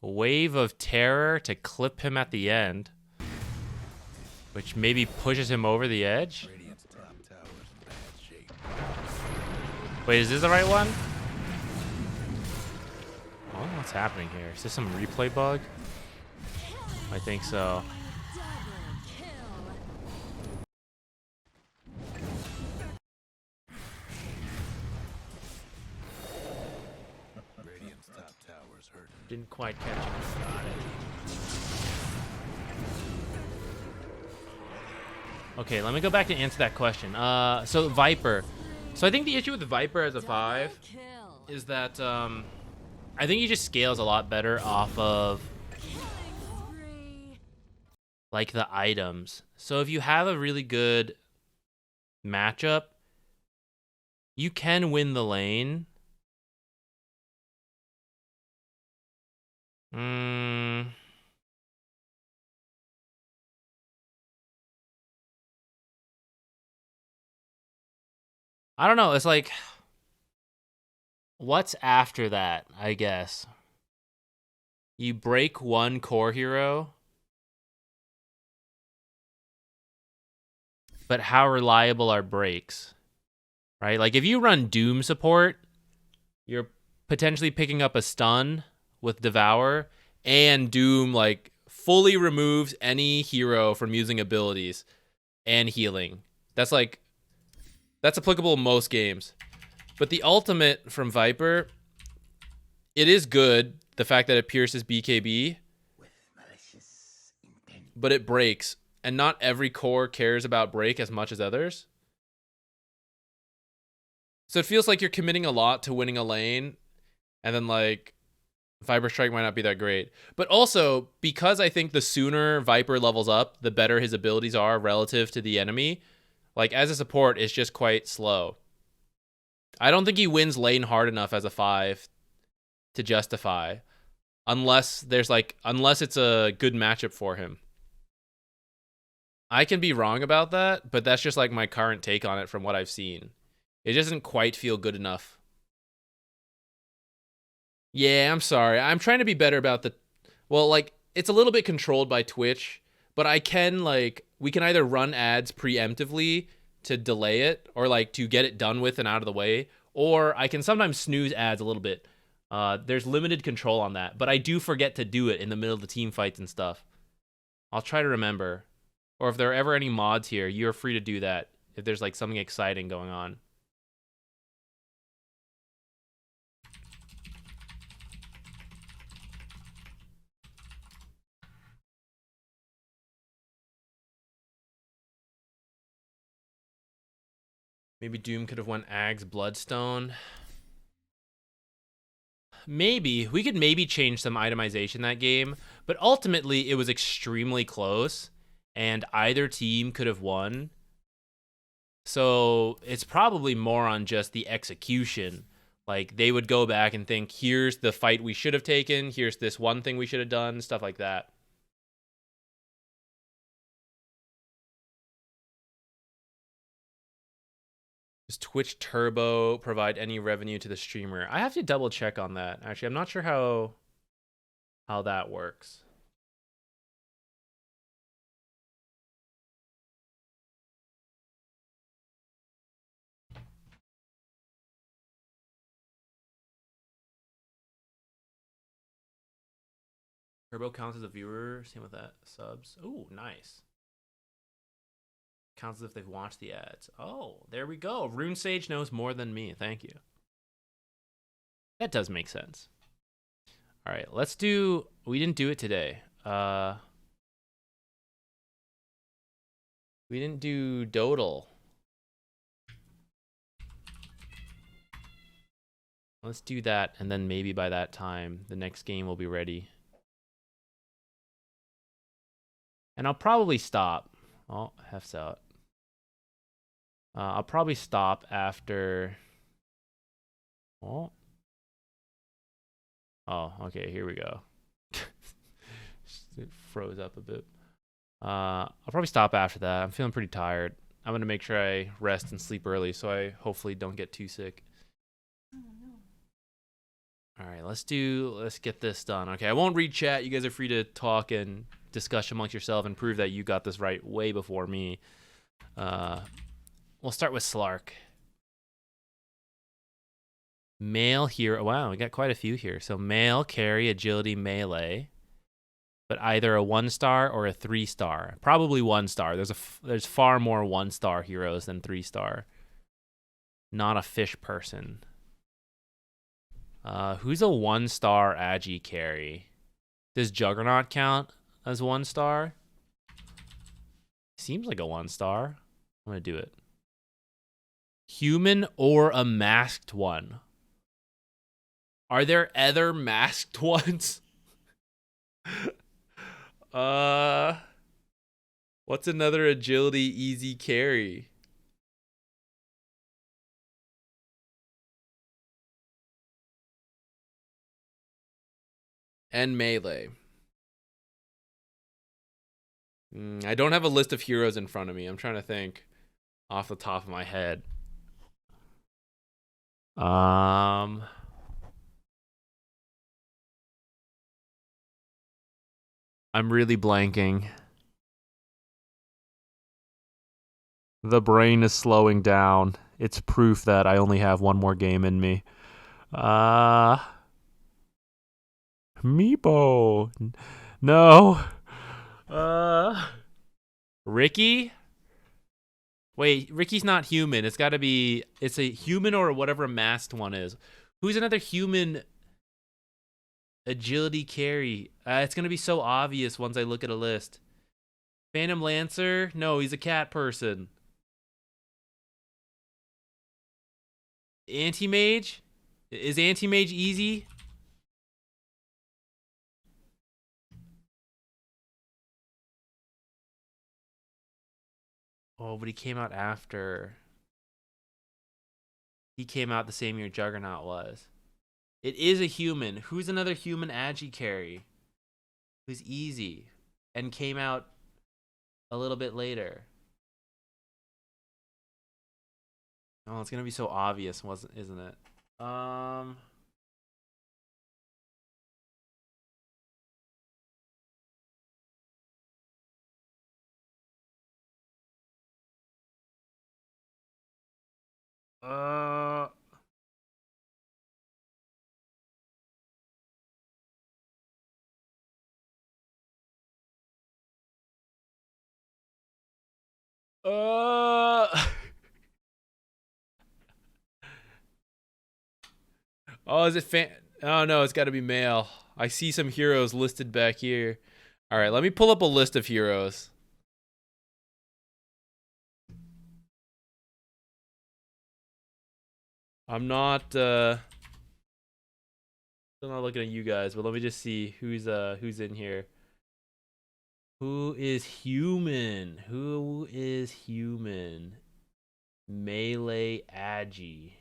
Speaker 4: Wave of Terror to clip him at the end. Which maybe pushes him over the edge.
Speaker 2: Radiant's top tower's in bad shape.
Speaker 4: Wait, is this the right one? I don't know what's happening here. Is this some replay bug? I think so.
Speaker 7: Double kill.
Speaker 2: Radiant's top tower's hurting.
Speaker 4: Didn't quite catch it. Got it. Okay, let me go back to answer that question. So Viper. So I think the issue with the Viper as a 5
Speaker 7: Double kill.
Speaker 4: is that I think he just scales a lot better off of
Speaker 7: Killing spree.
Speaker 4: like the items. So if you have a really good matchup, you can win the lane. I don't know. It's like, what's after that, I guess? You break one core hero, but how reliable are breaks? Right? Like, if you run Doom support, you're potentially picking up a stun with Devour, and Doom, like, fully removes any hero from using abilities and healing. That's applicable in most games. But the ultimate from Viper, it is good, the fact that it pierces BKB, but it breaks. And not every core cares about break as much as others. So it feels like you're committing a lot to winning a lane, and then like Viper Strike might not be that great. But also, because I think the sooner Viper levels up, the better his abilities are relative to the enemy. Like, as a support, it's just quite slow. I don't think he wins lane hard enough as a 5 to justify. Unless it's a good matchup for him. I can be wrong about that, but that's just like my current take on it from what I've seen. It doesn't quite feel good enough. Yeah, I'm sorry. I'm trying to be better about it's a little bit controlled by Twitch, but we can either run ads preemptively to delay it or like to get it done with and out of the way, or I can sometimes snooze ads a little bit. There's limited control on that, but I do forget to do it in the middle of the team fights and stuff. I'll try to remember. Or if there are ever any mods here, you're free to do that if there's like something exciting going on. Maybe Doom could have won Ag's Bloodstone. Maybe. We could maybe change some itemization that game, but ultimately it was extremely close, and either team could have won. So it's probably more on just the execution. Like, they would go back and think, here's the fight we should have taken, here's this one thing we should have done, stuff like that. Does Twitch Turbo provide any revenue to the streamer? I have to double check on that. Actually, I'm not sure how that works. Turbo counts as a viewer. Same with that. Subs. Ooh, nice. Counts as if they've watched the ads. Oh, there we go. Rune Sage knows more than me. Thank you. That does make sense. All right, let's do. We didn't do it today. We didn't do Dodal. Let's do that, and then maybe by that time, the next game will be ready. And I'll probably stop. Oh, Hef's out. I'll probably stop after. Oh. Oh, okay, here we go. It froze up a bit. I'll probably stop after that. I'm feeling pretty tired. I'm going to make sure I rest and sleep early so I hopefully don't get too sick.
Speaker 3: Oh no.
Speaker 4: All right, let's get this done. Okay, I won't read chat. You guys are free to talk and discuss amongst yourself and prove that you got this right way before me. We'll start with Slark. Male hero. Wow, we got quite a few here. So male, carry, agility, melee. But either a 1-star or a 3-star. Probably 1-star. There's far more 1-star heroes than 3-star. Not a fish person. Who's a 1-star agi carry? Does Juggernaut count as 1-star? Seems like a 1-star. I'm gonna do it. Human or a masked one? Are there other masked ones? What's another agility easy carry? And melee. I don't have a list of heroes in front of me. I'm trying to think off the top of my head. I'm really blanking. The brain is slowing down. It's proof that I only have one more game in me. Meepo. No. Ricky? Wait, Ricky's not human. It's got to be. It's a human or whatever masked one is. Who's another human agility carry? It's going to be so obvious once I look at a list. Phantom Lancer? No, he's a cat person. Anti-Mage? Is Anti-Mage easy? Oh, but he came out after. He came out the same year Juggernaut was. It is a human. Who's another human agi carry? Who's easy and came out a little bit later? Oh, it's gonna be so obvious, isn't it? Oh, is it Oh no, it's got to be male. I see some heroes listed back here. All right, let me pull up a list of heroes. I'm not still not looking at you guys, but let me just see who's in here. Who is human? Who is human? Melee agi.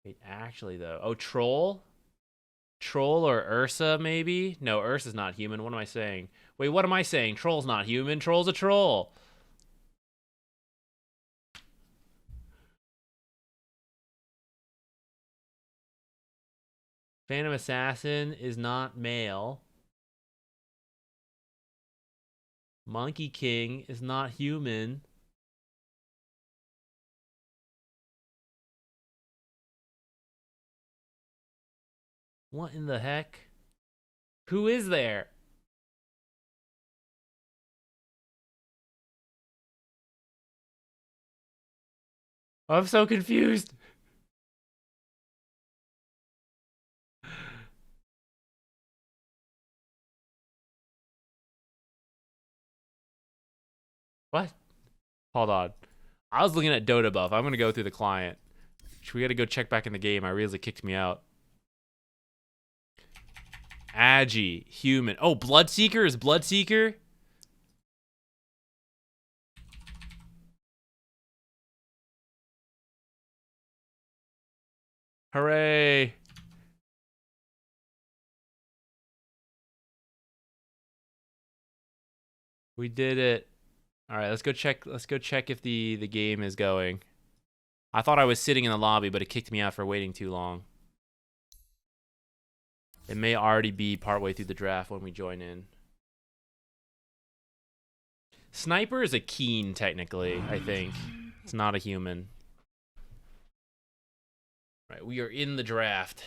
Speaker 4: Wait, actually though. Oh, Troll? Troll or Ursa maybe? No, Ursa's not human. What am I saying? Wait, what am I saying? Troll's not human. Troll's a troll. Phantom Assassin is not male. Monkey King is not human. What in the heck? Who is there? I'm so confused. What? Hold on. I was looking at Dota buff. I'm going to go through the client. We got to go check back in the game. I realized it kicked me out. Agi, human. Oh, Bloodseeker is Bloodseeker? Hooray. We did it. All right, let's go check if the game is going. I thought I was sitting in the lobby, but it kicked me out for waiting too long. It may already be partway through the draft when we join in. Sniper is a keen, technically, I think. It's not a human. Right, we are in the draft.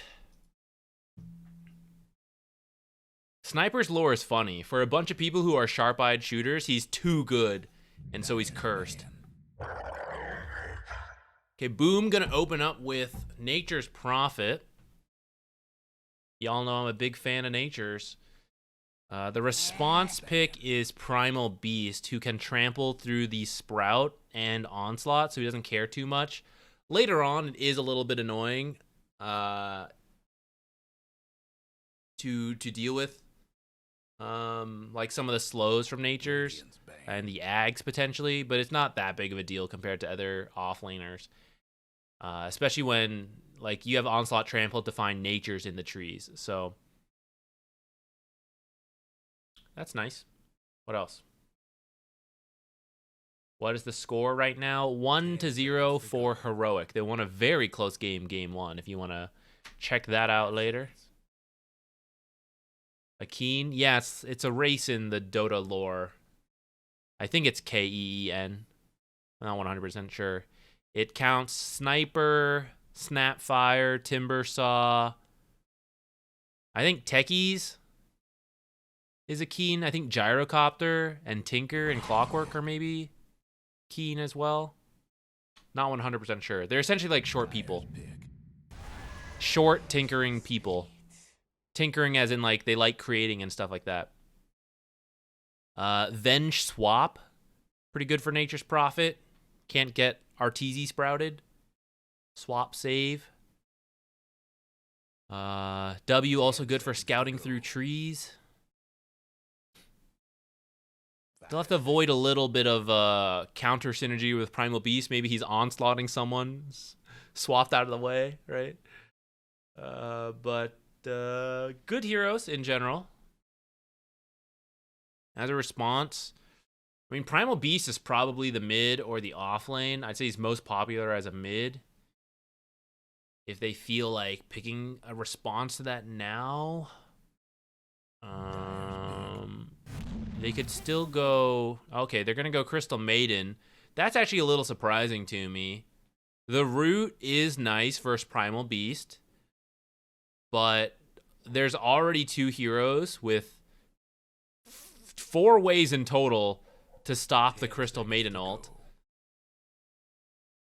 Speaker 4: Sniper's lore is funny. For a bunch of people who are sharp-eyed shooters, he's too good, and so he's cursed. Okay, Boom gonna open up with Nature's Prophet. Y'all know I'm a big fan of Nature's. The response pick is Primal Beast, who can trample through the Sprout and Onslaught, so he doesn't care too much. Later on, it is a little bit annoying to deal with. Like some of the slows from Nature's and the Ags potentially, but it's not that big of a deal compared to other offlaners. Especially when like you have Onslaught Trample to find Nature's in the trees. So that's nice. What else? What is the score right now? 1-0 for Heroic. They won a very close game, game one, if you want to check that out later. Akeen? Yeah, it's a race in the Dota lore. I think it's Keen. I'm not 100% sure. It counts Sniper, Snapfire, Timbersaw. I think Techies is a keen. I think Gyrocopter and Tinker and Clockwork are maybe keen as well. Not 100% sure. They're essentially like short people. Short tinkering people. Tinkering as in like they like creating and stuff like that. Venge Swap. Pretty good for Nature's Prophet. Can't get Arteezy sprouted. Swap save. W also good for scouting through trees. They'll have to avoid a little bit of counter synergy with Primal Beast. Maybe he's onslaughting someone, swapped out of the way, right? But good heroes in general. As a response, I mean, Primal Beast is probably the mid or the off lane. I'd say he's most popular as a mid. If they feel like picking a response to that now, they could still go. Okay, they're gonna go Crystal Maiden. That's actually a little surprising to me. The root is nice versus Primal Beast, but there's already two heroes with 4 ways in total to stop the Crystal Maiden ult.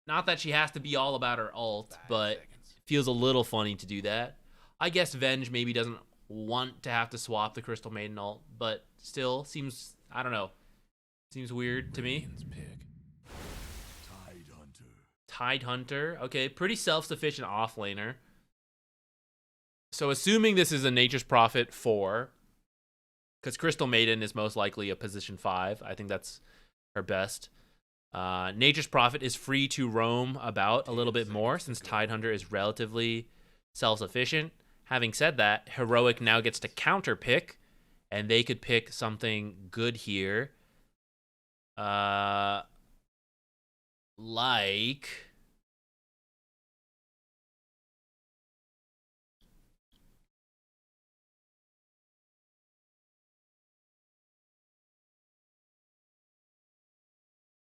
Speaker 4: Not that she has to be all about her ult, but it feels a little funny to do that. I guess Venge maybe doesn't want to have to swap the Crystal Maiden ult, but still seems, I don't know, seems weird to me. Tide Hunter. Okay, pretty self-sufficient offlaner. So assuming this is a Nature's Prophet 4, because Crystal Maiden is most likely a position 5. I think that's her best. Nature's Prophet is free to roam about a little bit more since Tide Hunter is relatively self-sufficient. Having said that, Heroic now gets to counter pick, and they could pick something good here. Like...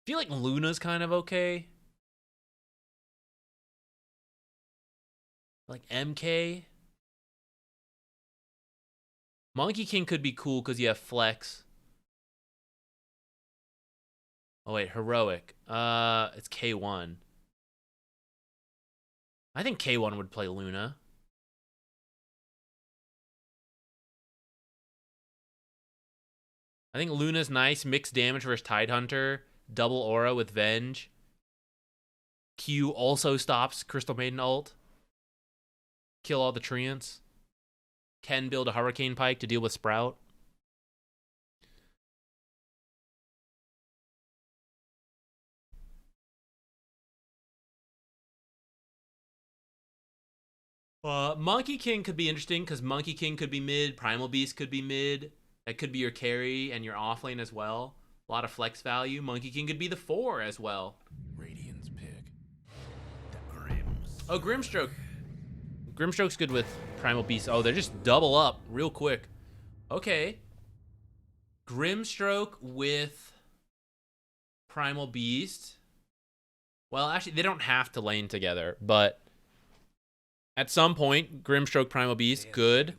Speaker 4: I feel like Luna's kind of okay. Like MK. Monkey King could be cool because you have flex. Oh wait, heroic. It's K1. I think K1 would play Luna. I think Luna's nice. Mixed damage versus Tidehunter. Double aura with Venge. Q also stops Crystal Maiden ult. Kill all the treants. Can build a Hurricane Pike to deal with Sprout. Monkey King could be interesting because Monkey King could be mid. Primal Beast could be mid. That could be your carry and your offlane as well. A lot of flex value. Monkey King could be the 4 as well.
Speaker 2: Radiant's pick.
Speaker 4: Oh, Grimstroke. Grimstroke's good with Primal Beast. Oh, they're just double up real quick. Okay. Grimstroke with Primal Beast. Well, actually, they don't have to lane together, but at some point, Grimstroke Primal Beast, good.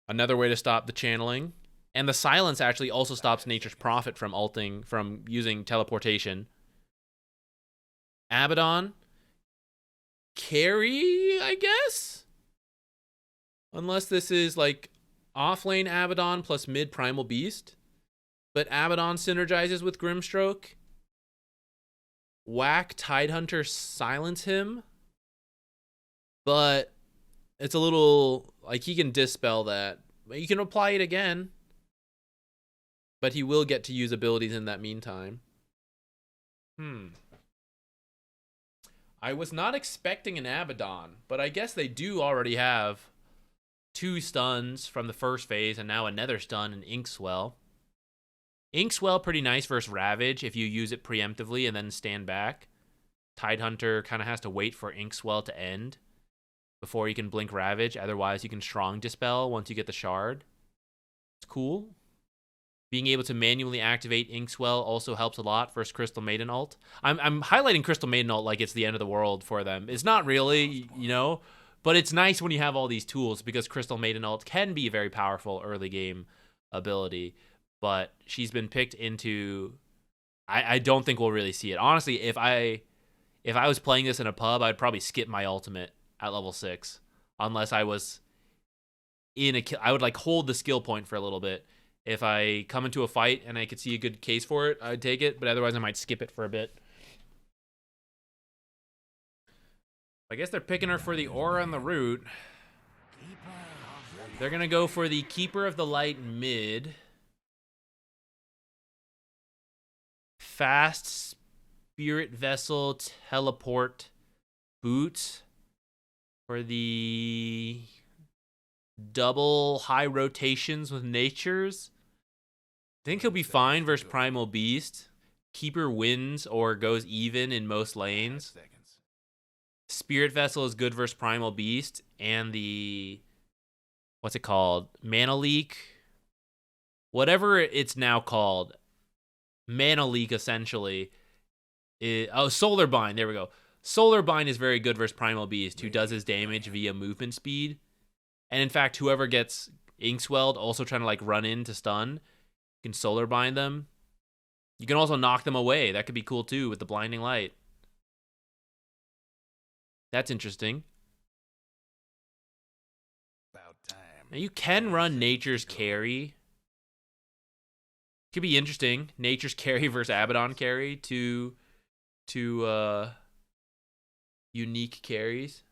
Speaker 4: Another way to stop the channeling. And the silence actually also stops Nature's Prophet from ulting, from using teleportation. Abaddon. Carry, I guess? Unless this is like offlane Abaddon plus mid Primal Beast. But Abaddon synergizes with Grimstroke. Whack Tidehunter silence him. But it's a little like he can dispel that. You can apply it again. But he will get to use abilities in that meantime. I was not expecting an Abaddon, but I guess they do already have 2 stuns from the first phase and now another stun in Inkswell. Inkswell pretty nice versus Ravage if you use it preemptively and then stand back. Tidehunter kind of has to wait for Inkswell to end before you can blink Ravage. Otherwise, you can strong dispel once you get the shard. It's cool. Being able to manually activate Inkswell also helps a lot versus Crystal Maiden ult. I'm highlighting Crystal Maiden ult like it's the end of the world for them. It's not really, you know, but it's nice when you have all these tools because Crystal Maiden ult can be a very powerful early game ability. But she's been picked into... I don't think we'll really see it. Honestly, if I was playing this in a pub, I'd probably skip my ultimate at level 6. Unless I was in a... I would like hold the skill point for a little bit. If I come into a fight and I could see a good case for it, I'd take it. But otherwise, I might skip it for a bit. I guess they're picking her for the aura and the root. They're going to go for the Keeper of the Light mid. Fast Spirit Vessel Teleport Boot for the double high rotations with Natures. I think he'll be fine versus Primal Beast. Keeper wins or goes even in most lanes. Spirit Vessel is good versus Primal Beast. And the... what's it called? Mana Leak? Whatever it's now called. Mana Leak, essentially. Solar Bind. There we go. Solar Bind is very good versus Primal Beast, who does his damage via movement speed. And in fact, whoever gets Inkswelled, also trying to like run in to stun, you can Solar Bind them. You can also knock them away. That could be cool too with the Blinding Light. That's interesting.
Speaker 2: About time.
Speaker 4: Now you can run Nature's Carry. Could be interesting. Nature's Carry versus Abaddon Carry. Two unique carries.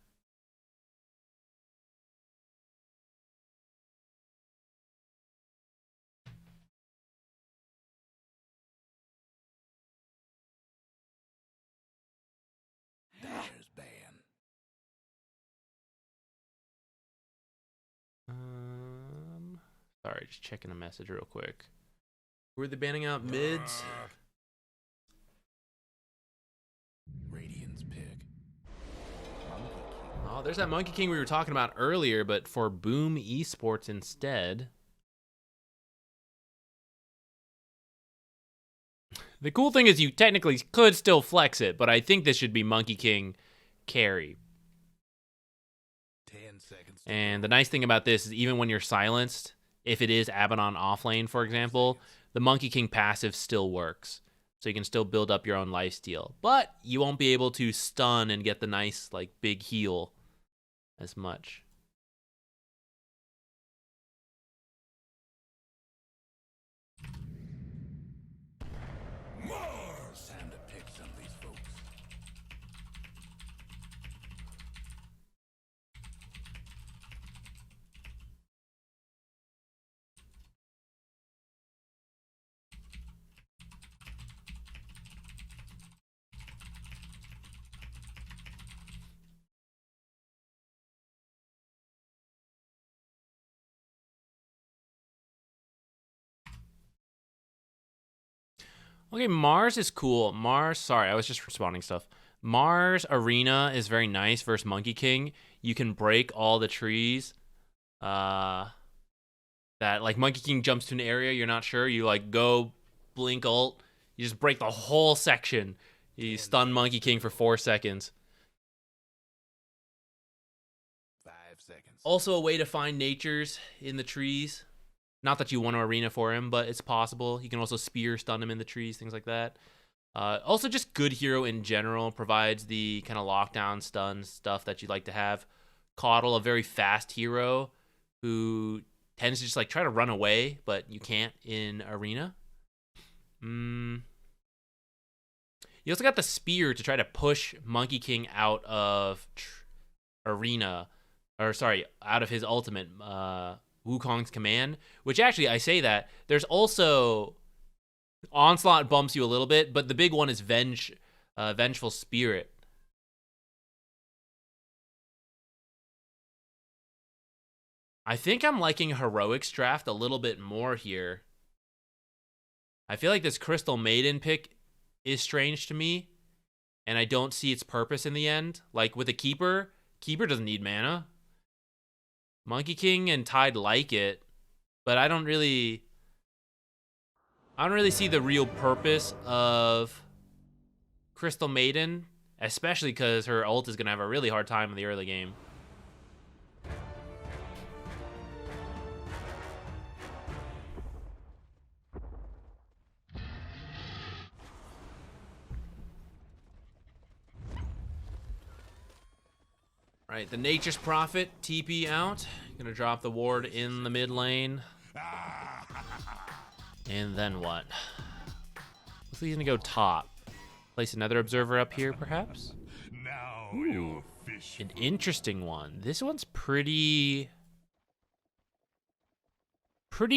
Speaker 2: There's ban.
Speaker 4: Sorry, just checking a message real quick. Who are they banning out? Mids?
Speaker 2: Radiant's pick.
Speaker 4: Oh, there's that Monkey King we were talking about earlier, but for Boom Esports instead. The cool thing is you technically could still flex it, but I think this should be Monkey King carry.
Speaker 2: 10 seconds.
Speaker 4: And the nice thing about this is even when you're silenced,
Speaker 1: if it is Abaddon off lane, for example, the Monkey King passive still works. So you can still build up your own lifesteal. But you won't be able to stun and get the nice, like, big heal as much.
Speaker 2: Time to pick some of these folks.
Speaker 1: Okay, Mars is cool. Mars, sorry, I was just responding stuff. Mars Arena is very nice versus Monkey King. You can break all the trees. That, like, Monkey King jumps to an area, you're not sure. You, like, go blink ult. You just break the whole section. You stun Monkey King for 4 seconds.
Speaker 2: 5 seconds.
Speaker 1: Also a way to find natures in the trees. Not that you want to arena for him, but it's possible. You can also spear stun him in the trees, things like that. Also just good hero in general. Provides the kind of lockdown stun stuff that you'd like to have. Coddle, a very fast hero who tends to just like try to run away, but you can't in arena. You also got the spear to try to push Monkey King out of arena. Or sorry, out of his ultimate, Wukong's command, which actually, I say that, there's also Onslaught bumps you a little bit, but the big one is Vengeful Spirit. I think I'm liking Heroic's draft a little bit more here. I feel like this Crystal Maiden pick is strange to me, and I don't see its purpose in the end. Like with a Keeper doesn't need mana. Monkey King and Tide like it, but I don't really see the real purpose of Crystal Maiden, especially because her ult is going to have a really hard time in the early game. Right, the Nature's Prophet, TP out. Gonna drop the ward in the mid lane. And then what? Looks like he's gonna go top. Place another observer up here, perhaps?
Speaker 2: Now
Speaker 1: Ooh, an interesting one. This one's pretty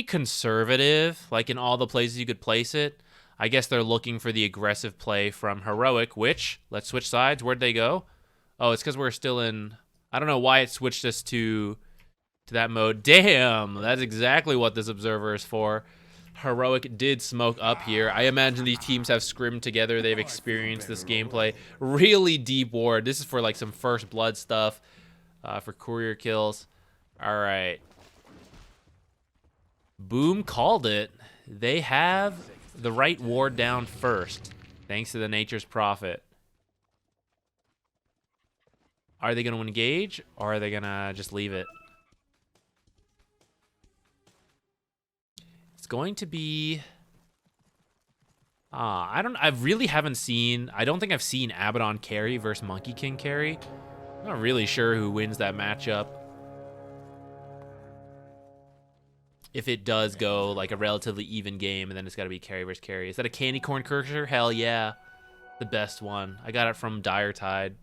Speaker 1: conservative, like in all the places you could place it. I guess they're looking for the aggressive play from Heroic, which, let's switch sides. Where'd they go? Oh, it's because we're still in... I don't know why it switched us to that mode. Damn, that's exactly what this observer is for. Heroic did smoke up here. I imagine these teams have scrimmed together. They've experienced this gameplay. Really deep ward. This is for like some first blood stuff, for courier kills. All right. Boom called it. They have the right ward down first, thanks to the Nature's Prophet. Are they going to engage, or are they going to just leave it? It's going to be... I really haven't seen... I don't think I've seen Abaddon carry versus Monkey King carry. I'm not really sure who wins that matchup. If it does go like a relatively even game, and then it's got to be carry versus carry. Is that a candy corn cursor? Hell yeah. The best one. I got it from Dire Tide.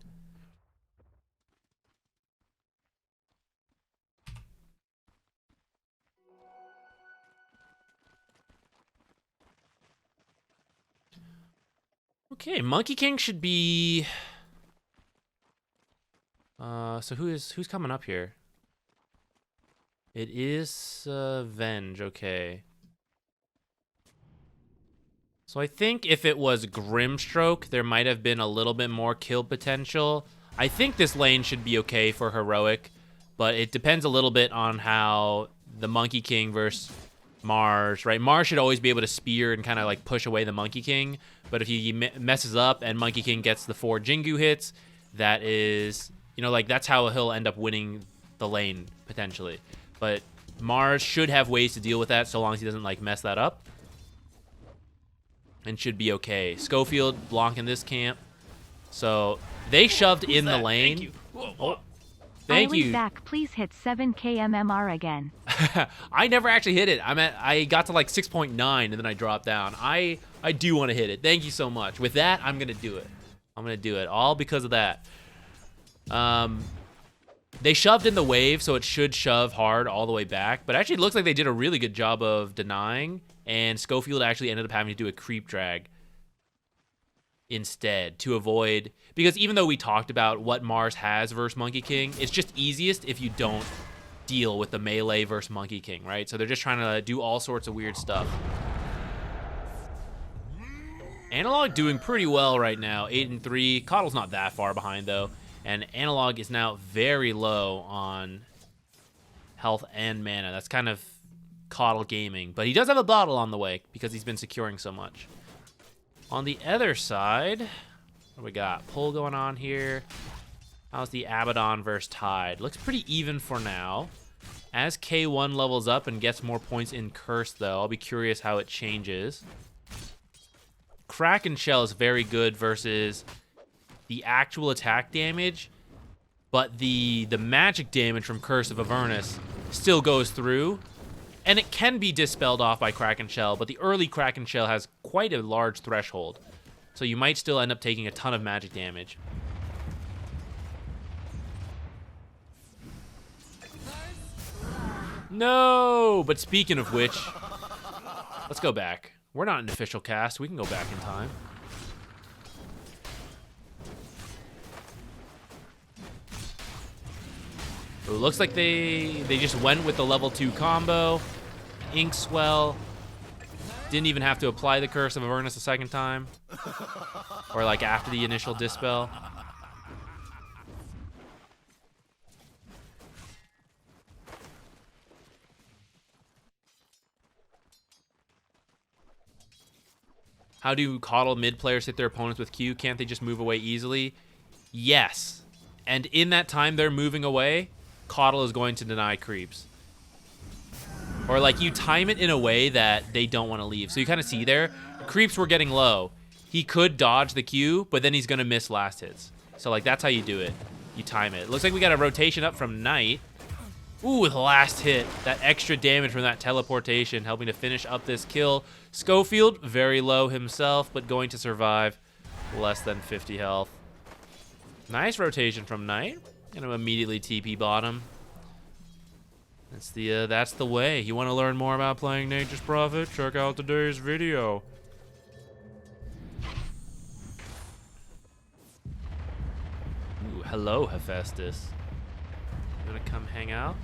Speaker 1: Okay, Monkey King should be... so who's coming up here? It is Venge, okay. So I think if it was Grimstroke, there might have been a little bit more kill potential. I think this lane should be okay for Heroic, but it depends a little bit on how the Monkey King versus Mars, right? Mars should always be able to spear and kind of like push away the Monkey King, but if he messes up and Monkey King gets the 4 Jingu hits, that is, you know, like that's how he'll end up winning the lane potentially. But
Speaker 4: Mars should have ways to deal with that so long as he doesn't like mess that up. And should be okay. Schofield blocking this camp. So they shoved in the lane.
Speaker 1: Thank you.
Speaker 4: Oh, thank you.
Speaker 8: Back, please hit 7K MMR again.
Speaker 4: I never actually hit it. I got to like 6.9 and then I dropped down. I do want to hit it. Thank you so much. With that, I'm gonna do it. I'm gonna do it all because of that. They shoved in the wave, so it should shove hard all the way back. But actually, it looks like they did a really good job of denying, and Schofield actually ended up having to do a creep drag instead to avoid, because even though we talked about what Mars has versus Monkey King, it's just easiest if you don't deal with the melee versus Monkey King, right? So they're just trying to do all sorts of weird stuff. Analog doing pretty well right now, 8-3. Coddle's not that far behind though, and Analog is now very low on health and mana. That's kind of Coddle gaming, but he does have a bottle on the way because he's been securing so much. On the other side, what do we got? Pull going on here. How's the Abaddon versus Tide? Looks pretty even for now. As K1 levels up and gets more points in Curse, though, I'll be curious how it changes. Kraken Shell is very good versus the actual attack damage, but the magic damage from Curse of Avernus still goes through. And it can be dispelled off by Kraken Shell, but the early Kraken Shell has quite a large threshold. So you might still end up taking a ton of magic damage. No! But speaking of which, let's go back. We're not an official cast. We can go back in time. It looks like they just went with the level 2 combo. Inkswell. Didn't even have to apply the Curse of Avernus a second time. Or like after the initial dispel. How do Coddle mid players hit their opponents with Q? Can't they just move away easily? Yes. And in that time they're moving away, Coddle is going to deny creeps. Or like you time it in a way that they don't want to leave. So you kind of see there, creeps were getting low. He could dodge the Q, but then he's going to miss last hits. So like that's how you do it. You time it. Looks like we got a rotation up from Knight. Ooh, with the last hit. That extra damage from that teleportation helping to finish up this kill. Schofield, very low himself, but going to survive. Less than 50 health. Nice rotation from Knight. Gonna immediately TP bottom. That's the way. You want to learn more about playing Nature's Prophet? Check out today's video. Ooh, hello, Hephaestus. You wanna come hang out?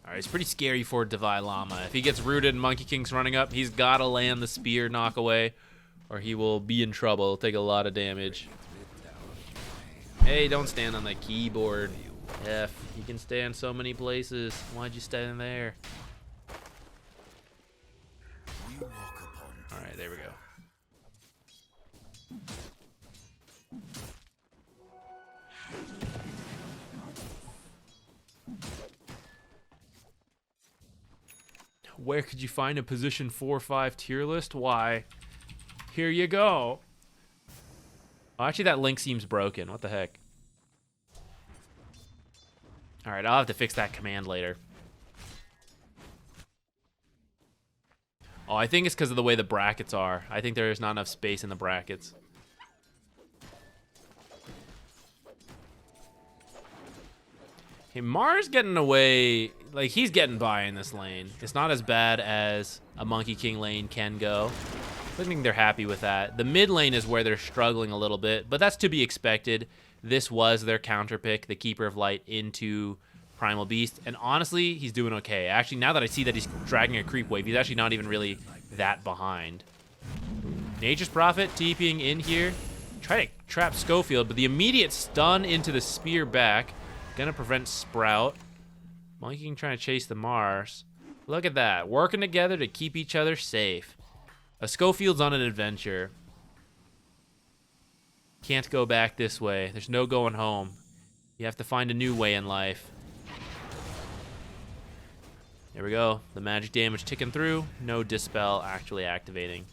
Speaker 4: Alright, it's pretty scary for Divine Llama. If he gets rooted and Monkey King's running up, he's gotta land the spear knock away, or he will be in trouble. He'll take a lot of damage. Hey, don't stand on the keyboard. F. You can stand so many places. Why'd you stand there? Alright, there we go. Where could you find a position 4-5 tier list? Why, here you go. Oh, actually, that link seems broken. What the heck? All right, I'll have to fix that command later. Oh, I think it's because of the way the brackets are. I think there is not enough space in the brackets. Okay, Mars getting away, like he's getting by in this lane. It's not as bad as a Monkey King lane can go. I think they're happy with that. The mid lane is where they're struggling a little bit, but that's to be expected. This was their counter pick, the Keeper of Light into Primal Beast, and honestly, he's doing okay. Actually, now that I see that he's dragging a creep wave, he's actually not even really that behind. Nature's Prophet TPing in here. Try to trap Schofield, but the immediate stun into the spear back. Gonna prevent Sprout. Monkey King trying to chase the Mars. Look at that. Working together to keep each other safe. Schofield's on an adventure. Can't go back this way. There's no going home. You have to find a new way in life. There we go. The magic damage ticking through. No Dispel actually activating.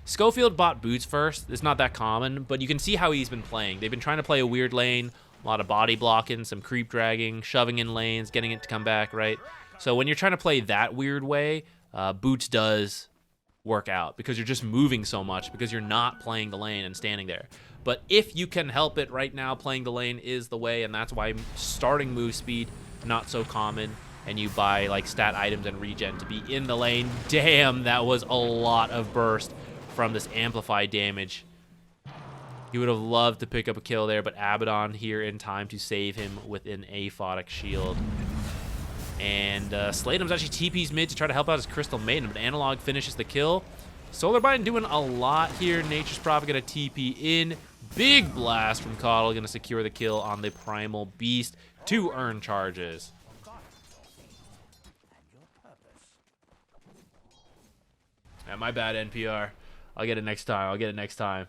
Speaker 4: Schofield bought boots first. It's not that common, but you can see how he's been playing. They've been trying to play a weird lane, a lot of body blocking, some creep dragging, shoving in lanes, getting it to come back, right? So when you're trying to play that weird way, boots does work out because you're just moving so much because you're not playing the lane and standing there. But if you can help it right now, playing the lane is the way, and that's why starting move speed, not so common, and you buy like stat items and regen to be in the lane. Damn, that was a lot of burst from this amplified damage. He would have loved to pick up a kill there, but Abaddon here in time to save him with an aphotic shield. And Slatum's actually TP's mid to try to help out his Crystal Maiden, but Analog finishes the kill. Solarbind doing a lot here. Nature's Prophet gonna TP in. Big blast from Coddle, gonna secure the kill on the Primal Beast to earn charges. Yeah, my bad, NPR. I'll get it next time.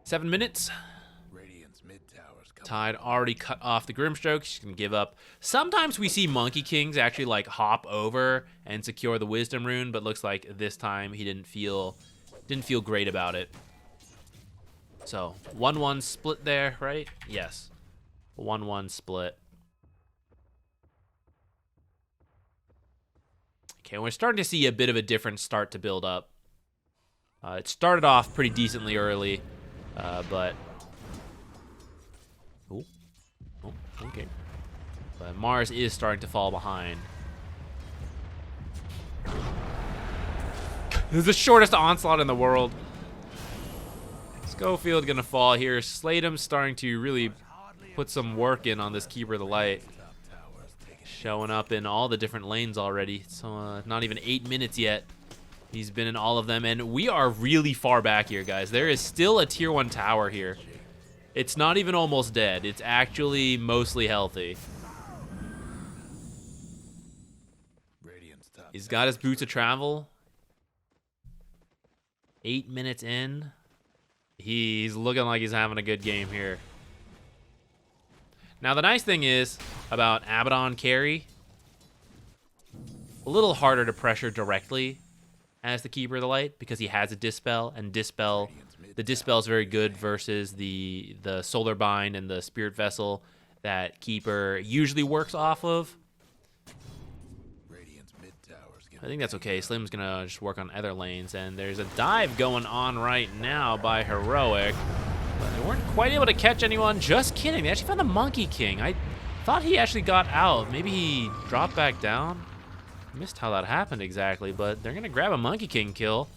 Speaker 4: 7 minutes.
Speaker 2: Radiant's mid tower's coming.
Speaker 4: Tide already cut off the Grimstroke. She's gonna give up. Sometimes we see Monkey Kings actually like hop over and secure the Wisdom Rune, but looks like this time he didn't feel great about it. So 1-1 split there, right? Yes, 1-1 split. Okay, we're starting to see a bit of a different start to build up. It started off pretty decently early, but oh, okay. But Mars is starting to fall behind. This is the shortest onslaught in the world. Schofield gonna fall here. Slatum's starting to really put some work in on this Keeper of the Light. Showing up in all the different lanes already. So not even 8 minutes yet. He's been in all of them, and we are really far back here, guys. There is still a tier 1 tower here. It's not even almost dead. It's actually mostly healthy. He's got his boots of travel. 8 minutes in. He's looking like he's having a good game here. Now, the nice thing is about Abaddon carry, a little harder to pressure directly as the Keeper of the Light because he has a Dispel, and the Dispel is very good versus the Solar Bind and the Spirit Vessel that Keeper usually works off of. I think that's okay. Slim's gonna just work on other lanes, and there's a dive going on right now by Heroic. But they weren't quite able to catch anyone. Just kidding. They actually found the Monkey King. I thought he actually got out. Maybe he dropped back down. I missed how that happened exactly, but they're going to grab a Monkey King kill.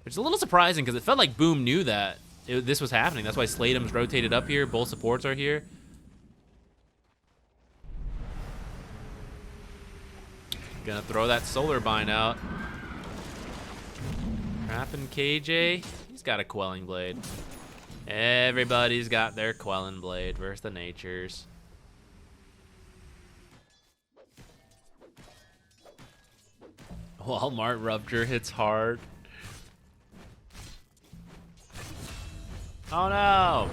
Speaker 4: It's a little surprising because it felt like Boom knew that this was happening. That's why Slatum's rotated up here. Both supports are here. Gonna throw that Solar Bind out. Trapping KJ. He's got a Quelling Blade. Everybody's got their Quelling Blade versus the Natures. Walmart Rupture hits hard. Oh no!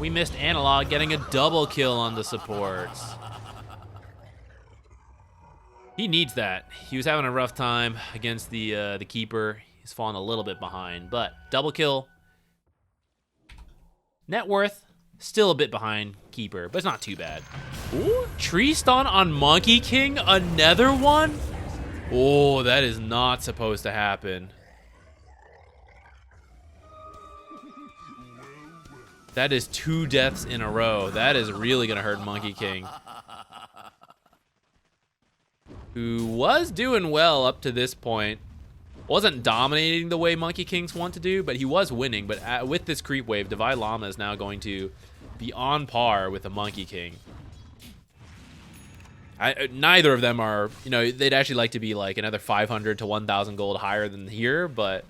Speaker 4: We missed Analog getting a double kill on the supports. He needs that. He was having a rough time against the Keeper. He's fallen a little bit behind, but double kill. Net worth, still a bit behind Keeper, but it's not too bad. Ooh, Tree Stun on Monkey King, another one? Oh, that is not supposed to happen. That is 2 deaths in a row. That is really gonna hurt Monkey King, who was doing well up to this point. Wasn't dominating the way Monkey Kings want to do, but he was winning. But with this creep wave, Divide Llama is now going to be on par with the Monkey King. Neither of them are, you know, they'd actually like to be like another 500 to 1,000 gold higher than here, but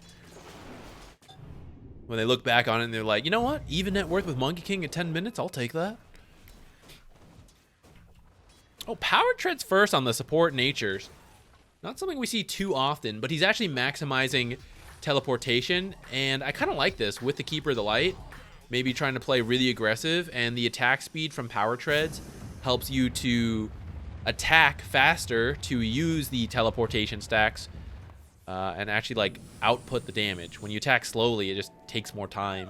Speaker 4: when they look back on it and they're like, you know what? Even net worth with Monkey King at 10 minutes, I'll take that. Oh, Power Tread's first on the support natures. Not something we see too often, but he's actually maximizing teleportation, and I kind of like this with the Keeper of the Light. Maybe trying to play really aggressive, and the attack speed from Power Treads helps you to attack faster to use the teleportation stacks and actually like output the damage. When you attack slowly, it just takes more time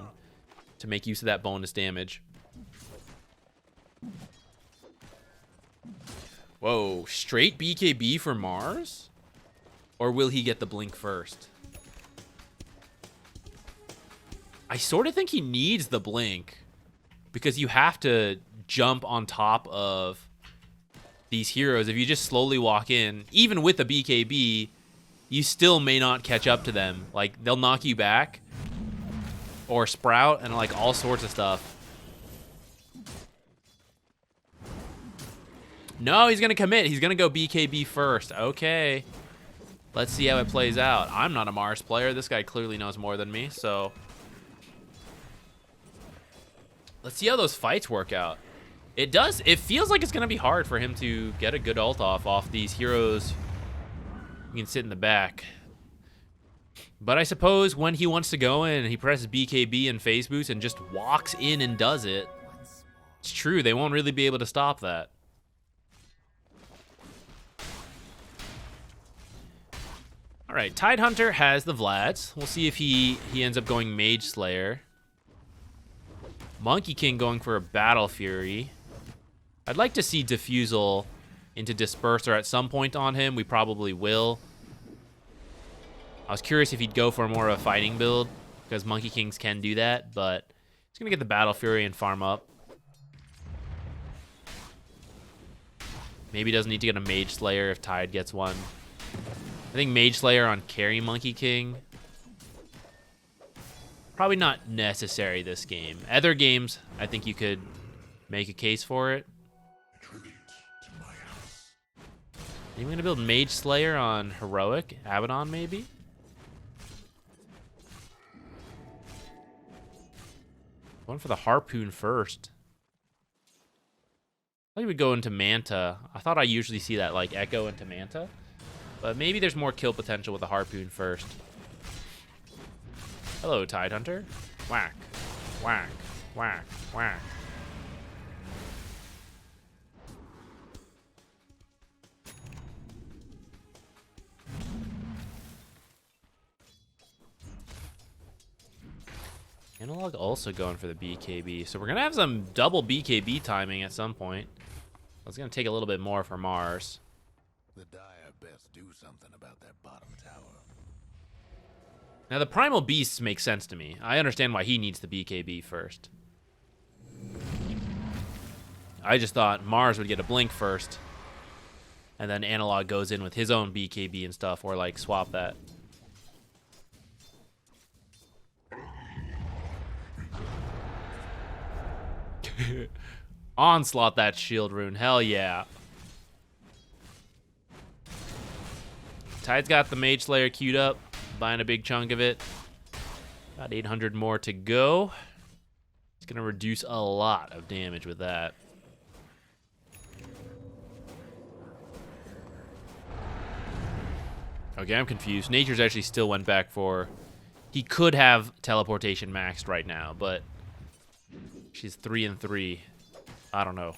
Speaker 4: to make use of that bonus damage. Whoa, straight BKB for Mars? Or will he get the blink first? I sort of think he needs the blink because you have to jump on top of these heroes. If you just slowly walk in, even with the BKB, you still may not catch up to them. Like, they'll knock you back or sprout and like all sorts of stuff. No, he's going to commit. He's going to go BKB first. Okay. Let's see how it plays out. I'm not a Mars player. This guy clearly knows more than me, so let's see how those fights work out. It feels like it's going to be hard for him to get a good ult off these heroes. You can sit in the back. But I suppose when he wants to go in, he presses BKB and phase boost and just walks in and does it. It's true. They won't really be able to stop that. All right, Tidehunter has the Vlads. We'll see if he ends up going Mage Slayer. Monkey King going for a Battle Fury. I'd like to see Diffusal into Disperser at some point on him. We probably will. I was curious if he'd go for more of a fighting build, because Monkey Kings can do that, but he's going to get the Battle Fury and farm up. Maybe doesn't need to get a Mage Slayer if Tide gets one. I think Mage Slayer on carry Monkey King. Probably not necessary this game. Other games, I think you could make a case for it. I'm going to build Mage Slayer on Heroic. Abaddon, maybe? Going for the Harpoon first. I thought he would go into Manta. I thought I usually see that, like, Echo into Manta. But maybe there's more kill potential with the Harpoon first. Hello, Tidehunter. Whack, whack, whack, whack. Analog also going for the BKB. So we're going to have some double BKB timing at some point. It's going to take a little bit more for Mars.
Speaker 2: The Dire best do something about that bottom tower.
Speaker 4: Now, the Primal Beasts make sense to me. I understand why he needs the BKB first. I just thought Mars would get a blink first, and then Analog goes in with his own BKB and stuff, or like swap that. Onslaught that shield rune. Hell yeah. Tide's got the Mage Slayer queued up, buying a big chunk of it. About 800 more to go. It's going to reduce a lot of damage with that. Okay, I'm confused. Nature's actually still went back for... He could have teleportation maxed right now, but she's 3 and 3. I don't know.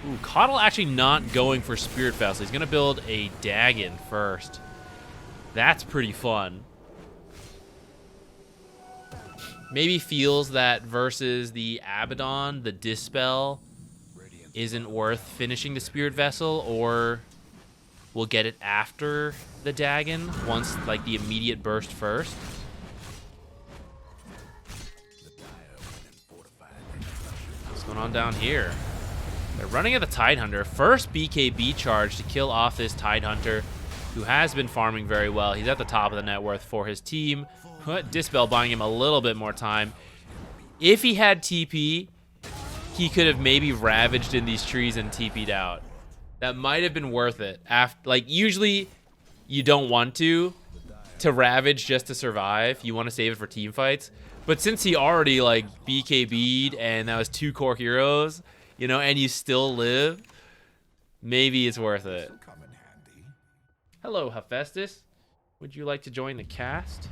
Speaker 4: Ooh, Coddle actually not going for Spirit Vessel. He's going to build a Dagon first. That's pretty fun. Maybe feels that versus the Abaddon, the Dispel isn't worth finishing the Spirit Vessel, or we'll get it after the Dagon once, like, the immediate burst first. What's going on down here? They're running at the Tidehunter. First BKB charge to kill off this Tidehunter, who has been farming very well. He's at the top of the net worth for his team. Dispel buying him a little bit more time. If he had TP, he could have maybe ravaged in these trees and TP'd out. That might have been worth it. Like, usually you don't want to ravage just to survive. You want to save it for team fights.
Speaker 1: But since he already like BKB'd and that was 2 core heroes, you know, and you still live, maybe it's worth it.
Speaker 2: Come in handy.
Speaker 1: Hello, Hephaestus. Would you like to join the cast?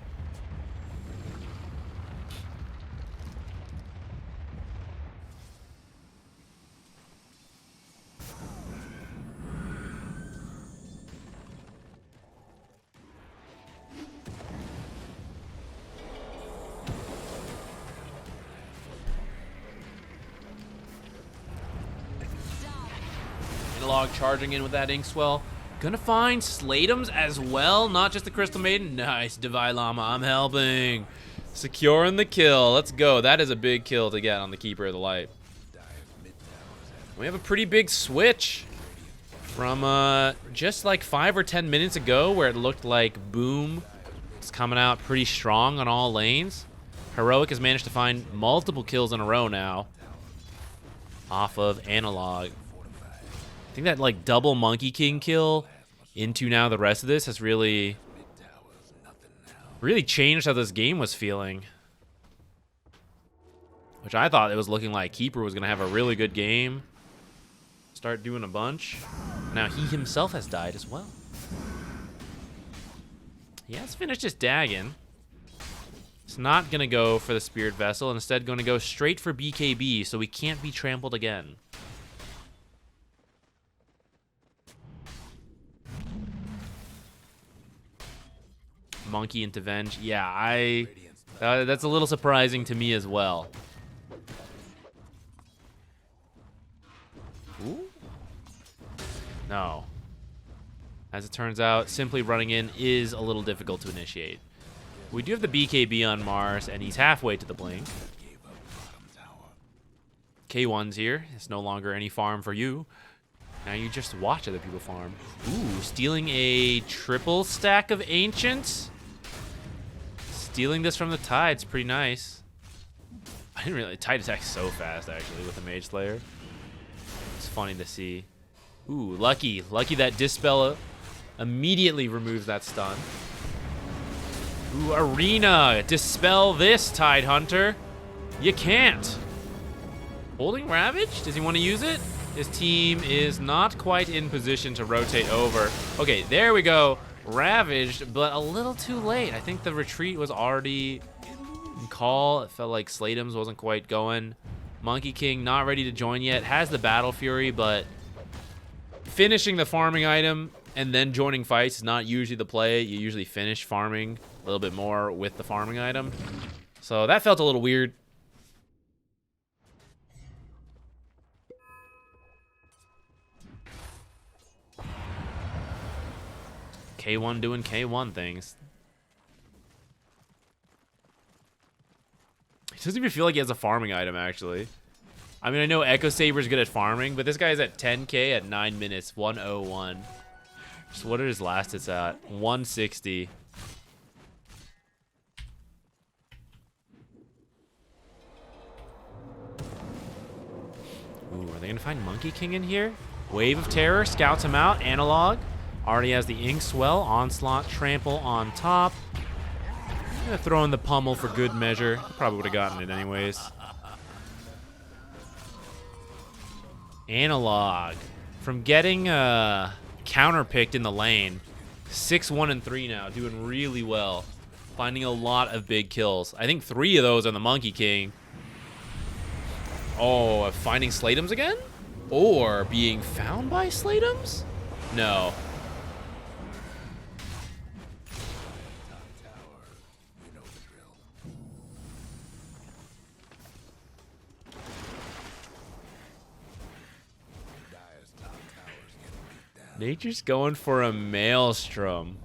Speaker 1: Analog charging in with that Inkswell. Gonna find Slatums as well, not just the Crystal Maiden. Nice, Devi Llama, I'm helping. Securing the kill, let's go. That is a big kill to get on the Keeper of the Light. We have a pretty big switch from just like 5 or 10 minutes ago where it looked like Boom is coming out pretty strong on all lanes. Heroic has managed to find multiple kills in a row now off of Analog. I think that like double Monkey King kill into now the rest of this has really changed how this game was feeling. Which I thought it was looking like Keeper was going to have a really good game. Start doing a bunch. Now he himself has died as well. He has finished his Dagon. It's not going to go for the Spirit Vessel. Instead going to go straight for BKB so we can't be trampled again. Monkey into Venge. Yeah, that's a little surprising to me as well. Ooh. No. As it turns out, simply running in is a little difficult to initiate. We do have the BKB on Mars, and he's halfway to the blink. K1's here. It's no longer any farm for you. Now you just watch other people farm. Ooh, stealing a triple stack of Ancients. Stealing this from the Tide's pretty nice. I didn't really... Tide attacks so fast, actually, with the Mage Slayer. It's funny to see. Ooh, lucky. Lucky that Dispel immediately removes that stun. Ooh, Arena. Dispel this, Tide Hunter. You can't. Holding Ravage? Does he want to use it? His team is not quite in position to rotate over. Okay, there we go. Ravaged, but a little too late. I think the retreat was already in call. It felt like Slatums wasn't quite going. Monkey King not ready to join yet. Has the Battle Fury, but finishing the farming item and then joining fights is not usually the play. You usually finish farming a little bit more with the farming item. So that felt a little weird. K1 doing K1 things. He doesn't even feel like he has a farming item, actually. I mean, I know Echo Saber's good at farming, but this guy's at 10k at 9 minutes, 101. So what are his last hits at? 160. Ooh, are they gonna find Monkey King in here? Wave of Terror scouts him out. Analog already has the Inkswell. Onslaught, Trample on top. Gonna throw in the Pummel for good measure. Probably would have gotten it anyways. Analog from getting counterpicked in the lane. 6-1 and 3 now, doing really well. Finding a lot of big kills. I think 3 of those on the Monkey King. Oh, finding Slatums again? Or being found by Slatums? No. Nature's going for a Maelstrom.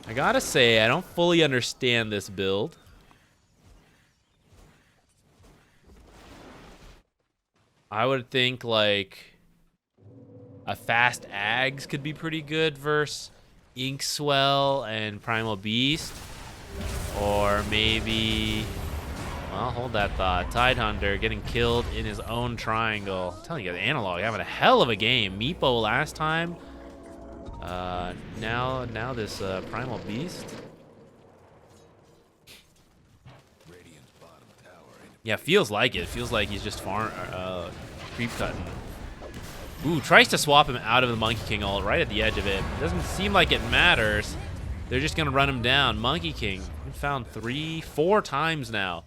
Speaker 1: I gotta say, I don't fully understand this build. I would think like a fast Ags could be pretty good versus Inkswell and Primal Beast. Or maybe... Well, hold that thought. Tidehunter getting killed in his own triangle. I'm telling you, the Analog having a hell of a game. Meepo last time. Now this Primal Beast.
Speaker 4: Yeah, feels like it. Feels like he's just creep cutting. Ooh, tries to swap him out of the Monkey King ult right at the edge of it. Doesn't seem like it matters. They're just gonna run him down. Monkey King been found 4 times now.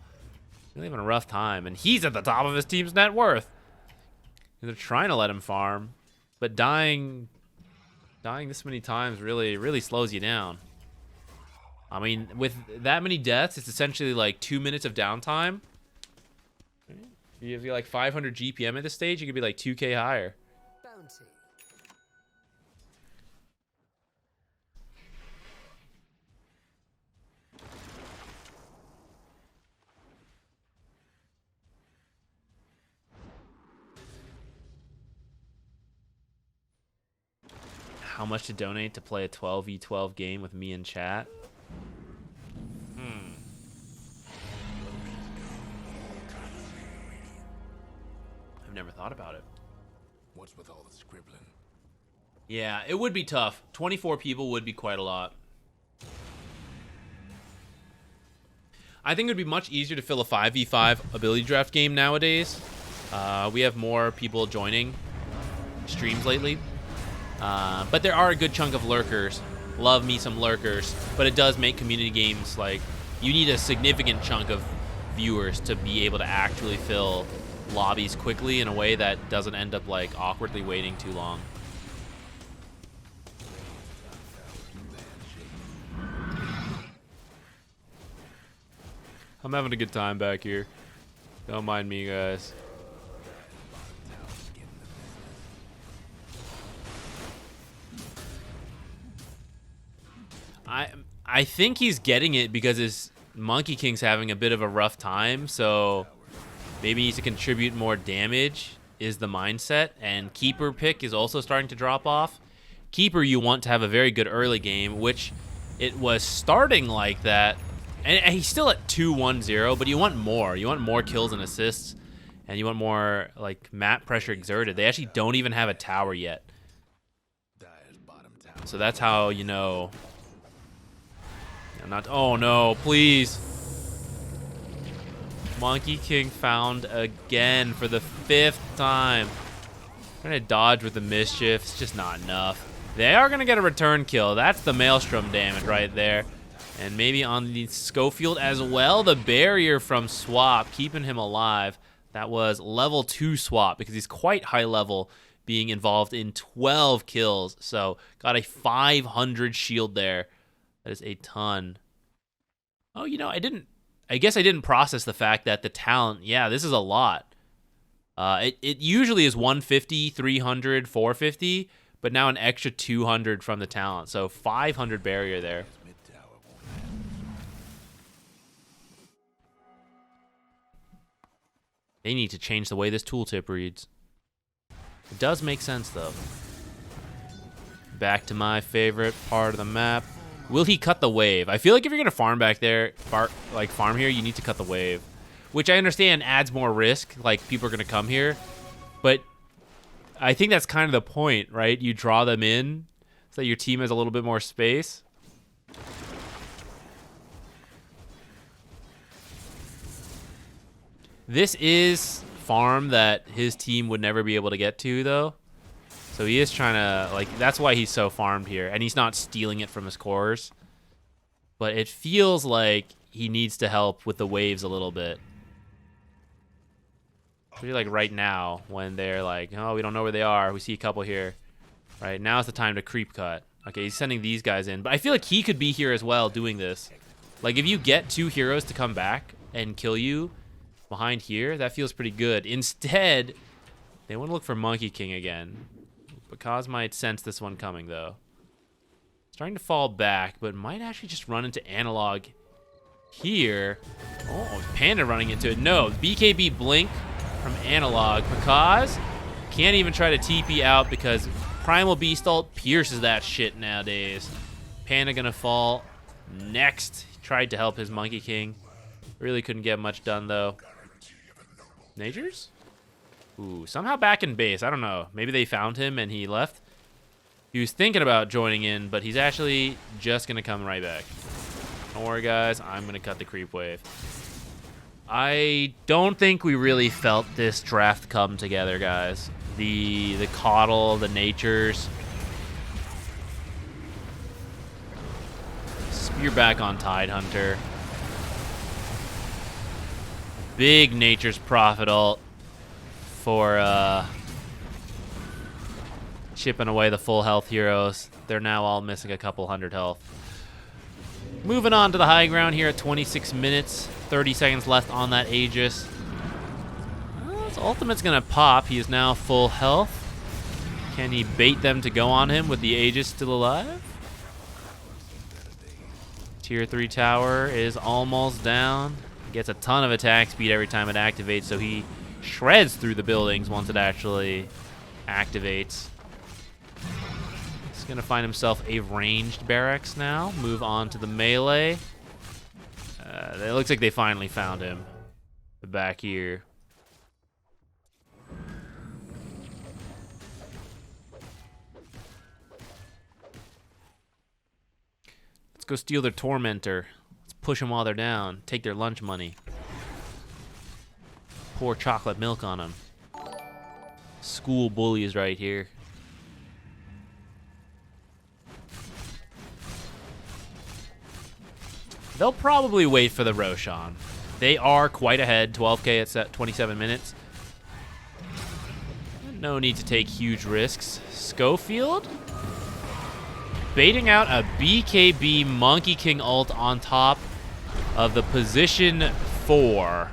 Speaker 4: Really having a rough time, and he's at the top of his team's net worth. They're trying to let him farm, but dying this many times really slows you down. I mean, with that many deaths, it's essentially like 2 minutes of downtime. If you're like 500 GPM at this stage, you could be like 2K higher.
Speaker 6: Bounty.
Speaker 4: How much to donate to play a 12v12 game with me in chat? I've never thought about it.
Speaker 2: What's with all the scribbling?
Speaker 4: Yeah, it would be tough. 24 people would be quite a lot. I think it would be much easier to fill a 5v5 ability draft game nowadays. We have more people joining streams lately. But there are a good chunk of lurkers. Love me some lurkers. But it does make community games, like, you need a significant chunk of viewers to be able to actually fill lobbies quickly in a way that doesn't end up, like, awkwardly waiting too long. I'm having a good time back here. Don't mind me, guys. I think he's getting it because his Monkey King's having a bit of a rough time, so maybe he needs to contribute more damage is the mindset, and Keeper pick is also starting to drop off. Keeper, you want to have a very good early game, which it was starting like that, and he's still at 2-1-0, but you want more. You want more kills and assists, and you want more, like, map pressure exerted. They actually don't even have a tower yet. So that's how you know... Not, oh no, please. Monkey King found again for the 5th time. Trying to dodge with the mischief. It's just not enough. They are going to get a return kill. That's the Maelstrom damage right there. And maybe on the Schofield as well. The barrier from Swap, keeping him alive. That was level 2 Swap because he's quite high level, being involved in 12 kills. So got a 500 shield there. That is a ton. Oh, you know, I guess I didn't process the fact that the talent, yeah, this is a lot. It usually is 150, 300, 450, but now an extra 200 from the talent. So 500 barrier there. They need to change the way this tooltip reads. It does make sense, though. Back to my favorite part of the map. Will he cut the wave? I feel like if you're going to farm back there, farm here, you need to cut the wave. Which I understand adds more risk, like people are going to come here. But I think that's kind of the point, right? You draw them in so that your team has a little bit more space. This is farm that his team would never be able to get to, though. So he is trying to, like, that's why he's so farmed here. And he's not stealing it from his cores. But it feels like he needs to help with the waves a little bit. Maybe like right now when they're like, oh, we don't know where they are. We see a couple here. Right, now's the time to creep cut. Okay, he's sending these guys in. But I feel like he could be here as well doing this. Like, if you get 2 heroes to come back and kill you behind here, that feels pretty good. Instead, they want to look for Monkey King again. Because might sense this one coming, though. Starting to fall back, but might actually just run into Analog here. Oh, Panda running into it. No, BKB Blink from Analog. Because can't even try to TP out because Primal Beast ult pierces that shit nowadays. Panda gonna fall next. He tried to help his Monkey King. Really couldn't get much done, though. Natures? Ooh, somehow back in base. I don't know. Maybe they found him and he left. He was thinking about joining in, but he's actually just going to come right back. Don't worry, guys. I'm going to cut the creep wave. I don't think we really felt this draft come together, guys. The Coddle, the Natures. Spear back on Tidehunter. Big Nature's Prophet ult for chipping away the full health heroes. They're now all missing a couple hundred health. Moving on to the high ground here at 26 minutes. 30 seconds left on that Aegis. Well, his ultimate's going to pop. He is now full health. Can he bait them to go on him with the Aegis still alive? Tier 3 tower is almost down. Gets a ton of attack speed every time it activates, so he shreds through the buildings once it actually activates. He's going to find himself a ranged barracks now. Move on to the melee. It looks like they finally found him. Back here. Let's go steal their Tormentor. Let's push them while they're down. Take their lunch money. Pour chocolate milk on them. School bullies right here. They'll probably wait for the Roshan. They are quite ahead, 12k at 27 minutes. No need to take huge risks. Schofield? Baiting out a BKB Monkey King ult on top of the position 4.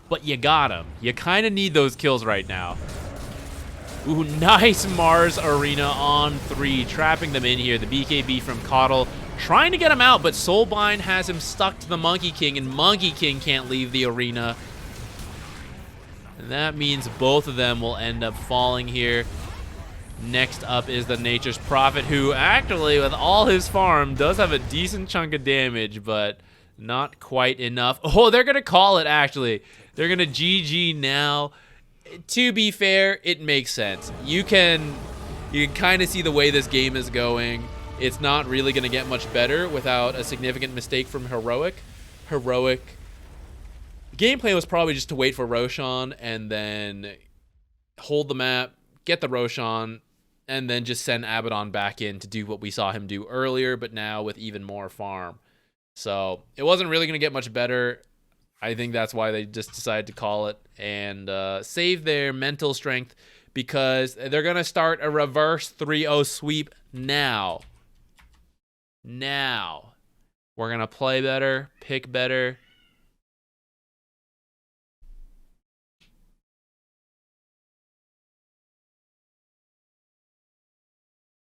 Speaker 4: But you got him. You kind of need those kills right now. Ooh, nice Mars Arena on 3. Trapping them in here. The BKB from Coddle trying to get him out, but Soulbind has him stuck to the Monkey King, and Monkey King can't leave the arena. And that means both of them will end up falling here. Next up is the Nature's Prophet, who actually, with all his farm, does have a decent chunk of damage, but not quite enough. Oh, they're going to call it, actually. They're going to GG now. To be fair, it makes sense. You can kind of see the way this game is going. It's not really going to get much better without a significant mistake from Heroic. Heroic. The game plan was probably just to wait for Roshan and then hold the map, get the Roshan, and then just send Abaddon back in to do what we saw him do earlier, but now with even more farm. So it wasn't really going to get much better. I think that's why they just decided to call it and save their mental strength, because they're going to start a reverse 3-0 sweep now. Now. We're going to play better, pick better.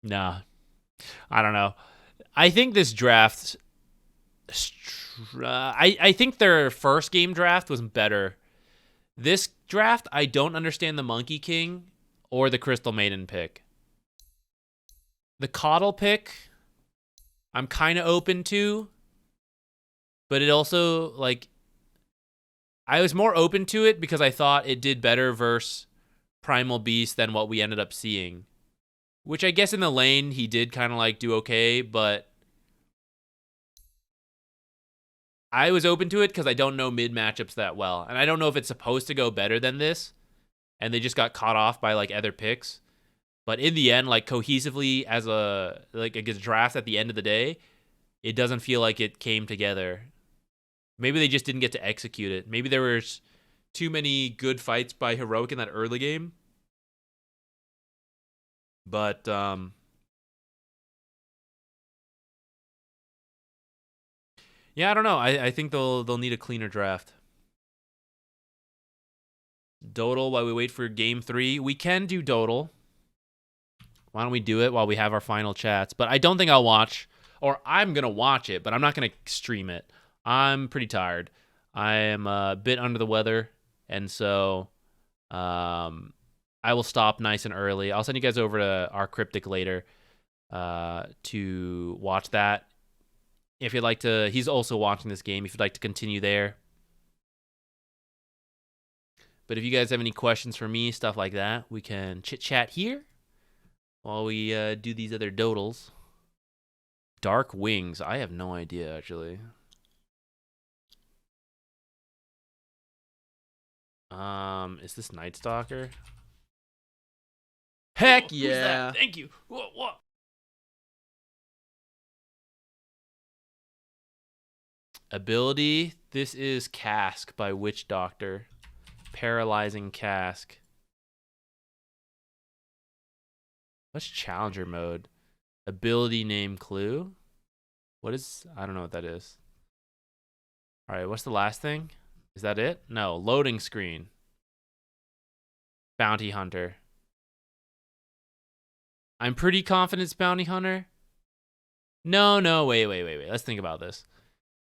Speaker 4: Nah. I don't know. I think this draft... I think their first game draft was better. This draft, I don't understand the Monkey King or the Crystal Maiden pick. The Coddle pick, I'm kind of open to, but it also, like, I was more open to it because I thought it did better versus Primal Beast than what we ended up seeing. Which I guess in the lane, he did kind of, like, do okay, but I was open to it because I don't know mid matchups that well. And I don't know if it's supposed to go better than this, and they just got caught off by, like, other picks. But in the end, like, cohesively as a draft at the end of the day, it doesn't feel like it came together. Maybe they just didn't get to execute it. Maybe there was too many good fights by Heroic in that early game. But yeah, I don't know. I think they'll need a cleaner draft. Dodal while we wait for game 3. We can do Dodal. Why don't we do it while we have our final chats? But I don't think I'll watch, or I'm going to watch it, but I'm not going to stream it. I'm pretty tired. I am a bit under the weather, and so I will stop nice and early. I'll send you guys over to our Cryptic later to watch that. If you'd like to, he's also watching this game. If you'd like to continue there. But if you guys have any questions for me, stuff like that, we can chit-chat here while we do these other dodals. Dark Wings. I have no idea, actually. Is this Night Stalker? Heck
Speaker 1: Who's that?
Speaker 4: yeah.
Speaker 1: Thank you. What?
Speaker 4: Ability. This is Cask by Witch Doctor. Paralyzing Cask. What's Challenger mode? Ability name clue. What is... I don't know what that is. Alright, what's the last thing? Is that it? No. Loading screen. Bounty Hunter. I'm pretty confident it's Bounty Hunter. No, wait. Let's think about this.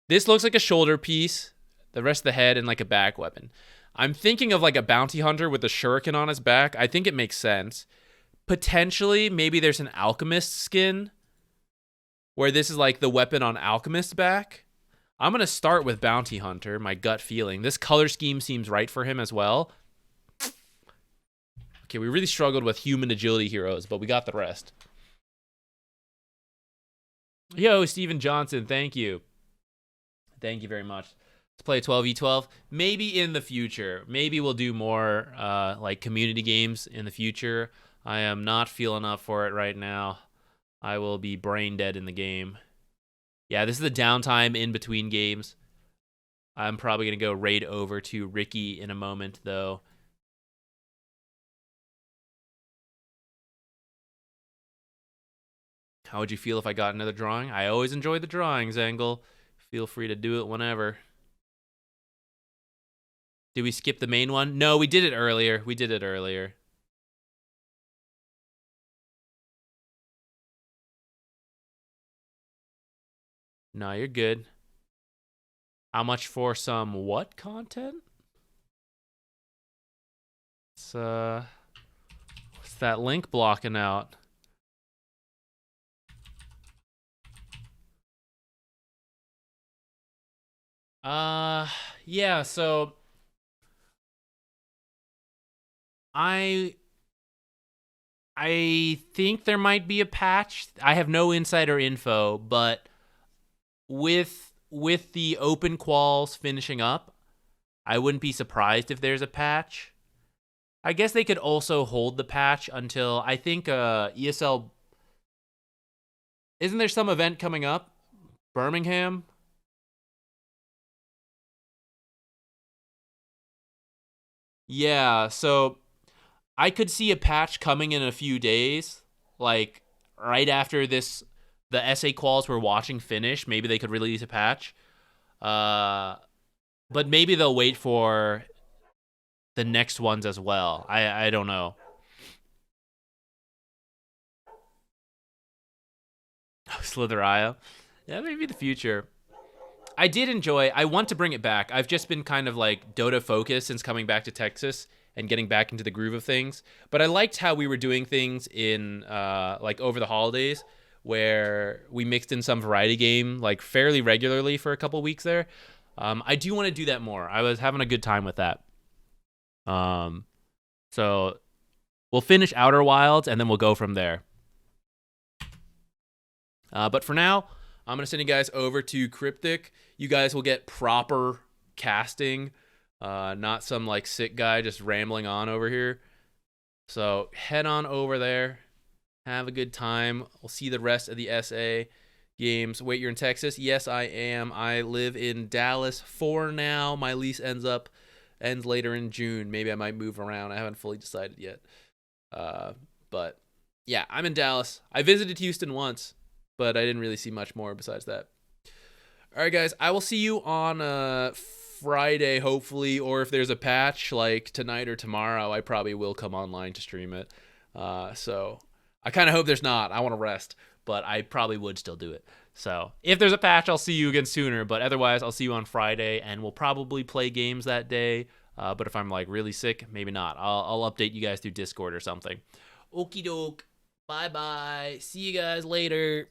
Speaker 4: This looks like a shoulder piece. The rest of the head and like a back weapon. I'm thinking of like a Bounty Hunter with a shuriken on his back. I think it makes sense. Potentially, maybe there's an Alchemist skin where this is like the weapon on Alchemist's back. I'm going to start with Bounty Hunter, my gut feeling. This color scheme seems right for him as well. Okay, we really struggled with human agility heroes, but we got the rest. Yo, Steven Johnson, thank you. Thank you very much. Let's play 12v12. Maybe in the future. Maybe we'll do more like community games in the future. I am not feeling up for it right now. I will be brain dead in the game. Yeah, this is the downtime in between games. I'm probably going to go raid over to Ricky in a moment, though. How would you feel if I got another drawing? I always enjoy the drawings, Angle. Feel free to do it whenever. Did we skip the main one? No, we did it earlier. No, you're good. How much for some what content? It's, what's that link blocking out? Yeah, so I think there might be a patch. I have no insider info, but with the open quals finishing up, I wouldn't be surprised if there's a patch. I guess they could also hold the patch until I think ESL. Isn't there some event coming up? Birmingham? Yeah, so I could see a patch coming in a few days, like right after the SA quals we're watching finish. Maybe they could release a patch. But maybe they'll wait for the next ones as well. I don't know. Slither.io. Yeah, maybe the future. I want to bring it back. I've just been kind of like Dota focused since coming back to Texas and getting back into the groove of things. But I liked how we were doing things in like over the holidays where we mixed in some variety game like fairly regularly for a couple weeks there. I do want to do that more. I was having a good time with that. So we'll finish Outer Wilds and then we'll go from there. But for now, I'm going to send you guys over to Cryptic. You guys will get proper casting, not some like sick guy just rambling on over here. So head on over there. Have a good time. We'll see the rest of the SA games. Wait, you're in Texas? Yes, I am. I live in Dallas for now. My lease ends later in June. Maybe I might move around. I haven't fully decided yet. But yeah, I'm in Dallas. I visited Houston once, but I didn't really see much more besides that. All right, guys, I will see you on Friday, hopefully, or if there's a patch like tonight or tomorrow, I probably will come online to stream it. So I kind of hope there's not. I want to rest, but I probably would still do it. So if there's a patch, I'll see you again sooner, but otherwise, I'll see you on Friday, and we'll probably play games that day. But if I'm like really sick, maybe not. I'll update you guys through Discord or something. Okie doke. Bye-bye. See you guys later.